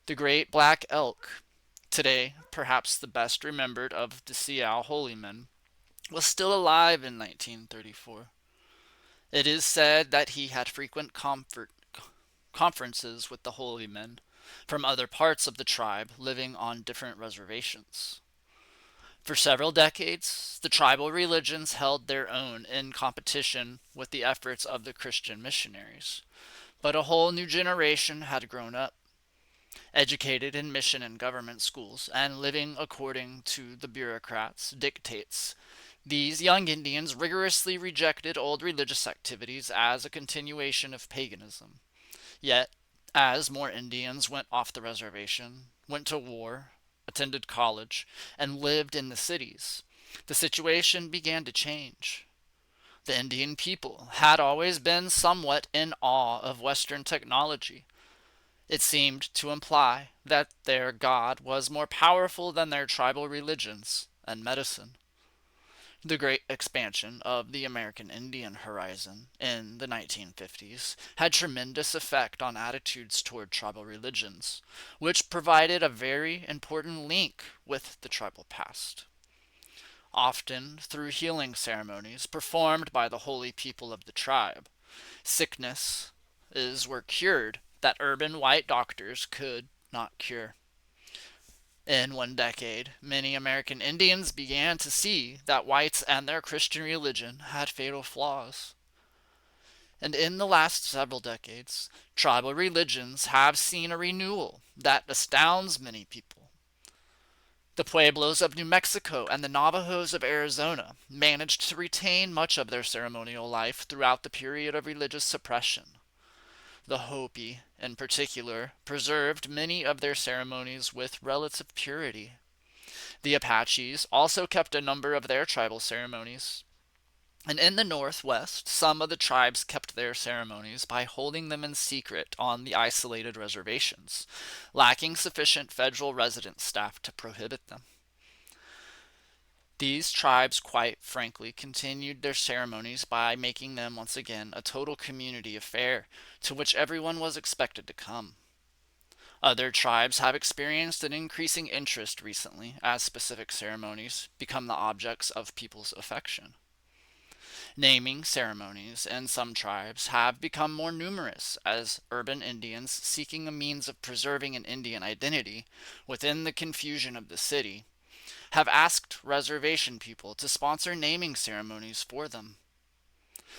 The great black elk, today perhaps the best remembered of the Sioux holy men, was still alive in 1934. It is said that he had frequent conferences with the holy men from other parts of the tribe living on different reservations. For several decades, the tribal religions held their own in competition with the efforts of the Christian missionaries, but a whole new generation had grown up, educated in mission and government schools, and living according to the bureaucrats' dictates. These young Indians rigorously rejected old religious activities as a continuation of paganism. Yet, as more Indians went off the reservation, went to war, attended college, and lived in the cities, The situation began to change. The Indian people had always been somewhat in awe of Western technology. It seemed to imply that their God was more powerful than their tribal religions and medicine. The great expansion of the American Indian horizon in the 1950s had tremendous effect on attitudes toward tribal religions, which provided a very important link with the tribal past. Often through healing ceremonies performed by the holy people of the tribe, sickness were cured that urban white doctors could not cure. In one decade, many American Indians began to see that whites and their Christian religion had fatal flaws. And in the last several decades, tribal religions have seen a renewal that astounds many people. The Pueblos of New Mexico and the Navajos of Arizona managed to retain much of their ceremonial life throughout the period of religious suppression. The Hopi, in particular, preserved many of their ceremonies with relative purity. The Apaches also kept a number of their tribal ceremonies. And in the Northwest, some of the tribes kept their ceremonies by holding them in secret on the isolated reservations, lacking sufficient federal resident staff to prohibit them. These tribes, quite frankly, continued their ceremonies by making them once again a total community affair to which everyone was expected to come. Other tribes have experienced an increasing interest recently as specific ceremonies become the objects of people's affection. Naming ceremonies in some tribes have become more numerous as urban Indians seeking a means of preserving an Indian identity within the confusion of the city have asked reservation people to sponsor naming ceremonies for them.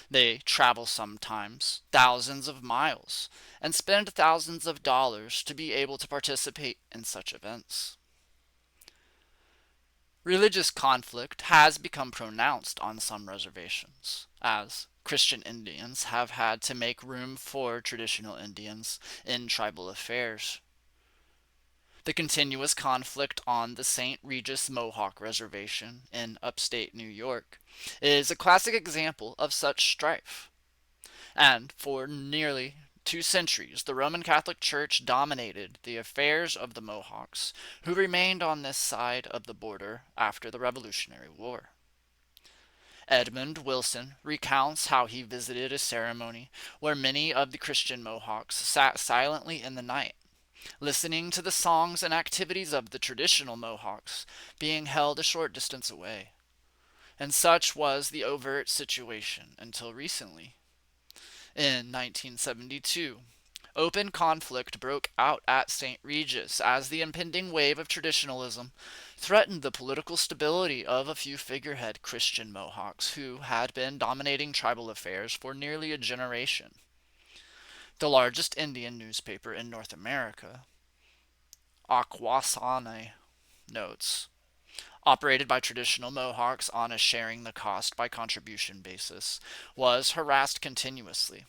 They travel sometimes thousands of miles and spend thousands of dollars to be able to participate in such events. Religious conflict has become pronounced on some reservations, as Christian Indians have had to make room for traditional Indians in tribal affairs. The continuous conflict on the St. Regis Mohawk Reservation in upstate New York is a classic example of such strife. And for nearly 2 centuries, the Roman Catholic Church dominated the affairs of the Mohawks, who remained on this side of the border after the Revolutionary War. Edmund Wilson recounts how he visited a ceremony where many of the Christian Mohawks sat silently in the night, listening to the songs and activities of the traditional Mohawks being held a short distance away. And such was the overt situation until recently. In 1972, open conflict broke out at St. Regis as the impending wave of traditionalism threatened the political stability of a few figurehead Christian Mohawks who had been dominating tribal affairs for nearly a generation. The largest Indian newspaper in North America, Akwesasne, notes, operated by traditional Mohawks on a sharing the cost by contribution basis, was harassed continuously.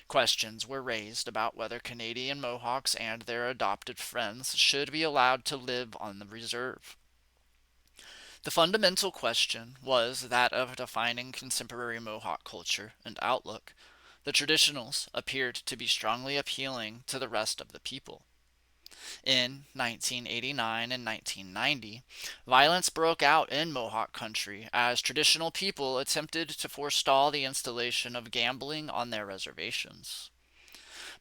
Questions were raised about whether Canadian Mohawks and their adopted friends should be allowed to live on the reserve. The fundamental question was that of defining contemporary Mohawk culture and outlook. The traditionals appeared to be strongly appealing to the rest of the people. In 1989 and 1990, violence broke out in Mohawk country as traditional people attempted to forestall the installation of gambling on their reservations.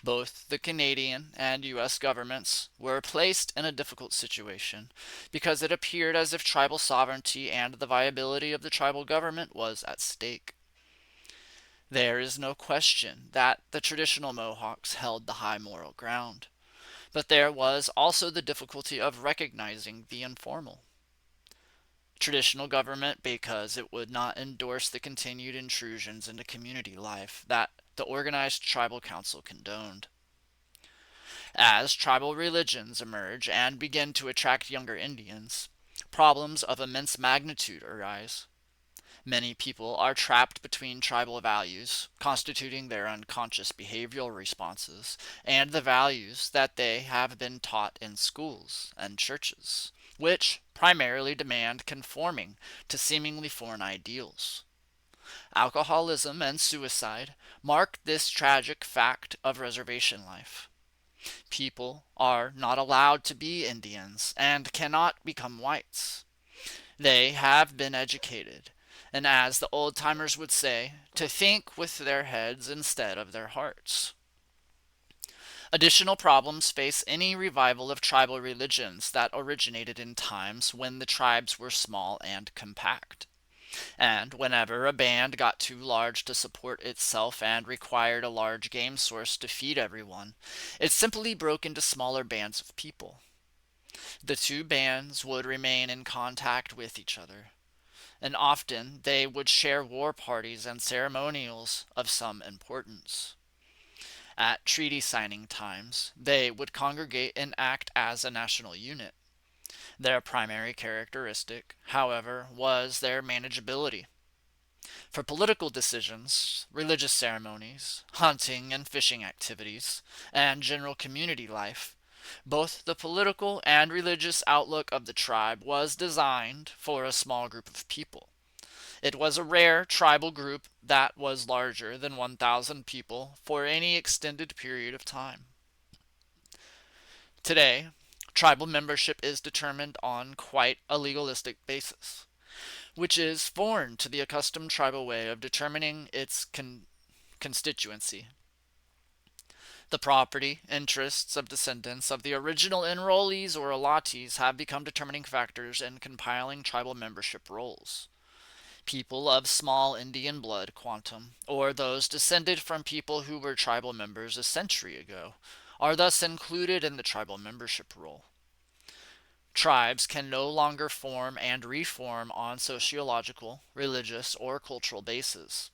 Both the Canadian and U.S. governments were placed in a difficult situation because it appeared as if tribal sovereignty and the viability of the tribal government was at stake. There is no question that the traditional Mohawks held the high moral ground, but there was also the difficulty of recognizing the informal traditional government because it would not endorse the continued intrusions into community life that the organized tribal council condoned. As tribal religions emerge and begin to attract younger Indians, problems of immense magnitude arise. Many people are trapped between tribal values, constituting their unconscious behavioral responses, and the values that they have been taught in schools and churches. which primarily demand conforming to seemingly foreign ideals. Alcoholism and suicide mark this tragic fact of reservation life. People are not allowed to be Indians and cannot become whites. They have been educated, and as the old timers would say, to think with their heads instead of their hearts. Additional problems face any revival of tribal religions that originated in times when the tribes were small and compact. And whenever a band got too large to support itself and required a large game source to feed everyone, it simply broke into smaller bands of people. The two bands would remain in contact with each other, and often they would share war parties and ceremonials of some importance. At treaty signing times, they would congregate and act as a national unit. Their primary characteristic, however, was their manageability. For political decisions, religious ceremonies, hunting and fishing activities, and general community life, both the political and religious outlook of the tribe was designed for a small group of people. It was a rare tribal group that was larger than 1,000 people for any extended period of time. Today, tribal membership is determined on quite a legalistic basis, which is foreign to the accustomed tribal way of determining its constituency. The property interests of descendants of the original enrollees or allottees have become determining factors in compiling tribal membership rolls. People of small Indian blood quantum, or those descended from people who were tribal members a century ago, are thus included in the tribal membership roll. Tribes can no longer form and reform on sociological, religious, or cultural bases.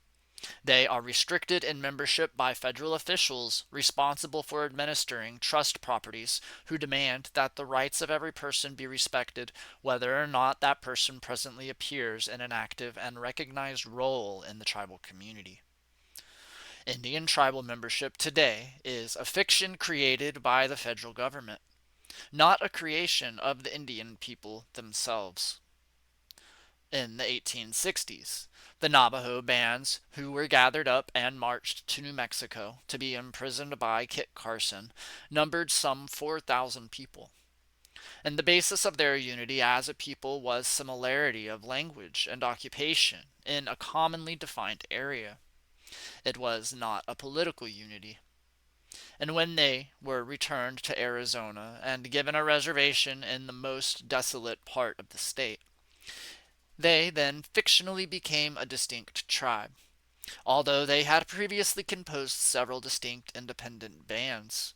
They are restricted in membership by federal officials responsible for administering trust properties who demand that the rights of every person be respected whether or not that person presently appears in an active and recognized role in the tribal community. Indian tribal membership today is a fiction created by the federal government, not a creation of the Indian people themselves. In the 1860s, the Navajo bands who were gathered up and marched to New Mexico to be imprisoned by Kit Carson numbered some 4,000 people, and the basis of their unity as a people was similarity of language and occupation in a commonly defined area. It was not a political unity. And when they were returned to Arizona and given a reservation in the most desolate part of the state, they then fictionally became a distinct tribe, although they had previously composed several distinct independent bands.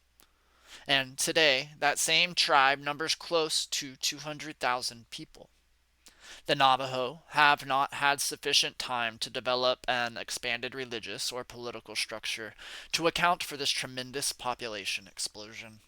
And today, that same tribe numbers close to 200,000 people. The Navajo have not had sufficient time to develop an expanded religious or political structure to account for this tremendous population explosion.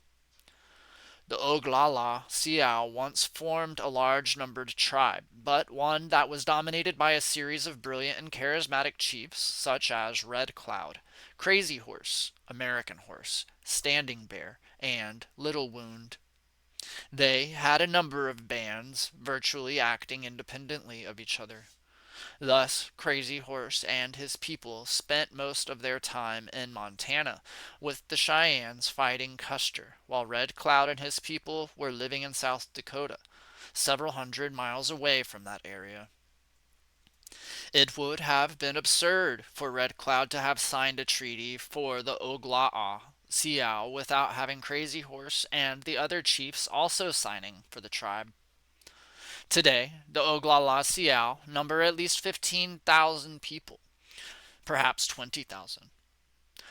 The Oglala Sioux once formed a large numbered tribe, but one that was dominated by a series of brilliant and charismatic chiefs such as Red Cloud, Crazy Horse, American Horse, Standing Bear, and Little Wound. They had a number of bands, virtually acting independently of each other. Thus, Crazy Horse and his people spent most of their time in Montana, with the Cheyennes fighting Custer, while Red Cloud and his people were living in South Dakota, several hundred miles away from that area. It would have been absurd for Red Cloud to have signed a treaty for the Oglala Sioux without having Crazy Horse and the other chiefs also signing for the tribe. Today, the Oglala Sioux number at least 15,000 people, perhaps 20,000.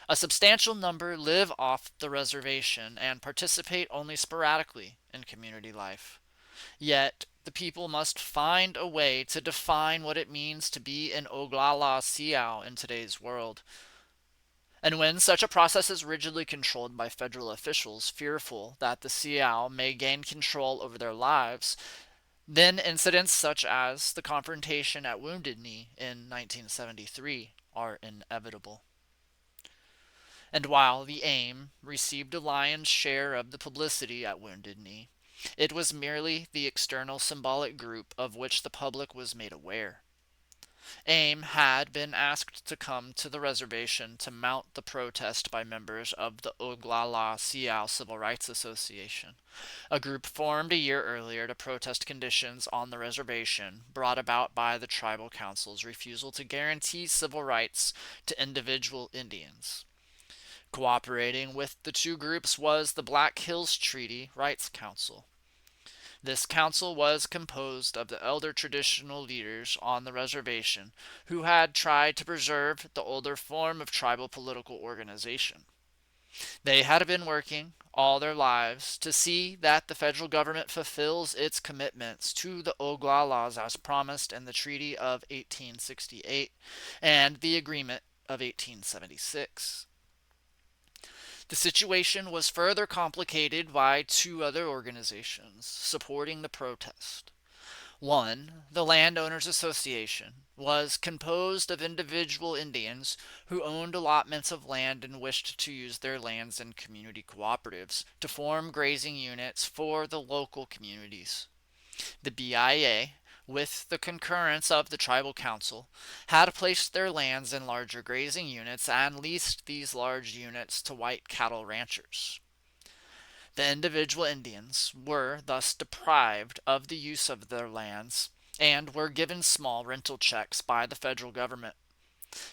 A substantial number live off the reservation and participate only sporadically in community life. Yet, the people must find a way to define what it means to be an Oglala Sioux in today's world. And when such a process is rigidly controlled by federal officials fearful that the Sioux may gain control over their lives, then incidents such as the confrontation at Wounded Knee in 1973 are inevitable. And while the AIM received a lion's share of the publicity at Wounded Knee, It was merely the external symbolic group of which the public was made aware. AIM had been asked to come to the reservation to mount the protest by members of the Oglala Sial Civil Rights Association, a group formed a year earlier to protest conditions on the reservation brought about by the tribal council's refusal to guarantee civil rights to individual Indians. Cooperating with the two groups was the Black Hills Treaty Rights Council. This council was composed of the elder traditional leaders on the reservation who had tried to preserve the older form of tribal political organization. They had been working all their lives to see that the federal government fulfills its commitments to the Oglalas as promised in the Treaty of 1868 and the Agreement of 1876. The situation was further complicated by two other organizations supporting the protest. One, the Landowners Association, was composed of individual Indians who owned allotments of land and wished to use their lands in community cooperatives to form grazing units for the local communities. The BIA, with the concurrence of the tribal council, had placed their lands in larger grazing units and leased these large units to white cattle ranchers. The individual Indians were thus deprived of the use of their lands and were given small rental checks by the federal government.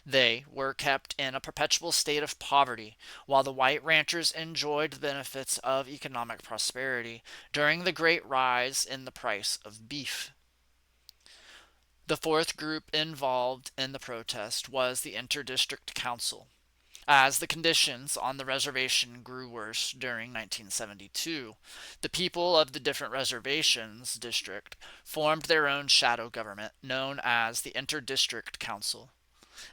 They were kept in a perpetual state of poverty, while the white ranchers enjoyed the benefits of economic prosperity during the great rise in the price of beef. The fourth group involved in the protest was the Interdistrict Council. As the conditions on the reservation grew worse during 1972, the people of the different reservations district formed their own shadow government known as the Interdistrict Council.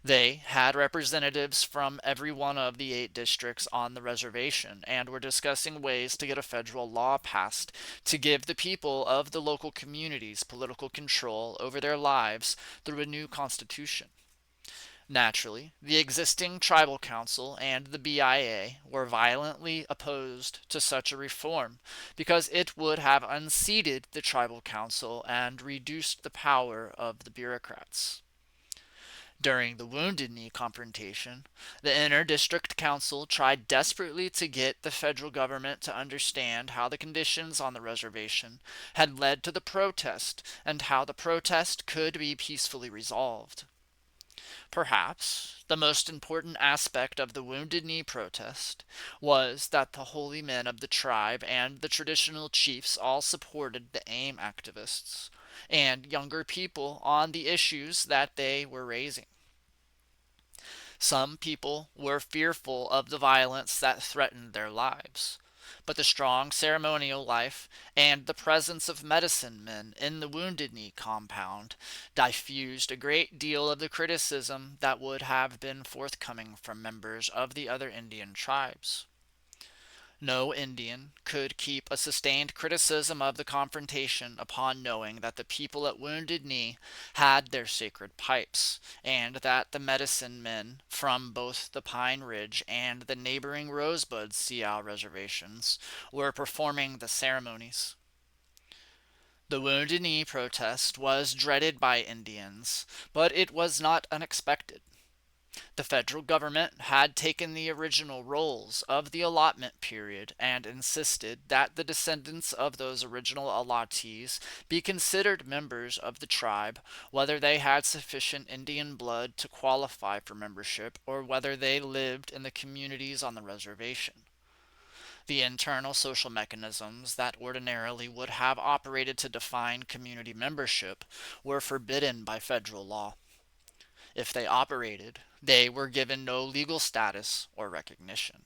They had representatives from every one of the 8 districts on the reservation and were discussing ways to get a federal law passed to give the people of the local communities political control over their lives through a new constitution. Naturally, the existing tribal council and the BIA were violently opposed to such a reform because it would have unseated the tribal council and reduced the power of the bureaucrats. During the Wounded Knee confrontation, the Inter-District Council tried desperately to get the federal government to understand how the conditions on the reservation had led to the protest and how the protest could be peacefully resolved. Perhaps the most important aspect of the Wounded Knee protest was that the holy men of the tribe and the traditional chiefs all supported the AIM activists and younger people on the issues that they were raising. Some people were fearful of the violence that threatened their lives, but the strong ceremonial life and the presence of medicine men in the Wounded Knee compound diffused a great deal of the criticism that would have been forthcoming from members of the other Indian tribes. No Indian could keep a sustained criticism of the confrontation upon knowing that the people at Wounded Knee had their sacred pipes, and that the medicine men from both the Pine Ridge and the neighboring Rosebud Sioux reservations were performing the ceremonies. The Wounded Knee protest was dreaded by Indians, but it was not unexpected. The federal government had taken the original rolls of the allotment period and insisted that the descendants of those original allottees be considered members of the tribe, whether they had sufficient Indian blood to qualify for membership or whether they lived in the communities on the reservation. The internal social mechanisms that ordinarily would have operated to define community membership were forbidden by federal law. If they operated, they were given no legal status or recognition.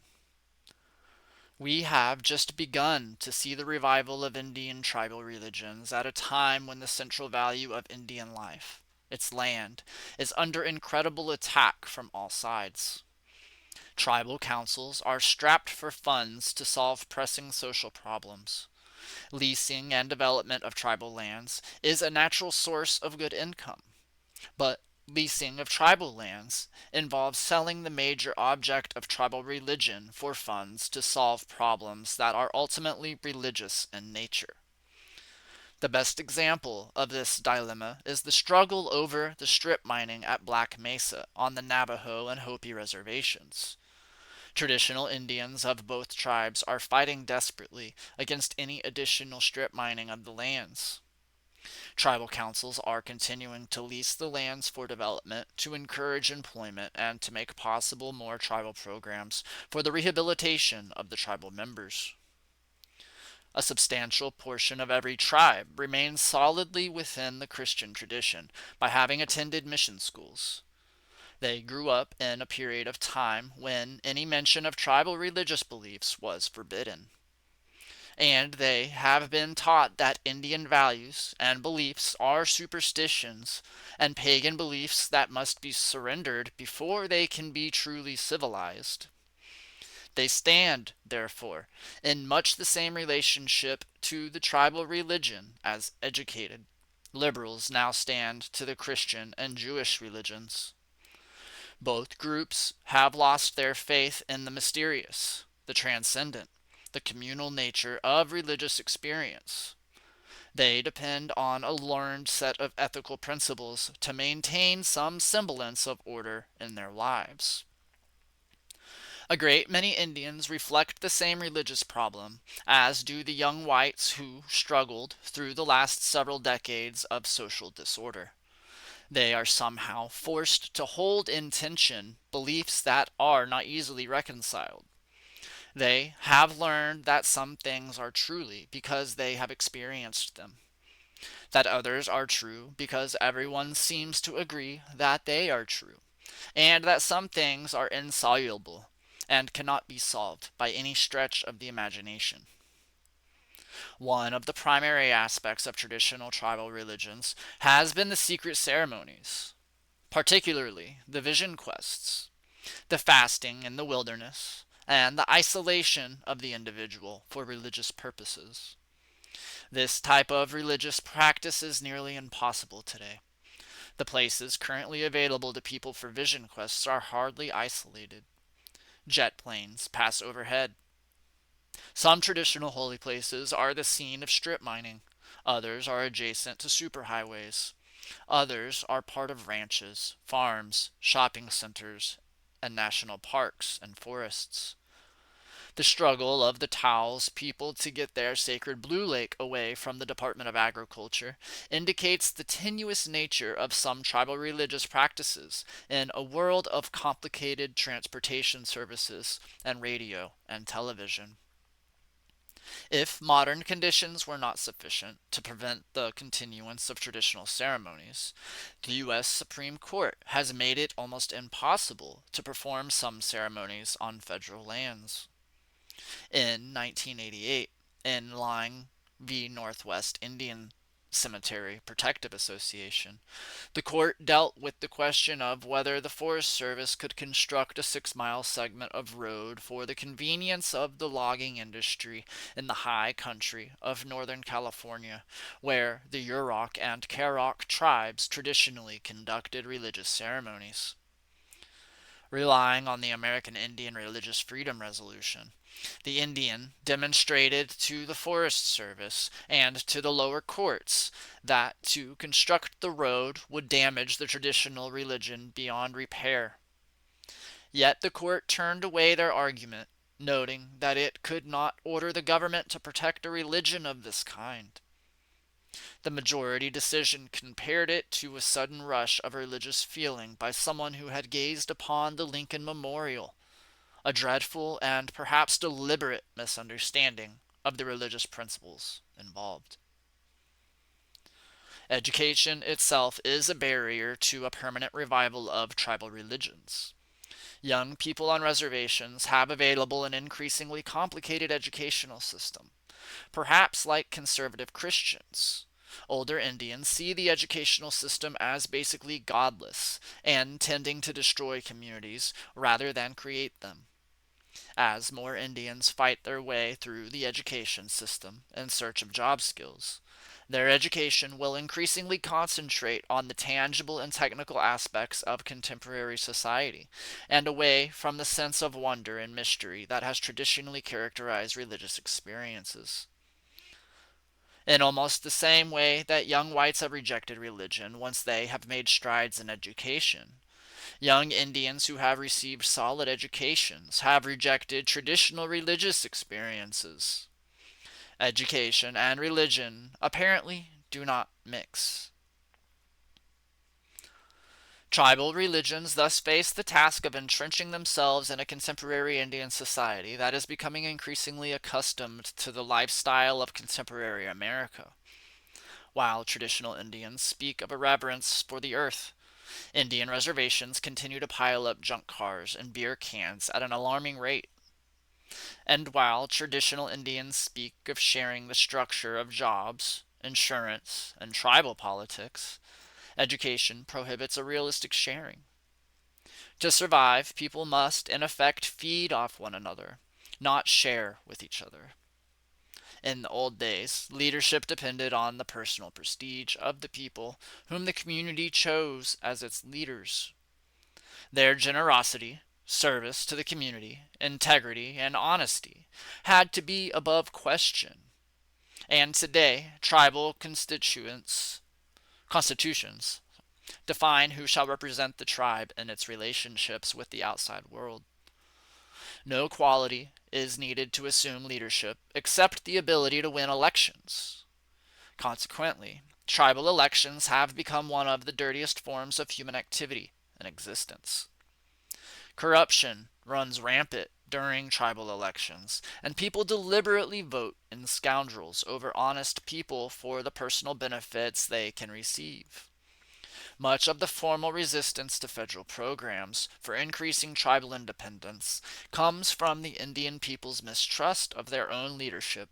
We have just begun to see the revival of Indian tribal religions at a time when the central value of Indian life, its land, is under incredible attack from all sides. Tribal councils are strapped for funds to solve pressing social problems. Leasing and development of tribal lands is a natural source of good income. But leasing of tribal lands involves selling the major object of tribal religion for funds to solve problems that are ultimately religious in nature. The best example of this dilemma is the struggle over the strip mining at Black Mesa on the Navajo and Hopi reservations. Traditional Indians of both tribes are fighting desperately against any additional strip mining of the lands. Tribal councils are continuing to lease the lands for development to encourage employment and to make possible more tribal programs for the rehabilitation of the tribal members. A substantial portion of every tribe remains solidly within the Christian tradition by having attended mission schools. They grew up in a period of time when any mention of tribal religious beliefs was forbidden. And they have been taught that Indian values and beliefs are superstitions and pagan beliefs that must be surrendered before they can be truly civilized. They stand, therefore, in much the same relationship to the tribal religion as educated liberals now stand to the Christian and Jewish religions. Both groups have lost their faith in the mysterious, the transcendent, the communal nature of religious experience. They depend on a learned set of ethical principles to maintain some semblance of order in their lives. A great many Indians reflect the same religious problem, as do the young whites who struggled through the last several decades of social disorder. They are somehow forced to hold in tension beliefs that are not easily reconciled. They have learned that some things are truly because they have experienced them, that others are true because everyone seems to agree that they are true, and that some things are insoluble and cannot be solved by any stretch of the imagination. One of the primary aspects of traditional tribal religions has been the secret ceremonies, particularly the vision quests, the fasting in the wilderness, and the isolation of the individual for religious purposes. This type of religious practice is nearly impossible today. The places currently available to people for vision quests are hardly isolated. Jet planes pass overhead. Some traditional holy places are the scene of strip mining. Others are adjacent to superhighways. Others are part of ranches, farms, shopping centers, and national parks and forests. The struggle of the Taos people to get their sacred Blue Lake away from the Department of Agriculture indicates the tenuous nature of some tribal religious practices in a world of complicated transportation services and radio and television. If modern conditions were not sufficient to prevent the continuance of traditional ceremonies, the U.S. Supreme Court has made it almost impossible to perform some ceremonies on federal lands. In 1988, in Lang v. Northwest Indian Cemetery Protective Association, the court dealt with the question of whether the Forest Service could construct a 6-mile segment of road for the convenience of the logging industry in the high country of Northern California, where the Yurok and Karok tribes traditionally conducted religious ceremonies. Relying on the American Indian Religious Freedom Resolution, the Indian demonstrated to the Forest Service and to the lower courts that to construct the road would damage the traditional religion beyond repair. Yet the court turned away their argument, noting that it could not order the government to protect a religion of this kind. The majority decision compared it to a sudden rush of religious feeling by someone who had gazed upon the Lincoln Memorial, a dreadful and perhaps deliberate misunderstanding of the religious principles involved. Education itself is a barrier to a permanent revival of tribal religions. Young people on reservations have available an increasingly complicated educational system, perhaps like conservative Christians. Older Indians see the educational system as basically godless and tending to destroy communities rather than create them. As more Indians fight their way through the education system in search of job skills, their education will increasingly concentrate on the tangible and technical aspects of contemporary society, and away from the sense of wonder and mystery that has traditionally characterized religious experiences. In almost the same way that young whites have rejected religion once they have made strides in education, young Indians who have received solid educations have rejected traditional religious experiences. Education and religion apparently do not mix. Tribal religions thus face the task of entrenching themselves in a contemporary Indian society that is becoming increasingly accustomed to the lifestyle of contemporary America. While traditional Indians speak of a reverence for the earth, Indian reservations continue to pile up junk cars and beer cans at an alarming rate. And while traditional Indians speak of sharing the structure of jobs, insurance, and tribal politics, education prohibits a realistic sharing. To survive, people must, in effect, feed off one another, not share with each other. In the old days, leadership depended on the personal prestige of the people whom the community chose as its leaders. Their generosity, service to the community, integrity, and honesty had to be above question. And today, tribal constitutions define who shall represent the tribe in its relationships with the outside world. No quality is needed to assume leadership except the ability to win elections. Consequently, tribal elections have become one of the dirtiest forms of human activity in existence. Corruption runs rampant during tribal elections, and people deliberately vote in scoundrels over honest people for the personal benefits they can receive. Much of the formal resistance to federal programs for increasing tribal independence comes from the Indian people's mistrust of their own leadership,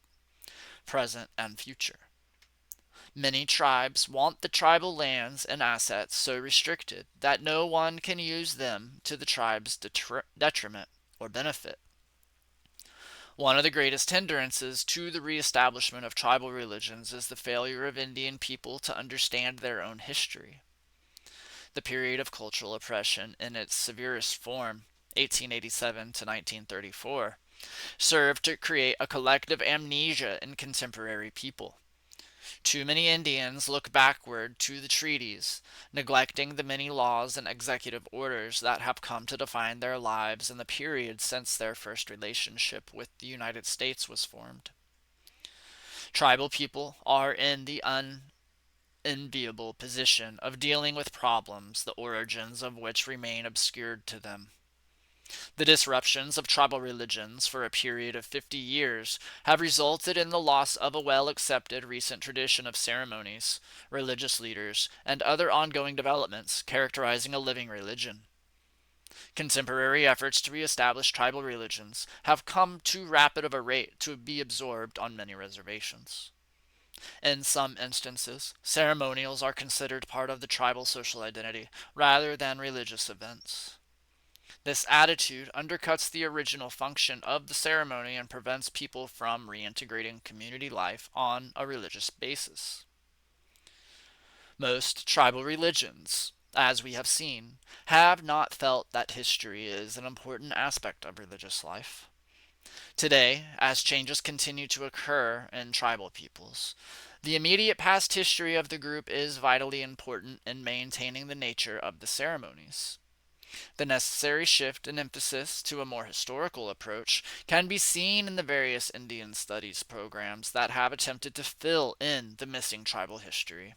present and future. Many tribes want the tribal lands and assets so restricted that no one can use them to the tribe's detriment or benefit. One of the greatest hindrances to the reestablishment of tribal religions is the failure of Indian people to understand their own history. The period of cultural oppression in its severest form, 1887 to 1934, served to create a collective amnesia in contemporary people. Too many Indians look backward to the treaties, neglecting the many laws and executive orders that have come to define their lives in the period since their first relationship with the United States was formed. Tribal people are in the unenviable position of dealing with problems the origins of which remain obscured to them. The disruptions of tribal religions for a period of 50 years have resulted in the loss of a well accepted recent tradition of ceremonies, religious leaders, and other ongoing developments characterizing a living religion. Contemporary efforts to reestablish tribal religions have come too rapid of a rate to be absorbed on many reservations. In some instances, ceremonials are considered part of the tribal social identity rather than religious events. This attitude undercuts the original function of the ceremony and prevents people from reintegrating community life on a religious basis. Most tribal religions, as we have seen, have not felt that history is an important aspect of religious life. Today, as changes continue to occur in tribal peoples, the immediate past history of the group is vitally important in maintaining the nature of the ceremonies. The necessary shift in emphasis to a more historical approach can be seen in the various Indian studies programs that have attempted to fill in the missing tribal history.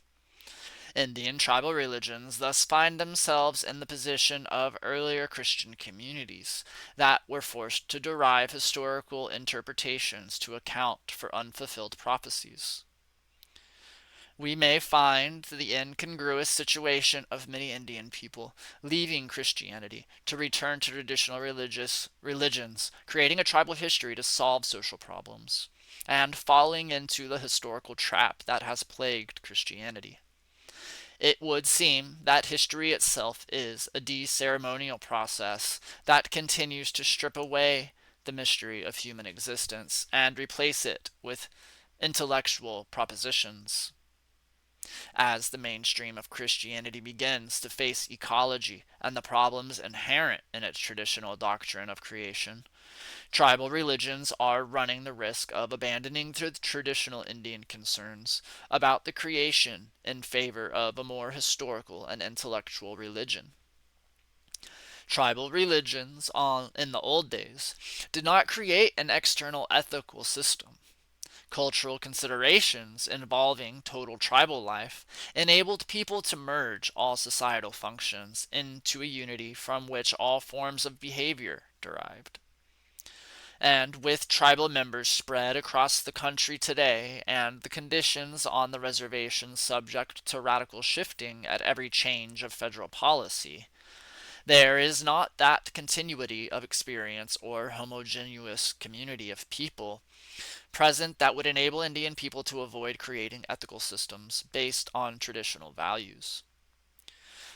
Indian tribal religions thus find themselves in the position of earlier Christian communities that were forced to derive historical interpretations to account for unfulfilled prophecies. We may find the incongruous situation of many Indian people leaving Christianity to return to traditional religious religions, creating a tribal history to solve social problems, and falling into the historical trap that has plagued Christianity. It would seem that history itself is a de-ceremonial process that continues to strip away the mystery of human existence and replace it with intellectual propositions. As the mainstream of Christianity begins to face ecology and the problems inherent in its traditional doctrine of creation, Tribal religions are running the risk of abandoning the traditional Indian concerns about the creation in favor of a more historical and intellectual religion. Tribal religions in the old days did not create an external ethical system. Cultural considerations involving total tribal life enabled people to merge all societal functions into a unity from which all forms of behavior derived. And with tribal members spread across the country today and the conditions on the reservations subject to radical shifting at every change of federal policy, there is not that continuity of experience or homogeneous community of people present that would enable Indian people to avoid creating ethical systems based on traditional values.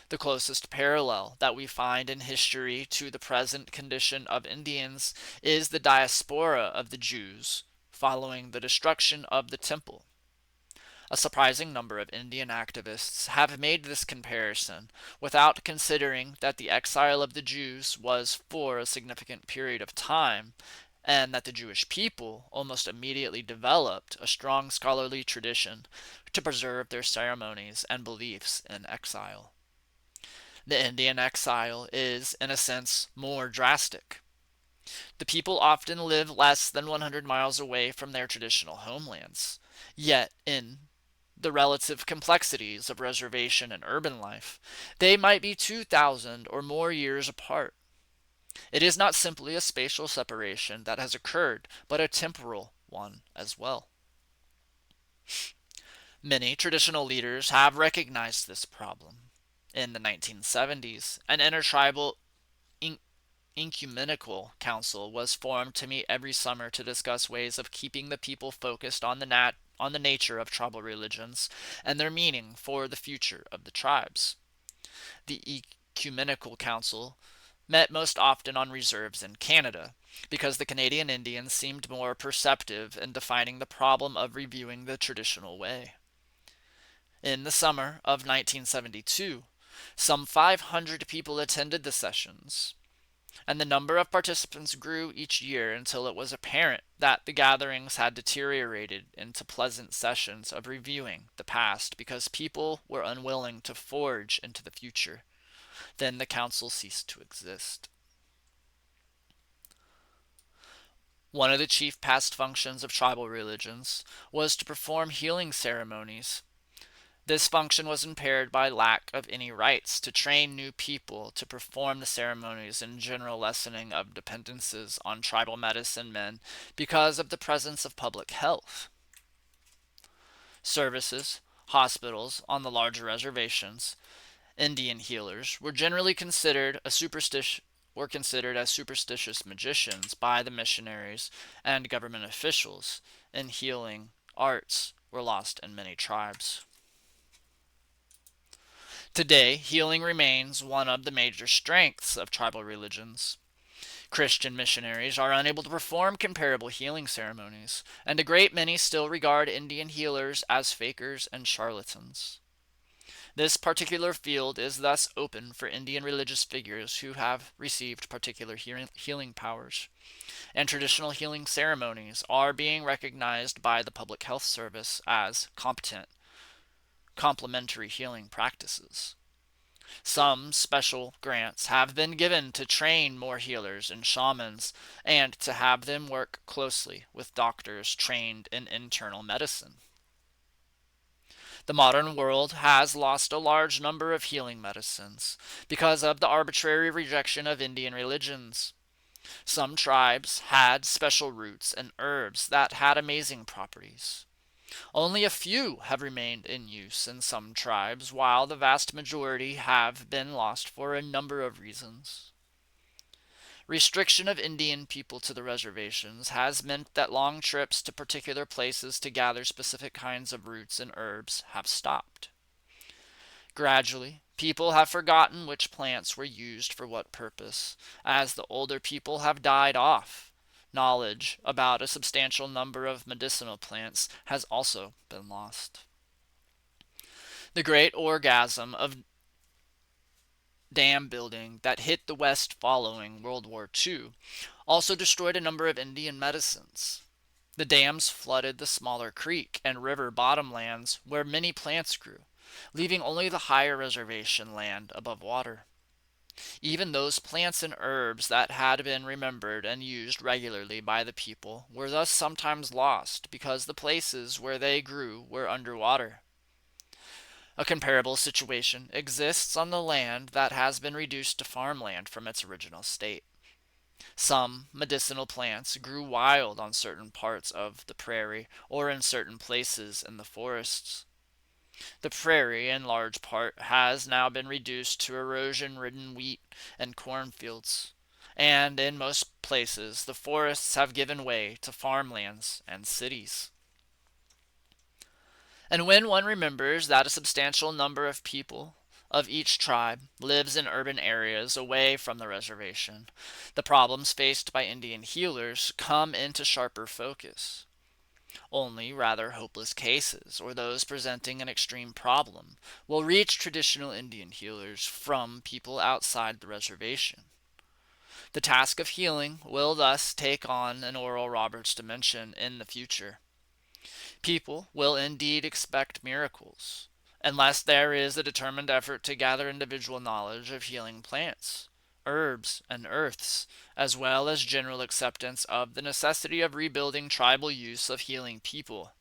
The closest parallel that we find in history to the present condition of Indians is the diaspora of the Jews following the destruction of the temple. A surprising number of Indian activists have made this comparison without considering that the exile of the Jews was for a significant period of time and that the Jewish people almost immediately developed a strong scholarly tradition to preserve their ceremonies and beliefs in exile. The Indian exile is, in a sense, more drastic. The people often live less than 100 miles away from their traditional homelands, yet in the relative complexities of reservation and urban life, they might be 2,000 or more years apart. It is not simply a spatial separation that has occurred, but a temporal one as well. Many traditional leaders have recognized this problem. In the 1970s, an intertribal ecumenical council was formed to meet every summer to discuss ways of keeping the people focused on the nature of tribal religions and their meaning for the future of the tribes. The ecumenical council met most often on reserves in Canada, because the Canadian Indians seemed more perceptive in defining the problem of reviewing the traditional way. In the summer of 1972, some 500 people attended the sessions, and the number of participants grew each year until it was apparent that the gatherings had deteriorated into pleasant sessions of reviewing the past because people were unwilling to forge into the future. Then the council ceased to exist. One of the chief past functions of tribal religions was to perform healing ceremonies. This function was impaired by lack of any rites to train new people to perform the ceremonies and general lessening of dependencies on tribal medicine men because of the presence of public health. Services, hospitals on the larger reservations, Indian healers were generally considered as superstitious magicians by the missionaries and government officials, and healing arts were lost in many tribes. Today, healing remains one of the major strengths of tribal religions. Christian missionaries are unable to perform comparable healing ceremonies, and a great many still regard Indian healers as fakers and charlatans. This particular field is thus open for Indian religious figures who have received particular healing powers, and traditional healing ceremonies are being recognized by the Public Health Service as competent, complementary healing practices. Some special grants have been given to train more healers and shamans and to have them work closely with doctors trained in internal medicine. The modern world has lost a large number of healing medicines because of the arbitrary rejection of Indian religions. Some tribes had special roots and herbs that had amazing properties. Only a few have remained in use in some tribes, while the vast majority have been lost for a number of reasons. Restriction of Indian people to the reservations has meant that long trips to particular places to gather specific kinds of roots and herbs have stopped. Gradually, people have forgotten which plants were used for what purpose. As the older people have died off, knowledge about a substantial number of medicinal plants has also been lost. The great orgasm of dam building that hit the West following World War II also destroyed a number of Indian medicines. The dams flooded the smaller creek and river bottomlands where many plants grew, leaving only the higher reservation land above water. Even those plants and herbs that had been remembered and used regularly by the people were thus sometimes lost because the places where they grew were underwater. A comparable situation exists on the land that has been reduced to farmland from its original state. Some medicinal plants grew wild on certain parts of the prairie or in certain places in the forests. The prairie, in large part, has now been reduced to erosion ridden wheat and cornfields, and in most places the forests have given way to farmlands and cities. And when one remembers that a substantial number of people of each tribe lives in urban areas away from the reservation, the problems faced by Indian healers come into sharper focus. Only rather hopeless cases, or those presenting an extreme problem, will reach traditional Indian healers from people outside the reservation. The task of healing will thus take on an Oral Roberts dimension in the future. People will indeed expect miracles, unless there is a determined effort to gather individual knowledge of healing plants, herbs, and earths, as well as general acceptance of the necessity of rebuilding tribal use of healing people.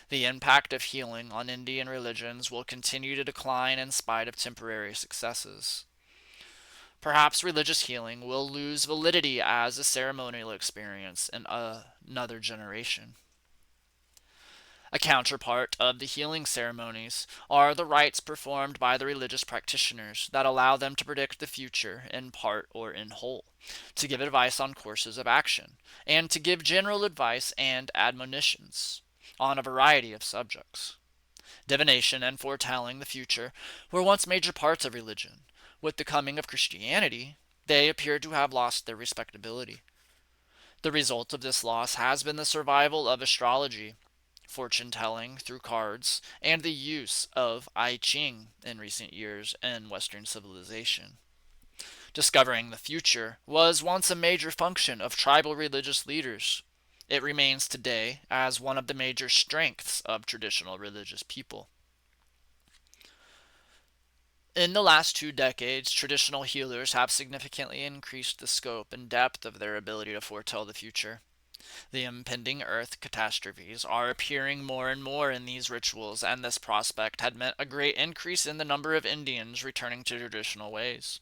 The impact of healing on Indian religions will continue to decline in spite of temporary successes. Perhaps religious healing will lose validity as a ceremonial experience in another generation. A counterpart of the healing ceremonies are the rites performed by the religious practitioners that allow them to predict the future in part or in whole, to give advice on courses of action, and to give general advice and admonitions on a variety of subjects. Divination and foretelling the future were once major parts of religion. With the coming of Christianity, they appear to have lost their respectability. The result of this loss has been the survival of astrology, fortune telling through cards, and the use of I Ching in recent years in Western civilization. Discovering the future was once a major function of tribal religious leaders. It remains today as one of the major strengths of traditional religious people. In the last 2 decades, traditional healers have significantly increased the scope and depth of their ability to foretell the future. The impending Earth catastrophes are appearing more and more in these rituals, and this prospect had meant a great increase in the number of Indians returning to traditional ways.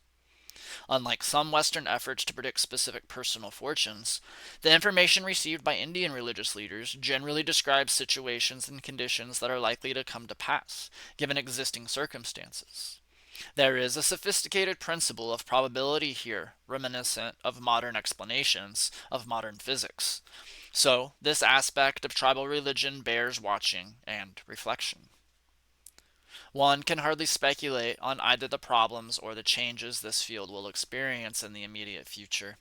Unlike some Western efforts to predict specific personal fortunes, the information received by Indian religious leaders generally describes situations and conditions that are likely to come to pass, given existing circumstances. There is a sophisticated principle of probability here, reminiscent of modern explanations of modern physics. So, this aspect of tribal religion bears watching and reflection. One can hardly speculate on either the problems or the changes this field will experience in the immediate future.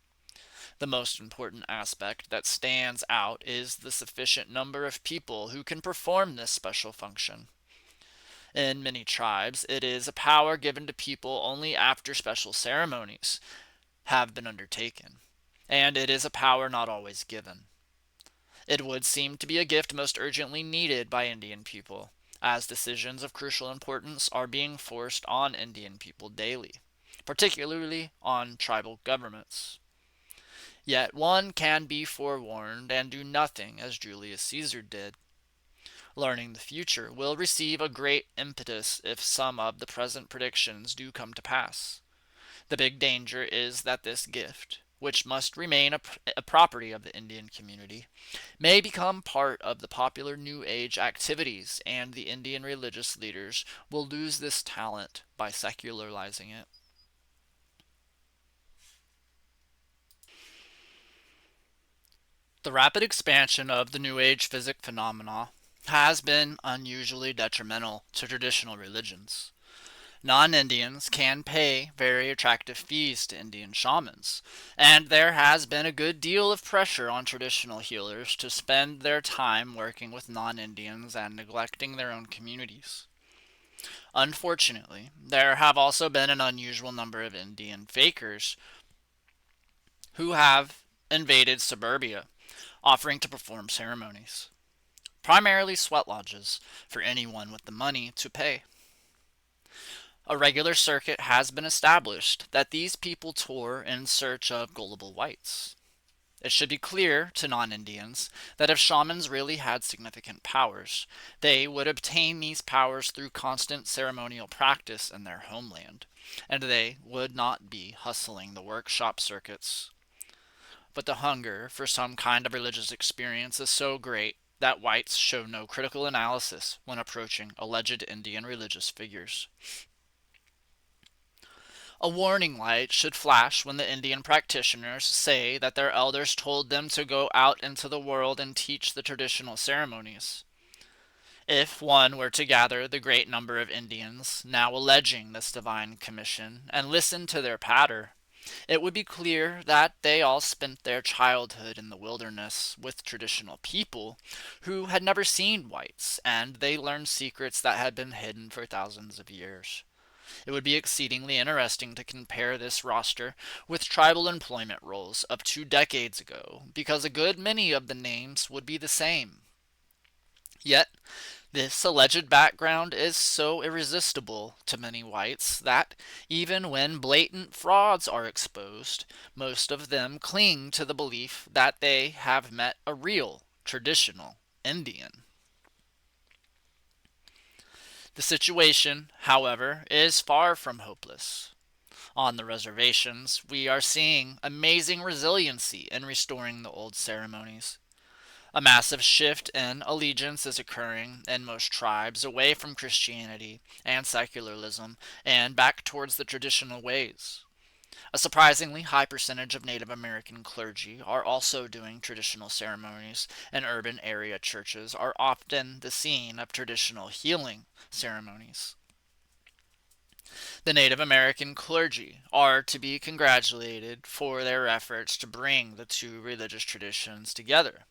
The most important aspect that stands out is the sufficient number of people who can perform this special function. In many tribes, it is a power given to people only after special ceremonies have been undertaken, and it is a power not always given. It would seem to be a gift most urgently needed by Indian people, as decisions of crucial importance are being forced on Indian people daily, particularly on tribal governments. Yet one can be forewarned and do nothing as Julius Caesar did. Learning the future will receive a great impetus if some of the present predictions do come to pass. The big danger is that this gift, which must remain a property of the Indian community, may become part of the popular New Age activities, and the Indian religious leaders will lose this talent by secularizing it. The rapid expansion of the New Age physic phenomena has been unusually detrimental to traditional religions. Non-Indians can pay very attractive fees to Indian shamans, and there has been a good deal of pressure on traditional healers to spend their time working with non-Indians and neglecting their own communities. Unfortunately, there have also been an unusual number of Indian fakers who have invaded suburbia, offering to perform ceremonies, primarily sweat lodges, for anyone with the money to pay. A regular circuit has been established that these people tour in search of gullible whites. It should be clear to non Indians that if shamans really had significant powers, they would obtain these powers through constant ceremonial practice in their homeland, and they would not be hustling the workshop circuits. But the hunger for some kind of religious experience is so great that whites show no critical analysis when approaching alleged Indian religious figures. A warning light should flash when the Indian practitioners say that their elders told them to go out into the world and teach the traditional ceremonies. If one were to gather the great number of Indians now alleging this divine commission and listen to their patter, it would be clear that they all spent their childhood in the wilderness with traditional people who had never seen whites, and they learned secrets that had been hidden for thousands of years. It would be exceedingly interesting to compare this roster with tribal employment rolls of 2 decades ago, because a good many of the names would be the same. Yet, this alleged background is so irresistible to many whites that, even when blatant frauds are exposed, most of them cling to the belief that they have met a real, traditional Indian. The situation, however, is far from hopeless. On the reservations, we are seeing amazing resiliency in restoring the old ceremonies. A massive shift in allegiance is occurring in most tribes away from Christianity and secularism and back towards the traditional ways. A surprisingly high percentage of Native American clergy are also doing traditional ceremonies, and urban area churches are often the scene of traditional healing ceremonies. The Native American clergy are to be congratulated for their efforts to bring the two religious traditions together.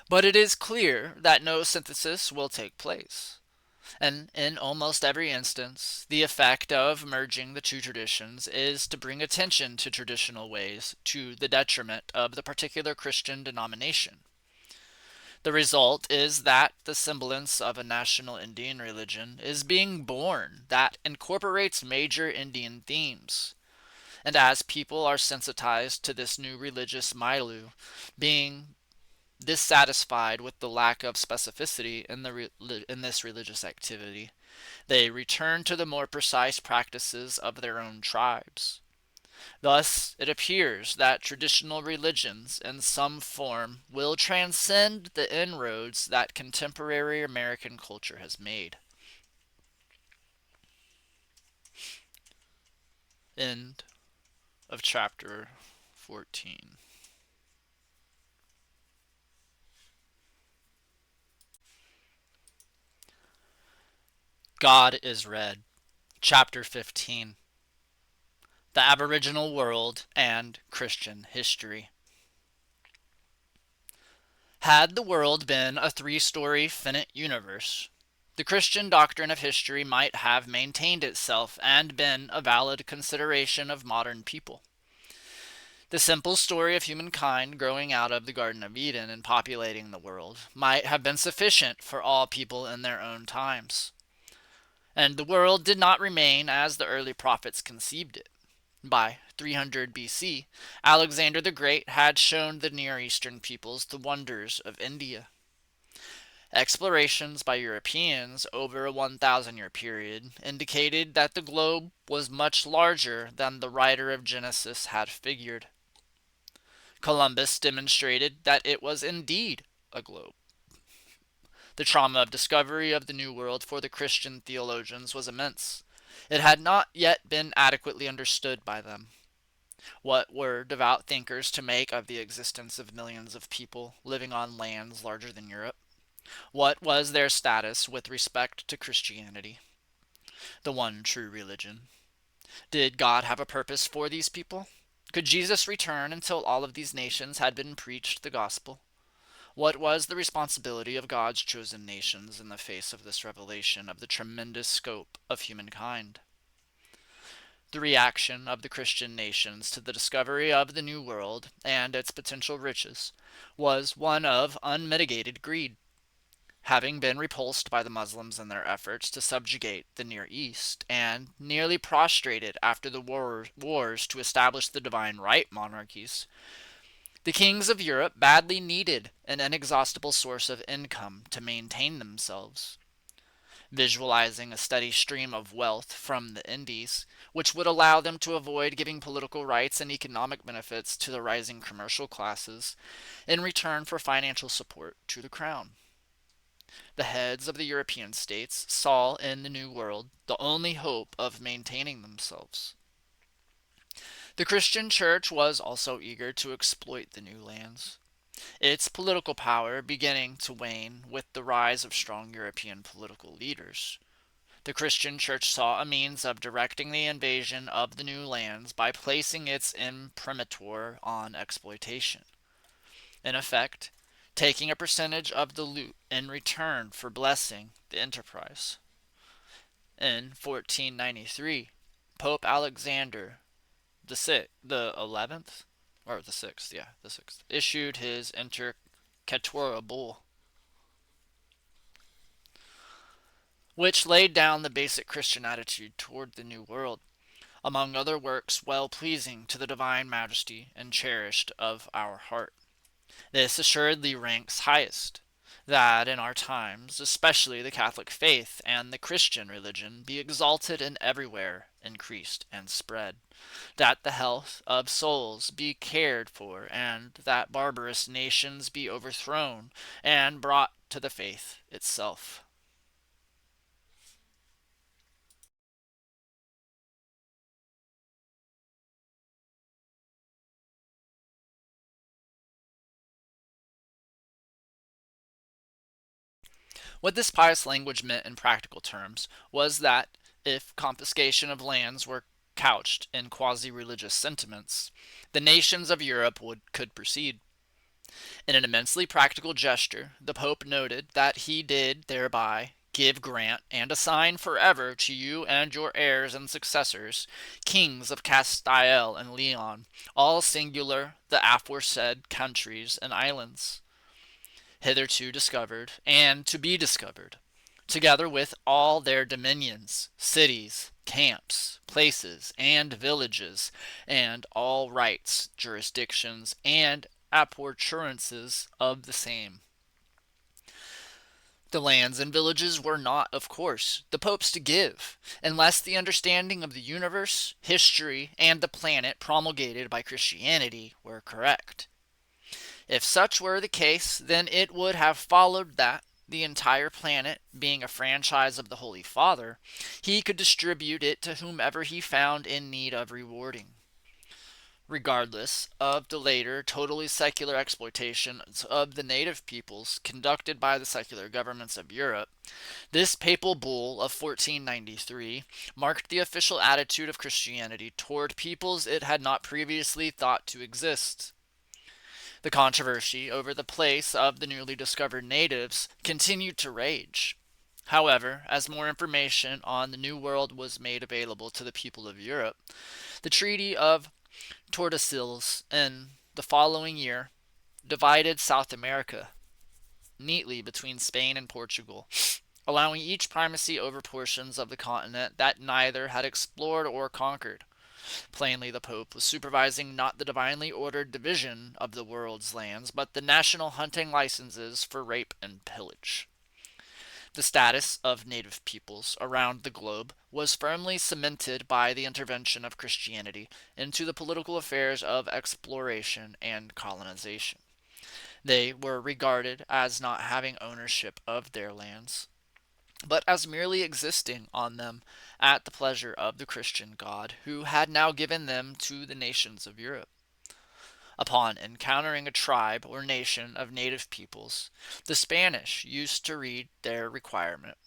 But it is clear that no synthesis will take place. And in almost every instance, the effect of merging the two traditions is to bring attention to traditional ways to the detriment of the particular Christian denomination. The result is that the semblance of a national Indian religion is being born that incorporates major Indian themes. And as people are sensitized to this new religious milieu, being dissatisfied with the lack of specificity in this religious activity, they return to the more precise practices of their own tribes. Thus, it appears that traditional religions in some form will transcend the inroads that contemporary American culture has made. End of chapter 14. God is Red, chapter 15. The Aboriginal World and Christian History. Had the world been a three-story finite universe, the Christian doctrine of history might have maintained itself and been a valid consideration of modern people. The simple story of humankind growing out of the Garden of Eden and populating the world might have been sufficient for all people in their own times. And the world did not remain as the early prophets conceived it. By 300 BC, Alexander the Great had shown the Near Eastern peoples the wonders of India. Explorations by Europeans over a 1,000-year period indicated that the globe was much larger than the writer of Genesis had figured. Columbus demonstrated that it was indeed a globe. The trauma of discovery of the New World for the Christian theologians was immense. It had not yet been adequately understood by them. What were devout thinkers to make of the existence of millions of people living on lands larger than Europe? What was their status with respect to Christianity, the one true religion? Did God have a purpose for these people? Could Jesus return until all of these nations had been preached the gospel? What was the responsibility of God's chosen nations in the face of this revelation of the tremendous scope of humankind? The reaction of the Christian nations to the discovery of the New World and its potential riches was one of unmitigated greed. Having been repulsed by the Muslims in their efforts to subjugate the Near East, and nearly prostrated after the wars to establish the divine right monarchies, the kings of Europe badly needed an inexhaustible source of income to maintain themselves. Visualizing a steady stream of wealth from the Indies, which would allow them to avoid giving political rights and economic benefits to the rising commercial classes in return for financial support to the crown. The heads of the European states saw in the New World the only hope of maintaining themselves. The Christian Church was also eager to exploit the new lands, its political power beginning to wane with the rise of strong European political leaders. The Christian Church saw a means of directing the invasion of the new lands by placing its imprimatur on exploitation. In effect, taking a percentage of the loot in return for blessing the enterprise. In 1493, Pope Alexander the 11th, or the 6th, yeah, the 6th, issued his Intercatura bull, which laid down the basic Christian attitude toward the New World, among other works well pleasing to the divine majesty and cherished of our heart. This assuredly ranks highest, that in our times, especially the Catholic faith and the Christian religion, be exalted and everywhere increased and spread, that the health of souls be cared for, and that barbarous nations be overthrown and brought to the faith itself. What this pious language meant in practical terms was that if confiscation of lands were couched in quasi-religious sentiments, the nations of Europe could proceed. In an immensely practical gesture, the Pope noted that he did thereby give, grant, and assign forever to you and your heirs and successors, kings of Castile and Leon, all singular, the aforesaid countries and islands, hitherto discovered, and to be discovered, together with all their dominions, cities, camps, places, and villages, and all rights, jurisdictions, and appurtenances of the same. The lands and villages were not, of course, the Pope's to give, unless the understanding of the universe, history, and the planet promulgated by Christianity were correct. If such were the case, then it would have followed that, the entire planet being a franchise of the Holy Father, he could distribute it to whomever he found in need of rewarding. Regardless of the later totally secular exploitations of the native peoples conducted by the secular governments of Europe, this papal bull of 1493 marked the official attitude of Christianity toward peoples it had not previously thought to exist. The controversy over the place of the newly discovered natives continued to rage. However, as more information on the New World was made available to the people of Europe, the Treaty of Tordesillas in the following year divided South America neatly between Spain and Portugal, allowing each primacy over portions of the continent that neither had explored or conquered. Plainly, the Pope was supervising not the divinely ordered division of the world's lands, but the national hunting licenses for rape and pillage. The status of native peoples around the globe was firmly cemented by the intervention of Christianity into the political affairs of exploration and colonization. They were regarded as not having ownership of their lands, but as merely existing on them at the pleasure of the Christian God who had now given them to the nations of Europe. Upon encountering a tribe or nation of native peoples, the Spanish used to read their requirement,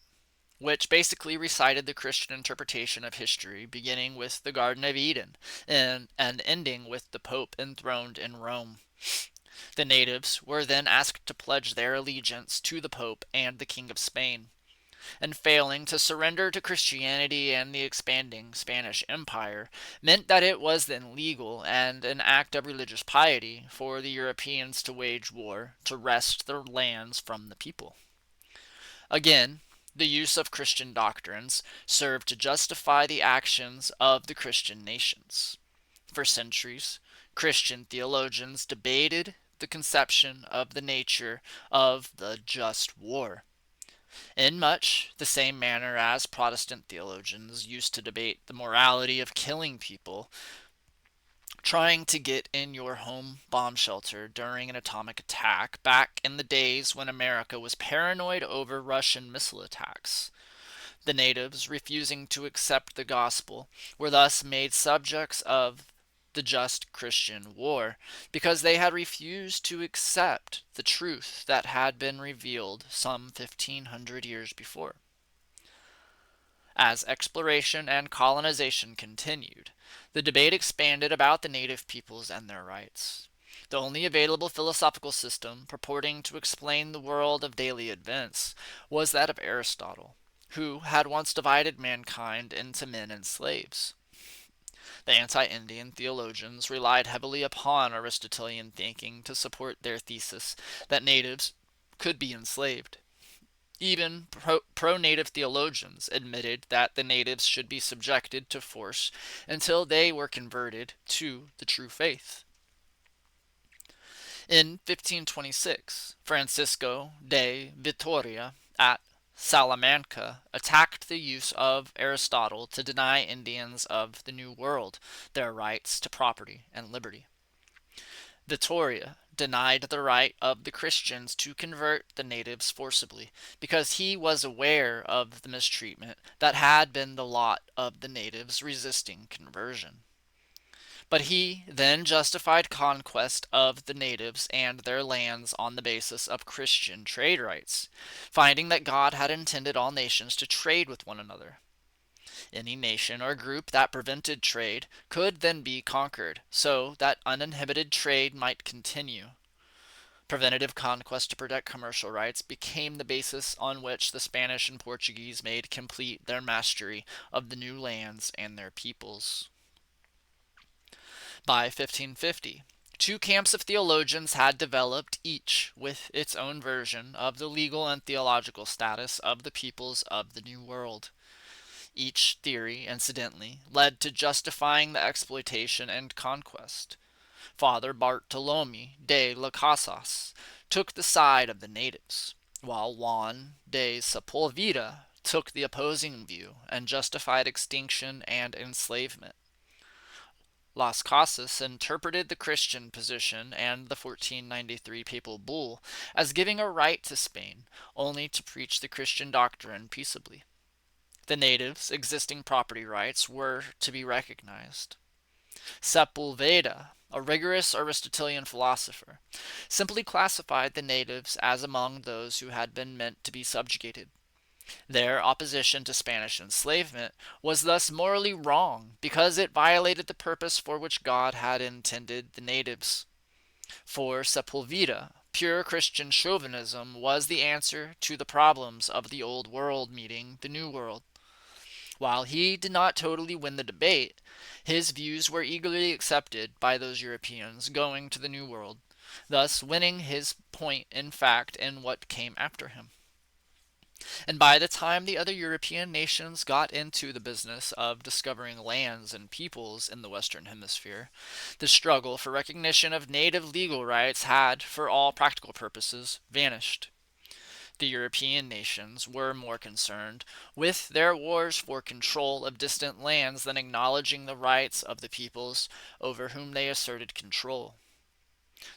which basically recited the Christian interpretation of history, beginning with the Garden of Eden and ending with the Pope enthroned in Rome. The natives were then asked to pledge their allegiance to the Pope and the King of Spain. and failing to surrender to Christianity and the expanding Spanish Empire meant that it was then legal and an act of religious piety for the Europeans to wage war to wrest their lands from the people. Again, the use of Christian doctrines served to justify the actions of the Christian nations. For centuries, Christian theologians debated the conception of the nature of the just war, in much the same manner as Protestant theologians used to debate the morality of killing people trying to get in your home bomb shelter during an atomic attack back in the days when America was paranoid over Russian missile attacks. The natives, refusing to accept the gospel, were thus made subjects of the just Christian war because they had refused to accept the truth that had been revealed some 1500 years before. As exploration and colonization continued, the debate expanded about the native peoples and their rights. The only available philosophical system purporting to explain the world of daily events was that of Aristotle, who had once divided mankind into men and slaves. The anti-Indian theologians relied heavily upon Aristotelian thinking to support their thesis that natives could be enslaved. Even pro-native theologians admitted that the natives should be subjected to force until they were converted to the true faith. In 1526, Francisco de Vitoria at Salamanca attacked the use of Aristotle to deny Indians of the New World their rights to property and liberty. Vittoria denied the right of the Christians to convert the natives forcibly because he was aware of the mistreatment that had been the lot of the natives resisting conversion. But he then justified conquest of the natives and their lands on the basis of Christian trade rights, finding that God had intended all nations to trade with one another. Any nation or group that prevented trade could then be conquered, so that uninhibited trade might continue. Preventative conquest to protect commercial rights became the basis on which the Spanish and Portuguese made complete their mastery of the new lands and their peoples. By 1550, two camps of theologians had developed, each with its own version of the legal and theological status of the peoples of the New World. Each theory, incidentally, led to justifying the exploitation and conquest. Father Bartolome de las Casas took the side of the natives, while Juan de Sepulveda took the opposing view and justified extinction and enslavement. Las Casas interpreted the Christian position and the 1493 papal bull as giving a right to Spain only to preach the Christian doctrine peaceably. The natives' existing property rights were to be recognized. Sepulveda, a rigorous Aristotelian philosopher, simply classified the natives as among those who had been meant to be subjugated. Their opposition to Spanish enslavement was thus morally wrong because it violated the purpose for which God had intended the natives. For Sepulveda, pure Christian chauvinism was the answer to the problems of the Old World meeting the New World. While he did not totally win the debate, his views were eagerly accepted by those Europeans going to the New World, thus winning his point in fact in what came after him. And by the time the other European nations got into the business of discovering lands and peoples in the Western Hemisphere, the struggle for recognition of native legal rights had, for all practical purposes, vanished. The European nations were more concerned with their wars for control of distant lands than acknowledging the rights of the peoples over whom they asserted control.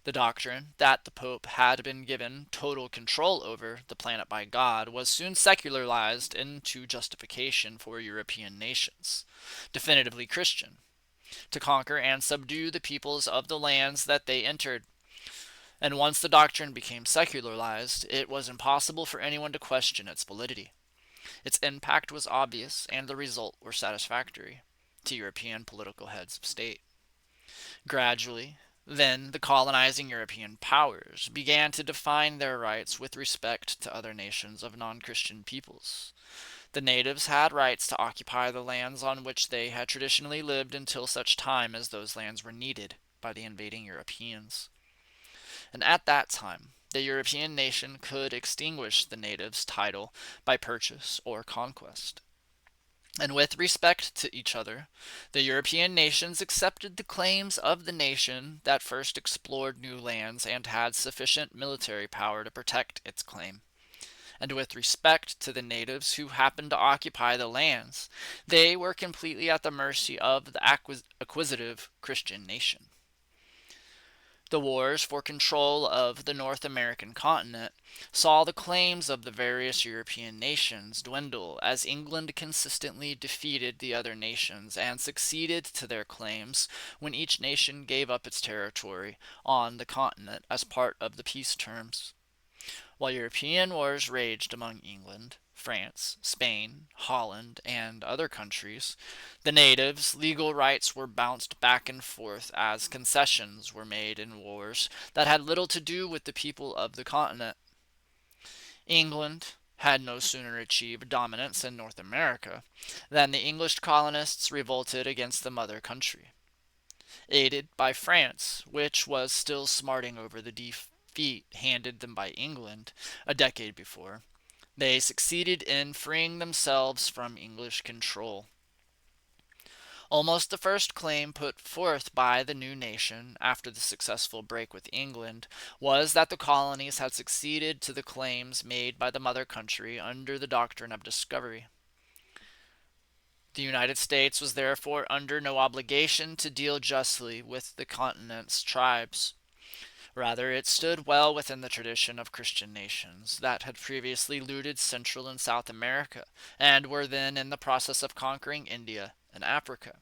The doctrine that the Pope had been given total control over the planet by God was soon secularized into justification for European nations, definitively Christian, to conquer and subdue the peoples of the lands that they entered. And once the doctrine became secularized, it was impossible for anyone to question its validity. Its impact was obvious, and the result were satisfactory to European political heads of state. Gradually, Then the colonizing European powers began to define their rights with respect to other nations of non Christian peoples. The natives had rights to occupy the lands on which they had traditionally lived until such time as those lands were needed by the invading Europeans. And at that time, the European nation could extinguish the natives' title by purchase or conquest. And with respect to each other, the European nations accepted the claims of the nation that first explored new lands and had sufficient military power to protect its claim. And with respect to the natives who happened to occupy the lands, they were completely at the mercy of the acquisitive Christian nation. The wars for control of the North American continent saw the claims of the various European nations dwindle as England consistently defeated the other nations and succeeded to their claims when each nation gave up its territory on the continent as part of the peace terms. While European wars raged among England, France, Spain, Holland, and other countries, the natives' legal rights were bounced back and forth as concessions were made in wars that had little to do with the people of the continent. England had no sooner achieved dominance in North America than the English colonists revolted against the mother country. Aided by France, which was still smarting over the defeat handed them by England a decade before, they succeeded in freeing themselves from English control. Almost the first claim put forth by the new nation after the successful break with England was that the colonies had succeeded to the claims made by the mother country under the doctrine of discovery. The United States was therefore under no obligation to deal justly with the continent's tribes. Rather, it stood well within the tradition of Christian nations that had previously looted Central and South America and were then in the process of conquering India and Africa.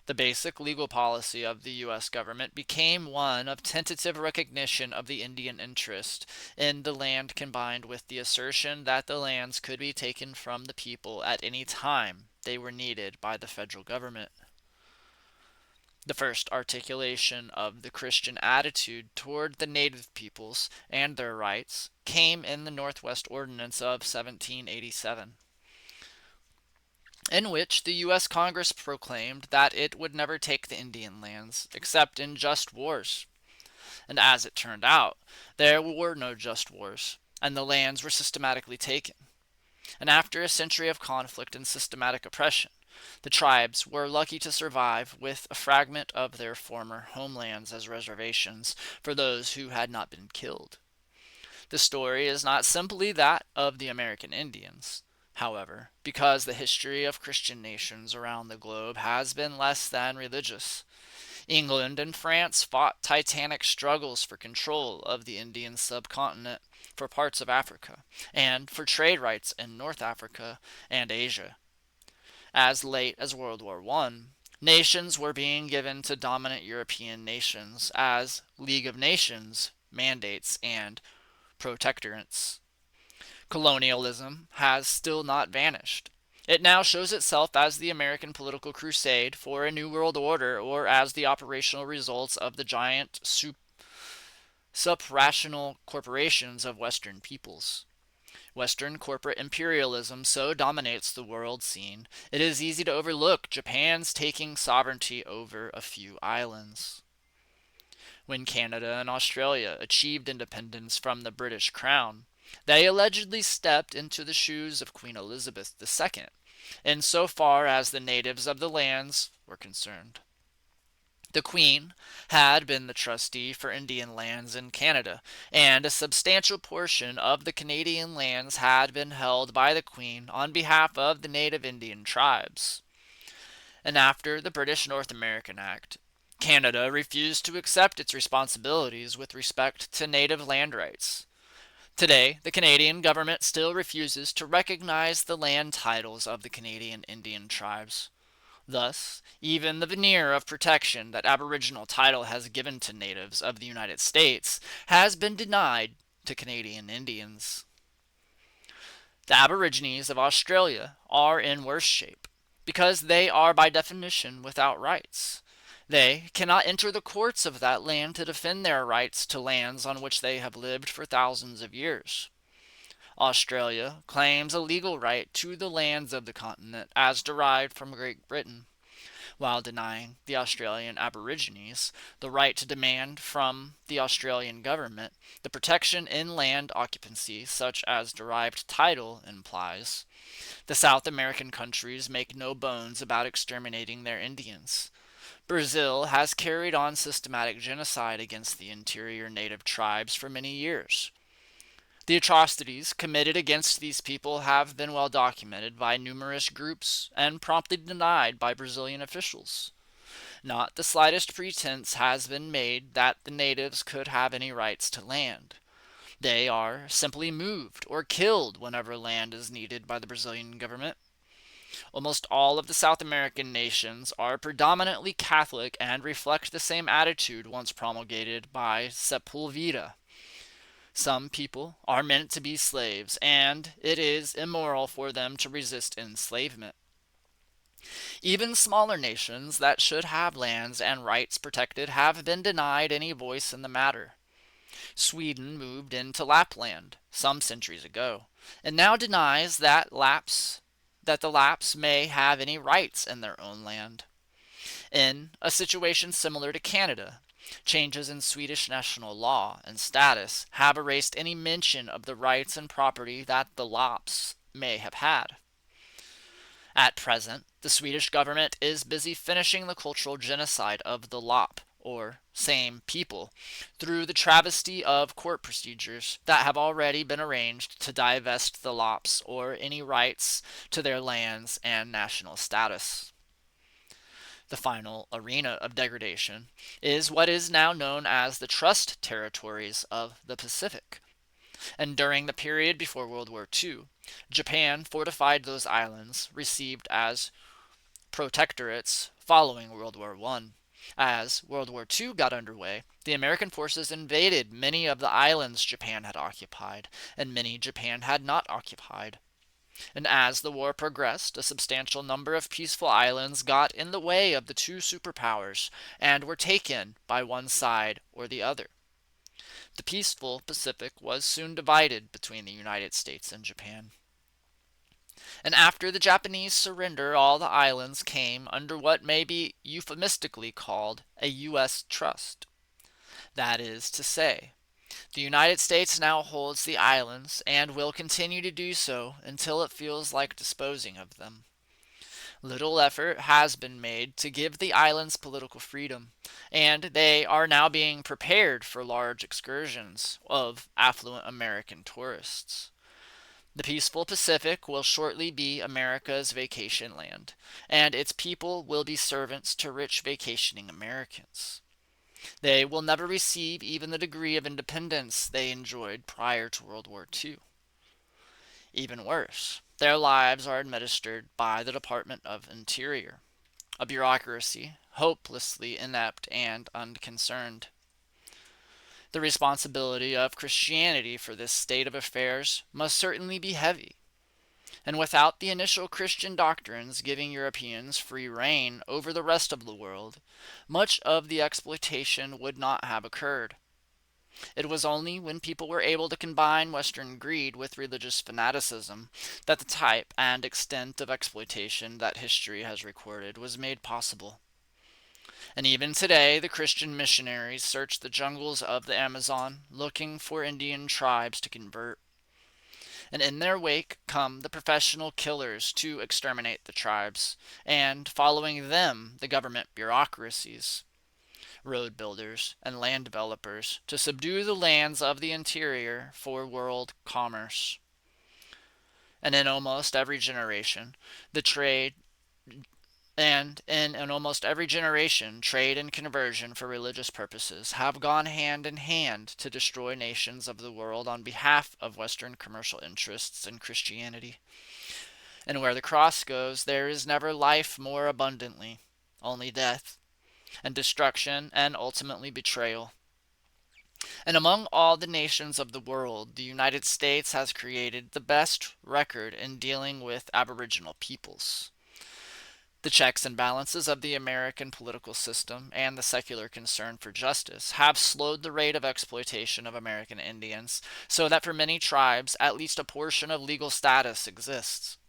The basic legal policy of the U.S. government became one of tentative recognition of the Indian interest in the land combined with the assertion that the lands could be taken from the people at any time they were needed by the federal government. The first articulation of the Christian attitude toward the native peoples and their rights came in the Northwest Ordinance of 1787, in which the U.S. Congress proclaimed that it would never take the Indian lands except in just wars. And as it turned out, there were no just wars, and the lands were systematically taken. And after a century of conflict and systematic oppression, the tribes were lucky to survive with a fragment of their former homelands as reservations for those who had not been killed. The story is not simply that of the American Indians, however, because the history of Christian nations around the globe has been less than religious. England and France fought titanic struggles for control of the Indian subcontinent, for parts of Africa, and for trade rights in North Africa and Asia. As late as World War I, nations were being given to dominant European nations as League of Nations mandates and protectorates. Colonialism has still not vanished. It now shows itself as the American political crusade for a new world order or as the operational results of the giant supranational corporations of Western peoples. Western corporate imperialism so dominates the world scene, it is easy to overlook Japan's taking sovereignty over a few islands. When Canada and Australia achieved independence from the British Crown, they allegedly stepped into the shoes of Queen Elizabeth II, in so far as the natives of the lands were concerned. The Queen had been the trustee for Indian lands in Canada, and a substantial portion of the Canadian lands had been held by the Queen on behalf of the native Indian tribes. And after the British North American Act, Canada refused to accept its responsibilities with respect to native land rights. Today, the Canadian government still refuses to recognize the land titles of the Canadian Indian tribes. Thus, even the veneer of protection that Aboriginal title has given to natives of the United States has been denied to Canadian Indians. The Aborigines of Australia are in worse shape because they are by definition without rights. They cannot enter the courts of that land to defend their rights to lands on which they have lived for thousands of years. Australia claims a legal right to the lands of the continent as derived from Great Britain, while denying the Australian Aborigines the right to demand from the Australian government the protection in land occupancy such as derived title implies. The South American countries make no bones about exterminating their Indians. Brazil has carried on systematic genocide against the interior native tribes for many years. The atrocities committed against these people have been well documented by numerous groups and promptly denied by Brazilian officials. Not the slightest pretense has been made that the natives could have any rights to land. They are simply moved or killed whenever land is needed by the Brazilian government. Almost all of the South American nations are predominantly Catholic and reflect the same attitude once promulgated by Sepulveda. Some people are meant to be slaves, and it is immoral for them to resist enslavement. Even smaller nations that should have lands and rights protected have been denied any voice in the matter. Sweden moved into Lapland some centuries ago, and now denies that the Lapps may have any rights in their own land. In a situation similar to Canada, changes in Swedish national law and status have erased any mention of the rights and property that the Lapps may have had. At present, the Swedish government is busy finishing the cultural genocide of the Lapp, or same people, through the travesty of court procedures that have already been arranged to divest the Lapps or any rights to their lands and national status. The final arena of degradation is what is now known as the Trust Territories of the Pacific. And during the period before World War II, Japan fortified those islands received as protectorates following World War I. As World War II got underway, the American forces invaded many of the islands Japan had occupied, and many Japan had not occupied. And as the war progressed, a substantial number of peaceful islands got in the way of the two superpowers and were taken by one side or the other. The peaceful Pacific was soon divided between the United States and Japan. And after the Japanese surrender, all the islands came under what may be euphemistically called a U.S. trust. That is to say, the United States now holds the islands and will continue to do so until it feels like disposing of them. Little effort has been made to give the islands political freedom, and they are now being prepared for large excursions of affluent American tourists. The peaceful Pacific will shortly be America's vacation land, and its people will be servants to rich vacationing Americans. They will never receive even the degree of independence they enjoyed prior to World War II. Even worse, their lives are administered by the Department of Interior, a bureaucracy hopelessly inept and unconcerned. The responsibility of Christianity for this state of affairs must certainly be heavy, and without the initial Christian doctrines giving Europeans free rein over the rest of the world, much of the exploitation would not have occurred. It was only when people were able to combine Western greed with religious fanaticism that the type and extent of exploitation that history has recorded was made possible. And even today, the Christian missionaries search the jungles of the Amazon looking for Indian tribes to convert. And in their wake come the professional killers to exterminate the tribes, and following them, the government bureaucracies, road builders, and land developers to subdue the lands of the interior for world commerce. And in almost every generation, the trade in almost every generation, trade and conversion for religious purposes have gone hand in hand to destroy nations of the world on behalf of Western commercial interests in Christianity. And where the cross goes, there is never life more abundantly, only death, and destruction, and ultimately betrayal. And among all the nations of the world, the United States has created the best record in dealing with Aboriginal peoples. The checks and balances of the American political system and the secular concern for justice have slowed the rate of exploitation of American Indians, so that for many tribes, at least a portion of legal status exists.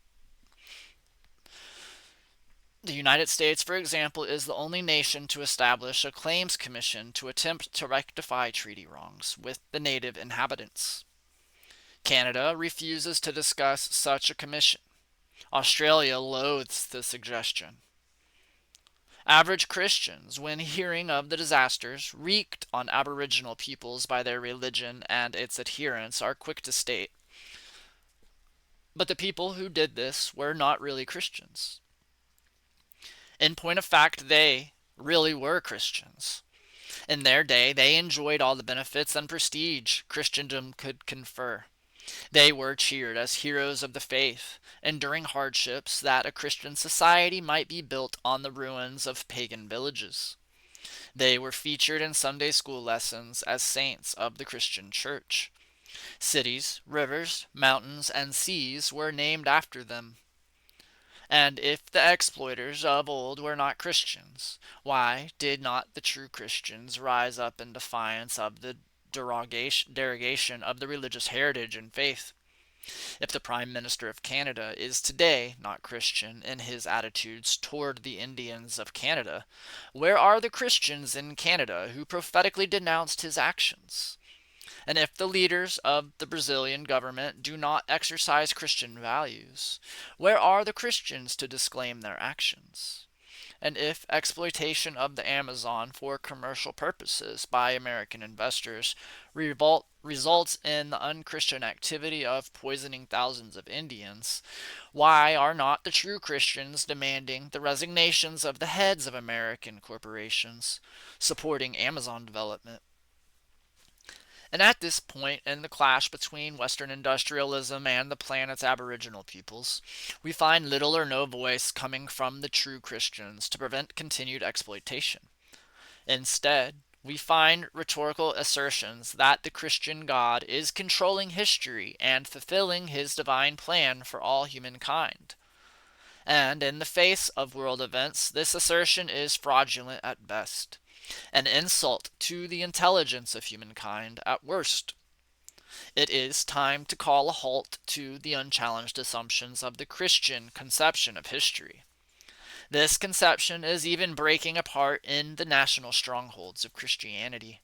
The United States, for example, is the only nation to establish a claims commission to attempt to rectify treaty wrongs with the native inhabitants. Canada refuses to discuss such a commission. Australia loathes the suggestion. Average Christians, when hearing of the disasters wreaked on Aboriginal peoples by their religion and its adherents, are quick to state, but the people who did this were not really Christians. In point of fact, they really were Christians. In their day, they enjoyed all the benefits and prestige Christendom could confer. They were cheered as heroes of the faith, enduring hardships that a Christian society might be built on the ruins of pagan villages. They were featured in Sunday school lessons as saints of the Christian church. Cities, rivers, mountains, and seas were named after them. And if the exploiters of old were not Christians, why did not the true Christians rise up in defiance of the derogation of the religious heritage and faith? If the Prime Minister of Canada is today not Christian in his attitudes toward the Indians of Canada, where are the Christians in Canada who prophetically denounced his actions? And if the leaders of the Brazilian government do not exercise Christian values, where are the Christians to disclaim their actions? And if exploitation of the Amazon for commercial purposes by American investors results in the unchristian activity of poisoning thousands of Indians, why are not the true Christians demanding the resignations of the heads of American corporations supporting Amazon development? And at this point in the clash between Western industrialism and the planet's Aboriginal peoples, we find little or no voice coming from the true Christians to prevent continued exploitation. Instead, we find rhetorical assertions that the Christian God is controlling history and fulfilling his divine plan for all humankind. And in the face of world events, this assertion is fraudulent at best, an insult to the intelligence of humankind at worst. It is time to call a halt to the unchallenged assumptions of the Christian conception of history. This conception is even breaking apart in the national strongholds of Christianity.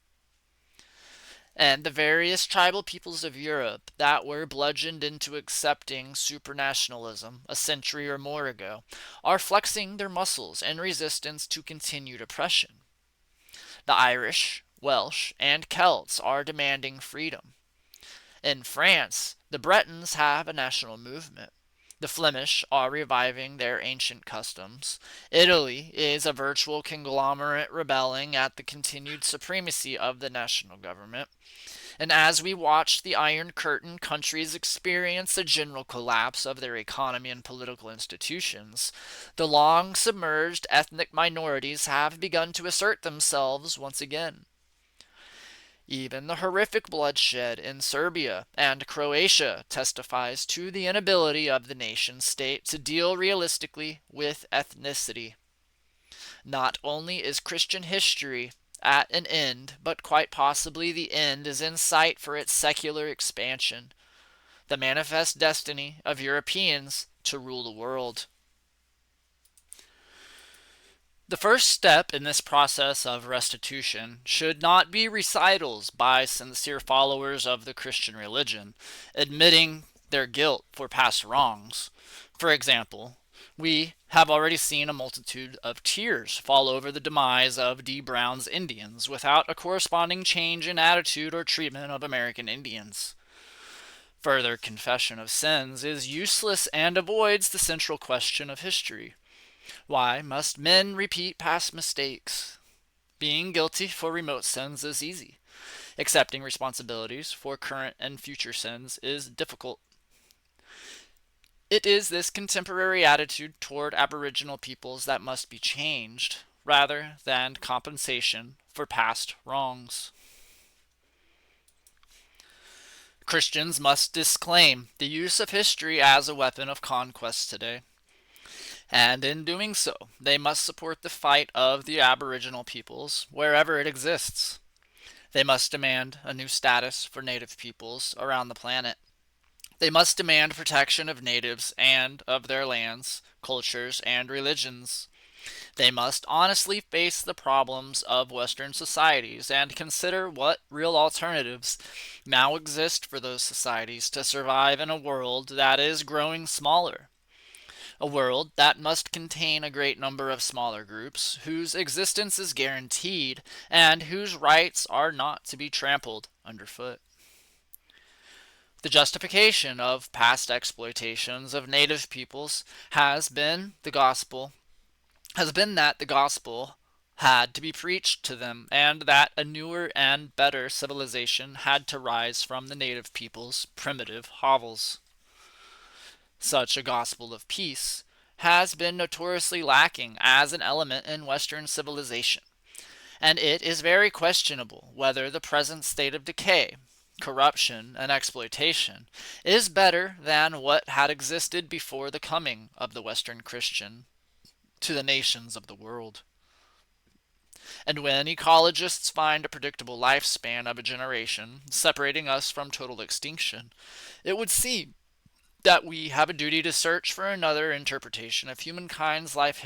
And the various tribal peoples of Europe that were bludgeoned into accepting supranationalism a century or more ago are flexing their muscles in resistance to continued oppression. The Irish, Welsh, and Celts are demanding freedom. In France, the Bretons have a national movement. The Flemish are reviving their ancient customs. Italy is a virtual conglomerate rebelling at the continued supremacy of the national government. And as we watch the Iron Curtain countries experience a general collapse of their economy and political institutions, the long submerged ethnic minorities have begun to assert themselves once again. Even the horrific bloodshed in Serbia and Croatia testifies to the inability of the nation-state to deal realistically with ethnicity. Not only is Christian history at an end, but quite possibly the end is in sight for its secular expansion, the manifest destiny of Europeans to rule the world. The first step in this process of restitution should not be recitals by sincere followers of the Christian religion, admitting their guilt for past wrongs. For example, we have already seen a multitude of tears fall over the demise of D. Brown's Indians without a corresponding change in attitude or treatment of American Indians. Further confession of sins is useless and avoids the central question of history. Why must men repeat past mistakes? Being guilty for remote sins is easy. Accepting responsibilities for current and future sins is difficult. It is this contemporary attitude toward Aboriginal peoples that must be changed, rather than compensation for past wrongs. Christians must disclaim the use of history as a weapon of conquest today. And in doing so, they must support the fight of the Aboriginal peoples wherever it exists. They must demand a new status for Native peoples around the planet. They must demand protection of natives and of their lands, cultures, and religions. They must honestly face the problems of Western societies and consider what real alternatives now exist for those societies to survive in a world that is growing smaller. A world that must contain a great number of smaller groups whose existence is guaranteed and whose rights are not to be trampled underfoot. The justification of past exploitations of native peoples has been that the gospel had to be preached to them and that a newer and better civilization had to rise from the native people's primitive hovels. Such a gospel of peace has been notoriously lacking as an element in Western civilization, and it is very questionable whether the present state of decay, corruption, and exploitation is better than what had existed before the coming of the Western Christian to the nations of the world. And when ecologists find a predictable lifespan of a generation separating us from total extinction, it would seem that we have a duty to search for another interpretation of humankind's life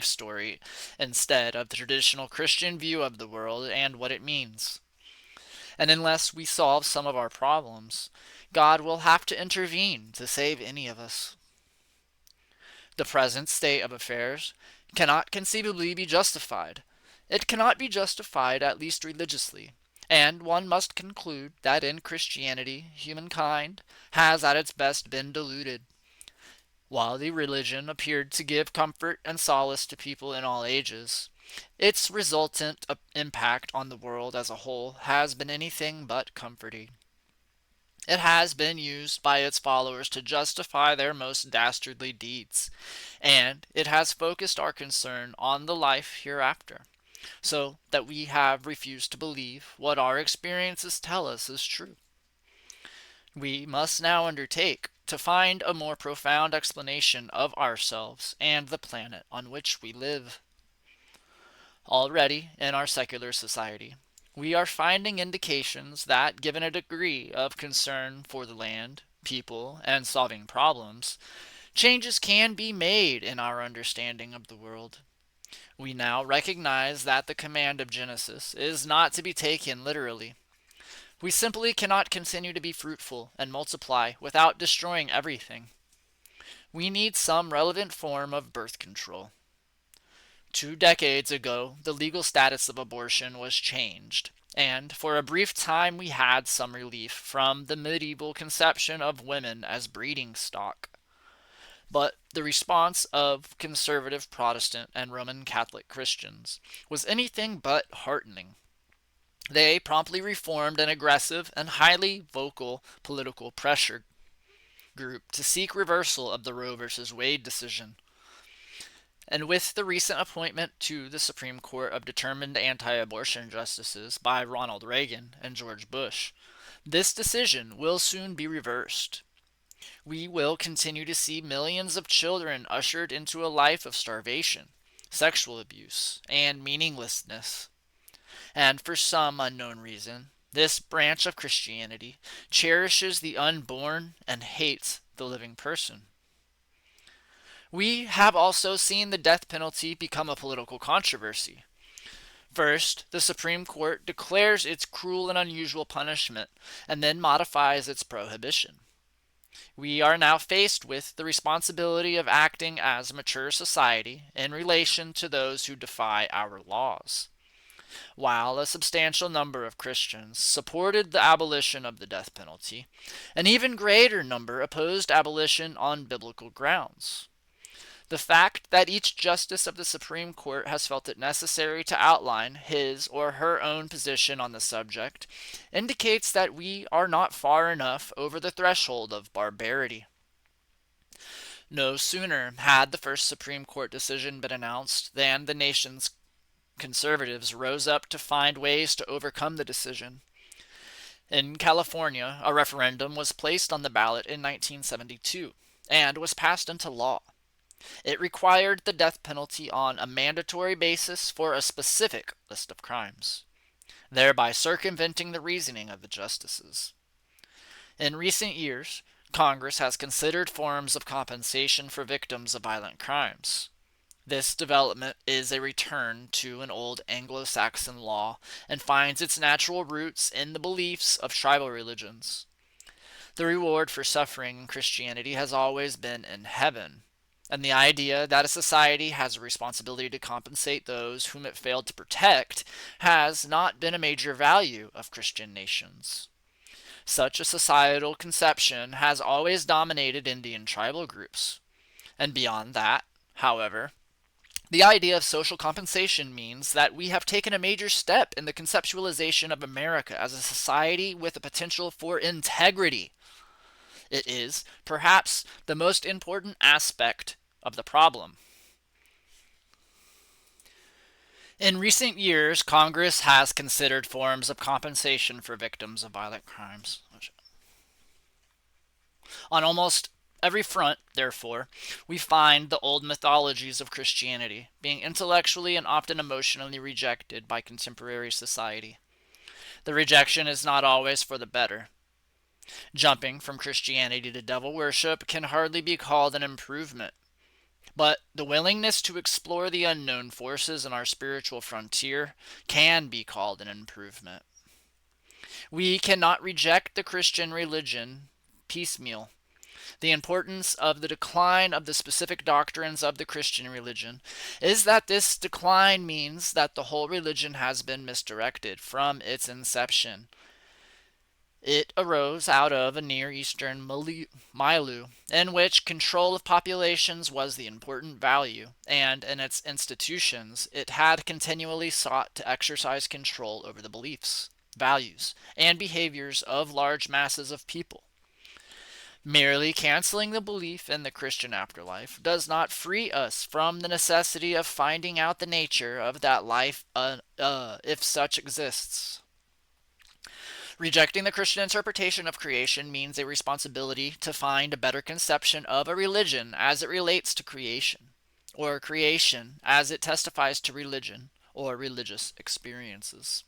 story, instead of the traditional Christian view of the world and what it means. And unless we solve some of our problems, God will have to intervene to save any of us. The present state of affairs cannot conceivably be justified. It cannot be justified, at least religiously, and one must conclude that in Christianity humankind has at its best been deluded. While the religion appeared to give comfort and solace to people in all ages, its resultant impact on the world as a whole has been anything but comforting. It has been used by its followers to justify their most dastardly deeds, and it has focused our concern on the life hereafter, so that we have refused to believe what our experiences tell us is true. We must now undertake to find a more profound explanation of ourselves and the planet on which we live. Already, in our secular society, we are finding indications that, given a degree of concern for the land, people, and solving problems, changes can be made in our understanding of the world. We now recognize that the command of Genesis is not to be taken literally. We simply cannot continue to be fruitful and multiply without destroying everything. We need some relevant form of birth control. 2 decades ago, the legal status of abortion was changed, and for a brief time we had some relief from the medieval conception of women as breeding stock. But the response of conservative Protestant and Roman Catholic Christians was anything but heartening. They promptly reformed an aggressive and highly vocal political pressure group to seek reversal of the Roe v. Wade decision. And with the recent appointment to the Supreme Court of determined anti-abortion justices by Ronald Reagan and George Bush, this decision will soon be reversed. We will continue to see millions of children ushered into a life of starvation, sexual abuse, and meaninglessness. And for some unknown reason, this branch of Christianity cherishes the unborn and hates the living person. We have also seen the death penalty become a political controversy. First, the Supreme Court declares its cruel and unusual punishment and then modifies its prohibition. We are now faced with the responsibility of acting as a mature society in relation to those who defy our laws. While a substantial number of Christians supported the abolition of the death penalty, an even greater number opposed abolition on biblical grounds. The fact that each justice of the Supreme Court has felt it necessary to outline his or her own position on the subject indicates that we are not far enough over the threshold of barbarity. No sooner had the first Supreme Court decision been announced than the nation's conservatives rose up to find ways to overcome the decision. In California, a referendum was placed on the ballot in 1972 and was passed into law. It required the death penalty on a mandatory basis for a specific list of crimes, thereby circumventing the reasoning of the justices. In recent years, Congress has considered forms of compensation for victims of violent crimes. This development is a return to an old Anglo-Saxon law and finds its natural roots in the beliefs of tribal religions. The reward for suffering in Christianity has always been in heaven, and the idea that a society has a responsibility to compensate those whom it failed to protect has not been a major value of Christian nations. Such a societal conception has always dominated Indian tribal groups. And beyond that, however, the idea of social compensation means that we have taken a major step in the conceptualization of America as a society with a potential for integrity. It is, perhaps, the most important aspect of the problem. In recent years, Congress has considered forms of compensation for victims of violent crimes. On almost every front, therefore, we find the old mythologies of Christianity being intellectually and often emotionally rejected by contemporary society. The rejection is not always for the better. Jumping from Christianity to devil worship can hardly be called an improvement. But the willingness to explore the unknown forces in our spiritual frontier can be called an improvement. We cannot reject the Christian religion piecemeal. The importance of the decline of the specific doctrines of the Christian religion is that this decline means that the whole religion has been misdirected from its inception. It arose out of a Near Eastern milieu in which control of populations was the important value, and in its institutions it had continually sought to exercise control over the beliefs, values, and behaviors of large masses of people. Merely canceling the belief in the Christian afterlife does not free us from the necessity of finding out the nature of that life, if such exists. Rejecting the Christian interpretation of creation means a responsibility to find a better conception of a religion as it relates to creation, or creation as it testifies to religion or religious experiences.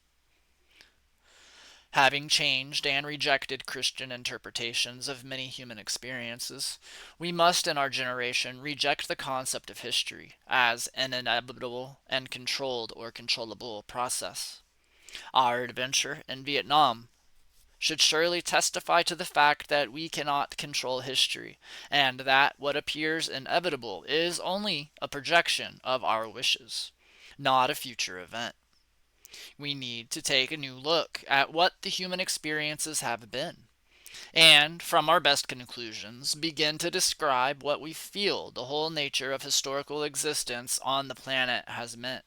Having changed and rejected Christian interpretations of many human experiences, we must in our generation reject the concept of history as an inevitable and controlled or controllable process. Our adventure in Vietnam should surely testify to the fact that we cannot control history, and that what appears inevitable is only a projection of our wishes, not a future event. We need to take a new look at what the human experiences have been, and, from our best conclusions, begin to describe what we feel the whole nature of historical existence on the planet has meant.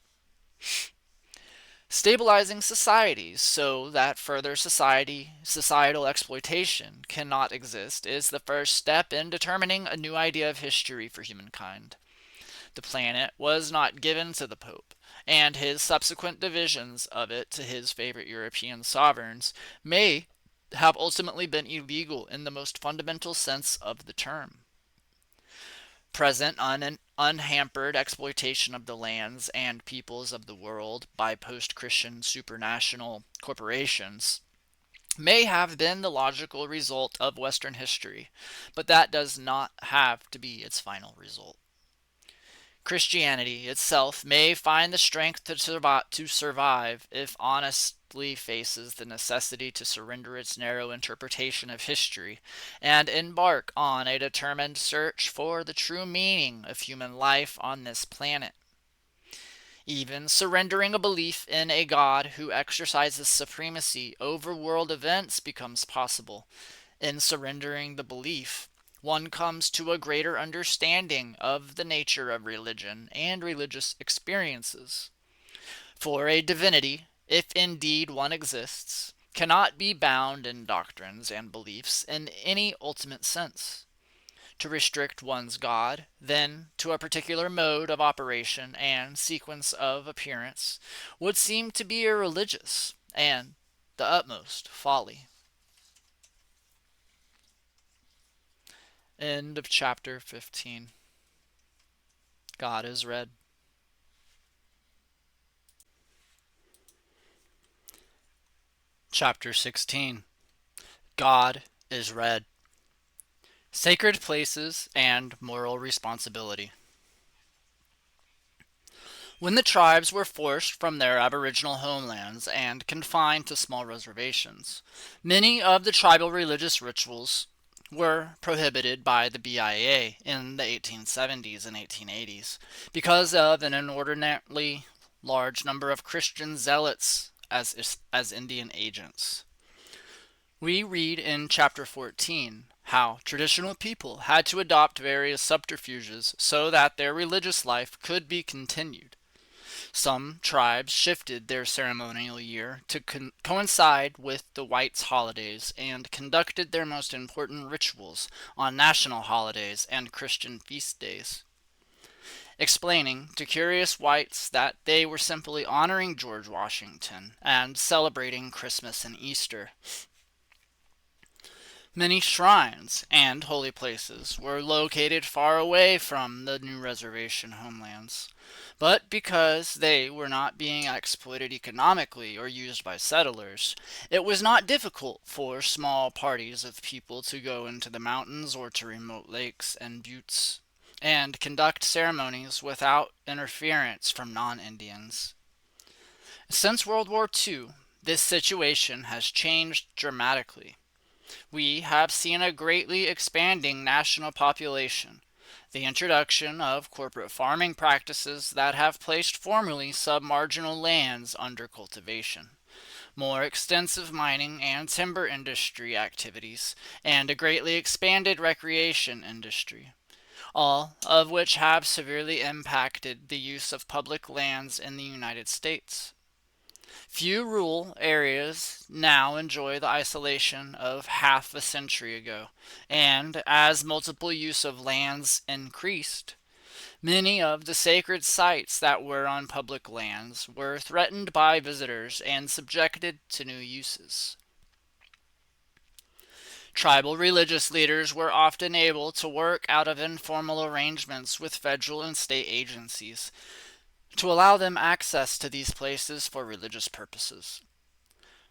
Stabilizing societies so that further societal exploitation cannot exist is the first step in determining a new idea of history for humankind. The planet was not given to the Pope, and his subsequent divisions of it to his favorite European sovereigns may have ultimately been illegal in the most fundamental sense of the term. Present unhampered exploitation of the lands and peoples of the world by post-Christian supranational corporations may have been the logical result of Western history, but that does not have to be its final result. Christianity itself may find the strength to survive if honestly faces the necessity to surrender its narrow interpretation of history and embark on a determined search for the true meaning of human life on this planet. Even surrendering a belief in a God who exercises supremacy over world events becomes possible. In surrendering the belief, one comes to a greater understanding of the nature of religion and religious experiences. For a divinity, if indeed one exists, cannot be bound in doctrines and beliefs in any ultimate sense. To restrict one's God, then, to a particular mode of operation and sequence of appearance, would seem to be irreligious and the utmost folly. End of chapter 15. God is red. Chapter 16. God is red. Sacred places and moral responsibility. When the tribes were forced from their aboriginal homelands and confined to small reservations, many of the tribal religious rituals were prohibited by the BIA in the 1870s and 1880s because of an inordinately large number of Christian zealots as Indian agents. We read in chapter 14 how traditional people had to adopt various subterfuges so that their religious life could be continued. Some tribes shifted their ceremonial year to coincide with the whites' holidays and conducted their most important rituals on national holidays and Christian feast days, explaining to curious whites that they were simply honoring George Washington and celebrating Christmas and Easter. Many shrines and holy places were located far away from the new reservation homelands, but because they were not being exploited economically or used by settlers, it was not difficult for small parties of people to go into the mountains or to remote lakes and buttes and conduct ceremonies without interference from non-Indians. Since World War II, this situation has changed dramatically. We have seen a greatly expanding national population, the introduction of corporate farming practices that have placed formerly submarginal lands under cultivation, more extensive mining and timber industry activities, and a greatly expanded recreation industry, all of which have severely impacted the use of public lands in the United States. Few rural areas now enjoy the isolation of half a century ago, and as multiple use of lands increased, many of the sacred sites that were on public lands were threatened by visitors and subjected to new uses. Tribal religious leaders were often able to work out of informal arrangements with federal and state agencies to allow them access to these places for religious purposes.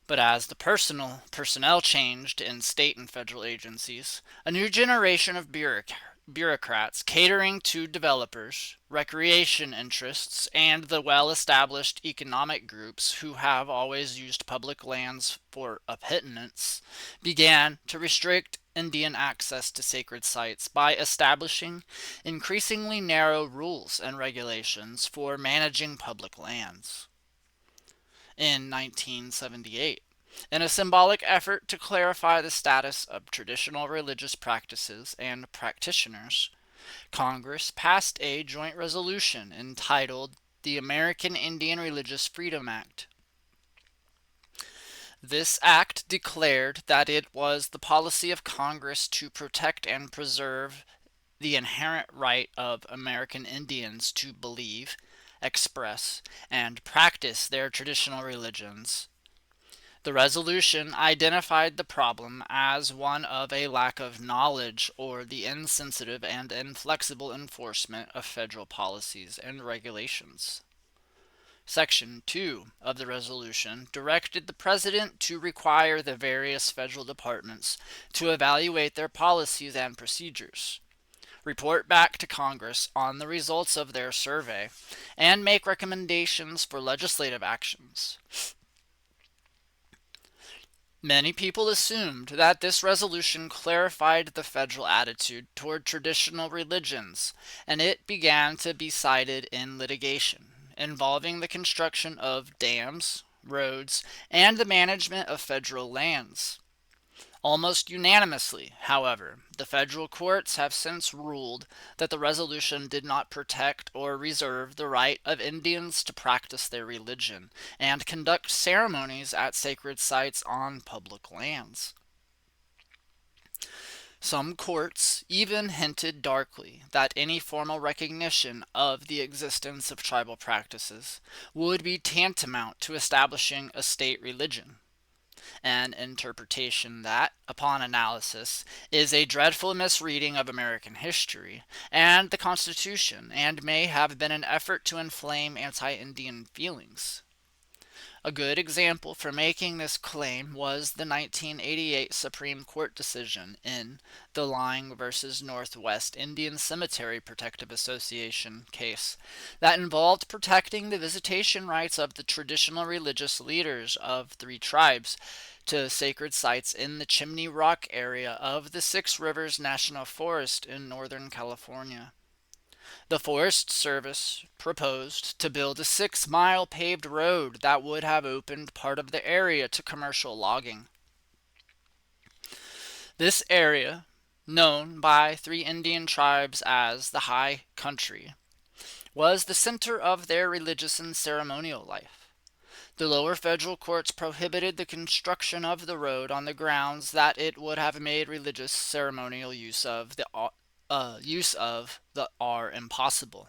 But as the personnel changed in state and federal agencies, a new generation of bureaucrats catering to developers, recreation interests, and the well-established economic groups who have always used public lands for a pittance began to restrict Indian access to sacred sites by establishing increasingly narrow rules and regulations for managing public lands. In 1978, in a symbolic effort to clarify the status of traditional religious practices and practitioners, Congress passed a joint resolution entitled the American Indian Religious Freedom Act. This act declared that it was the policy of Congress to protect and preserve the inherent right of American Indians to believe, express, and practice their traditional religions. The resolution identified the problem as one of a lack of knowledge or the insensitive and inflexible enforcement of federal policies and regulations. Section 2 of the resolution directed the President to require the various federal departments to evaluate their policies and procedures, report back to Congress on the results of their survey, and make recommendations for legislative actions. Many people assumed that this resolution clarified the federal attitude toward traditional religions, and it began to be cited in litigation involving the construction of dams, roads, and the management of federal lands. Almost unanimously, however, the federal courts have since ruled that the resolution did not protect or reserve the right of Indians to practice their religion and conduct ceremonies at sacred sites on public lands. Some courts even hinted darkly that any formal recognition of the existence of tribal practices would be tantamount to establishing a state religion. an interpretation that, upon analysis, is a dreadful misreading of American history and the Constitution, and may have been an effort to inflame anti-Indian feelings. A good example for making this claim was the 1988 Supreme Court decision in the Lang versus Northwest Indian Cemetery Protective Association case that involved protecting the visitation rights of the traditional religious leaders of three tribes to sacred sites in the Chimney Rock area of the Six Rivers National Forest in Northern California. The Forest Service proposed to build a 6-mile paved road that would have opened part of the area to commercial logging. This area, known by three Indian tribes as the High Country, was the center of their religious and ceremonial life. The lower federal courts prohibited the construction of the road on the grounds that it would have made religious ceremonial use of the R impossible.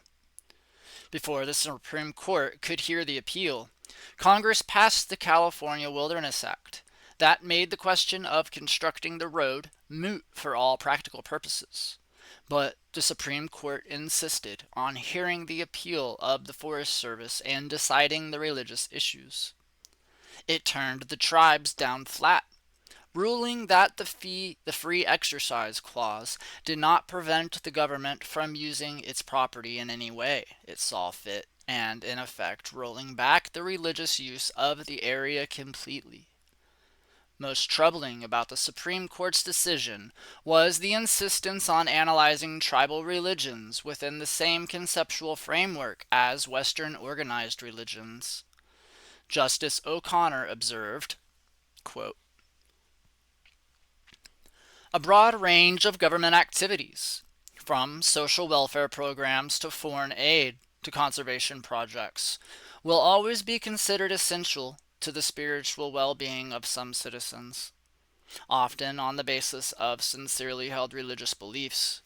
Before the Supreme Court could hear the appeal, Congress passed the California Wilderness Act that made the question of constructing the road moot for all practical purposes. But the Supreme Court insisted on hearing the appeal of the Forest Service and deciding the religious issues. It turned the tribes down flat, ruling that the free exercise clause did not prevent the government from using its property in any way it saw fit, and in effect rolling back the religious use of the area completely. Most troubling about the Supreme Court's decision was the insistence on analyzing tribal religions within the same conceptual framework as Western organized religions. Justice O'Connor observed, quote, "A broad range of government activities, from social welfare programs to foreign aid to conservation projects, will always be considered essential to the spiritual well-being of some citizens, often on the basis of sincerely held religious beliefs.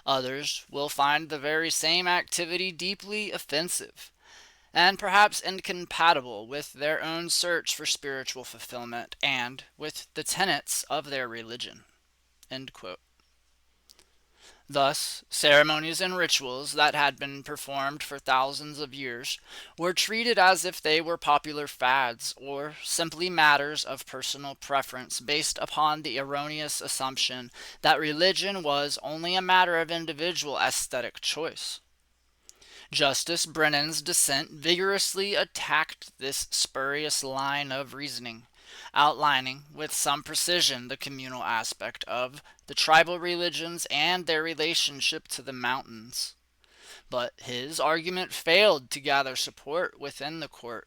Others will find the very same activity deeply offensive and perhaps incompatible with their own search for spiritual fulfillment and with the tenets of their religion." End quote. Thus, ceremonies and rituals that had been performed for thousands of years were treated as if they were popular fads or simply matters of personal preference based upon the erroneous assumption that religion was only a matter of individual aesthetic choice. Justice Brennan's dissent vigorously attacked this spurious line of reasoning, outlining with some precision the communal aspect of the tribal religions and their relationship to the mountains. But his argument failed to gather support within the court.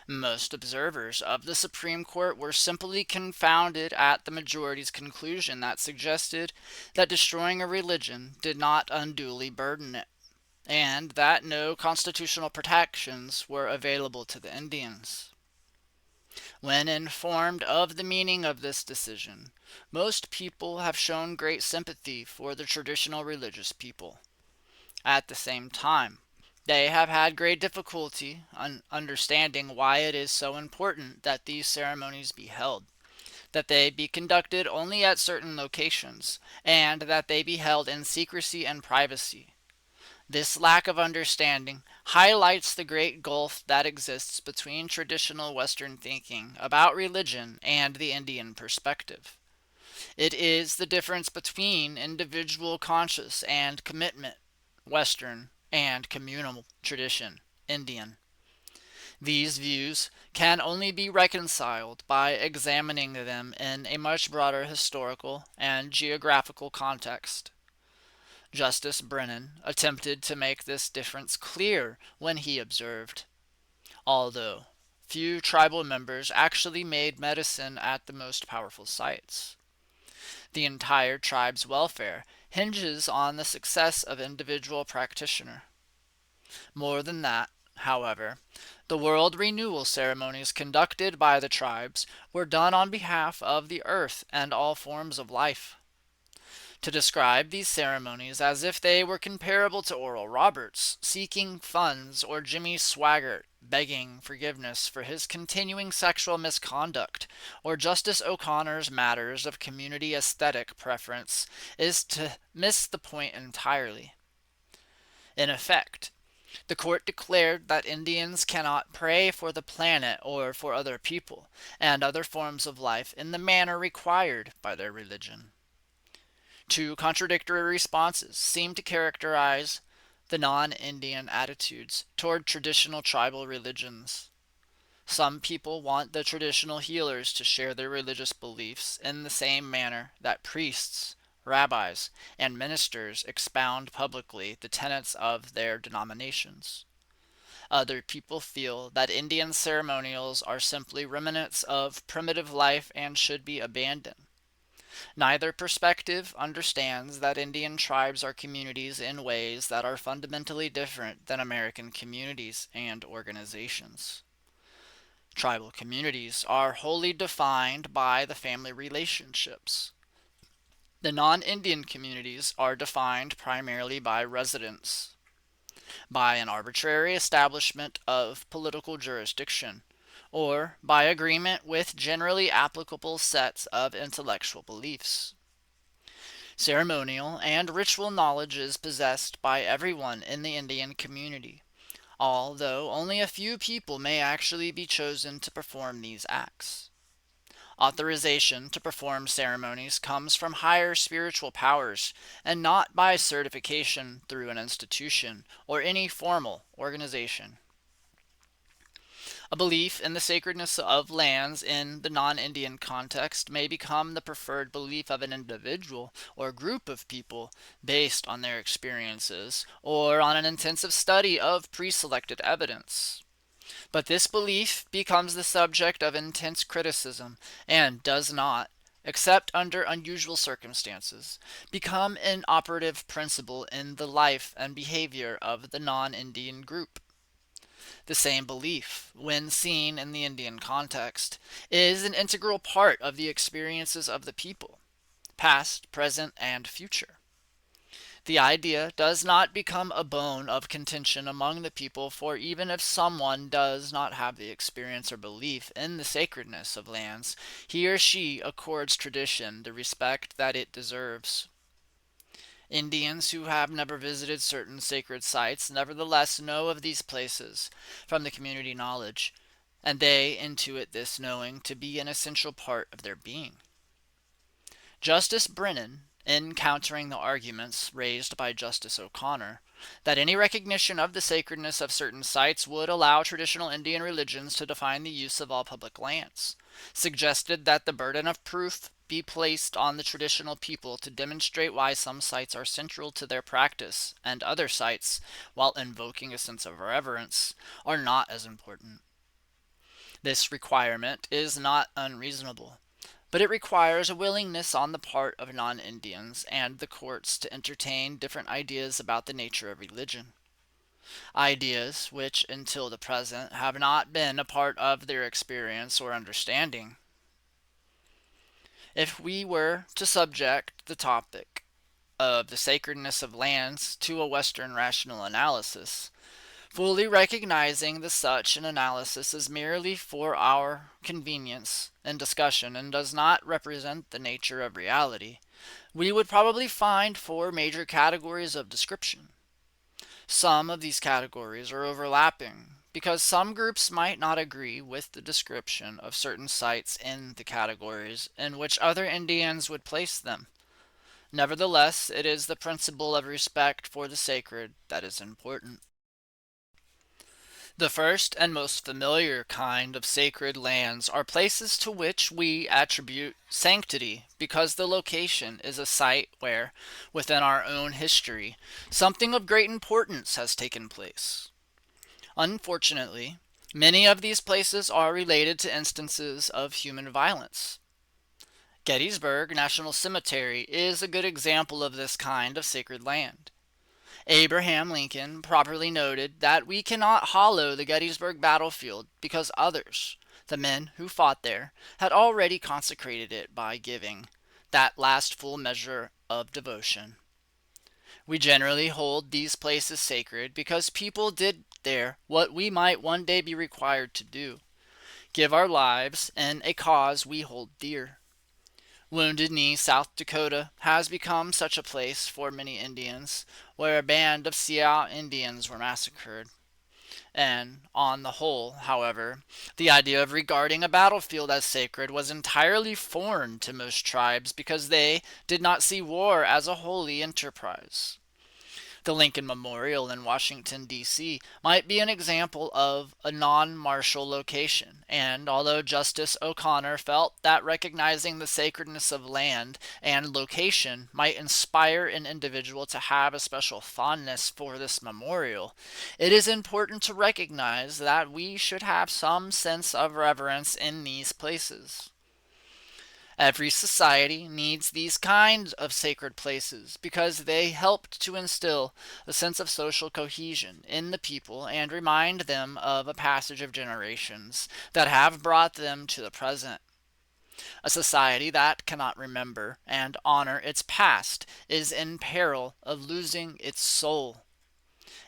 Most observers of the Supreme Court were simply confounded at the majority's conclusion that suggested that destroying a religion did not unduly burden it, and that no constitutional protections were available to the Indians. When informed of the meaning of this decision, most people have shown great sympathy for the traditional religious people. At the same time, they have had great difficulty understanding why it is so important that these ceremonies be held, that they be conducted only at certain locations, and that they be held in secrecy and privacy. This lack of understanding highlights the great gulf that exists between traditional Western thinking about religion and the Indian perspective. It is the difference between individual conscious and commitment, Western, and communal tradition, Indian. These views can only be reconciled by examining them in a much broader historical and geographical context. Justice Brennan attempted to make this difference clear when he observed, although few tribal members actually made medicine at the most powerful sites, the entire tribe's welfare hinges on the success of individual practitioner. More than that, however, the world renewal ceremonies conducted by the tribes were done on behalf of the earth and all forms of life. to describe these ceremonies as if they were comparable to Oral Roberts seeking funds or Jimmy Swaggart begging forgiveness for his continuing sexual misconduct or Justice O'Connor's matters of community aesthetic preference is to miss the point entirely. In effect, the court declared that Indians cannot pray for the planet or for other people and other forms of life in the manner required by their religion. Two contradictory responses seem to characterize the non-Indian attitudes toward traditional tribal religions. Some people want the traditional healers to share their religious beliefs in the same manner that priests, rabbis, and ministers expound publicly the tenets of their denominations. Other people feel that Indian ceremonials are simply remnants of primitive life and should be abandoned. Neither perspective understands that Indian tribes are communities in ways that are fundamentally different than American communities and organizations. Tribal communities are wholly defined by the family relationships. The non-Indian communities are defined primarily by residence, by an arbitrary establishment of political jurisdiction, or by agreement with generally applicable sets of intellectual beliefs. Ceremonial and ritual knowledge is possessed by everyone in the Indian community, although only a few people may actually be chosen to perform these acts. Authorization to perform ceremonies comes from higher spiritual powers and not by certification through an institution or any formal organization. A belief in the sacredness of lands in the non-Indian context may become the preferred belief of an individual or group of people based on their experiences or on an intensive study of pre-selected evidence. But this belief becomes the subject of intense criticism and does not, except under unusual circumstances, become an operative principle in the life and behavior of the non-Indian group. The same belief, when seen in the Indian context, is an integral part of the experiences of the people, past, present, and future. The idea does not become a bone of contention among the people, for even if someone does not have the experience or belief in the sacredness of lands, he or she accords tradition the respect that it deserves. Indians who have never visited certain sacred sites nevertheless know of these places from the community knowledge, and they intuit this knowing to be an essential part of their being. Justice Brennan, in countering the arguments raised by Justice O'Connor, that any recognition of the sacredness of certain sites would allow traditional Indian religions to define the use of all public lands, suggested that the burden of proof be placed on the traditional people to demonstrate why some sites are central to their practice and other sites, while invoking a sense of reverence, are not as important. This requirement is not unreasonable, but it requires a willingness on the part of non-Indians and the courts to entertain different ideas about the nature of religion. Ideas which, until the present, have not been a part of their experience or understanding. If we were to subject the topic of the sacredness of lands to a Western rational analysis, fully recognizing that such an analysis is merely for our convenience and discussion and does not represent the nature of reality, we would probably find four major categories of description. Some of these categories are overlapping because some groups might not agree with the description of certain sites in the categories in which other Indians would place them. Nevertheless, it is the principle of respect for the sacred that is important. The first and most familiar kind of sacred lands are places to which we attribute sanctity because the location is a site where, within our own history, something of great importance has taken place. Unfortunately, many of these places are related to instances of human violence. Gettysburg National Cemetery is a good example of this kind of sacred land. Abraham Lincoln properly noted that we cannot hallow the Gettysburg battlefield because others, the men who fought there, had already consecrated it by giving that last full measure of devotion. We generally hold these places sacred because people did there what we might one day be required to do: give our lives in a cause we hold dear. Wounded Knee, South Dakota, has become such a place for many Indians, where a band of Sioux Indians were massacred. And, on the whole, however, the idea of regarding a battlefield as sacred was entirely foreign to most tribes because they did not see war as a holy enterprise. The Lincoln Memorial in Washington, D.C. might be an example of a non-martial location, and although Justice O'Connor felt that recognizing the sacredness of land and location might inspire an individual to have a special fondness for this memorial, it is important to recognize that we should have some sense of reverence in these places. Every society needs these kinds of sacred places because they helped to instill a sense of social cohesion in the people and remind them of a passage of generations that have brought them to the present. A society that cannot remember and honor its past is in peril of losing its soul.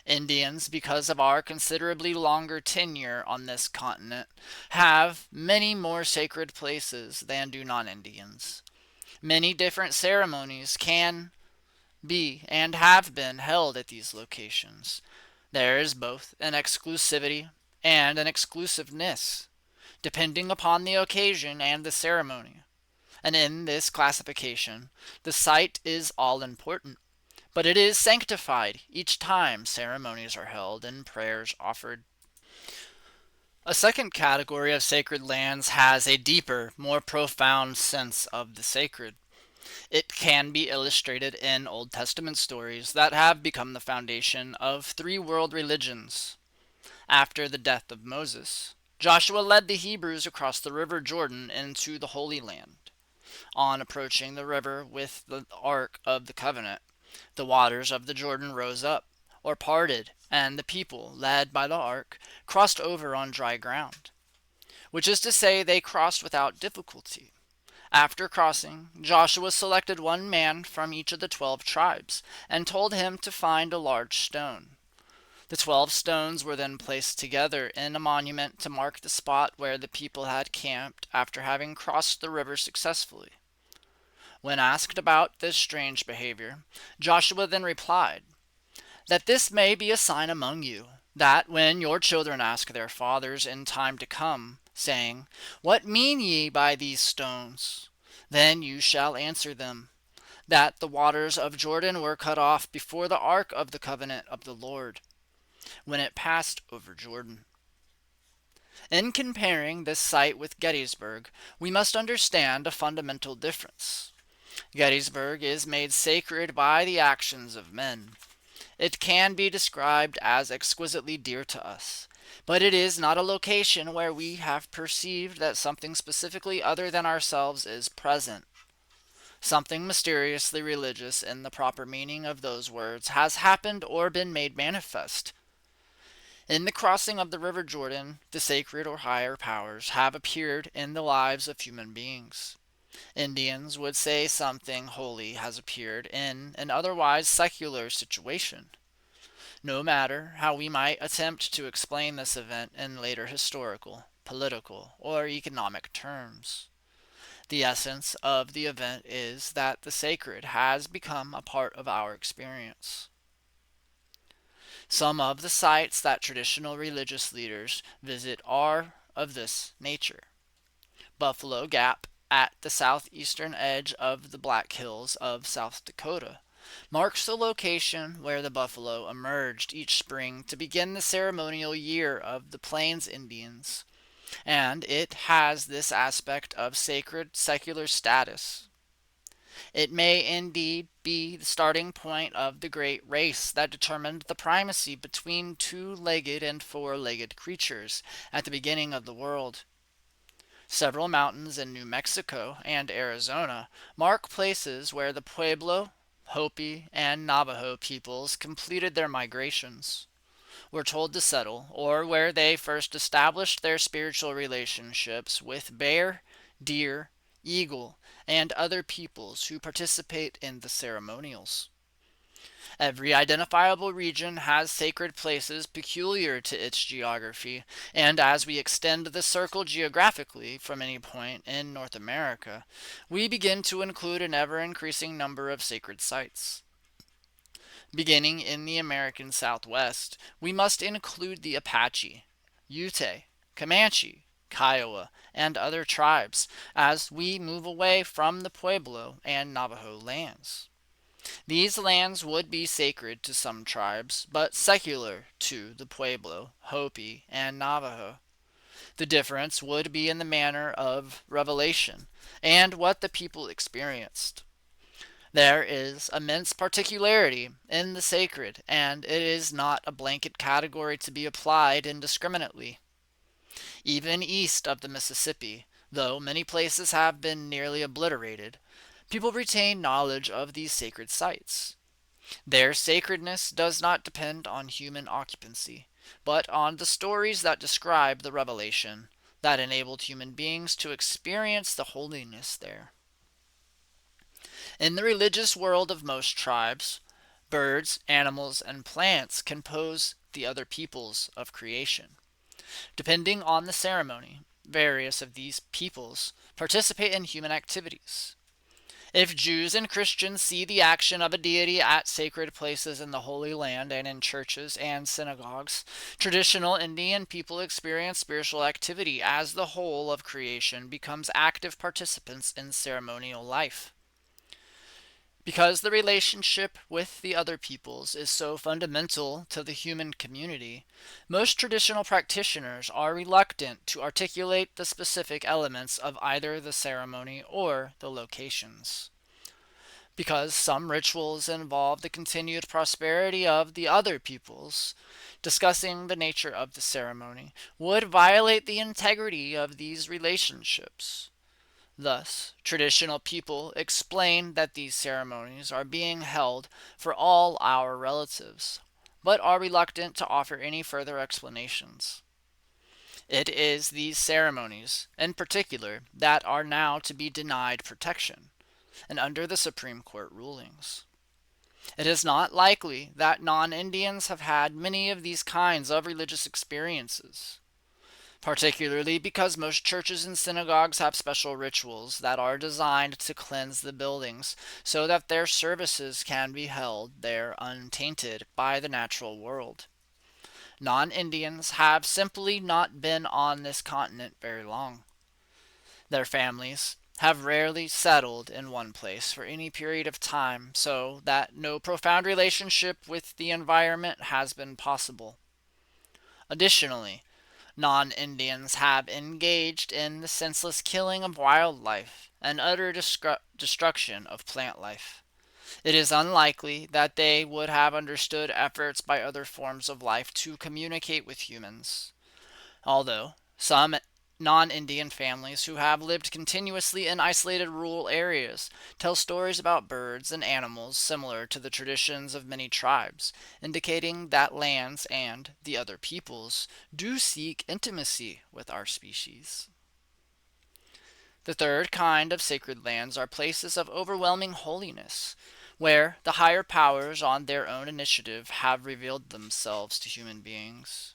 Indians, because of our considerably longer tenure on this continent, have many more sacred places than do non-Indians. Many different ceremonies can be and have been held at these locations. There is both an exclusivity and an exclusiveness, depending upon the occasion and the ceremony. And in this classification, the site is all important, but it is sanctified each time ceremonies are held and prayers offered. A second category of sacred lands has a deeper, more profound sense of the sacred. It can be illustrated in Old Testament stories that have become the foundation of three world religions. After the death of Moses, Joshua led the Hebrews across the river Jordan into the Holy Land. On approaching the river with the Ark of the Covenant, the waters of the Jordan rose up, or parted, and the people, led by the ark, crossed over on dry ground, which is to say they crossed without difficulty. After crossing, Joshua selected one man from each of the 12 tribes and told him to find a large stone. The 12 stones were then placed together in a monument to mark the spot where the people had camped after having crossed the river successfully. When asked about this strange behavior, Joshua then replied, "That this may be a sign among you, that when your children ask their fathers in time to come, saying, 'What mean ye by these stones?' then you shall answer them, that the waters of Jordan were cut off before the ark of the covenant of the Lord, when it passed over Jordan." In comparing this site with Gettysburg, we must understand a fundamental difference. Gettysburg is made sacred by the actions of men. It can be described as exquisitely dear to us, but it is not a location where we have perceived that something specifically other than ourselves is present. Something mysteriously religious in the proper meaning of those words has happened or been made manifest. In the crossing of the River Jordan, the sacred or higher powers have appeared in the lives of human beings. Indians would say something holy has appeared in an otherwise secular situation. No matter how we might attempt to explain this event in later historical, political, or economic terms, the essence of the event is that the sacred has become a part of our experience. Some of the sites that traditional religious leaders visit are of this nature. Buffalo Gap, at the southeastern edge of the Black Hills of South Dakota, marks the location where the buffalo emerged each spring to begin the ceremonial year of the Plains Indians, and it has this aspect of sacred secular status. It may indeed be the starting point of the great race that determined the primacy between two-legged and four-legged creatures at the beginning of the world. Several mountains in New Mexico and Arizona mark places where the Pueblo, Hopi, and Navajo peoples completed their migrations, were told to settle, or where they first established their spiritual relationships with bear, deer, eagle, and other peoples who participate in the ceremonials. Every identifiable region has sacred places peculiar to its geography, and as we extend the circle geographically from any point in North America, we begin to include an ever increasing number of sacred sites. Beginning in the American Southwest, we must include the Apache, Ute, Comanche, Kiowa, and other tribes as we move away from the Pueblo and Navajo lands. These lands would be sacred to some tribes, but secular to the Pueblo, Hopi, and Navajo. The difference would be in the manner of revelation and what the people experienced. There is immense particularity in the sacred, and it is not a blanket category to be applied indiscriminately. Even east of the Mississippi, though many places have been nearly obliterated, people retain knowledge of these sacred sites. Their sacredness does not depend on human occupancy, but on the stories that describe the revelation that enabled human beings to experience the holiness there. In the religious world of most tribes, birds, animals, and plants compose the other peoples of creation. Depending on the ceremony, various of these peoples participate in human activities. If Jews and Christians see the action of a deity at sacred places in the Holy Land and in churches and synagogues, traditional Indian people experience spiritual activity as the whole of creation becomes active participants in ceremonial life. Because the relationship with the other peoples is so fundamental to the human community, most traditional practitioners are reluctant to articulate the specific elements of either the ceremony or the locations. Because some rituals involve the continued prosperity of the other peoples, discussing the nature of the ceremony would violate the integrity of these relationships. Thus, traditional people explain that these ceremonies are being held for all our relatives, but are reluctant to offer any further explanations. It is these ceremonies, in particular, that are now to be denied protection, and under the Supreme Court rulings. It is not likely that non-Indians have had many of these kinds of religious experiences, particularly because most churches and synagogues have special rituals that are designed to cleanse the buildings so that their services can be held there untainted by the natural world. Non-Indians have simply not been on this continent very long. Their families have rarely settled in one place for any period of time, so that no profound relationship with the environment has been possible. Additionally, non-Indians have engaged in the senseless killing of wildlife and utter destruction of plant life. It is unlikely that they would have understood efforts by other forms of life to communicate with humans, although some non-Indian families who have lived continuously in isolated rural areas tell stories about birds and animals similar to the traditions of many tribes, indicating that lands and the other peoples do seek intimacy with our species. The third kind of sacred lands are places of overwhelming holiness, where the higher powers on their own initiative have revealed themselves to human beings.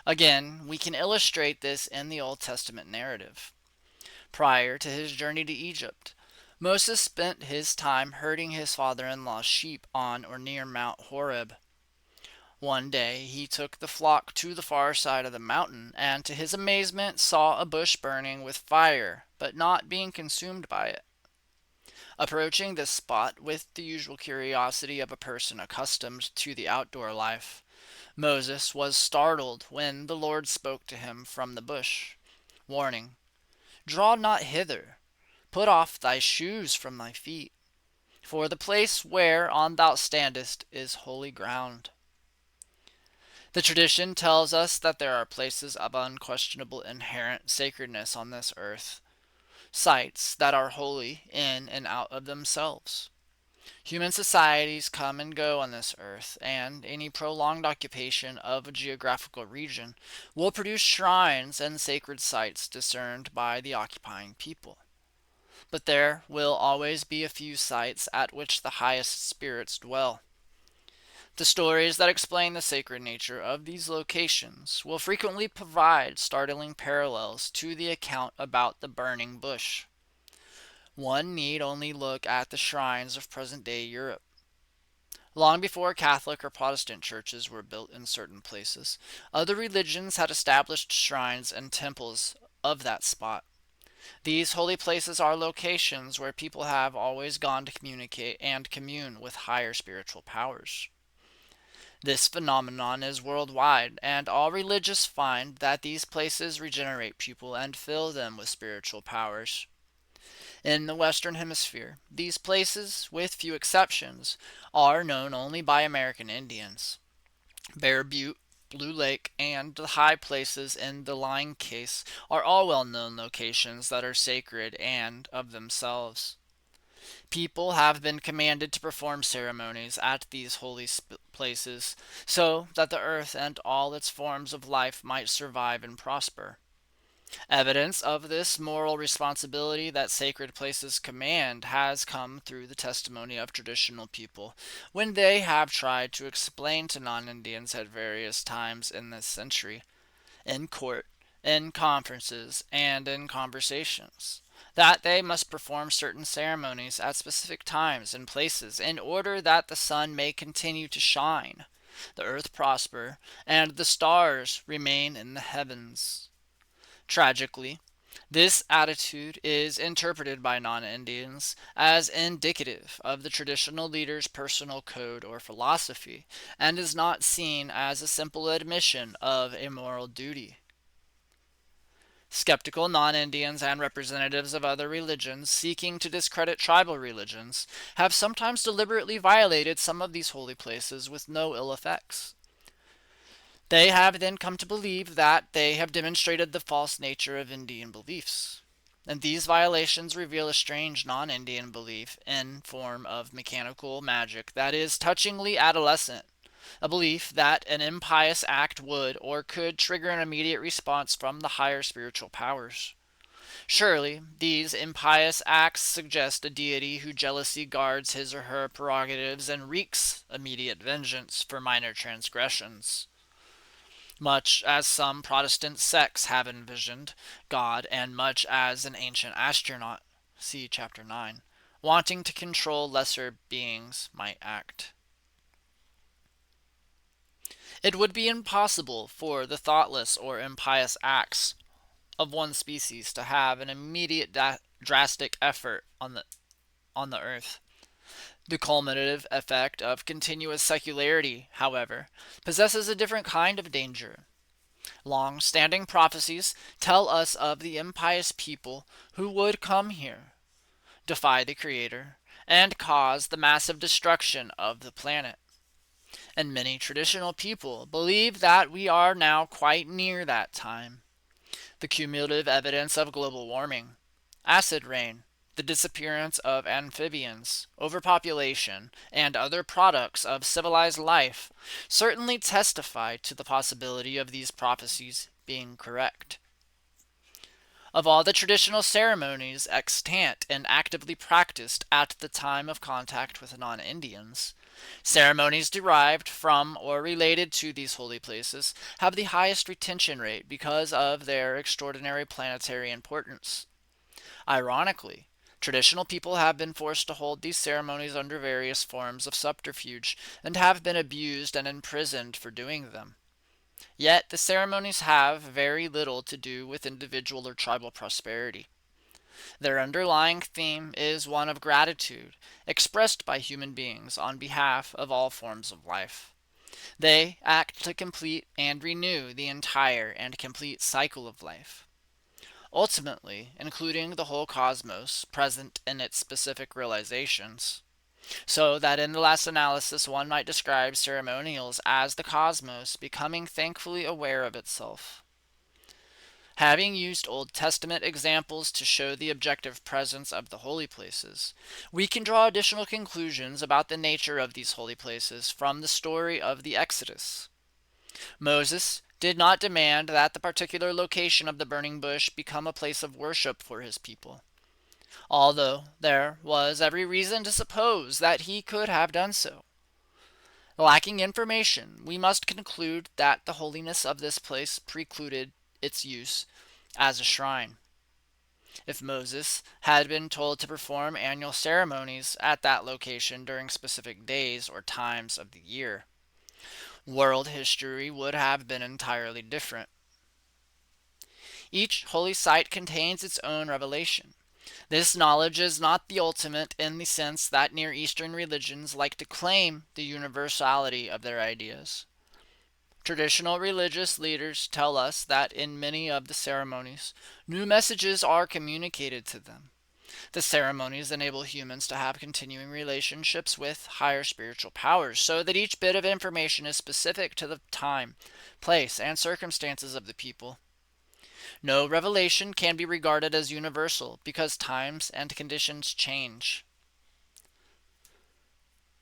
Again, we can illustrate this in the Old Testament narrative. Prior to his journey to Egypt, Moses spent his time herding his father-in-law's sheep on or near Mount Horeb. One day he took the flock to the far side of the mountain and to his amazement saw a bush burning with fire, but not being consumed by it. Approaching this spot with the usual curiosity of a person accustomed to the outdoor life, Moses was startled when the Lord spoke to him from the bush, warning, "Draw not hither, put off thy shoes from thy feet, for the place whereon thou standest is holy ground." The tradition tells us that there are places of unquestionable inherent sacredness on this earth, sites that are holy in and out of themselves. Human societies come and go on this earth, and any prolonged occupation of a geographical region will produce shrines and sacred sites discerned by the occupying people. but there will always be a few sites at which the highest spirits dwell. The stories that explain the sacred nature of these locations will frequently provide startling parallels to the account about the burning bush. One need only look at the shrines of present-day Europe. Long before Catholic or Protestant churches were built in certain places, other religions had established shrines and temples of that spot. These holy places are locations where people have always gone to communicate and commune with higher spiritual powers. This phenomenon is worldwide, and all religions find that these places regenerate people and fill them with spiritual powers. In the Western Hemisphere, these places, with few exceptions, are known only by American Indians. Bear Butte, Blue Lake, and the high places in the Line Case are all well-known locations that are sacred and of themselves. People have been commanded to perform ceremonies at these holy places so that the earth and all its forms of life might survive and prosper. Evidence of this moral responsibility that sacred places command has come through the testimony of traditional people when they have tried to explain to non-Indians at various times in this century, in court, in conferences, and in conversations, that they must perform certain ceremonies at specific times and places in order that the sun may continue to shine, the earth prosper, and the stars remain in the heavens. Tragically, this attitude is interpreted by non-Indians as indicative of the traditional leader's personal code or philosophy, and is not seen as a simple admission of a moral duty. Skeptical non-Indians and representatives of other religions seeking to discredit tribal religions have sometimes deliberately violated some of these holy places with no ill effects. They have then come to believe that they have demonstrated the false nature of Indian beliefs. And these violations reveal a strange non-Indian belief in form of mechanical magic that is touchingly adolescent, a belief that an impious act would or could trigger an immediate response from the higher spiritual powers. Surely, these impious acts suggest a deity who jealously guards his or her prerogatives and wreaks immediate vengeance for minor transgressions, much as some Protestant sects have envisioned God, and much as an ancient astronaut, see chapter 9, wanting to control lesser beings might act. It would be impossible for the thoughtless or impious acts of one species to have an immediate drastic effect on the earth. The cumulative effect of continuous secularity, however, possesses a different kind of danger. Long-standing prophecies tell us of the impious people who would come here, defy the Creator, and cause the massive destruction of the planet. And many traditional people believe that we are now quite near that time. The cumulative evidence of global warming, acid rain, the disappearance of amphibians, overpopulation, and other products of civilized life certainly testify to the possibility of these prophecies being correct. Of all the traditional ceremonies extant and actively practiced at the time of contact with non-Indians, ceremonies derived from or related to these holy places have the highest retention rate because of their extraordinary planetary importance. Ironically, traditional people have been forced to hold these ceremonies under various forms of subterfuge and have been abused and imprisoned for doing them. Yet the ceremonies have very little to do with individual or tribal prosperity. Their underlying theme is one of gratitude, expressed by human beings on behalf of all forms of life. They act to complete and renew the entire and complete cycle of life, ultimately including the whole cosmos present in its specific realizations. So that in the last analysis one might describe ceremonials as the cosmos becoming thankfully aware of itself. Having used Old Testament examples to show the objective presence of the holy places, we can draw additional conclusions about the nature of these holy places from the story of the Exodus. Moses did not demand that the particular location of the burning bush become a place of worship for his people. although there was every reason to suppose that he could have done so. Lacking information, we must conclude that the holiness of this place precluded its use as a shrine. If Moses had been told to perform annual ceremonies at that location during specific days or times of the year, world history would have been entirely different. Each holy site contains its own revelation. This knowledge is not the ultimate in the sense that Near Eastern religions like to claim the universality of their ideas. Traditional religious leaders tell us that in many of the ceremonies, new messages are communicated to them. The ceremonies enable humans to have continuing relationships with higher spiritual powers, so that each bit of information is specific to the time, place, and circumstances of the people. No revelation can be regarded as universal because times and conditions change.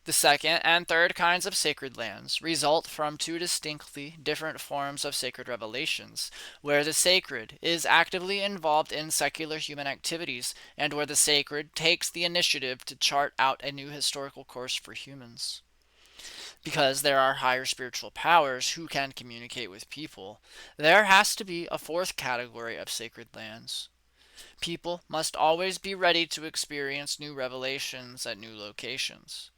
The second and third kinds of sacred lands result from two distinctly different forms of sacred revelations, where the sacred is actively involved in secular human activities, and where the sacred takes the initiative to chart out a new historical course for humans. Because there are higher spiritual powers who can communicate with people, there has to be a fourth category of sacred lands. People must always be ready to experience new revelations at new locations.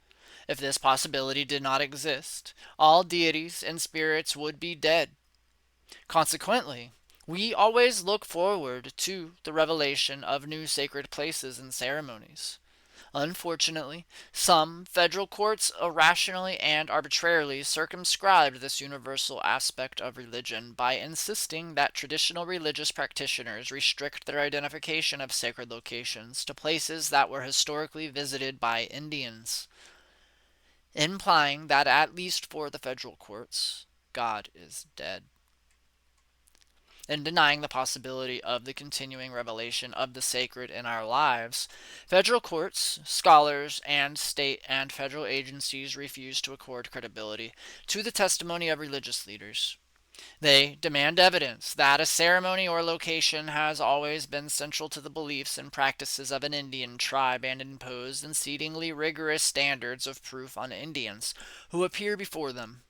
If this possibility did not exist, all deities and spirits would be dead. Consequently, we always look forward to the revelation of new sacred places and ceremonies. Unfortunately, some federal courts irrationally and arbitrarily circumscribed this universal aspect of religion by insisting that traditional religious practitioners restrict their identification of sacred locations to places that were historically visited by Indians, implying that, at least for the federal courts, God is dead. In denying the possibility of the continuing revelation of the sacred in our lives, federal courts, scholars, and state and federal agencies refuse to accord credibility to the testimony of religious leaders. They demand evidence that a ceremony or location has always been central to the beliefs and practices of an Indian tribe and impose exceedingly rigorous standards of proof on Indians who appear before them.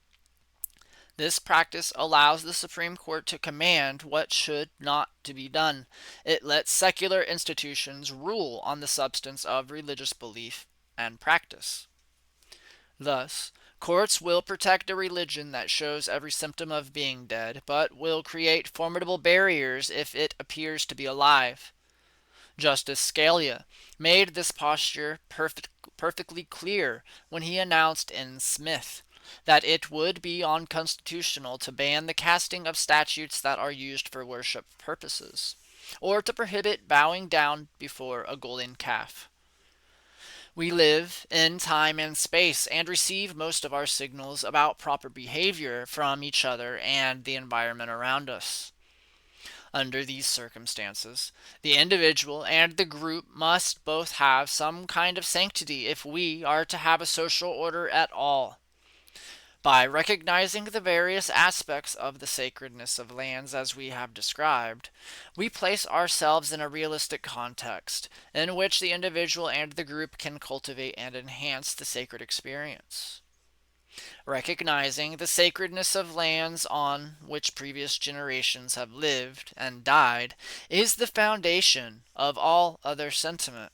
This practice allows the Supreme Court to command what should not to be done. It lets secular institutions rule on the substance of religious belief and practice. Thus, courts will protect a religion that shows every symptom of being dead, but will create formidable barriers if it appears to be alive. Justice Scalia made this posture perfectly clear when he announced in Smith that it would be unconstitutional to ban the casting of statues that are used for worship purposes, or to prohibit bowing down before a golden calf. We live in time and space and receive most of our signals about proper behavior from each other and the environment around us. Under these circumstances, the individual and the group must both have some kind of sanctity if we are to have a social order at all. By recognizing the various aspects of the sacredness of lands as we have described, we place ourselves in a realistic context in which the individual and the group can cultivate and enhance the sacred experience. Recognizing the sacredness of lands on which previous generations have lived and died is the foundation of all other sentiment.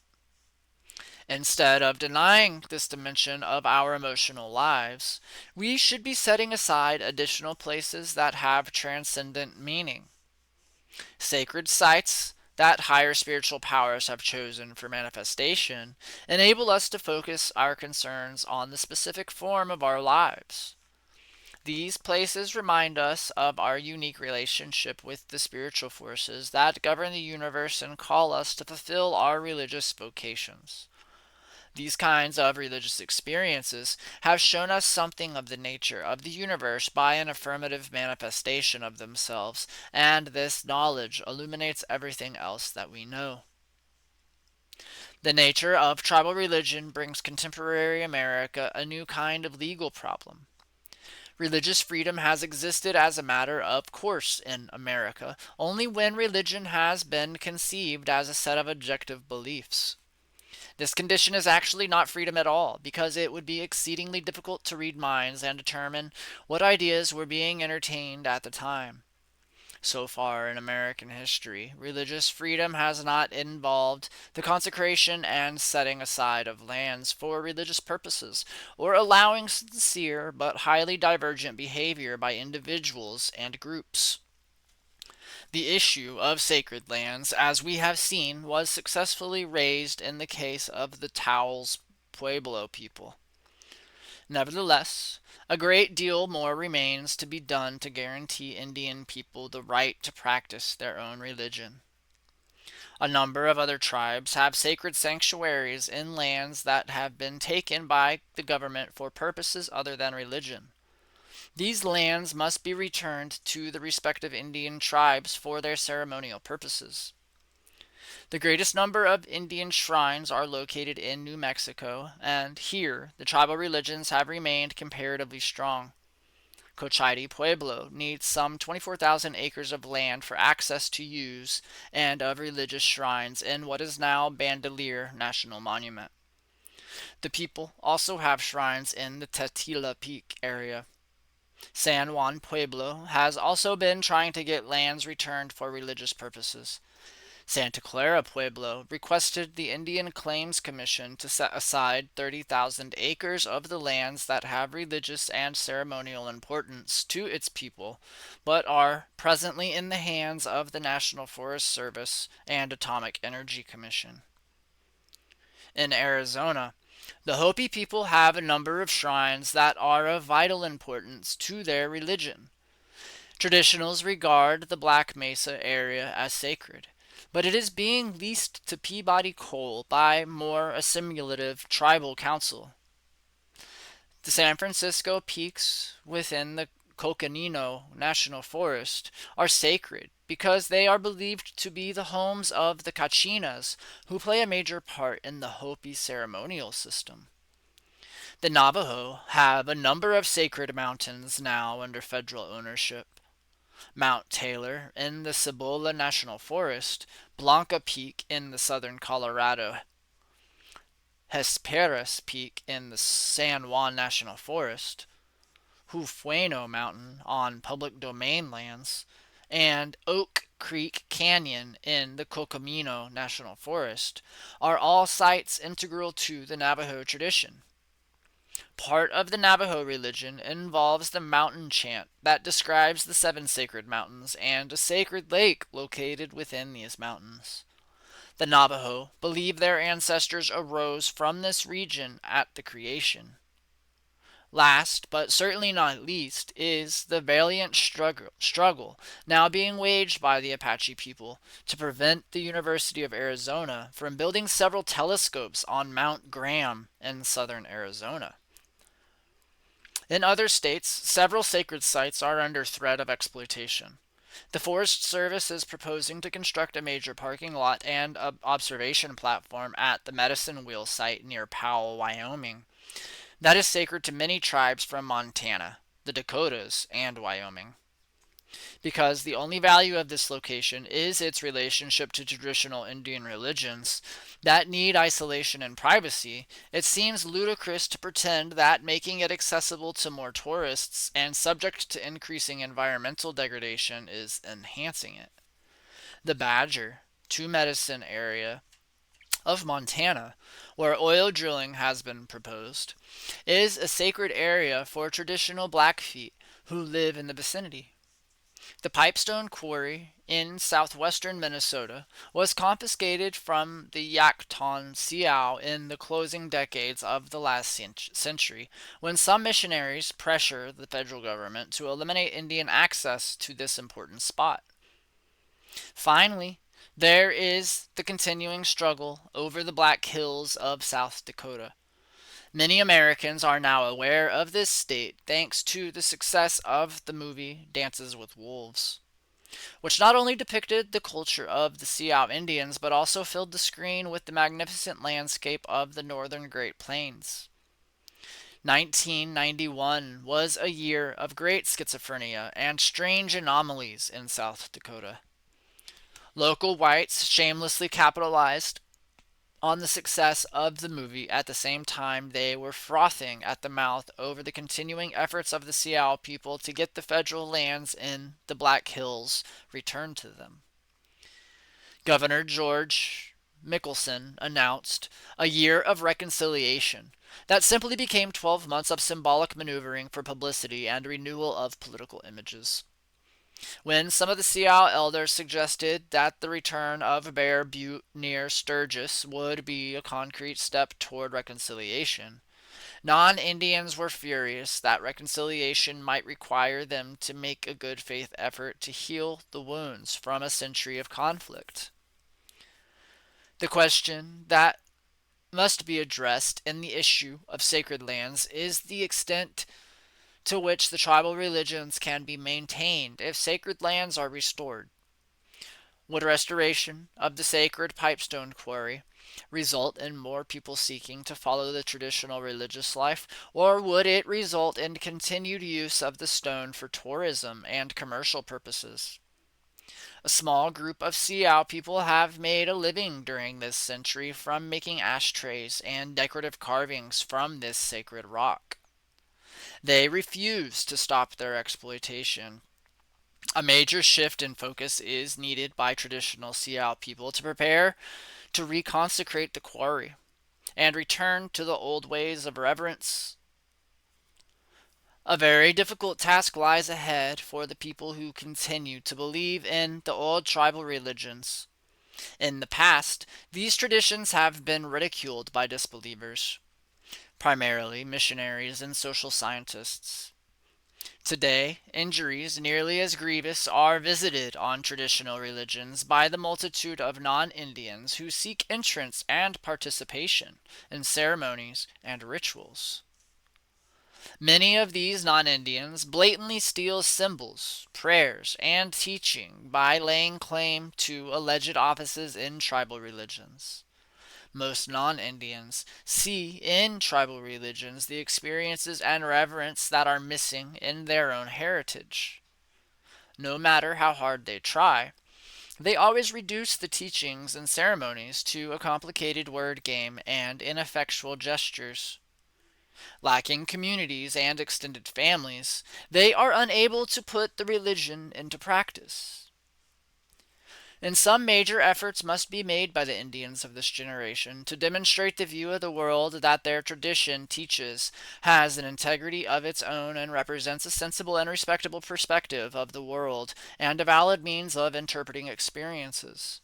Instead of denying this dimension of our emotional lives, we should be setting aside additional places that have transcendent meaning. Sacred sites that higher spiritual powers have chosen for manifestation enable us to focus our concerns on the specific form of our lives. These places remind us of our unique relationship with the spiritual forces that govern the universe and call us to fulfill our religious vocations. These kinds of religious experiences have shown us something of the nature of the universe by an affirmative manifestation of themselves, and this knowledge illuminates everything else that we know. The nature of tribal religion brings contemporary America a new kind of legal problem. Religious freedom has existed as a matter of course in America only when religion has been conceived as a set of objective beliefs. This condition is actually not freedom at all, because it would be exceedingly difficult to read minds and determine what ideas were being entertained at the time. So far in American history, religious freedom has not involved the consecration and setting aside of lands for religious purposes, or allowing sincere but highly divergent behavior by individuals and groups. The issue of sacred lands, as we have seen, was successfully raised in the case of the Taos Pueblo people. Nevertheless, a great deal more remains to be done to guarantee Indian people the right to practice their own religion. A number of other tribes have sacred sanctuaries in lands that have been taken by the government for purposes other than religion. These lands must be returned to the respective Indian tribes for their ceremonial purposes. The greatest number of Indian shrines are located in New Mexico, and here the tribal religions have remained comparatively strong. Cochiti Pueblo needs some 24,000 acres of land for access to use and of religious shrines in what is now Bandelier National Monument. The people also have shrines in the Tetila Peak area. San Juan Pueblo has also been trying to get lands returned for religious purposes. Santa Clara Pueblo requested the Indian Claims Commission to set aside 30,000 acres of the lands that have religious and ceremonial importance to its people, but are presently in the hands of the National Forest Service and Atomic Energy Commission. In Arizona, the Hopi people have a number of shrines that are of vital importance to their religion. Traditionals regard the Black Mesa area as sacred, but it is being leased to Peabody Coal by more assimilative tribal council. The San Francisco peaks within the Coconino National Forest are sacred because they are believed to be the homes of the Kachinas, who play a major part in the Hopi ceremonial system. The Navajo have a number of sacred mountains now under federal ownership. Mount Taylor in the Cibola National Forest, Blanca Peak in the southern Colorado, Hesperus Peak in the San Juan National Forest, Hufueno Mountain on public domain lands, and Oak Creek Canyon in the Cocomino National Forest are all sites integral to the Navajo tradition. Part of the Navajo religion involves the mountain chant that describes the seven sacred mountains and a sacred lake located within these mountains. The Navajo believe their ancestors arose from this region at the creation. Last, but certainly not least, is the valiant struggle now being waged by the Apache people to prevent the University of Arizona from building several telescopes on Mount Graham in southern Arizona. In other states, several sacred sites are under threat of exploitation. The Forest Service is proposing to construct a major parking lot and an observation platform at the Medicine Wheel site near Powell, Wyoming. That is sacred to many tribes from Montana, the Dakotas, and Wyoming. Because the only value of this location is its relationship to traditional Indian religions that need isolation and privacy, it seems ludicrous to pretend that making it accessible to more tourists and subject to increasing environmental degradation is enhancing it. The Badger, Two Medicine area of Montana, where oil drilling has been proposed, is a sacred area for traditional Blackfeet who live in the vicinity. The Pipestone Quarry in southwestern Minnesota was confiscated from the Yankton Sioux in the closing decades of the last century, when some missionaries pressured the federal government to eliminate Indian access to this important spot. Finally, there is the continuing struggle over the Black Hills of South Dakota. Many Americans are now aware of this state thanks to the success of the movie Dances with Wolves, which not only depicted the culture of the Sioux Indians but also filled the screen with the magnificent landscape of the northern Great Plains. 1991 was a year of great schizophrenia and strange anomalies in South Dakota. Local whites shamelessly capitalized on the success of the movie at the same time they were frothing at the mouth over the continuing efforts of the Sioux people to get the federal lands in the Black Hills returned to them. Governor George Mickelson announced a year of reconciliation that simply became 12 months of symbolic maneuvering for publicity and renewal of political images. When some of the Sioux elders suggested that the return of Bear Butte near Sturgis would be a concrete step toward reconciliation, non Indians were furious that reconciliation might require them to make a good faith effort to heal the wounds from a century of conflict. The question that must be addressed in the issue of sacred lands is the extent to which the tribal religions can be maintained if sacred lands are restored. Would restoration of the sacred pipestone quarry result in more people seeking to follow the traditional religious life, or would it result in continued use of the stone for tourism and commercial purposes? A small group of Sioux people have made a living during this century from making ashtrays and decorative carvings from this sacred rock. They refuse to stop their exploitation. A major shift in focus is needed by traditional Sioux people to prepare to reconsecrate the quarry and return to the old ways of reverence. A very difficult task lies ahead for the people who continue to believe in the old tribal religions. In the past, these traditions have been ridiculed by disbelievers, primarily missionaries and social scientists. Today, injuries nearly as grievous are visited on traditional religions by the multitude of non-Indians who seek entrance and participation in ceremonies and rituals. Many of these non-Indians blatantly steal symbols, prayers, and teaching by laying claim to alleged offices in tribal religions. Most non-Indians see in tribal religions the experiences and reverence that are missing in their own heritage. No matter how hard they try, they always reduce the teachings and ceremonies to a complicated word game and ineffectual gestures. Lacking communities and extended families, they are unable to put the religion into practice. And some major efforts must be made by the Indians of this generation to demonstrate the view of the world that their tradition teaches has an integrity of its own and represents a sensible and respectable perspective of the world and a valid means of interpreting experiences.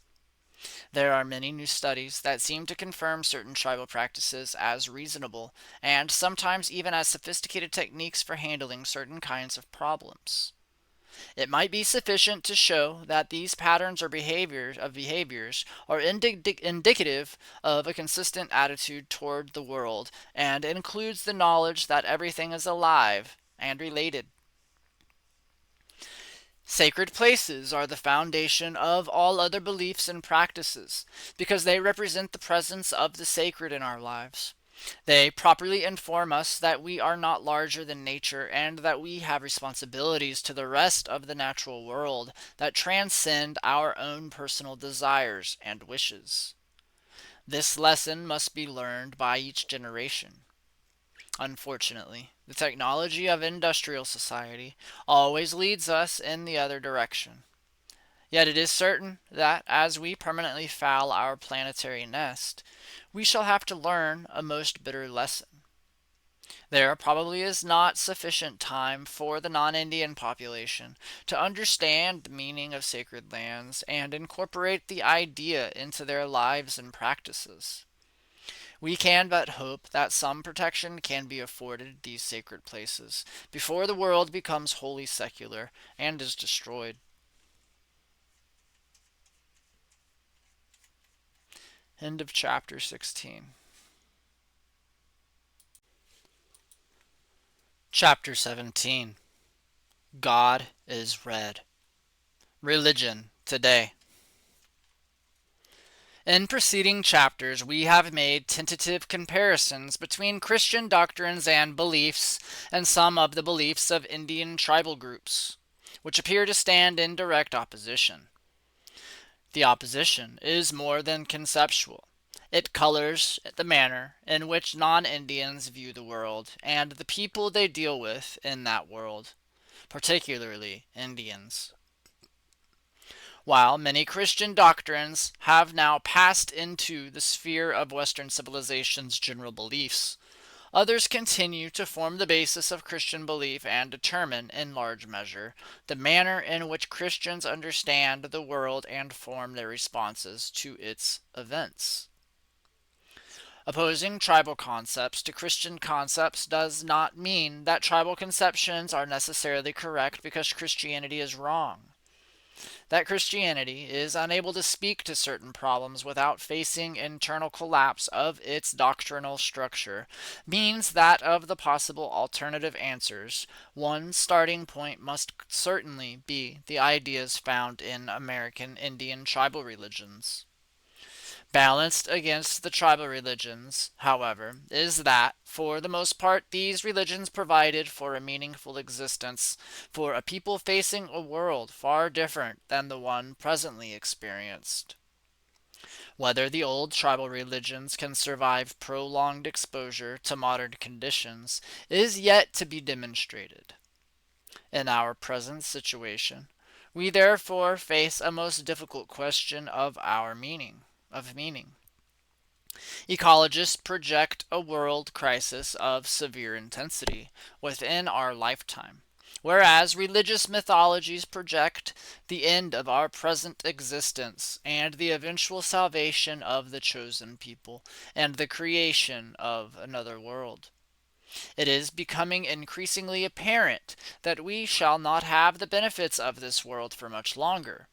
There are many new studies that seem to confirm certain tribal practices as reasonable and sometimes even as sophisticated techniques for handling certain kinds of problems. It might be sufficient to show that these patterns or behaviors are indicative of a consistent attitude toward the world and includes the knowledge that everything is alive and related. Sacred places are the foundation of all other beliefs and practices because they represent the presence of the sacred in our lives. They properly inform us that we are not larger than nature and that we have responsibilities to the rest of the natural world that transcend our own personal desires and wishes. This lesson must be learned by each generation. Unfortunately, the technology of industrial society always leads us in the other direction. Yet it is certain that as we permanently foul our planetary nest, we shall have to learn a most bitter lesson. There probably is not sufficient time for the non-Indian population to understand the meaning of sacred lands and incorporate the idea into their lives and practices. We can but hope that some protection can be afforded these sacred places before the world becomes wholly secular and is destroyed. End of chapter 16. Chapter 17. God is Red. Religion today. In preceding chapters, we have made tentative comparisons between Christian doctrines and beliefs and some of the beliefs of Indian tribal groups, which appear to stand in direct opposition. The opposition is more than conceptual. It colors the manner in which non-Indians view the world and the people they deal with in that world, particularly Indians. While many Christian doctrines have now passed into the sphere of Western civilization's general beliefs, others continue to form the basis of Christian belief and determine, in large measure, the manner in which Christians understand the world and form their responses to its events. Opposing tribal concepts to Christian concepts does not mean that tribal conceptions are necessarily correct because Christianity is wrong. That Christianity is unable to speak to certain problems without facing internal collapse of its doctrinal structure means that of the possible alternative answers, one starting point must certainly be the ideas found in American Indian tribal religions. Balanced against the tribal religions, however, is that, for the most part, these religions provided for a meaningful existence for a people facing a world far different than the one presently experienced. Whether the old tribal religions can survive prolonged exposure to modern conditions is yet to be demonstrated. In our present situation, we therefore face a most difficult question of meaning. Ecologists project a world crisis of severe intensity within our lifetime, whereas religious mythologies project the end of our present existence and the eventual salvation of the chosen people and the creation of another world. It is becoming increasingly apparent that we shall not have the benefits of this world for much longer.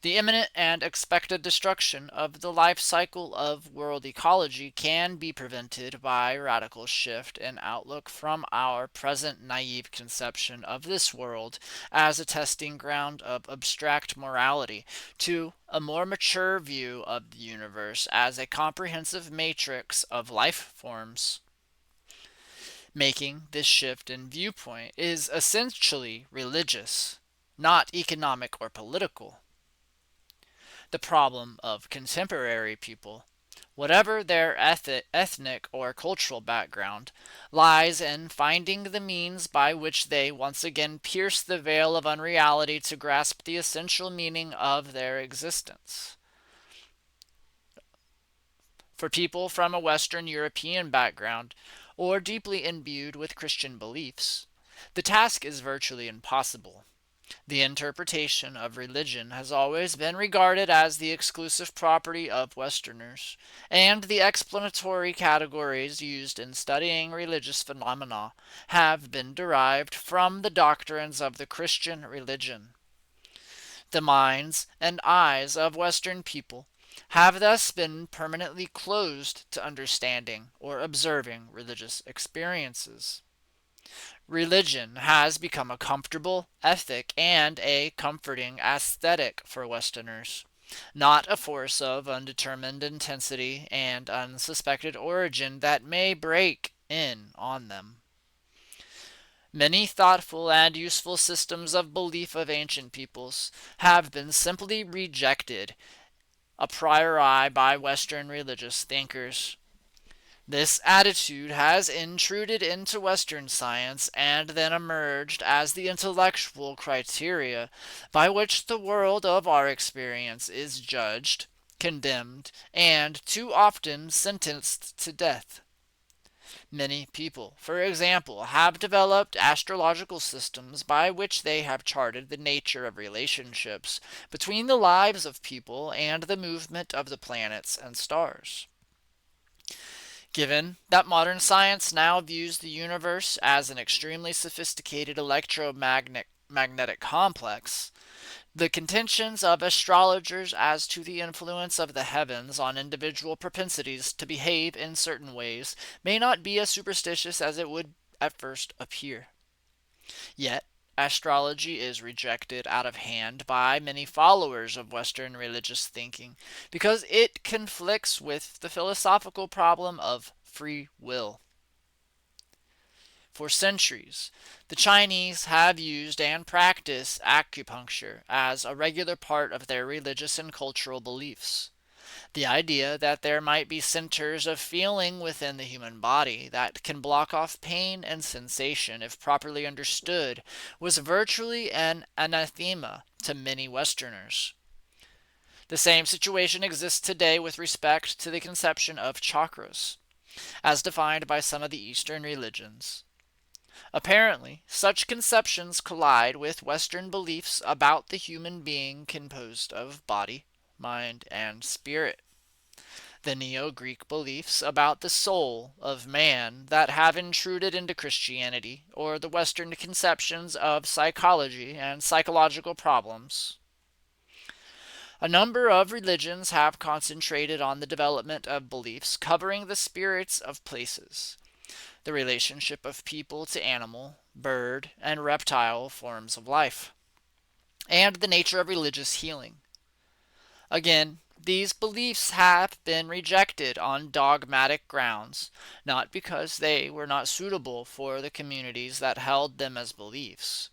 The imminent and expected destruction of the life cycle of world ecology can be prevented by radical shift in outlook from our present naive conception of this world as a testing ground of abstract morality to a more mature view of the universe as a comprehensive matrix of life forms. Making this shift in viewpoint is essentially religious, not economic or political. The problem of contemporary people, whatever their ethnic or cultural background, lies in finding the means by which they once again pierce the veil of unreality to grasp the essential meaning of their existence. For people from a Western European background, or deeply imbued with Christian beliefs, the task is virtually impossible. The interpretation of religion has always been regarded as the exclusive property of Westerners, and the explanatory categories used in studying religious phenomena have been derived from the doctrines of the Christian religion. The minds and eyes of Western people have thus been permanently closed to understanding or observing religious experiences. Religion has become a comfortable ethic and a comforting aesthetic for Westerners, not a force of undetermined intensity and unsuspected origin that may break in on them. Many thoughtful and useful systems of belief of ancient peoples have been simply rejected a priori by Western religious thinkers. This attitude has intruded into Western science and then emerged as the intellectual criteria by which the world of our experience is judged, condemned, and too often sentenced to death. Many people, for example, have developed astrological systems by which they have charted the nature of relationships between the lives of people and the movement of the planets and stars. Given that modern science now views the universe as an extremely sophisticated electromagnetic complex, the contentions of astrologers as to the influence of the heavens on individual propensities to behave in certain ways may not be as superstitious as it would at first appear. Yet, Astrology is rejected out of hand by many followers of Western religious thinking because it conflicts with the philosophical problem of free will. For centuries, the Chinese have used and practiced acupuncture as a regular part of their religious and cultural beliefs. The idea that there might be centers of feeling within the human body that can block off pain and sensation if properly understood was virtually an anathema to many Westerners. The same situation exists today with respect to the conception of chakras, as defined by some of the Eastern religions. Apparently, such conceptions collide with Western beliefs about the human being composed of body, mind, and spirit. The Neo-Greek beliefs about the soul of man that have intruded into Christianity, or the Western conceptions of psychology and psychological problems. A number of religions have concentrated on the development of beliefs covering the spirits of places, the relationship of people to animal, bird, and reptile forms of life, and the nature of religious healing. Again, these beliefs have been rejected on dogmatic grounds, not because they were not suitable for the communities that held them as beliefs.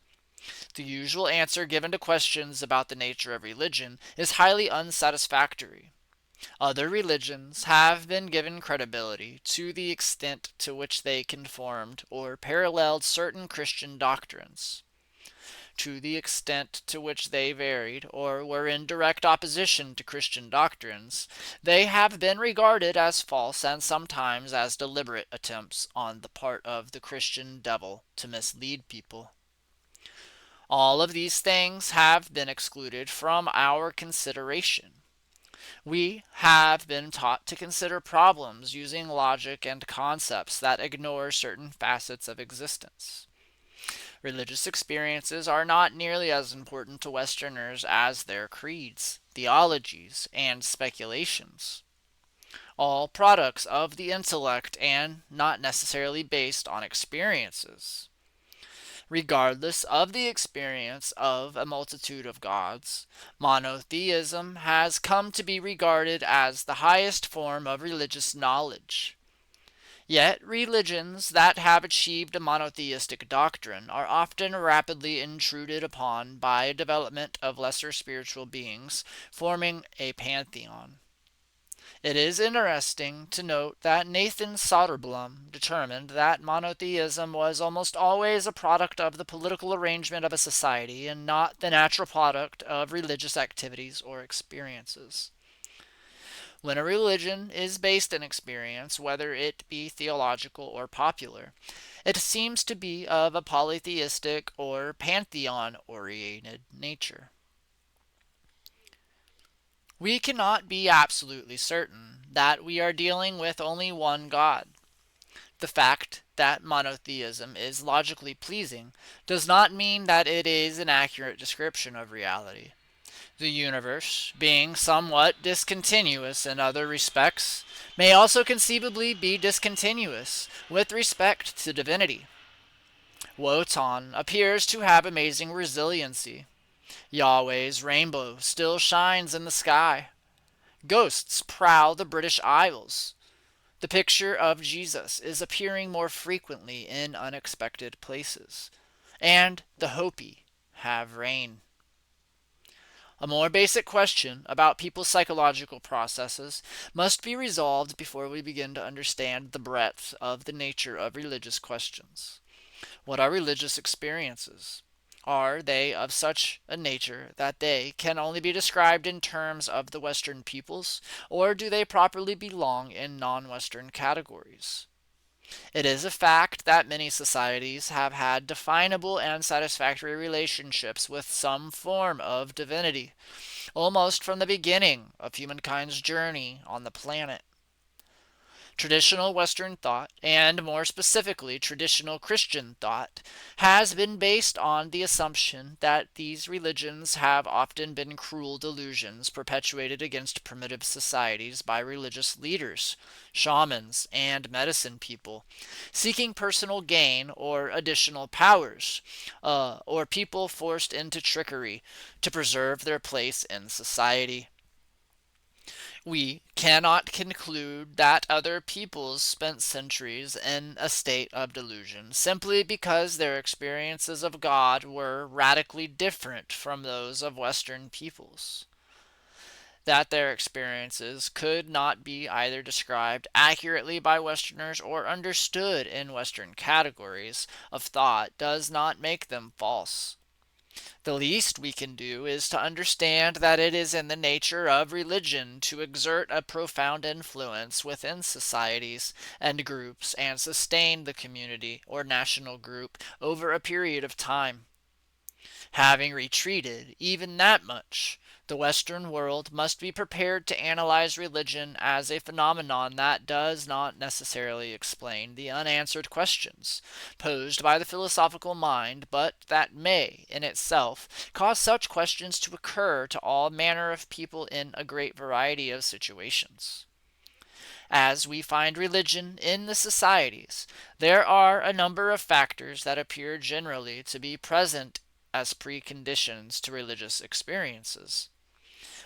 The usual answer given to questions about the nature of religion is highly unsatisfactory. Other religions have been given credibility to the extent to which they conformed or paralleled certain Christian doctrines. To the extent to which they varied or were in direct opposition to Christian doctrines, they have been regarded as false and sometimes as deliberate attempts on the part of the Christian devil to mislead people. All of these things have been excluded from our consideration. We have been taught to consider problems using logic and concepts that ignore certain facets of existence. Religious experiences are not nearly as important to Westerners as their creeds, theologies, and speculations, all products of the intellect and not necessarily based on experiences. Regardless of the experience of a multitude of gods, monotheism has come to be regarded as the highest form of religious knowledge. Yet religions that have achieved a monotheistic doctrine are often rapidly intruded upon by a development of lesser spiritual beings, forming a pantheon. It is interesting to note that Nathan Soderblom determined that monotheism was almost always a product of the political arrangement of a society and not the natural product of religious activities or experiences. When a religion is based in experience, whether it be theological or popular, it seems to be of a polytheistic or pantheon-oriented nature. We cannot be absolutely certain that we are dealing with only one God. The fact that monotheism is logically pleasing does not mean that it is an accurate description of reality. The universe, being somewhat discontinuous in other respects, may also conceivably be discontinuous with respect to divinity. Wotan appears to have amazing resiliency. Yahweh's rainbow still shines in the sky. Ghosts prowl the British Isles. The picture of Jesus is appearing more frequently in unexpected places. And the Hopi have rain. A more basic question about people's psychological processes must be resolved before we begin to understand the breadth of the nature of religious questions. What are religious experiences? Are they of such a nature that they can only be described in terms of the Western peoples, or do they properly belong in non-Western categories? It is a fact that many societies have had definable and satisfactory relationships with some form of divinity, almost from the beginning of humankind's journey on the planet. Traditional Western thought, and more specifically traditional Christian thought, has been based on the assumption that these religions have often been cruel delusions perpetuated against primitive societies by religious leaders, shamans, and medicine people, seeking personal gain or additional powers, or people forced into trickery to preserve their place in society. We cannot conclude that other peoples spent centuries in a state of delusion simply because their experiences of God were radically different from those of Western peoples. That their experiences could not be either described accurately by Westerners or understood in Western categories of thought does not make them false. The least we can do is to understand that it is in the nature of religion to exert a profound influence within societies and groups and sustain the community or national group over a period of time. Having retreated even that much, the Western world must be prepared to analyze religion as a phenomenon that does not necessarily explain the unanswered questions posed by the philosophical mind, but that may, in itself, cause such questions to occur to all manner of people in a great variety of situations. As we find religion in the societies, there are a number of factors that appear generally to be present as preconditions to religious experiences.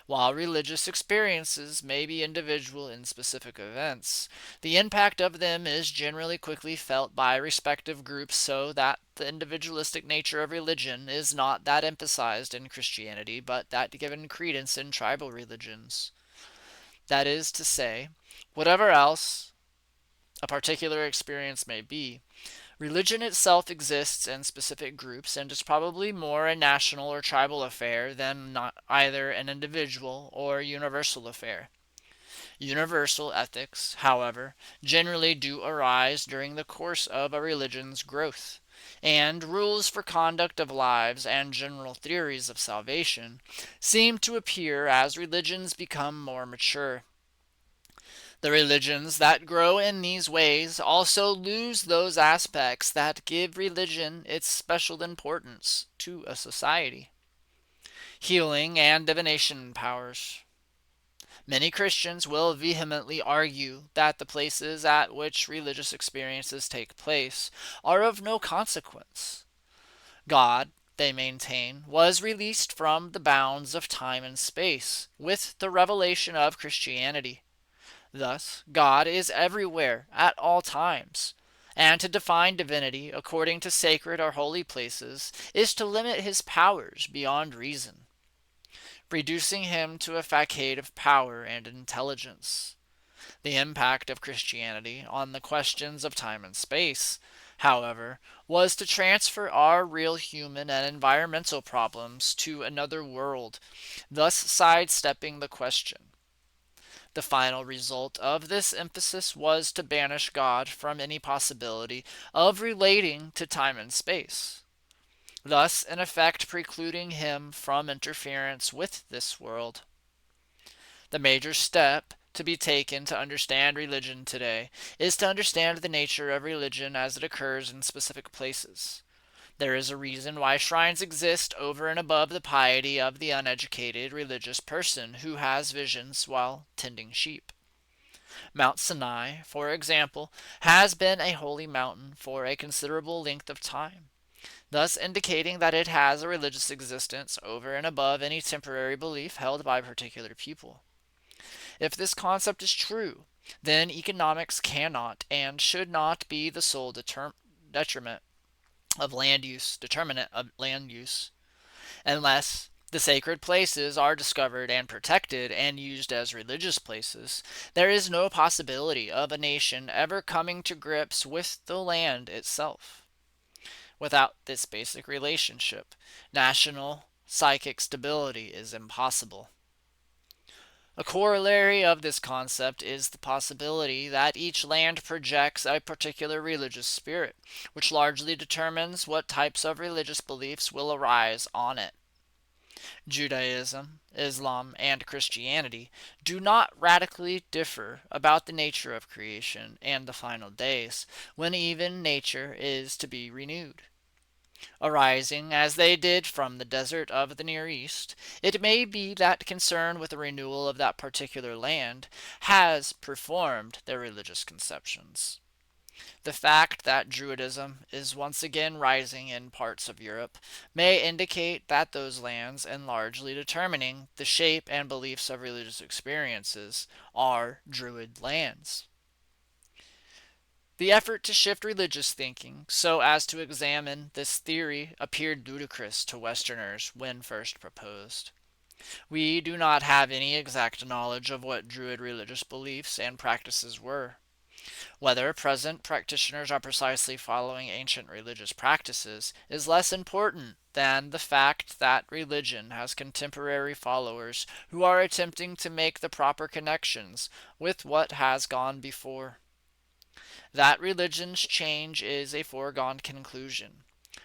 While religious experiences may be individual in specific events, the impact of them is generally quickly felt by respective groups so that the individualistic nature of religion is not that emphasized in Christianity but that given credence in tribal religions. That is to say, whatever else a particular experience may be, religion itself exists in specific groups and is probably more a national or tribal affair than not either an individual or universal affair. Universal ethics, however, generally do arise during the course of a religion's growth, and rules for conduct of lives and general theories of salvation seem to appear as religions become more mature. The religions that grow in these ways also lose those aspects that give religion its special importance to a society. Healing and divination powers. Many Christians will vehemently argue that the places at which religious experiences take place are of no consequence. God, they maintain, was released from the bounds of time and space with the revelation of Christianity. Thus, God is everywhere at all times, and to define divinity according to sacred or holy places is to limit his powers beyond reason, reducing him to a facade of power and intelligence. The impact of Christianity on the questions of time and space, however, was to transfer our real human and environmental problems to another world, thus sidestepping the question. The final result of this emphasis was to banish God from any possibility of relating to time and space, thus in effect precluding him from interference with this world. The major step to be taken to understand religion today is to understand the nature of religion as it occurs in specific places. There is a reason why shrines exist over and above the piety of the uneducated religious person who has visions while tending sheep. Mount Sinai, for example, has been a holy mountain for a considerable length of time, thus indicating that it has a religious existence over and above any temporary belief held by a particular people. If this concept is true, then economics cannot and should not be the sole determinant of land use, unless the sacred places are discovered and protected and used as religious places. There is no possibility of a nation ever coming to grips with the land itself. Without this basic relationship, national psychic stability is impossible. A corollary of this concept is the possibility that each land projects a particular religious spirit, which largely determines what types of religious beliefs will arise on it. Judaism, Islam, and Christianity do not radically differ about the nature of creation and the final days, when even nature is to be renewed. Arising as they did from the desert of the Near East, it may be that concern with the renewal of that particular land has performed their religious conceptions. The fact that Druidism is once again rising in parts of Europe may indicate that those lands, and largely determining the shape and beliefs of religious experiences, are Druid lands. The effort to shift religious thinking so as to examine this theory appeared ludicrous to Westerners when first proposed. We do not have any exact knowledge of what Druid religious beliefs and practices were. Whether present practitioners are precisely following ancient religious practices is less important than the fact that religion has contemporary followers who are attempting to make the proper connections with what has gone before. That religion's change is a foregone conclusion.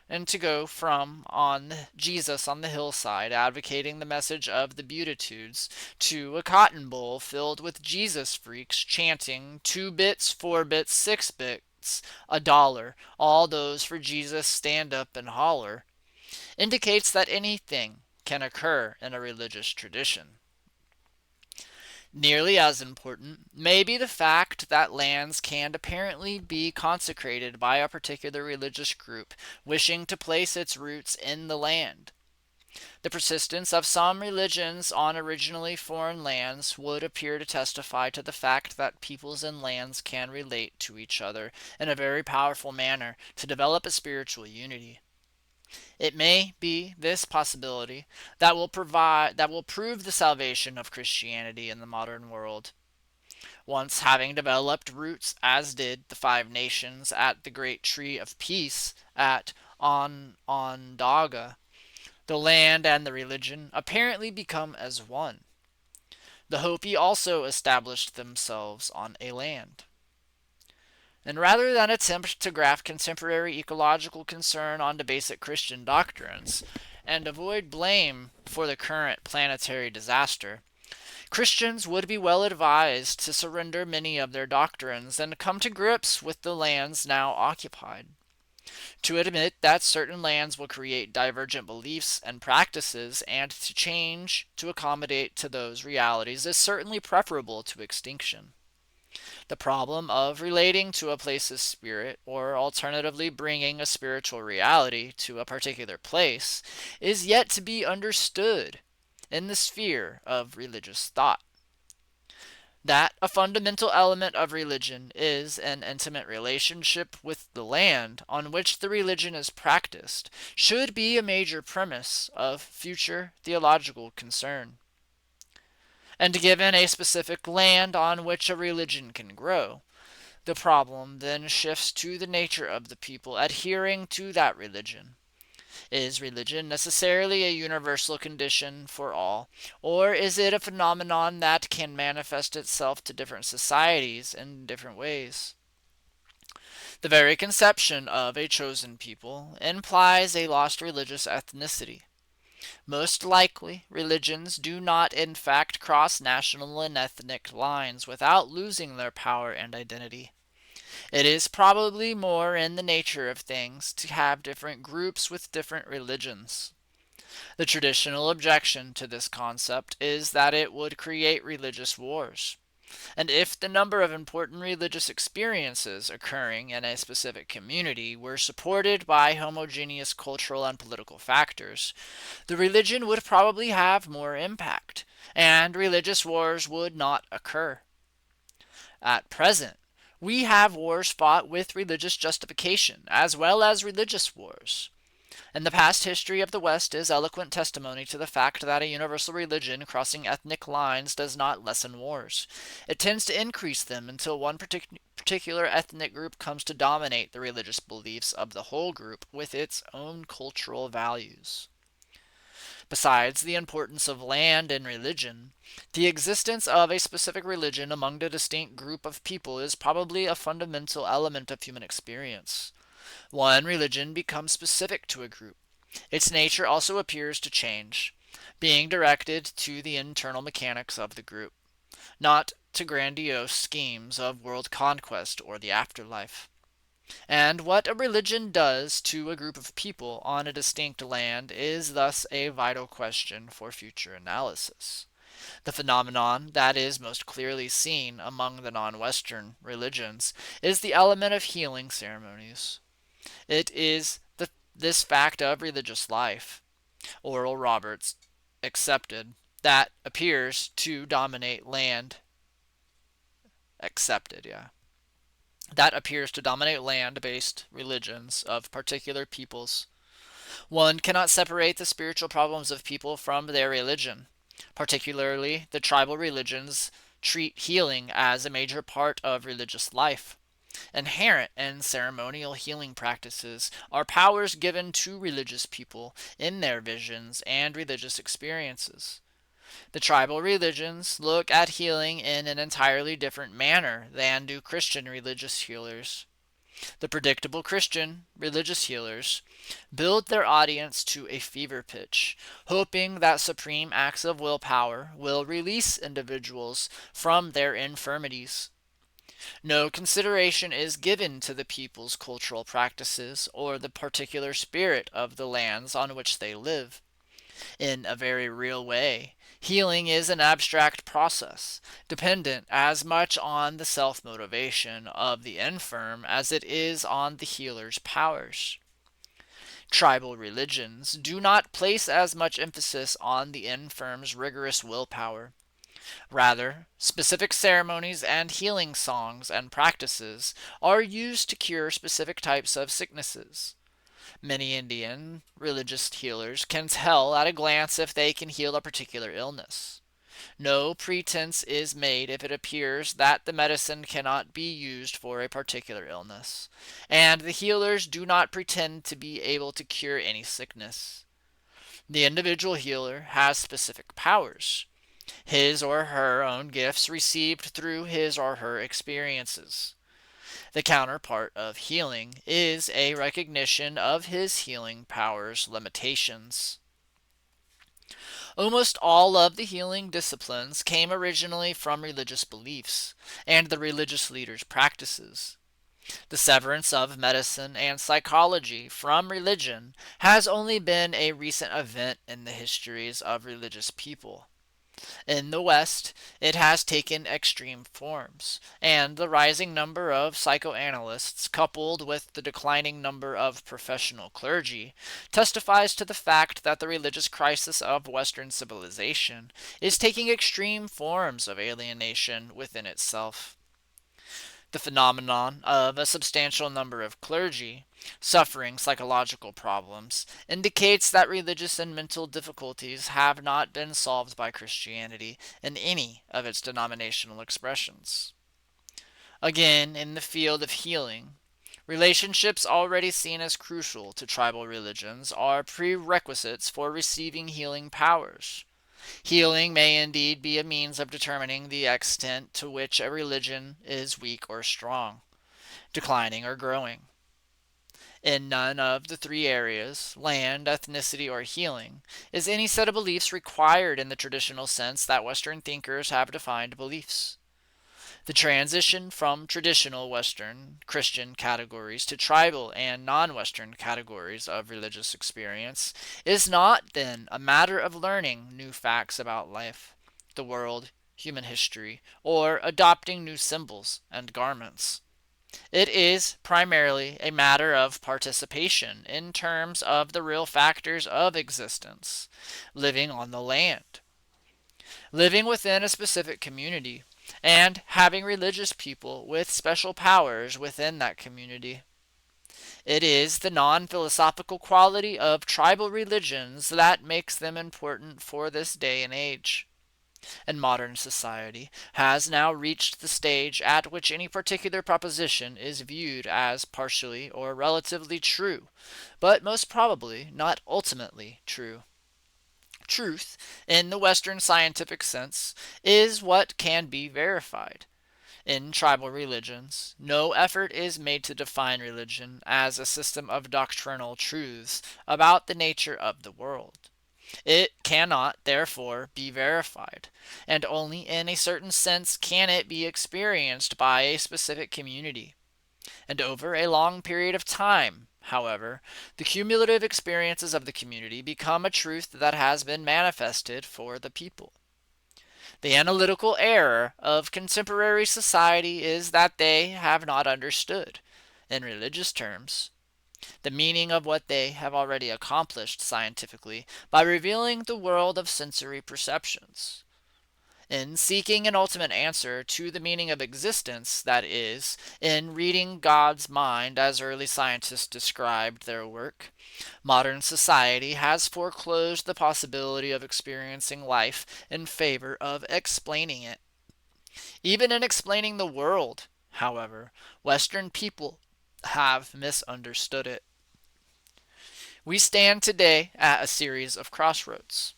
And to go from on Jesus on the hillside advocating the message of the Beatitudes to a cotton bowl filled with Jesus freaks chanting 2 bits, 4 bits, 6 bits, a dollar, all those for Jesus stand up and holler, indicates that anything can occur in a religious tradition. Nearly as important may be the fact that lands can apparently be consecrated by a particular religious group wishing to place its roots in the land. The persistence of some religions on originally foreign lands would appear to testify to the fact that peoples and lands can relate to each other in a very powerful manner to develop a spiritual unity. It may be this possibility that will prove the salvation of Christianity in the modern world. Once having developed roots as did the five nations at the great tree of peace at Onondaga, the land and the religion apparently become as one. The Hopi also established themselves on a land. And rather than attempt to graft contemporary ecological concern onto basic Christian doctrines and avoid blame for the current planetary disaster, Christians would be well advised to surrender many of their doctrines and come to grips with the lands now occupied. To admit that certain lands will create divergent beliefs and practices and to change to accommodate to those realities is certainly preferable to extinction. The problem of relating to a place's spirit, or alternatively bringing a spiritual reality to a particular place, is yet to be understood in the sphere of religious thought. That a fundamental element of religion is an intimate relationship with the land on which the religion is practiced should be a major premise of future theological concern. And given a specific land on which a religion can grow, the problem then shifts to the nature of the people adhering to that religion. Is religion necessarily a universal condition for all, or is it a phenomenon that can manifest itself to different societies in different ways? The very conception of a chosen people implies a lost religious ethnicity. Most likely, religions do not in fact cross national and ethnic lines without losing their power and identity. It is probably more in the nature of things to have different groups with different religions. The traditional objection to this concept is that it would create religious wars. And if the number of important religious experiences occurring in a specific community were supported by homogeneous cultural and political factors, the religion would probably have more impact, and religious wars would not occur. At present, we have wars fought with religious justification, as well as religious wars. And the past history of the West is eloquent testimony to the fact that a universal religion crossing ethnic lines does not lessen wars. It tends to increase them until one particular ethnic group comes to dominate the religious beliefs of the whole group with its own cultural values. Besides the importance of land and religion, the existence of a specific religion among a distinct group of people is probably a fundamental element of human experience. One religion becomes specific to a group. Its nature also appears to change. being directed to the internal mechanics of the group, not to grandiose schemes of world conquest or the afterlife. And what a religion does to a group of people on a distinct land is thus a vital question for future analysis. The phenomenon that is most clearly seen among the non-Western religions is the element of healing ceremonies. It is this fact of religious life, Oral Roberts accepted, that appears to dominate land accepted, yeah. That appears to dominate land-based religions of particular peoples. One cannot separate the spiritual problems of people from their religion. Particularly, the tribal religions treat healing as a major part of religious life. Inherent in ceremonial healing practices are powers given to religious people in their visions and religious experiences. The tribal religions look at healing in an entirely different manner than do Christian religious healers. The predictable Christian religious healers build their audience to a fever pitch, hoping that supreme acts of willpower will release individuals from their infirmities. No consideration is given to the people's cultural practices or the particular spirit of the lands on which they live. In a very real way, healing is an abstract process, dependent as much on the self-motivation of the infirm as it is on the healer's powers. Tribal religions do not place as much emphasis on the infirm's rigorous willpower. Rather, specific ceremonies and healing songs and practices are used to cure specific types of sicknesses. Many Indian religious healers can tell at a glance if they can heal a particular illness. No pretense is made if it appears that the medicine cannot be used for a particular illness, and the healers do not pretend to be able to cure any sickness. The individual healer has specific powers, his or her own gifts received through his or her experiences. The counterpart of healing is a recognition of his healing power's limitations. Almost all of the healing disciplines came originally from religious beliefs and the religious leaders' practices. The severance of medicine and psychology from religion has only been a recent event in the histories of religious people. In the West, it has taken extreme forms, and the rising number of psychoanalysts, coupled with the declining number of professional clergy, testifies to the fact that the religious crisis of Western civilization is taking extreme forms of alienation within itself. The phenomenon of a substantial number of clergy suffering psychological problems indicates that religious and mental difficulties have not been solved by Christianity in any of its denominational expressions. Again, in the field of healing, relationships already seen as crucial to tribal religions are prerequisites for receiving healing powers. Healing may indeed be a means of determining the extent to which a religion is weak or strong, declining or growing. In none of the three areas, land, ethnicity, or healing, is any set of beliefs required in the traditional sense that Western thinkers have defined beliefs. The transition from traditional Western Christian categories to tribal and non-Western categories of religious experience is not then a matter of learning new facts about life, the world, human history, or adopting new symbols and garments. It is primarily a matter of participation in terms of the real factors of existence, living on the land, living within a specific community, and having religious people with special powers within that community. It is the non-philosophical quality of tribal religions that makes them important for this day and age. And modern society has now reached the stage at which any particular proposition is viewed as partially or relatively true, but most probably not ultimately true. Truth, in the Western scientific sense, is what can be verified. In tribal religions, no effort is made to define religion as a system of doctrinal truths about the nature of the world. It cannot, therefore, be verified, and only in a certain sense can it be experienced by a specific community. And over a long period of time, however, the cumulative experiences of the community become a truth that has been manifested for the people. The analytical error of contemporary society is that they have not understood, in religious terms, the meaning of what they have already accomplished scientifically by revealing the world of sensory perceptions. In seeking an ultimate answer to the meaning of existence, that is, in reading God's mind as early scientists described their work, modern society has foreclosed the possibility of experiencing life in favor of explaining it. Even in explaining the world, however, Western people have misunderstood it. We stand today at a series of crossroads.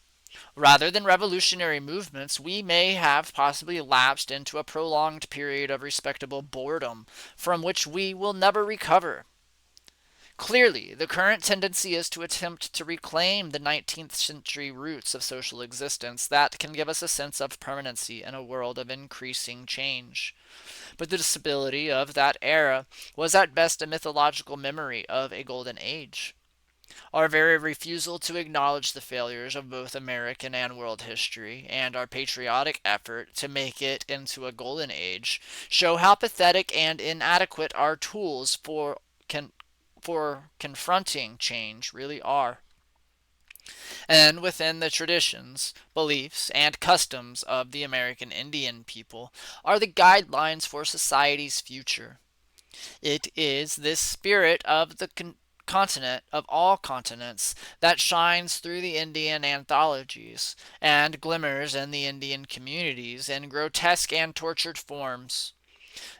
Rather than revolutionary movements, we may have possibly lapsed into a prolonged period of respectable boredom from which we will never recover. Clearly, the current tendency is to attempt to reclaim the 19th century roots of social existence that can give us a sense of permanency in a world of increasing change. But the stability of that era was at best a mythological memory of a golden age. Our very refusal to acknowledge the failures of both American and world history, and our patriotic effort to make it into a golden age, show how pathetic and inadequate our tools for confronting change really are. And within the traditions, beliefs, and customs of the American Indian people are the guidelines for society's future. It is this spirit of the continent of all continents that shines through the Indian anthologies and glimmers in the Indian communities in grotesque and tortured forms.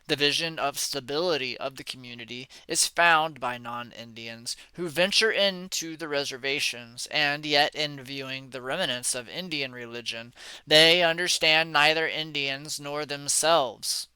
The vision of stability of the community is found by non-Indians who venture into the reservations, and yet in viewing the remnants of Indian religion, they understand neither Indians nor themselves.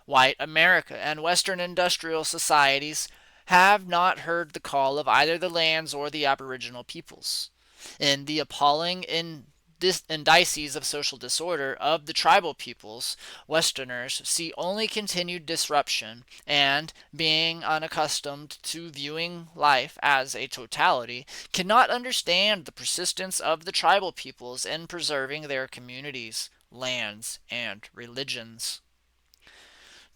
White America and Western industrial societies have not heard the call of either the lands or the aboriginal peoples. In the appalling indices of social disorder of the tribal peoples, Westerners see only continued disruption, and, being unaccustomed to viewing life as a totality, cannot understand the persistence of the tribal peoples in preserving their communities, lands, and religions.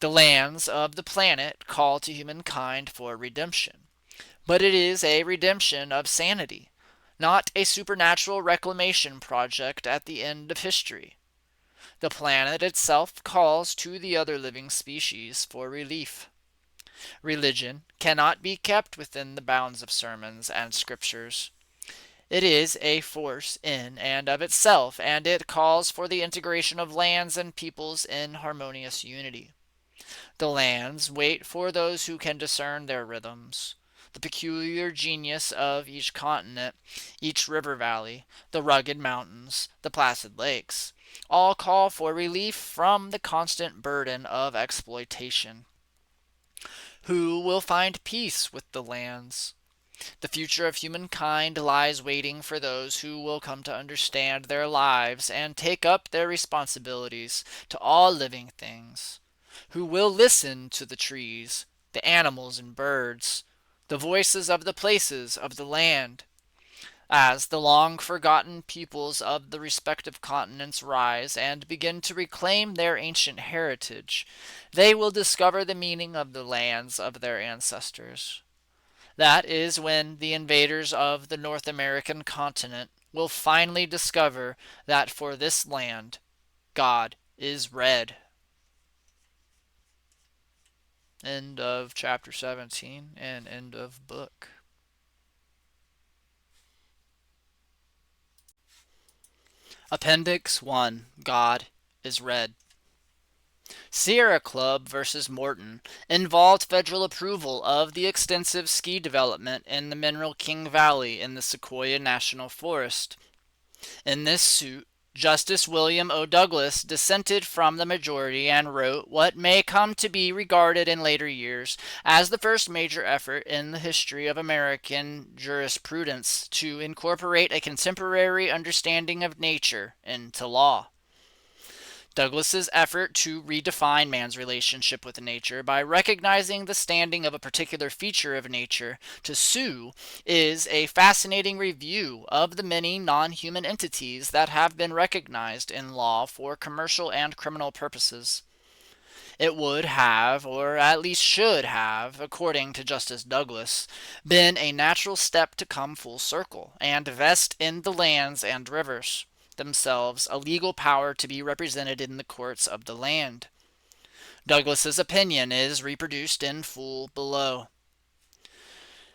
The lands of the planet call to humankind for redemption, but it is a redemption of sanity, not a supernatural reclamation project at the end of history. The planet itself calls to the other living species for relief. Religion cannot be kept within the bounds of sermons and scriptures. It is a force in and of itself, and it calls for the integration of lands and peoples in harmonious unity. The lands wait for those who can discern their rhythms. The peculiar genius of each continent, each river valley, the rugged mountains, the placid lakes, all call for relief from the constant burden of exploitation. Who will find peace with the lands? The future of humankind lies waiting for those who will come to understand their lives and take up their responsibilities to all living things, who will listen to the trees, the animals and birds, the voices of the places of the land. As the long forgotten peoples of the respective continents rise and begin to reclaim their ancient heritage, they will discover the meaning of the lands of their ancestors. That is when the invaders of the North American continent will finally discover that for this land, God is red. End of chapter 17 and end of book. Appendix 1. God is red. Sierra Club versus Morton involved federal approval of the extensive ski development in the Mineral King Valley in the Sequoia National Forest. In this suit, Justice William O. Douglas dissented from the majority and wrote what may come to be regarded in later years as the first major effort in the history of American jurisprudence to incorporate a contemporary understanding of nature into law. Douglas's effort to redefine man's relationship with nature by recognizing the standing of a particular feature of nature to sue is a fascinating review of the many non-human entities that have been recognized in law for commercial and criminal purposes. It would have, or at least should have, according to Justice Douglas, been a natural step to come full circle and vest in the lands and rivers themselves a legal power to be represented in the courts of the land. Douglas's opinion is reproduced in full below.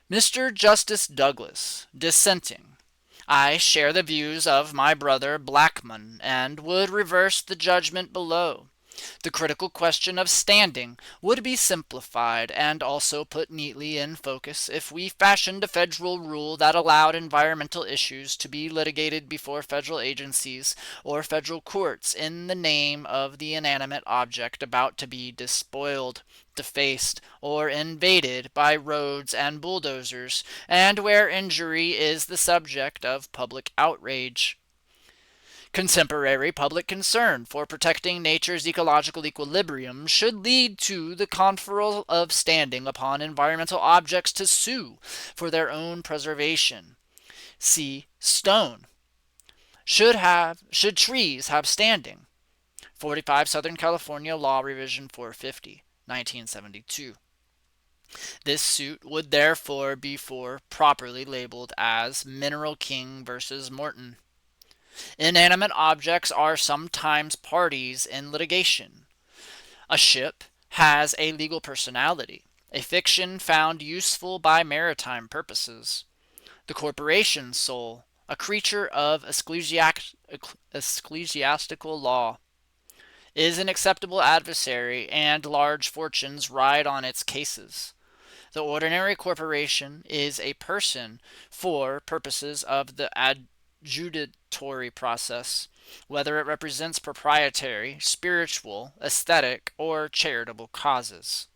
Mr. Justice Douglas, dissenting, I share the views of my brother Blackmun and would reverse the judgment below. The critical question of standing would be simplified and also put neatly in focus if we fashioned a federal rule that allowed environmental issues to be litigated before federal agencies or federal courts in the name of the inanimate object about to be despoiled, defaced, or invaded by roads and bulldozers, and where injury is the subject of public outrage. Contemporary public concern for protecting nature's ecological equilibrium should lead to the conferral of standing upon environmental objects to sue for their own preservation. See Stone. Should trees have standing? 45 Southern California Law Revision 450, 1972. This suit would therefore be properly labeled as Mineral King versus Morton. Inanimate objects are sometimes parties in litigation. A ship has a legal personality, a fiction found useful by maritime purposes. The corporation's soul, a creature of ecclesiastical law, is an acceptable adversary, and large fortunes ride on its cases. The ordinary corporation is a person for purposes of the adjudicatory process, whether it represents proprietary, spiritual, aesthetic, or charitable causes.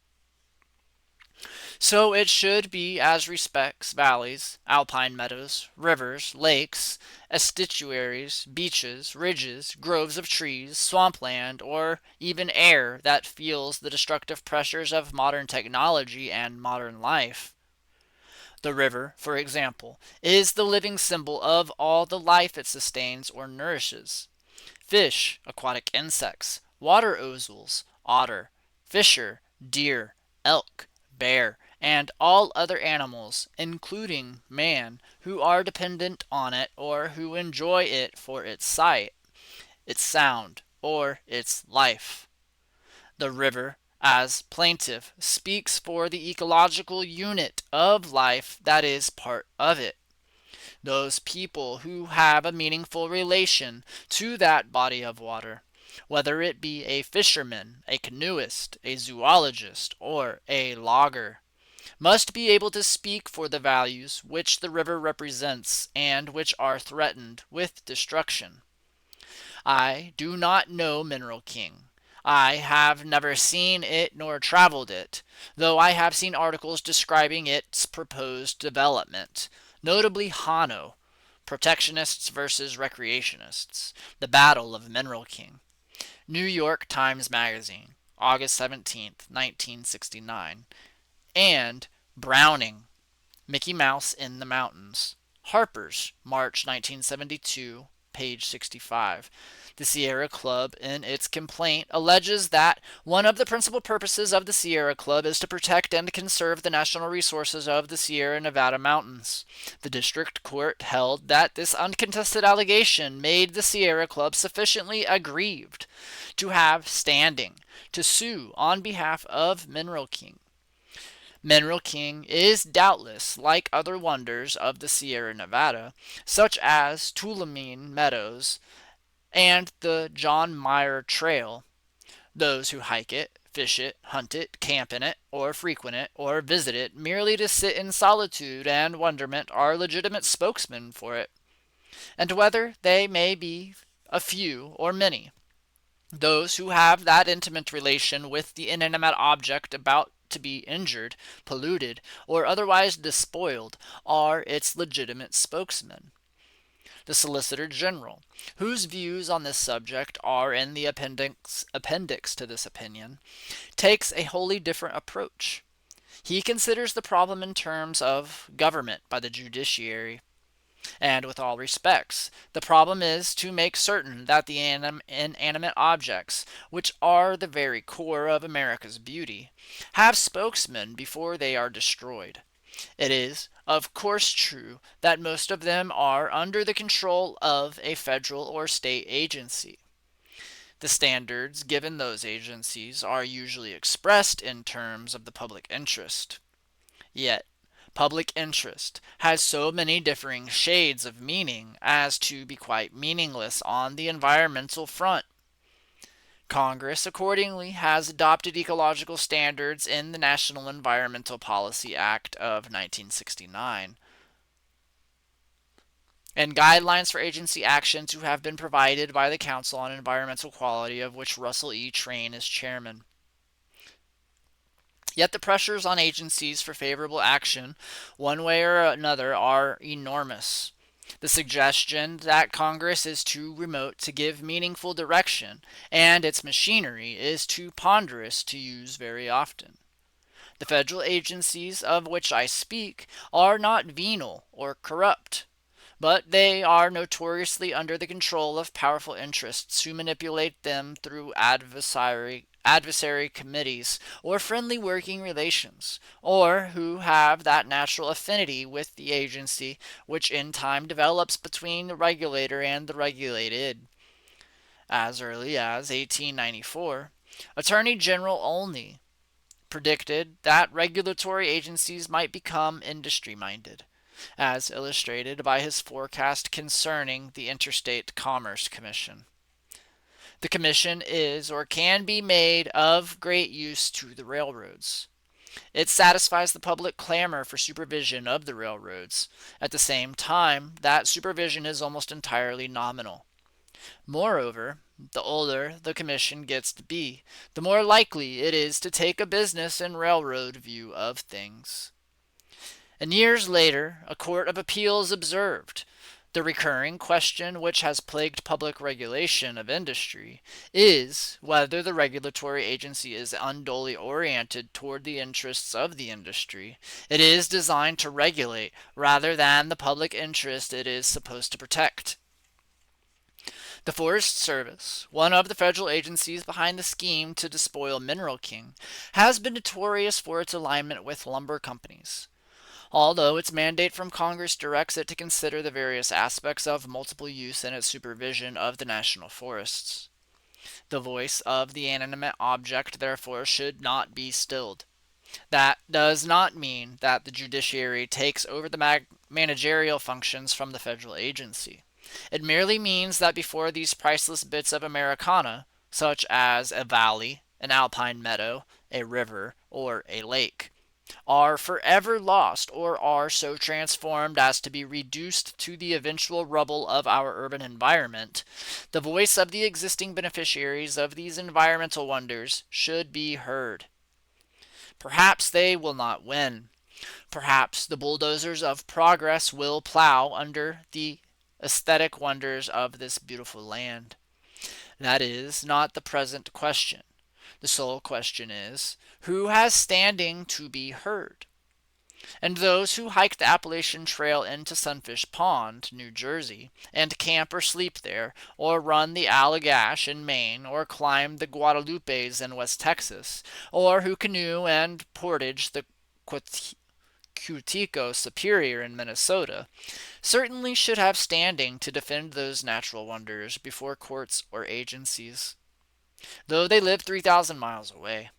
So it should be as respects valleys, alpine meadows, rivers, lakes, estuaries, beaches, ridges, groves of trees, swampland, or even air that feels the destructive pressures of modern technology and modern life. The river, for example, is the living symbol of all the life it sustains or nourishes. Fish, aquatic insects, water ouzels, otter, fisher, deer, elk, bear, and all other animals, including man, who are dependent on it or who enjoy it for its sight, its sound, or its life. The river, as plaintiff, speaks for the ecological unit of life that is part of it. Those people who have a meaningful relation to that body of water, whether it be a fisherman, a canoeist, a zoologist, or a logger, must be able to speak for the values which the river represents and which are threatened with destruction. I do not know Mineral King. I have never seen it nor traveled it, though I have seen articles describing its proposed development, notably Hano, Protectionists versus Recreationists, The Battle of Mineral King. New York Times Magazine, August 17th, 1969. And Browning, Mickey Mouse in the Mountains. Harper's, March 1972, page 65. The Sierra Club, in its complaint, alleges that one of the principal purposes of the Sierra Club is to protect and conserve the national resources of the Sierra Nevada mountains. The district court held that this uncontested allegation made the Sierra Club sufficiently aggrieved to have standing to sue on behalf of Mineral King. Mineral King is doubtless like other wonders of the Sierra Nevada, such as Tulameen Meadows and the John Muir Trail. Those who hike it, fish it, hunt it, camp in it, or frequent it, or visit it merely to sit in solitude and wonderment are legitimate spokesmen for it. And whether they may be a few, or many. Those who have that intimate relation with the inanimate object about to be injured, polluted, or otherwise despoiled are its legitimate spokesmen. The Solicitor General, whose views on this subject are in the appendix to this opinion, takes a wholly different approach. He considers the problem in terms of government by the judiciary. And with all respects, the problem is to make certain that the inanimate objects, which are the very core of America's beauty, have spokesmen before they are destroyed. It is, of course, true that most of them are under the control of a federal or state agency. The standards given those agencies are usually expressed in terms of the public interest. Yet, public interest has so many differing shades of meaning as to be quite meaningless on the environmental front. Congress accordingly has adopted ecological standards in the National Environmental Policy Act of 1969, and guidelines for agency actions who have been provided by the Council on Environmental Quality, of which Russell E. Train is chairman. Yet the pressures on agencies for favorable action, one way or another, are enormous. The suggestion that Congress is too remote to give meaningful direction, and its machinery is too ponderous to use very often. The federal agencies of which I speak are not venal or corrupt, but they are notoriously under the control of powerful interests who manipulate them through adversary committees or friendly working relations, or who have that natural affinity with the agency which in time develops between the regulator and the regulated. As early as 1894, Attorney General Olney predicted that regulatory agencies might become industry-minded, as illustrated by his forecast concerning the Interstate Commerce Commission. The commission is or can be made of great use to the railroads. It satisfies the public clamor for supervision of the railroads. At the same time, that supervision is almost entirely nominal. Moreover, the older the commission gets to be, the more likely it is to take a business and railroad view of things. And years later, a court of appeals observed, the recurring question which has plagued public regulation of industry is whether the regulatory agency is unduly oriented toward the interests of the industry it is designed to regulate rather than the public interest it is supposed to protect. The Forest Service, one of the federal agencies behind the scheme to despoil Mineral King, has been notorious for its alignment with lumber companies. Although its mandate from Congress directs it to consider the various aspects of multiple use in its supervision of the national forests. The voice of the inanimate object, therefore, should not be stilled. That does not mean that the judiciary takes over the managerial functions from the federal agency. It merely means that before these priceless bits of Americana, such as a valley, an alpine meadow, a river, or a lake, are forever lost or are so transformed as to be reduced to the eventual rubble of our urban environment, the voice of the existing beneficiaries of these environmental wonders should be heard. Perhaps they will not win. Perhaps the bulldozers of progress will plow under the aesthetic wonders of this beautiful land. That is not the present question. The sole question is, who has standing to be heard? And those who hike the Appalachian Trail into Sunfish Pond, New Jersey, and camp or sleep there, or run the Allagash in Maine, or climb the Guadalupes in West Texas, or who canoe and portage the Cutico Superior in Minnesota, certainly should have standing to defend those natural wonders before courts or agencies, though they live 3,000 miles away.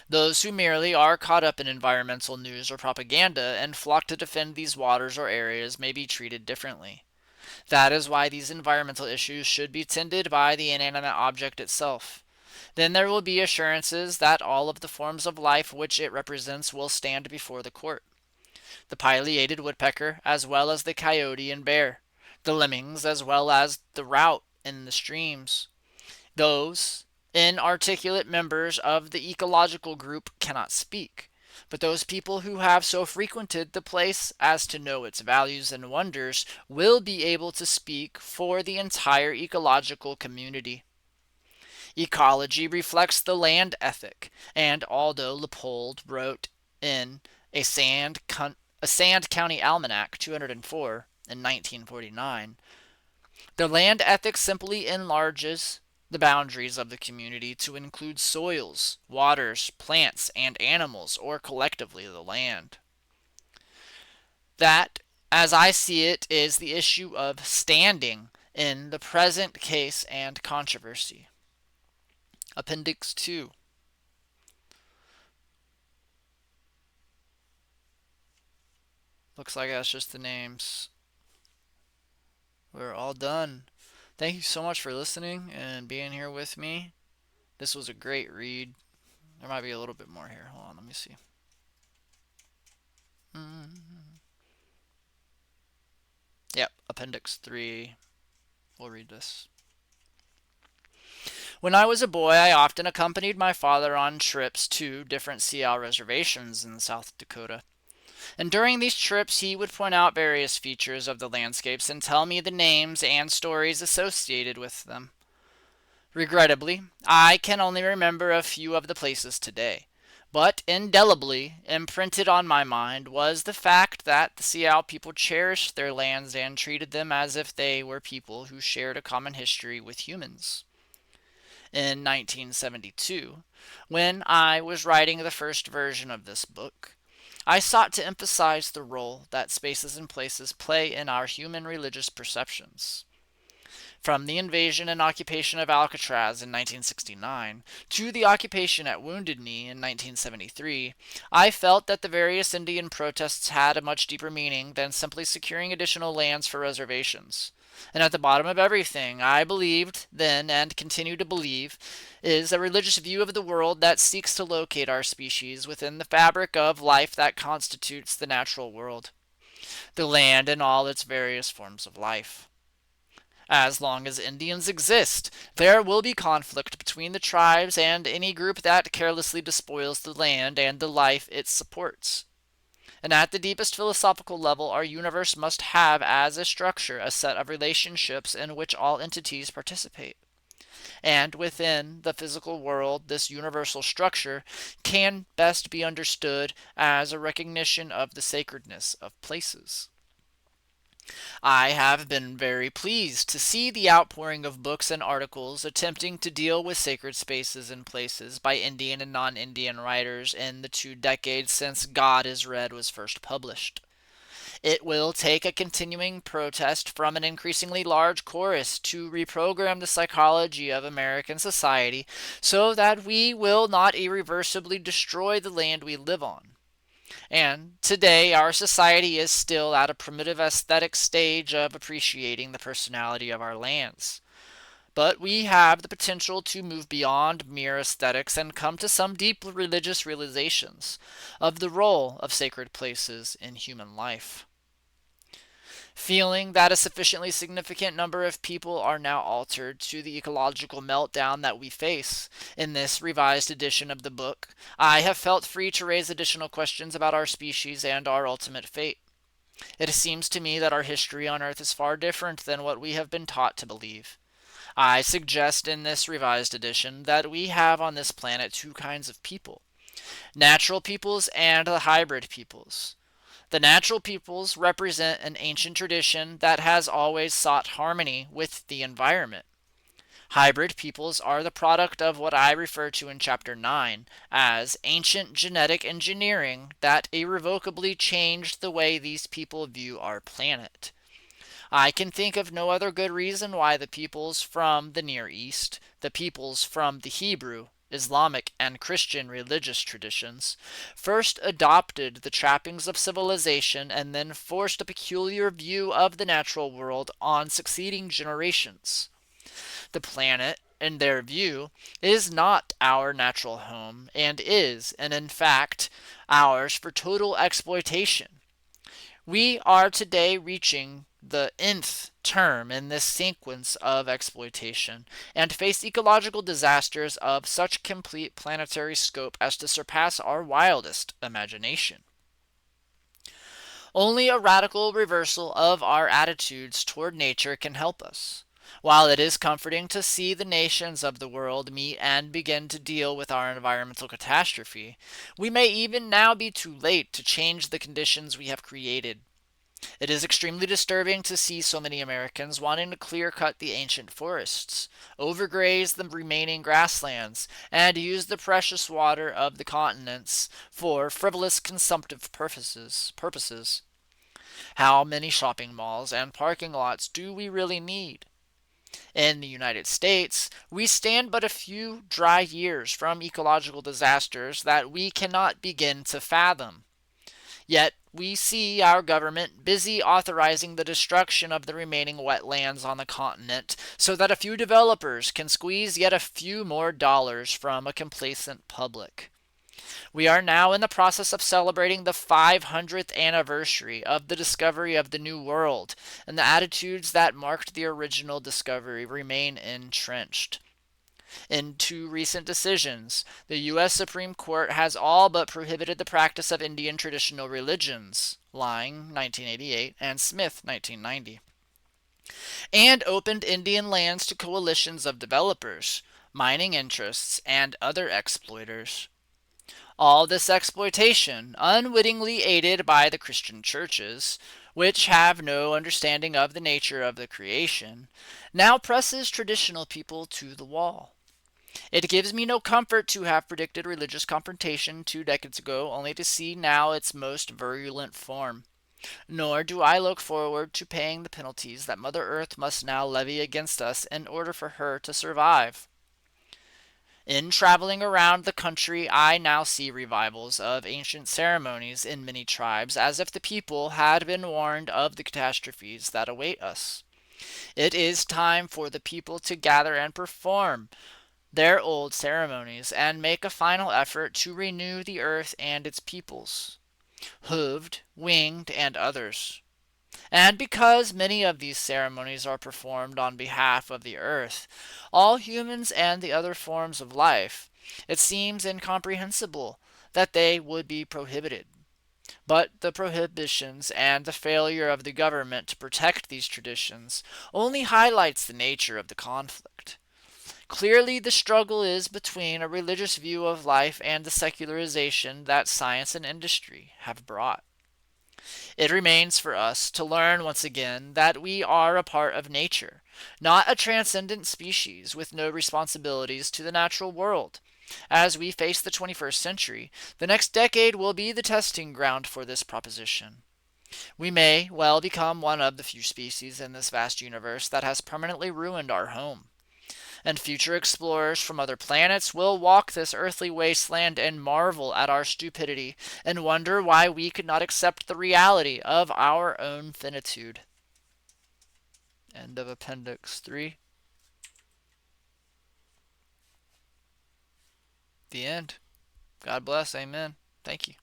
Those who merely are caught up in environmental news or propaganda and flock to defend these waters or areas may be treated differently. That is why these environmental issues should be tended by the inanimate object itself. Then there will be assurances that all of the forms of life which it represents will stand before the court. The pileated woodpecker, as well as the coyote and bear, the lemmings as well as the route in the streams. Those inarticulate members of the ecological group cannot speak, but those people who have so frequented the place as to know its values and wonders will be able to speak for the entire ecological community. Ecology reflects the land ethic, and although Leopold wrote in a Sand County Almanac 204 in 1949, the land ethic simply enlarges the boundaries of the community to include soils, waters, plants, and animals, or collectively the land. That, as I see it, is the issue of standing in the present case and controversy. Appendix 2. Looks like that's just the names. We're all done. Thank you so much for listening and being here with me. This was a great read. There might be a little bit more here. Hold on, let me see. Yep, Appendix 3. We'll read this. When I was a boy, I often accompanied my father on trips to different Sea Owl reservations in South Dakota. And during these trips, he would point out various features of the landscapes and tell me the names and stories associated with them. Regrettably, I can only remember a few of the places today, but indelibly imprinted on my mind was the fact that the Sea Owl people cherished their lands and treated them as if they were people who shared a common history with humans. In 1972, when I was writing the first version of this book, I sought to emphasize the role that spaces and places play in our human religious perceptions. From the invasion and occupation of Alcatraz in 1969 to the occupation at Wounded Knee in 1973, I felt that the various Indian protests had a much deeper meaning than simply securing additional lands for reservations. And at the bottom of everything, I believed then and continue to believe, is a religious view of the world that seeks to locate our species within the fabric of life that constitutes the natural world, the land and all its various forms of life. As long as Indians exist, there will be conflict between the tribes and any group that carelessly despoils the land and the life it supports. And at the deepest philosophical level, our universe must have as a structure a set of relationships in which all entities participate. And within the physical world, this universal structure can best be understood as a recognition of the sacredness of places. I have been very pleased to see the outpouring of books and articles attempting to deal with sacred spaces and places by Indian and non-Indian writers in the 2 decades since God is Red was first published. It will take a continuing protest from an increasingly large chorus to reprogram the psychology of American society so that we will not irreversibly destroy the land we live on. And today, our society is still at a primitive aesthetic stage of appreciating the personality of our lands. But we have the potential to move beyond mere aesthetics and come to some deep religious realizations of the role of sacred places in human life. Feeling that a sufficiently significant number of people are now altered to the ecological meltdown that we face in this revised edition of the book, I have felt free to raise additional questions about our species and our ultimate fate. It seems to me that our history on Earth is far different than what we have been taught to believe. I suggest in this revised edition that we have on this planet 2 kinds of people: natural peoples and the hybrid peoples. The natural peoples represent an ancient tradition that has always sought harmony with the environment. Hybrid peoples are the product of what I refer to in Chapter 9 as ancient genetic engineering that irrevocably changed the way these people view our planet. I can think of no other good reason why the peoples from the Near East, the peoples from the Hebrew, Islamic, and Christian religious traditions, first adopted the trappings of civilization and then forced a peculiar view of the natural world on succeeding generations. The planet, in their view, is not our natural home and is, and in fact, ours for total exploitation. We are today reaching the nth term in this sequence of exploitation and face ecological disasters of such complete planetary scope as to surpass our wildest imagination. Only a radical reversal of our attitudes toward nature can help us. While it is comforting to see the nations of the world meet and begin to deal with our environmental catastrophe, we may even now be too late to change the conditions we have created. It is extremely disturbing to see so many Americans wanting to clear cut the ancient forests, overgraze the remaining grasslands, and use the precious water of the continents for frivolous consumptive purposes. How many shopping malls and parking lots do we really need? In the United States, we stand but a few dry years from ecological disasters that we cannot begin to fathom. Yet we see our government busy authorizing the destruction of the remaining wetlands on the continent so that a few developers can squeeze yet a few more dollars from a complacent public. We are now in the process of celebrating the 500th anniversary of the discovery of the New World, and the attitudes that marked the original discovery remain entrenched. In two recent decisions, the U.S. Supreme Court has all but prohibited the practice of Indian traditional religions, Lang 1988 and Smith 1990, and opened Indian lands to coalitions of developers, mining interests, and other exploiters. All this exploitation, unwittingly aided by the Christian churches, which have no understanding of the nature of the creation, now presses traditional people to the wall. It gives me no comfort to have predicted religious confrontation 2 decades ago, only to see now its most virulent form. Nor do I look forward to paying the penalties that Mother Earth must now levy against us in order for her to survive. In traveling around the country, I now see revivals of ancient ceremonies in many tribes, as if the people had been warned of the catastrophes that await us. It is time for the people to gather and perform their old ceremonies and make a final effort to renew the earth and its peoples, hooved, winged, and others. And because many of these ceremonies are performed on behalf of the earth, all humans and the other forms of life, it seems incomprehensible that they would be prohibited. But the prohibitions and the failure of the government to protect these traditions only highlights the nature of the conflict. Clearly, the struggle is between a religious view of life and the secularization that science and industry have brought. It remains for us to learn once again that we are a part of nature, not a transcendent species with no responsibilities to the natural world. As we face the 21st century, the next decade will be the testing ground for this proposition. We may well become one of the few species in this vast universe that has permanently ruined our home, and future explorers from other planets will walk this earthly wasteland and marvel at our stupidity and wonder why we could not accept the reality of our own finitude. End of Appendix 3. The end. God bless. Amen. Thank you.